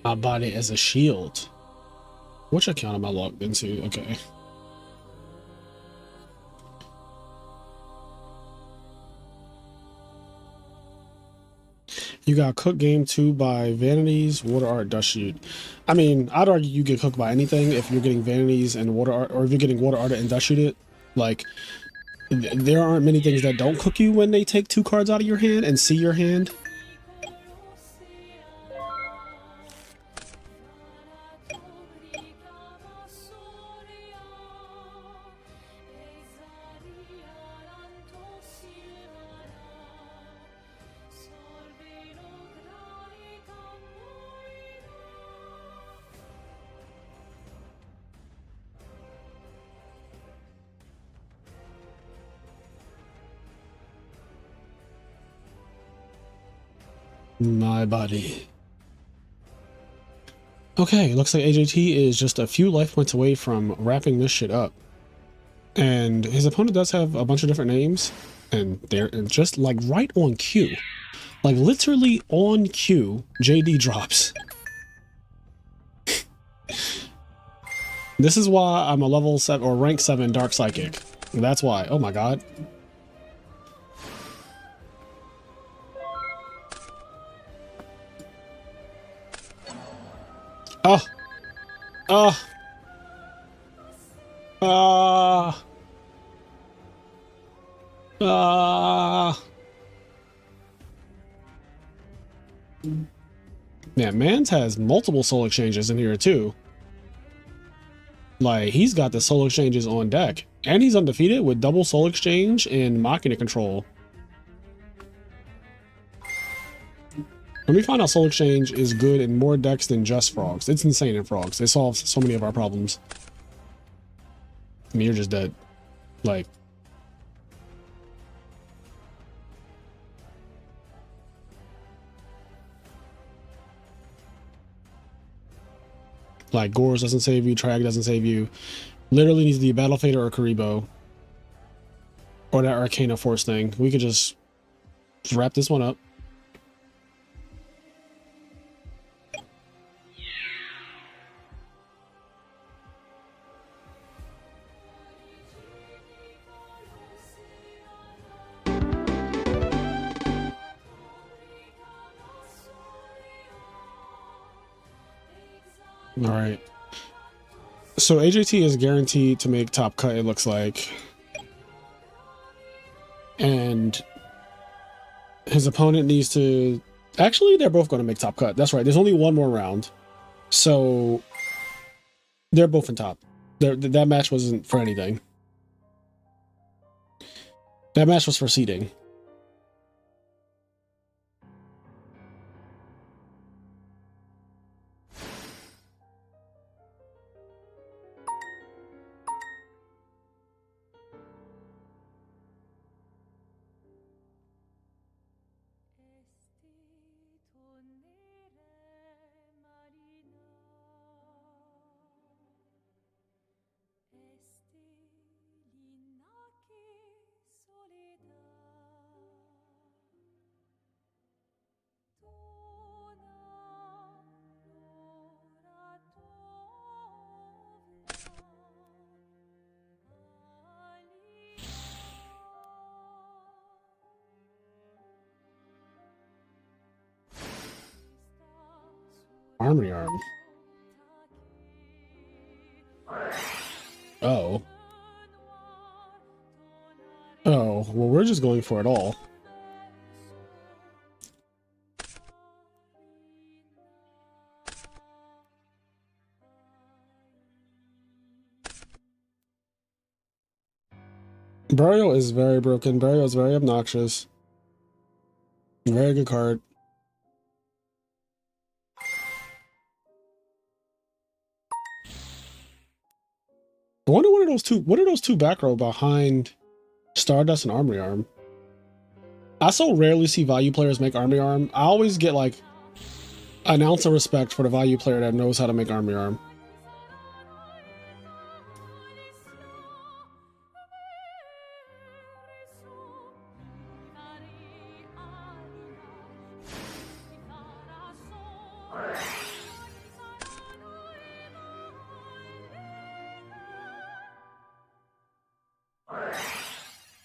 I bought it as a shield. Which account am I logged into? Okay. You got cooked game 2 by Vanities, Water Art, Dust Shoot. I mean, I'd argue you get cooked by anything if you're getting Vanities and Water Art, or if you're getting Water Art and Dust Shoot it. Like, there aren't many things that don't cook you when they take 2 cards out of your hand and see your hand. My body. Okay, looks like AJT is just a few life points away from wrapping this shit up. And his opponent does have a bunch of different names, and they're just like right on cue. Like literally on cue, JD drops. This is why I'm a level 7 or rank 7 Dark Psychic. That's why. Oh my god. Oh. Oh. Yeah, Mans has multiple soul exchanges in here too. Like, he's got the soul exchanges on deck. And he's undefeated with double soul exchange and Machina control. When we find out soul exchange is good in more decks than just frogs. It's insane in frogs. It solves so many of our problems. I mean, you're just dead. Like, Gores doesn't save you, Trag doesn't save you. Literally needs to be Battle Fader or Karibo. Or that Arcana Force thing. We could just wrap this one up. All right. So AJT is guaranteed to make top cut, it looks like. And his opponent needs to... Actually, they're both going to make top cut. That's right. There's only one more round. So they're both in top. That match wasn't for anything. That match was for seeding. Harmony Arm. Oh. Oh, well, we're just going for it all. Burial is very broken. Burial is very obnoxious. Very good card. I wonder what are those two back row behind Stardust and Armory Arm. I so rarely see value players make Armory Arm. I always get like an ounce of respect for the value player that knows how to make Armory Arm.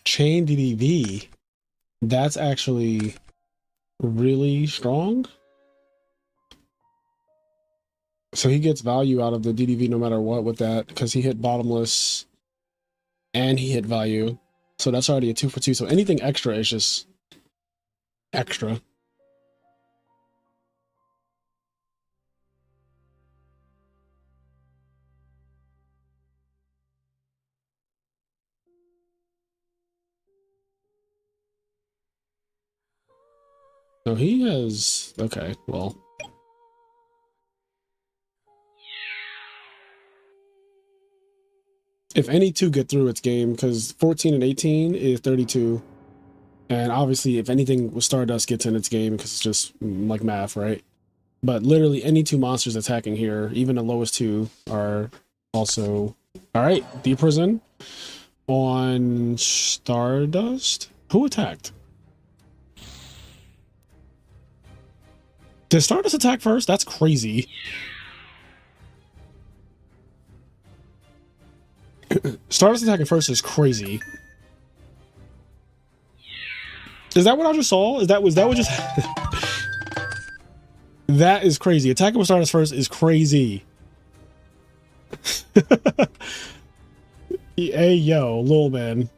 Chain DDV. That's actually really strong. So he gets value out of the DDV no matter what with that, because he hit bottomless and he hit value. So that's already a 2 for 2. So anything extra is just extra. So he has, okay, well. If any two get through, its game, because 14 and 18 is 32. And obviously, if anything with Stardust gets in its game, because it's just like math, right? But literally any two monsters attacking here, even the lowest two, are also... All right, Deep Prison on Stardust. Who attacked? Did Stardust attack first? That's crazy. Stardust attacking first is crazy. Is that what I just saw? Was that what just... That is crazy. Attacking with Stardust first is crazy. Hey, yo, little man.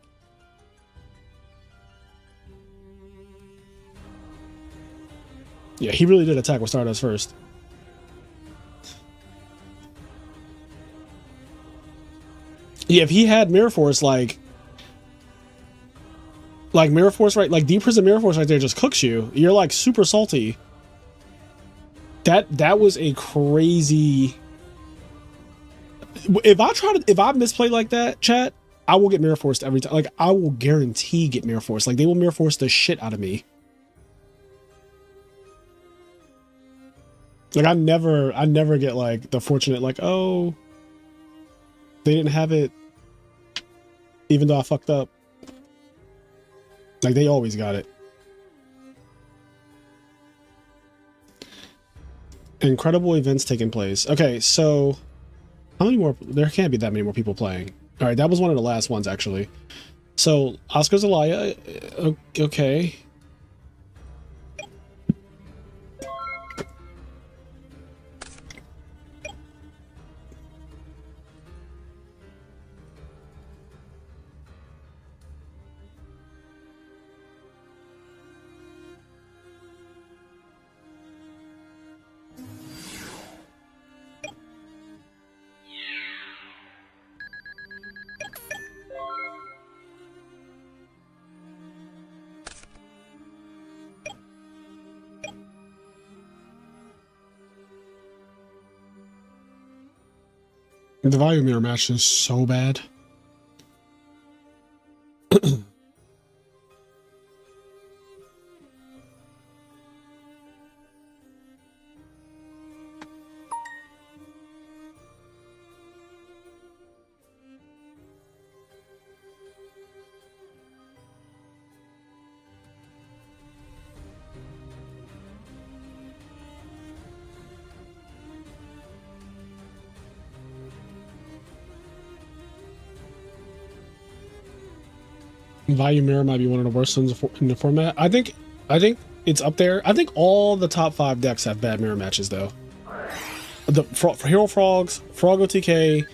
Yeah, he really did attack with Stardust first. Yeah, if he had Mirror Force, like Mirror Force, right? Like Deep Prison Mirror Force right there just cooks you. You're like super salty. That was a crazy... If I misplay like that, chat, I will get Mirror Forced every time. Like, I will guarantee get Mirror Force. Like, they will Mirror Force the shit out of me. Like, I never get like the fortunate, like, oh, They didn't have it, even though I fucked up. Like, they always got it. Incredible events taking place. Okay, so how many more? There can't be that many more people playing. All right, that was one of the last ones, actually. So, Oscar Zelaya, okay. The value mirror match is so bad. Value mirror might be one of the worst ones in the format. I think it's up there. I think all the top 5 decks have bad mirror matches though. The for Hero Frogs, Frog OTK,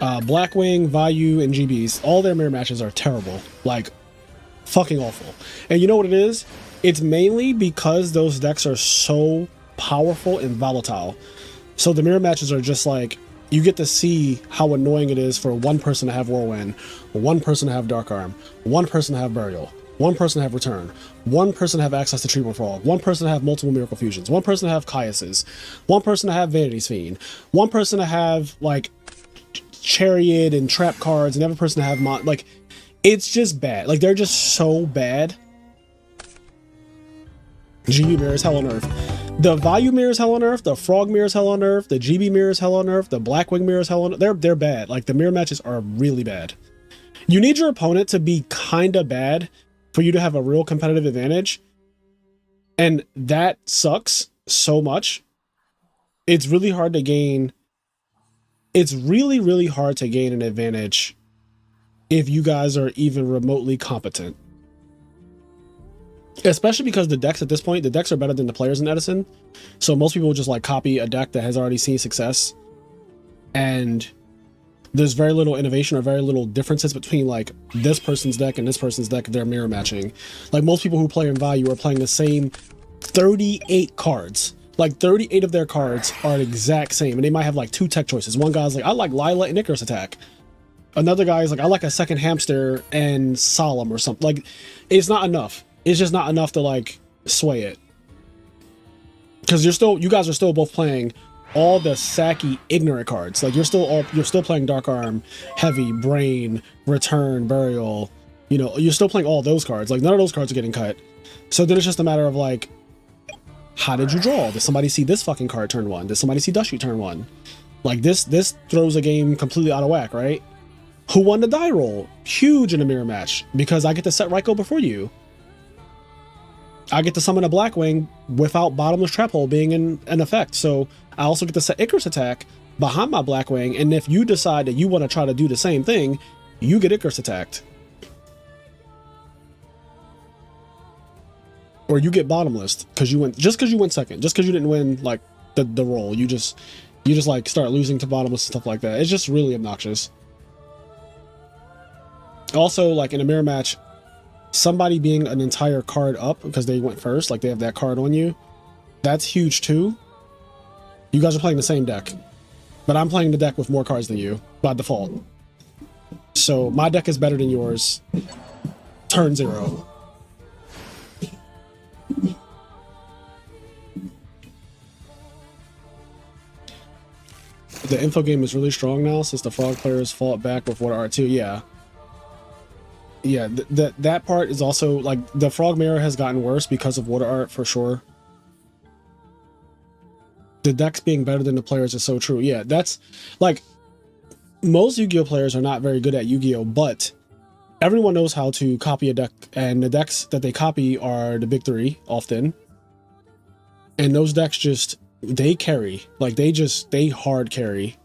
Blackwing, Value, and GBs, all their mirror matches are terrible. Like, fucking awful. And you know what it is? It's mainly because those decks are so powerful and volatile. So the mirror matches are just like, you get to see how annoying it is for one person to have Whirlwind, one person to have Dark Arm, one person to have Burial, one person to have Return, one person to have access to Treatment Frog, one person to have multiple Miracle Fusions, one person to have Caiuses, one person to have Vanity's Fiend, one person to have, like, Chariot and Trap cards, and every person to have like, it's just bad. Like, they're just so bad. GB mirror is hell on earth. The Value mirror is hell on earth. The Frog mirror is hell on earth. The GB mirror is hell on earth. The Blackwing mirror is hell on earth. They're bad. Like, the mirror matches are really bad. You need your opponent to be kinda bad for you to have a real competitive advantage. And that sucks so much. It's really hard to gain. It's really, really hard to gain an advantage if you guys are even remotely competent. Especially because the decks at this point, the decks are better than the players in Edison. So most people just like copy a deck that has already seen success. And there's very little innovation or very little differences between like this person's deck and this person's deck. They're mirror matching. Like most people who play in Value are playing the same 38 cards. Like 38 of their cards are the exact same. And they might have like 2 tech choices. One guy's like, I like Lila and Icarus Attack. Another guy's like, I like a second Hamster and Solemn or something. Like, it's not enough. It's just not enough to like sway it. Because you guys are still both playing all the sacky ignorant cards. Like you're still playing Dark Arm, Heavy, Brain, Return, Burial. You know, you're still playing all those cards. Like none of those cards are getting cut. So then it's just a matter of like, how did you draw? Did somebody see this fucking card turn 1? Did somebody see Dusty turn 1? Like this throws a game completely out of whack, right? Who won the die roll? Huge in a mirror match because I get to set Raikou before you. I get to summon a Blackwing without Bottomless Trap Hole being in effect. So I also get to set Icarus Attack behind my Blackwing. And if you decide that you want to try to do the same thing, you get Icarus attacked. Or you get Bottomless because you went second. Just because you didn't win like the roll. You just like start losing to Bottomless and stuff like that. It's just really obnoxious. Also, like in a mirror match, somebody being an entire card up because they went first, like they have that card on you, that's huge too. You guys are playing the same deck, but I'm playing the deck with more cards than you by default. So my deck is better than yours. Turn 0. The info game is really strong now since the Frog players fought back with Water Art 2. Yeah. Yeah, that part is also like the Frog mirror has gotten worse because of Water Art for sure. The decks being better than the players is so true. Yeah, that's like most Yu-Gi-Oh players are not very good at Yu-Gi-Oh, but everyone knows how to copy a deck, and the decks that they copy are the big three often. And those decks just, they carry. Like, they hard carry.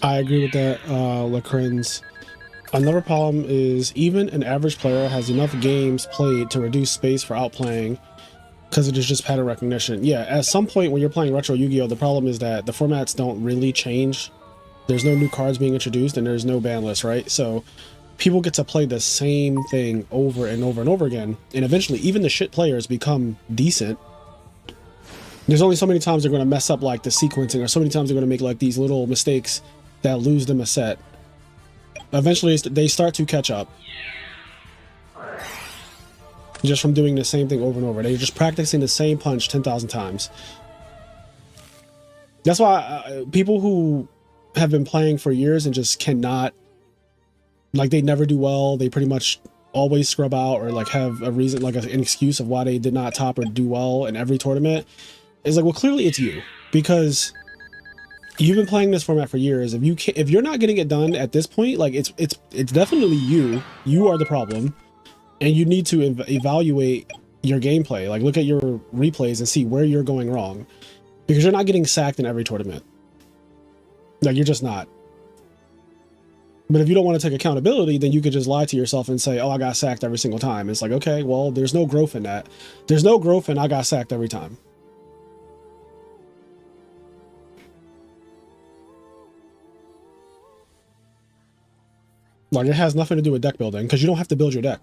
I agree with that, Lacren's. Another problem is even an average player has enough games played to reduce space for outplaying because it is just pattern recognition. Yeah, at some point when you're playing Retro Yu-Gi-Oh, the problem is that the formats don't really change. There's no new cards being introduced and there's no ban list, right? So people get to play the same thing over and over and over again. And eventually even the shit players become decent. There's only so many times they're going to mess up like the sequencing, or so many times they're going to make like these little mistakes that lose them a set. Eventually they start to catch up just from doing the same thing over and over. They're just practicing the same punch 10,000 times. That's why people who have been playing for years and just cannot, like, they never do well, they pretty much always scrub out, or like have a reason, like an excuse of why they did not top or do well in every tournament, is like, well, clearly it's you, because you've been playing this format for years. If you're not getting it done at this point, like, it's definitely you. You are the problem, and you need to evaluate your gameplay. Like, look at your replays and see where you're going wrong, because you're not getting sacked in every tournament. Like, you're just not. But if you don't want to take accountability, then you could just lie to yourself and say, oh, I got sacked every single time. It's like, okay, well, there's no growth in that. There's no growth in I got sacked every time. Like, it has nothing to do with deck building, because you don't have to build your deck.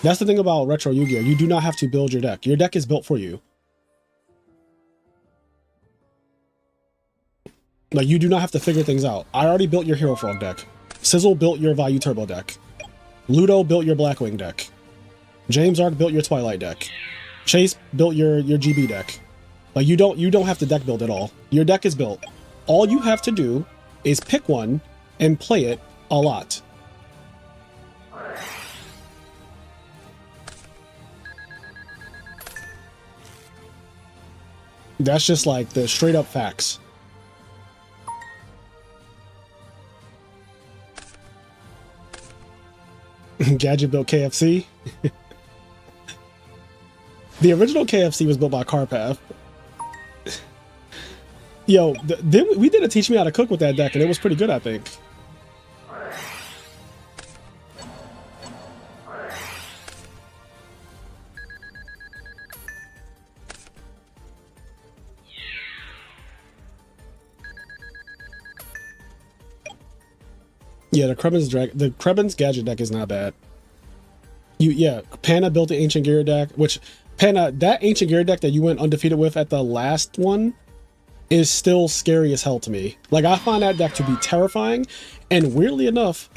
That's the thing about Retro Yu-Gi-Oh! You do not have to build your deck. Your deck is built for you. Like, you do not have to figure things out. I already built your Hero Frog deck. Sizzle built your Vayu Turbo deck. Ludo built your Blackwing deck. James Ark built your Twilight deck. Chase built your GB deck. Like, you don't have to deck build at all. Your deck is built. All you have to do is pick one and play it a lot. That's just like the straight up facts. Gadget built KFC. The original KFC was built by Carpath. Yo, we did a Teach Me How to Cook with that deck, and it was pretty good, I think. Yeah, the Krebin's Gadget deck is not bad. Yeah, Panna built the Ancient Gear deck, which Panna, that Ancient Gear deck that you went undefeated with at the last one is still scary as hell to me. Like, I find that deck to be terrifying, and weirdly enough,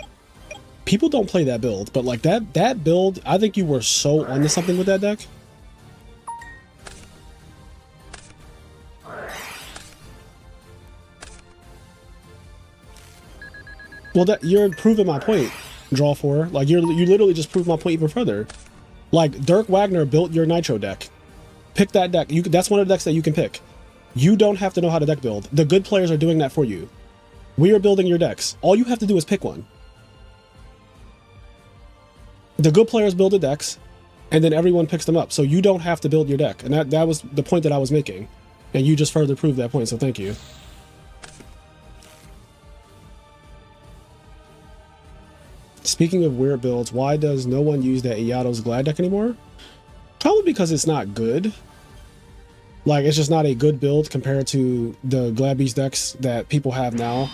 people don't play that build, but like that build, I think you were so onto something with that deck. Well, you're proving my point, Draw 4. Like, you literally just proved my point even further. Like, Dirk Wagner built your Nitro deck. Pick that deck. That's one of the decks that you can pick. You don't have to know how to deck build. The good players are doing that for you. We are building your decks. All you have to do is pick one. The good players build the decks, and then everyone picks them up. So you don't have to build your deck. And that was the point that I was making. And you just further proved that point, so thank you. Speaking of weird builds, why does no one use that Yugioh's Glad deck anymore? Probably because it's not good. Like, it's just not a good build compared to the Glad Beast decks that people have now.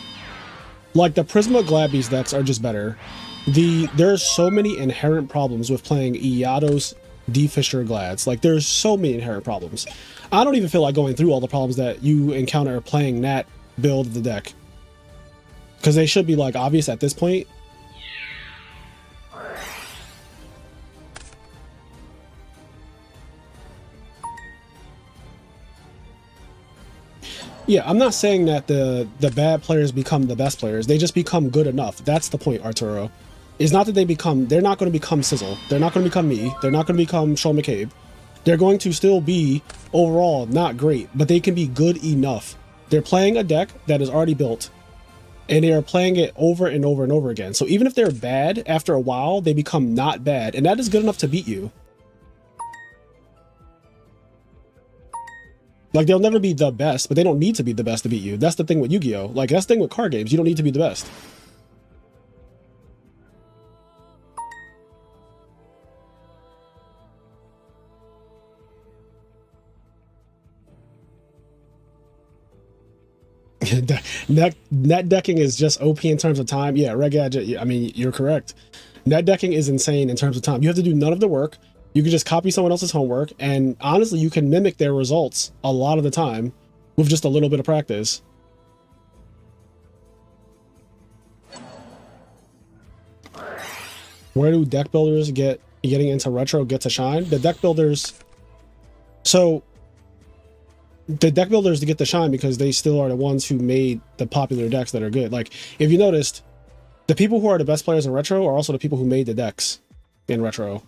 Like, the Prisma Glad Beast decks are just better. There's so many inherent problems with playing Yugioh's D-Fisher Glads. Like, there's so many inherent problems. I don't even feel like going through all the problems that you encounter playing that build of the deck. Because they should be, like, obvious at this point. Yeah, I'm not saying that the bad players become the best players. They just become good enough. That's the point, Arturo. It's not that they're not going to become Sizzle. They're not going to become me. They're not going to become Sean McCabe. They're going to still be, overall, not great, but they can be good enough. They're playing a deck that is already built, and they are playing it over and over and over again. So even if they're bad, after a while, they become not bad, and that is good enough to beat you. Like, they'll never be the best, but they don't need to be the best to beat you. That's the thing with Yu-Gi-Oh! Like, that's the thing with card games. You don't need to be the best. Net decking is just OP in terms of time. Yeah, Reg Gadget, I mean, you're correct. Net decking is insane in terms of time. You have to do none of the work. You can just copy someone else's homework, and honestly, you can mimic their results a lot of the time with just a little bit of practice. Where do deck builders getting into retro get to shine? The deck builders... So, the deck builders to get the shine because they still are the ones who made the popular decks that are good. Like, if you noticed, the people who are the best players in retro are also the people who made the decks in retro.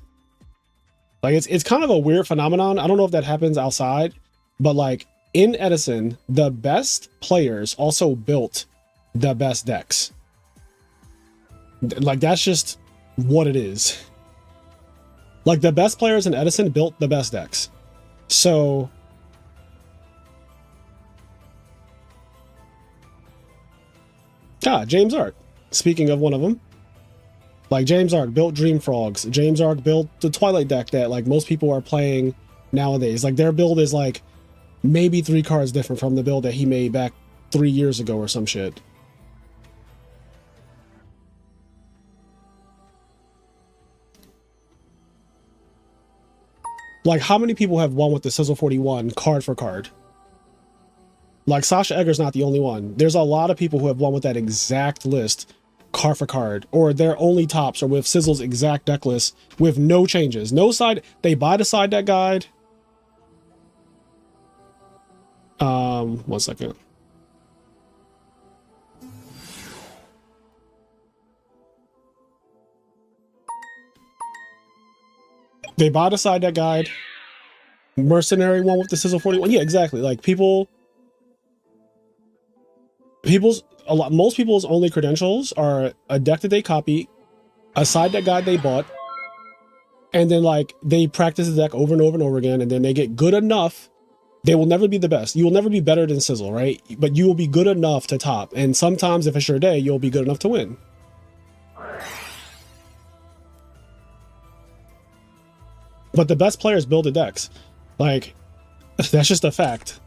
Like, it's kind of a weird phenomenon. I don't know if that happens outside, but like in Edison, the best players also built the best decks. Like, that's just what it is. Like, the best players in Edison built the best decks. So James Arc. Speaking of one of them. Like, James Arc built Dream Frogs. James Arc built the Twilight deck that, like, most people are playing nowadays. Like, their build is, like, maybe 3 cards different from the build that he made back 3 years ago or some shit. Like, how many people have won with the Sizzle 41 card for card? Like, Sasha Egger's not the only one. There's a lot of people who have won with that exact list card for card, or their only tops are with Sizzle's exact deck list with no changes, no side. They buy the side deck guide. 1 second. They buy the side deck guide. Mercenary one with the Sizzle 41. Yeah, exactly. Like, most people's only credentials are a deck that they copy, a side deck guide they bought, and then, like, they practice the deck over and over and over again, and then they get good enough. They will never be the best. You will never be better than Sizzle, right? But you will be good enough to top, and sometimes, if it's your day, you'll be good enough to win. But the best players build the decks. Like, that's just a fact.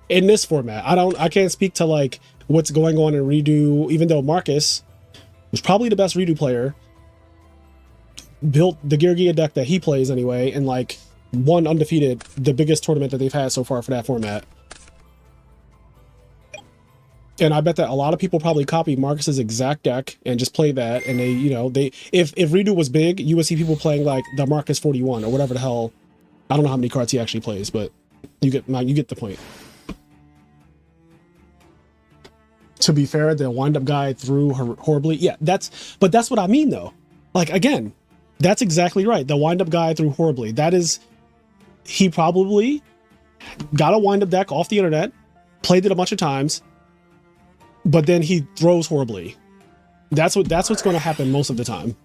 In this format, I can't speak to, like, what's going on in Redo, even though Marcus was probably the best Redo player, built the Gear Gia deck that he plays anyway, and, like, won undefeated the biggest tournament that they've had so far for that format. And I bet that a lot of people probably copy Marcus's exact deck and just play that, and they, you know, if Redo was big, you would see people playing, like, the Marcus 41 or whatever the hell. I don't know how many cards he actually plays, but you get the point. To be fair, the wind-up guy threw horribly. Yeah, that's what I mean, though. Like, again, that's exactly right. The wind-up guy threw horribly. That is, he probably got a wind-up deck off the internet, played it a bunch of times, but then he throws horribly. That's what's going to happen most of the time.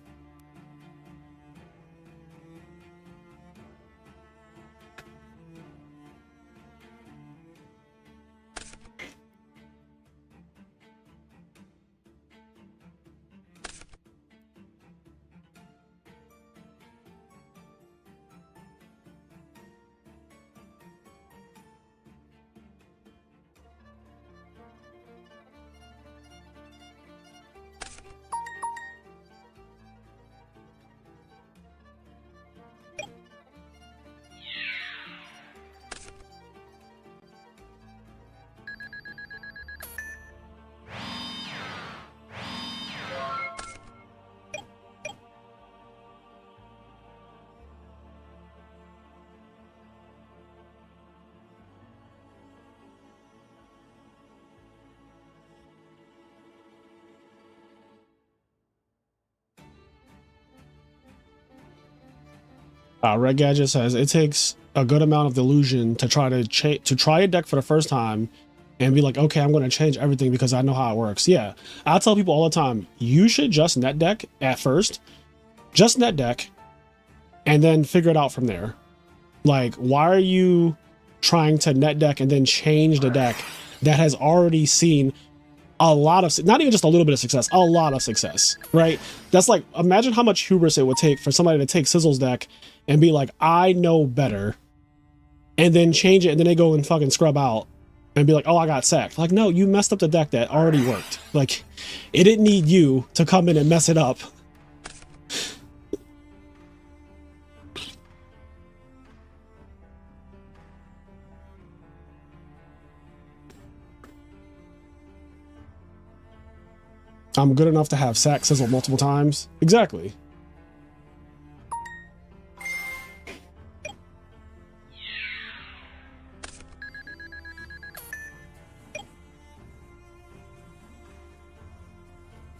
Red Gadget says it takes a good amount of delusion to try a deck for the first time and be like, okay, I'm going to change everything because I know how it works. Yeah, I tell people all the time, you should just net deck at first, just net deck, and then figure it out from there. Like, why are you trying to net deck and then change the deck that has already seen a lot of, not even just a little bit of success, a lot of success, right? That's like, imagine how much hubris it would take for somebody to take Sizzle's deck and be like, I know better, and then change it, and then they go and fucking scrub out and be like, oh, I got sacked. Like, no, you messed up the deck that already worked. Like, it didn't need you to come in and mess it up. I'm good enough to have sack Sizzle multiple times. Exactly.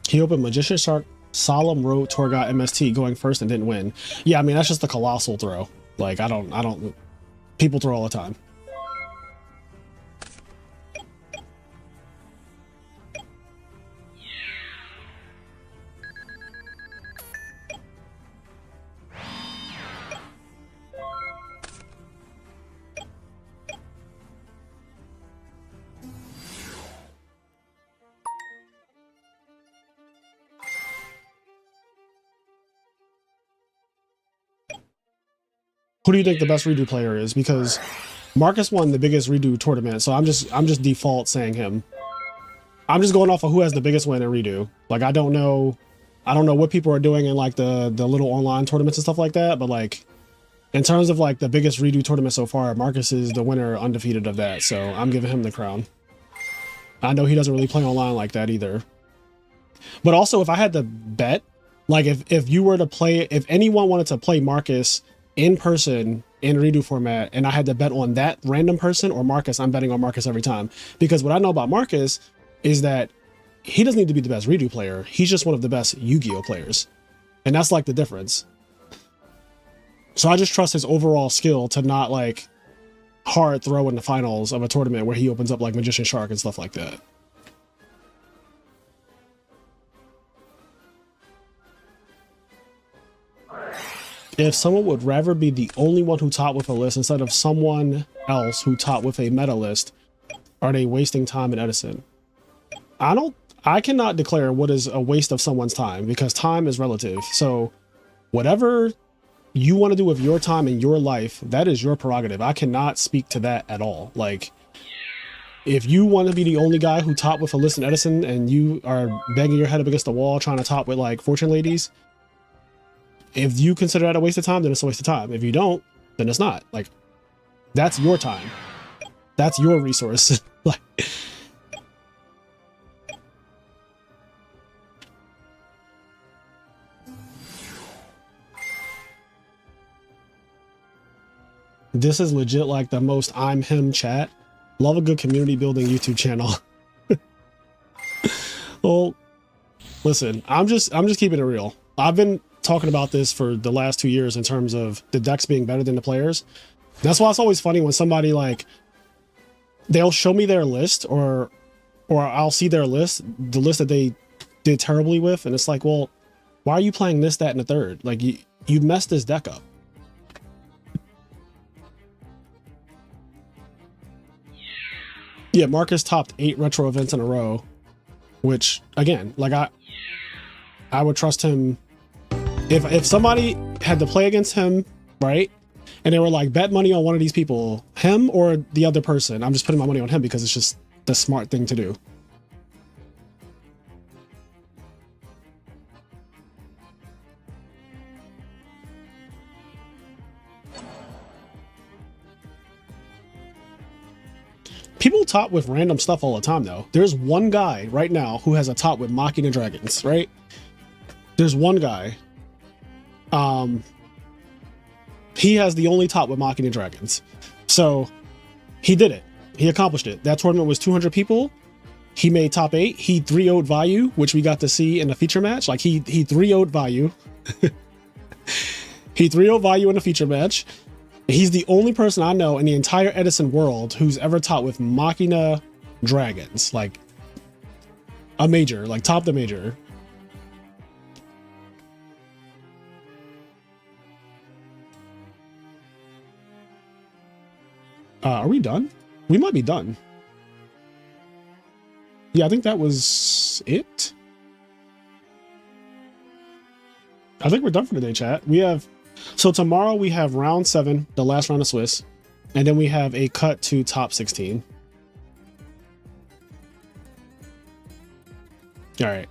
He opened Magician Shark, Solemn Road, Torgot, MST going first and didn't win. Yeah, I mean, that's just a colossal throw. Like, I don't, people throw all the time. Who do you think the best redo player is? Because Marcus won the biggest redo tournament, so I'm just default saying him. I'm just going off of who has the biggest win in redo. Like, I don't know what people are doing in like the little online tournaments and stuff like that, but like in terms of like the biggest redo tournament so far, Marcus is the winner, undefeated of that. So I'm giving him the crown. I know he doesn't really play online like that either. But also, if I had to bet, like if you were to play, if anyone wanted to play Marcus in person in redo format and I had to bet on that random person or Marcus, I'm betting on Marcus every time. Because what I know about Marcus is that he doesn't need to be the best redo player. He's just one of the best Yu-Gi-Oh players. And that's like the difference. So I just trust his overall skill to not like hard throw in the finals of a tournament where he opens up like Magician Shark and stuff like that. If someone would rather be the only one who taught with a list instead of someone else who taught with a meta list, are they wasting time in Edison? I cannot declare what is a waste of someone's time because time is relative. So whatever you want to do with your time in your life, that is your prerogative. I cannot speak to that at all. Like, if you want to be the only guy who taught with a list in Edison and you are banging your head up against the wall trying to top with like fortune ladies, if you consider that a waste of time, then it's a waste of time. If you don't, then it's not. Like, that's your time. That's your resource. Like, this is legit like the most I'm him chat. Love a good community building YouTube channel. Well, listen, I'm just keeping it real. I've been talking about this for the last 2 years in terms of the decks being better than the players. That's why it's always funny when somebody like, they'll show me their list or I'll see their list, the list that they did terribly with. And it's like, well, why are you playing this, that, and the third? Like you messed this deck up. Yeah, Marcus topped 8 retro events in a row, which again, like I would trust him. If somebody had to play against him, right, and they were like, bet money on one of these people, him or the other person, I'm just putting my money on him because it's just the smart thing to do. People top with random stuff all the time, though. There's one guy right now who has a top with Mocking the Dragons, right? There's one guy. He has the only top with Mocking the Dragons. So he did it. He accomplished it. That tournament was 200 people. He made top 8. He 3-0'd Vayu, which we got to see in the feature match. Like he 3-0'd Vayu. He 3-0 value in a feature match. He's the only person I know in the entire Edison world who's ever taught with Machina dragons, like a major, like top the major. Are we done? We might be done. Yeah, I think that was it. I think we're done for today, chat. We have, so tomorrow we have round 7, the last round of Swiss, and then we have a cut to top 16. All right.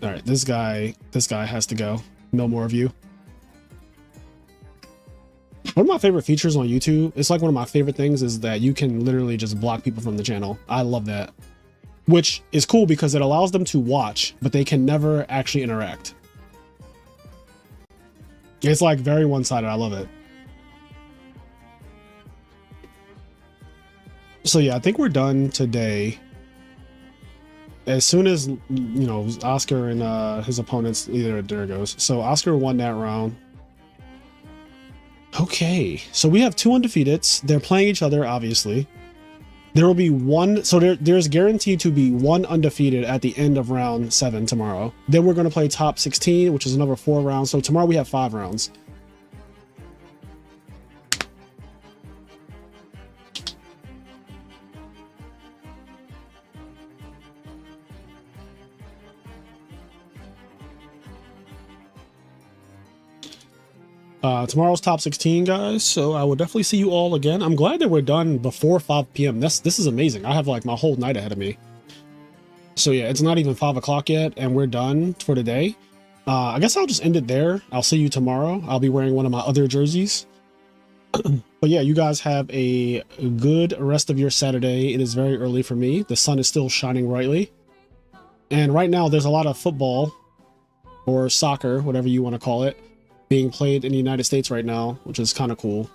All right, this guy has to go. No more of you. One of my favorite features on YouTube, it's like one of my favorite things, is that you can literally just block people from the channel. I love that. Which is cool because it allows them to watch, but they can never actually interact. It's like very one-sided. I love it. So yeah, I think we're done today. As soon as, you know, Oscar and his opponents, there it goes. So Oscar won that round. Okay, so we have 2 undefeateds. They're playing each other, obviously. There will be one, so there's guaranteed to be 1 undefeated at the end of round 7 tomorrow. Then we're going to play top 16, which is another 4 rounds. So tomorrow we have 5 rounds. Tomorrow's top 16, guys, so I will definitely see you all again. I'm glad that we're done before 5 p.m. This is amazing. I have like my whole night ahead of me. So yeah, it's not even 5 o'clock yet, and we're done for today. I guess I'll just end it there. I'll see you tomorrow. I'll be wearing one of my other jerseys. But yeah, you guys have a good rest of your Saturday. It is very early for me. The sun is still shining brightly. And right now there's a lot of football or soccer, whatever you want to call it, being played in the United States right now, which is kind of cool.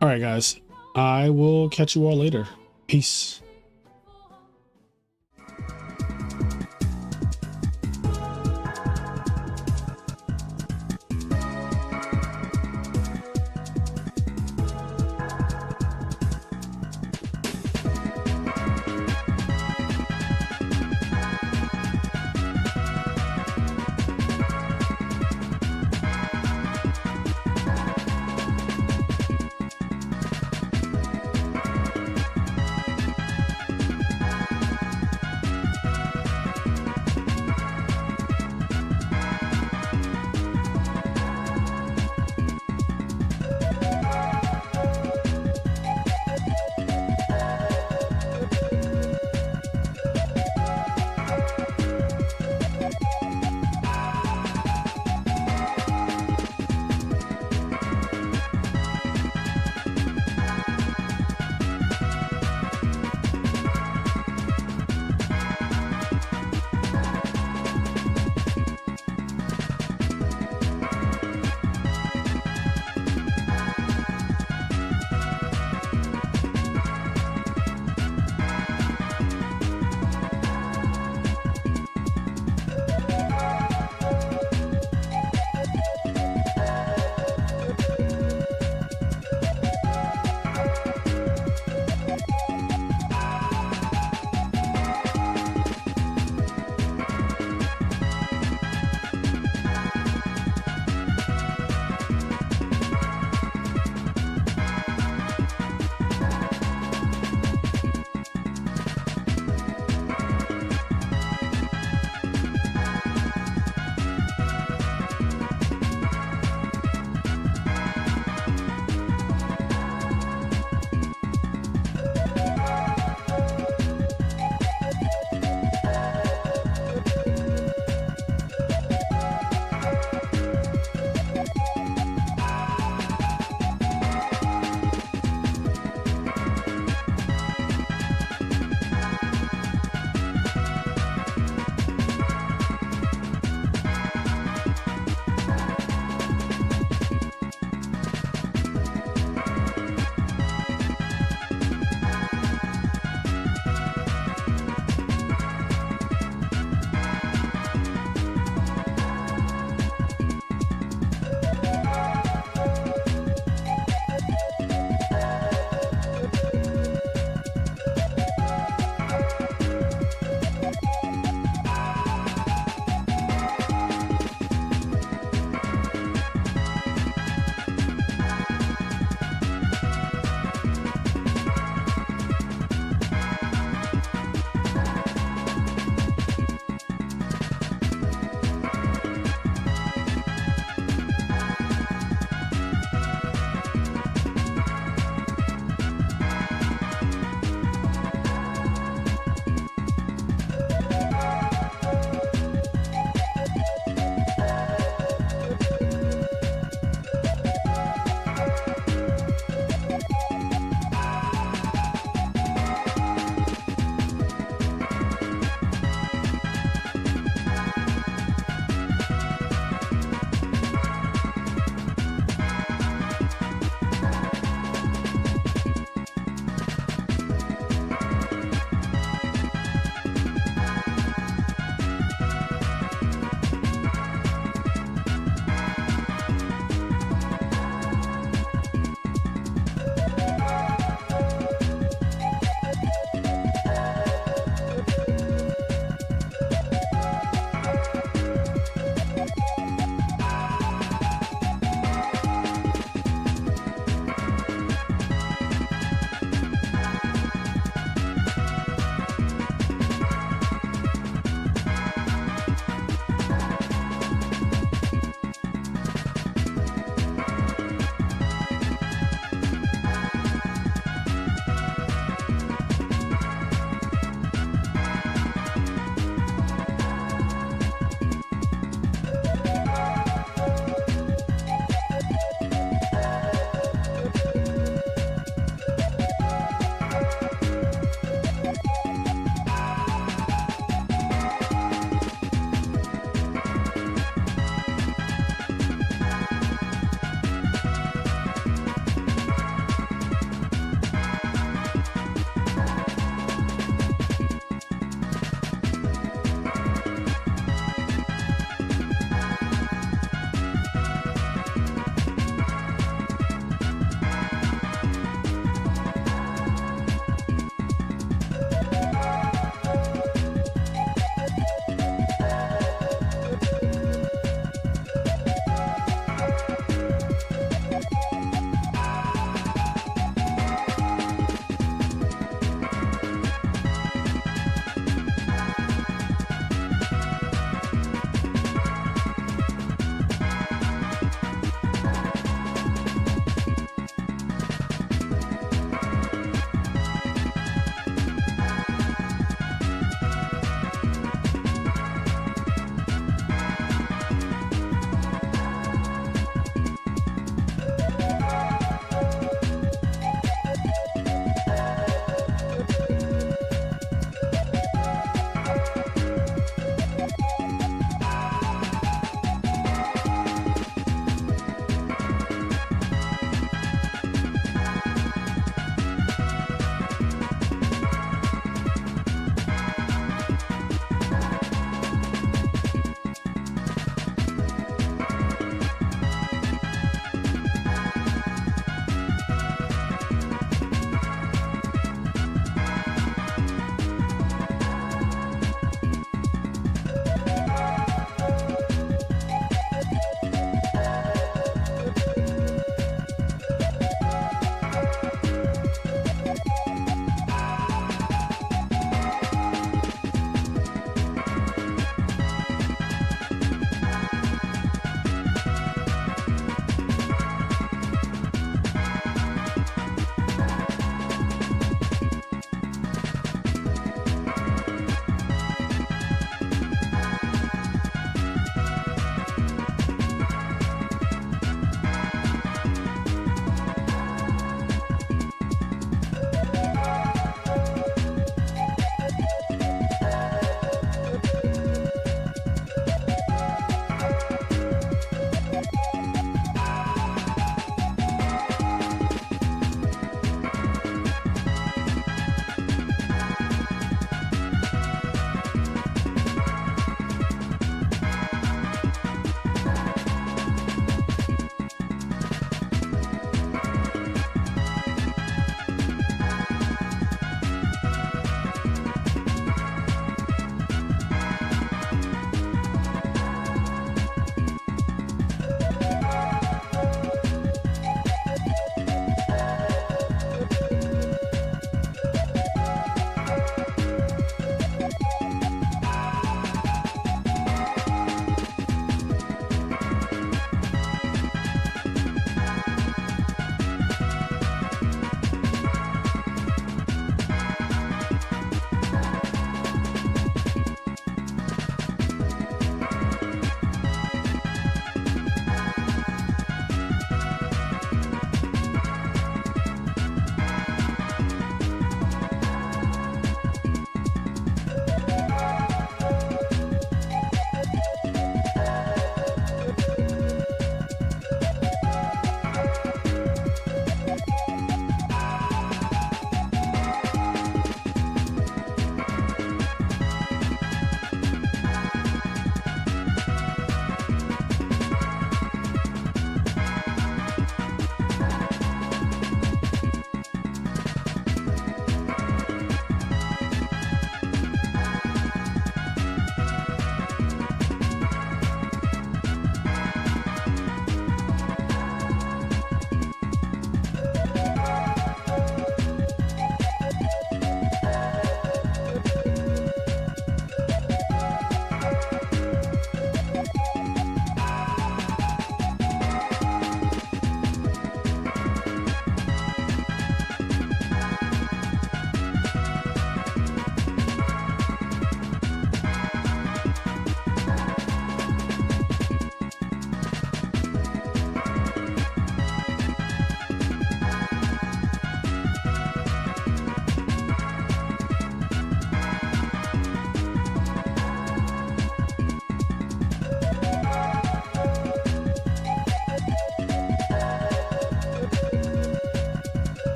All right, guys, I will catch you all later. Peace.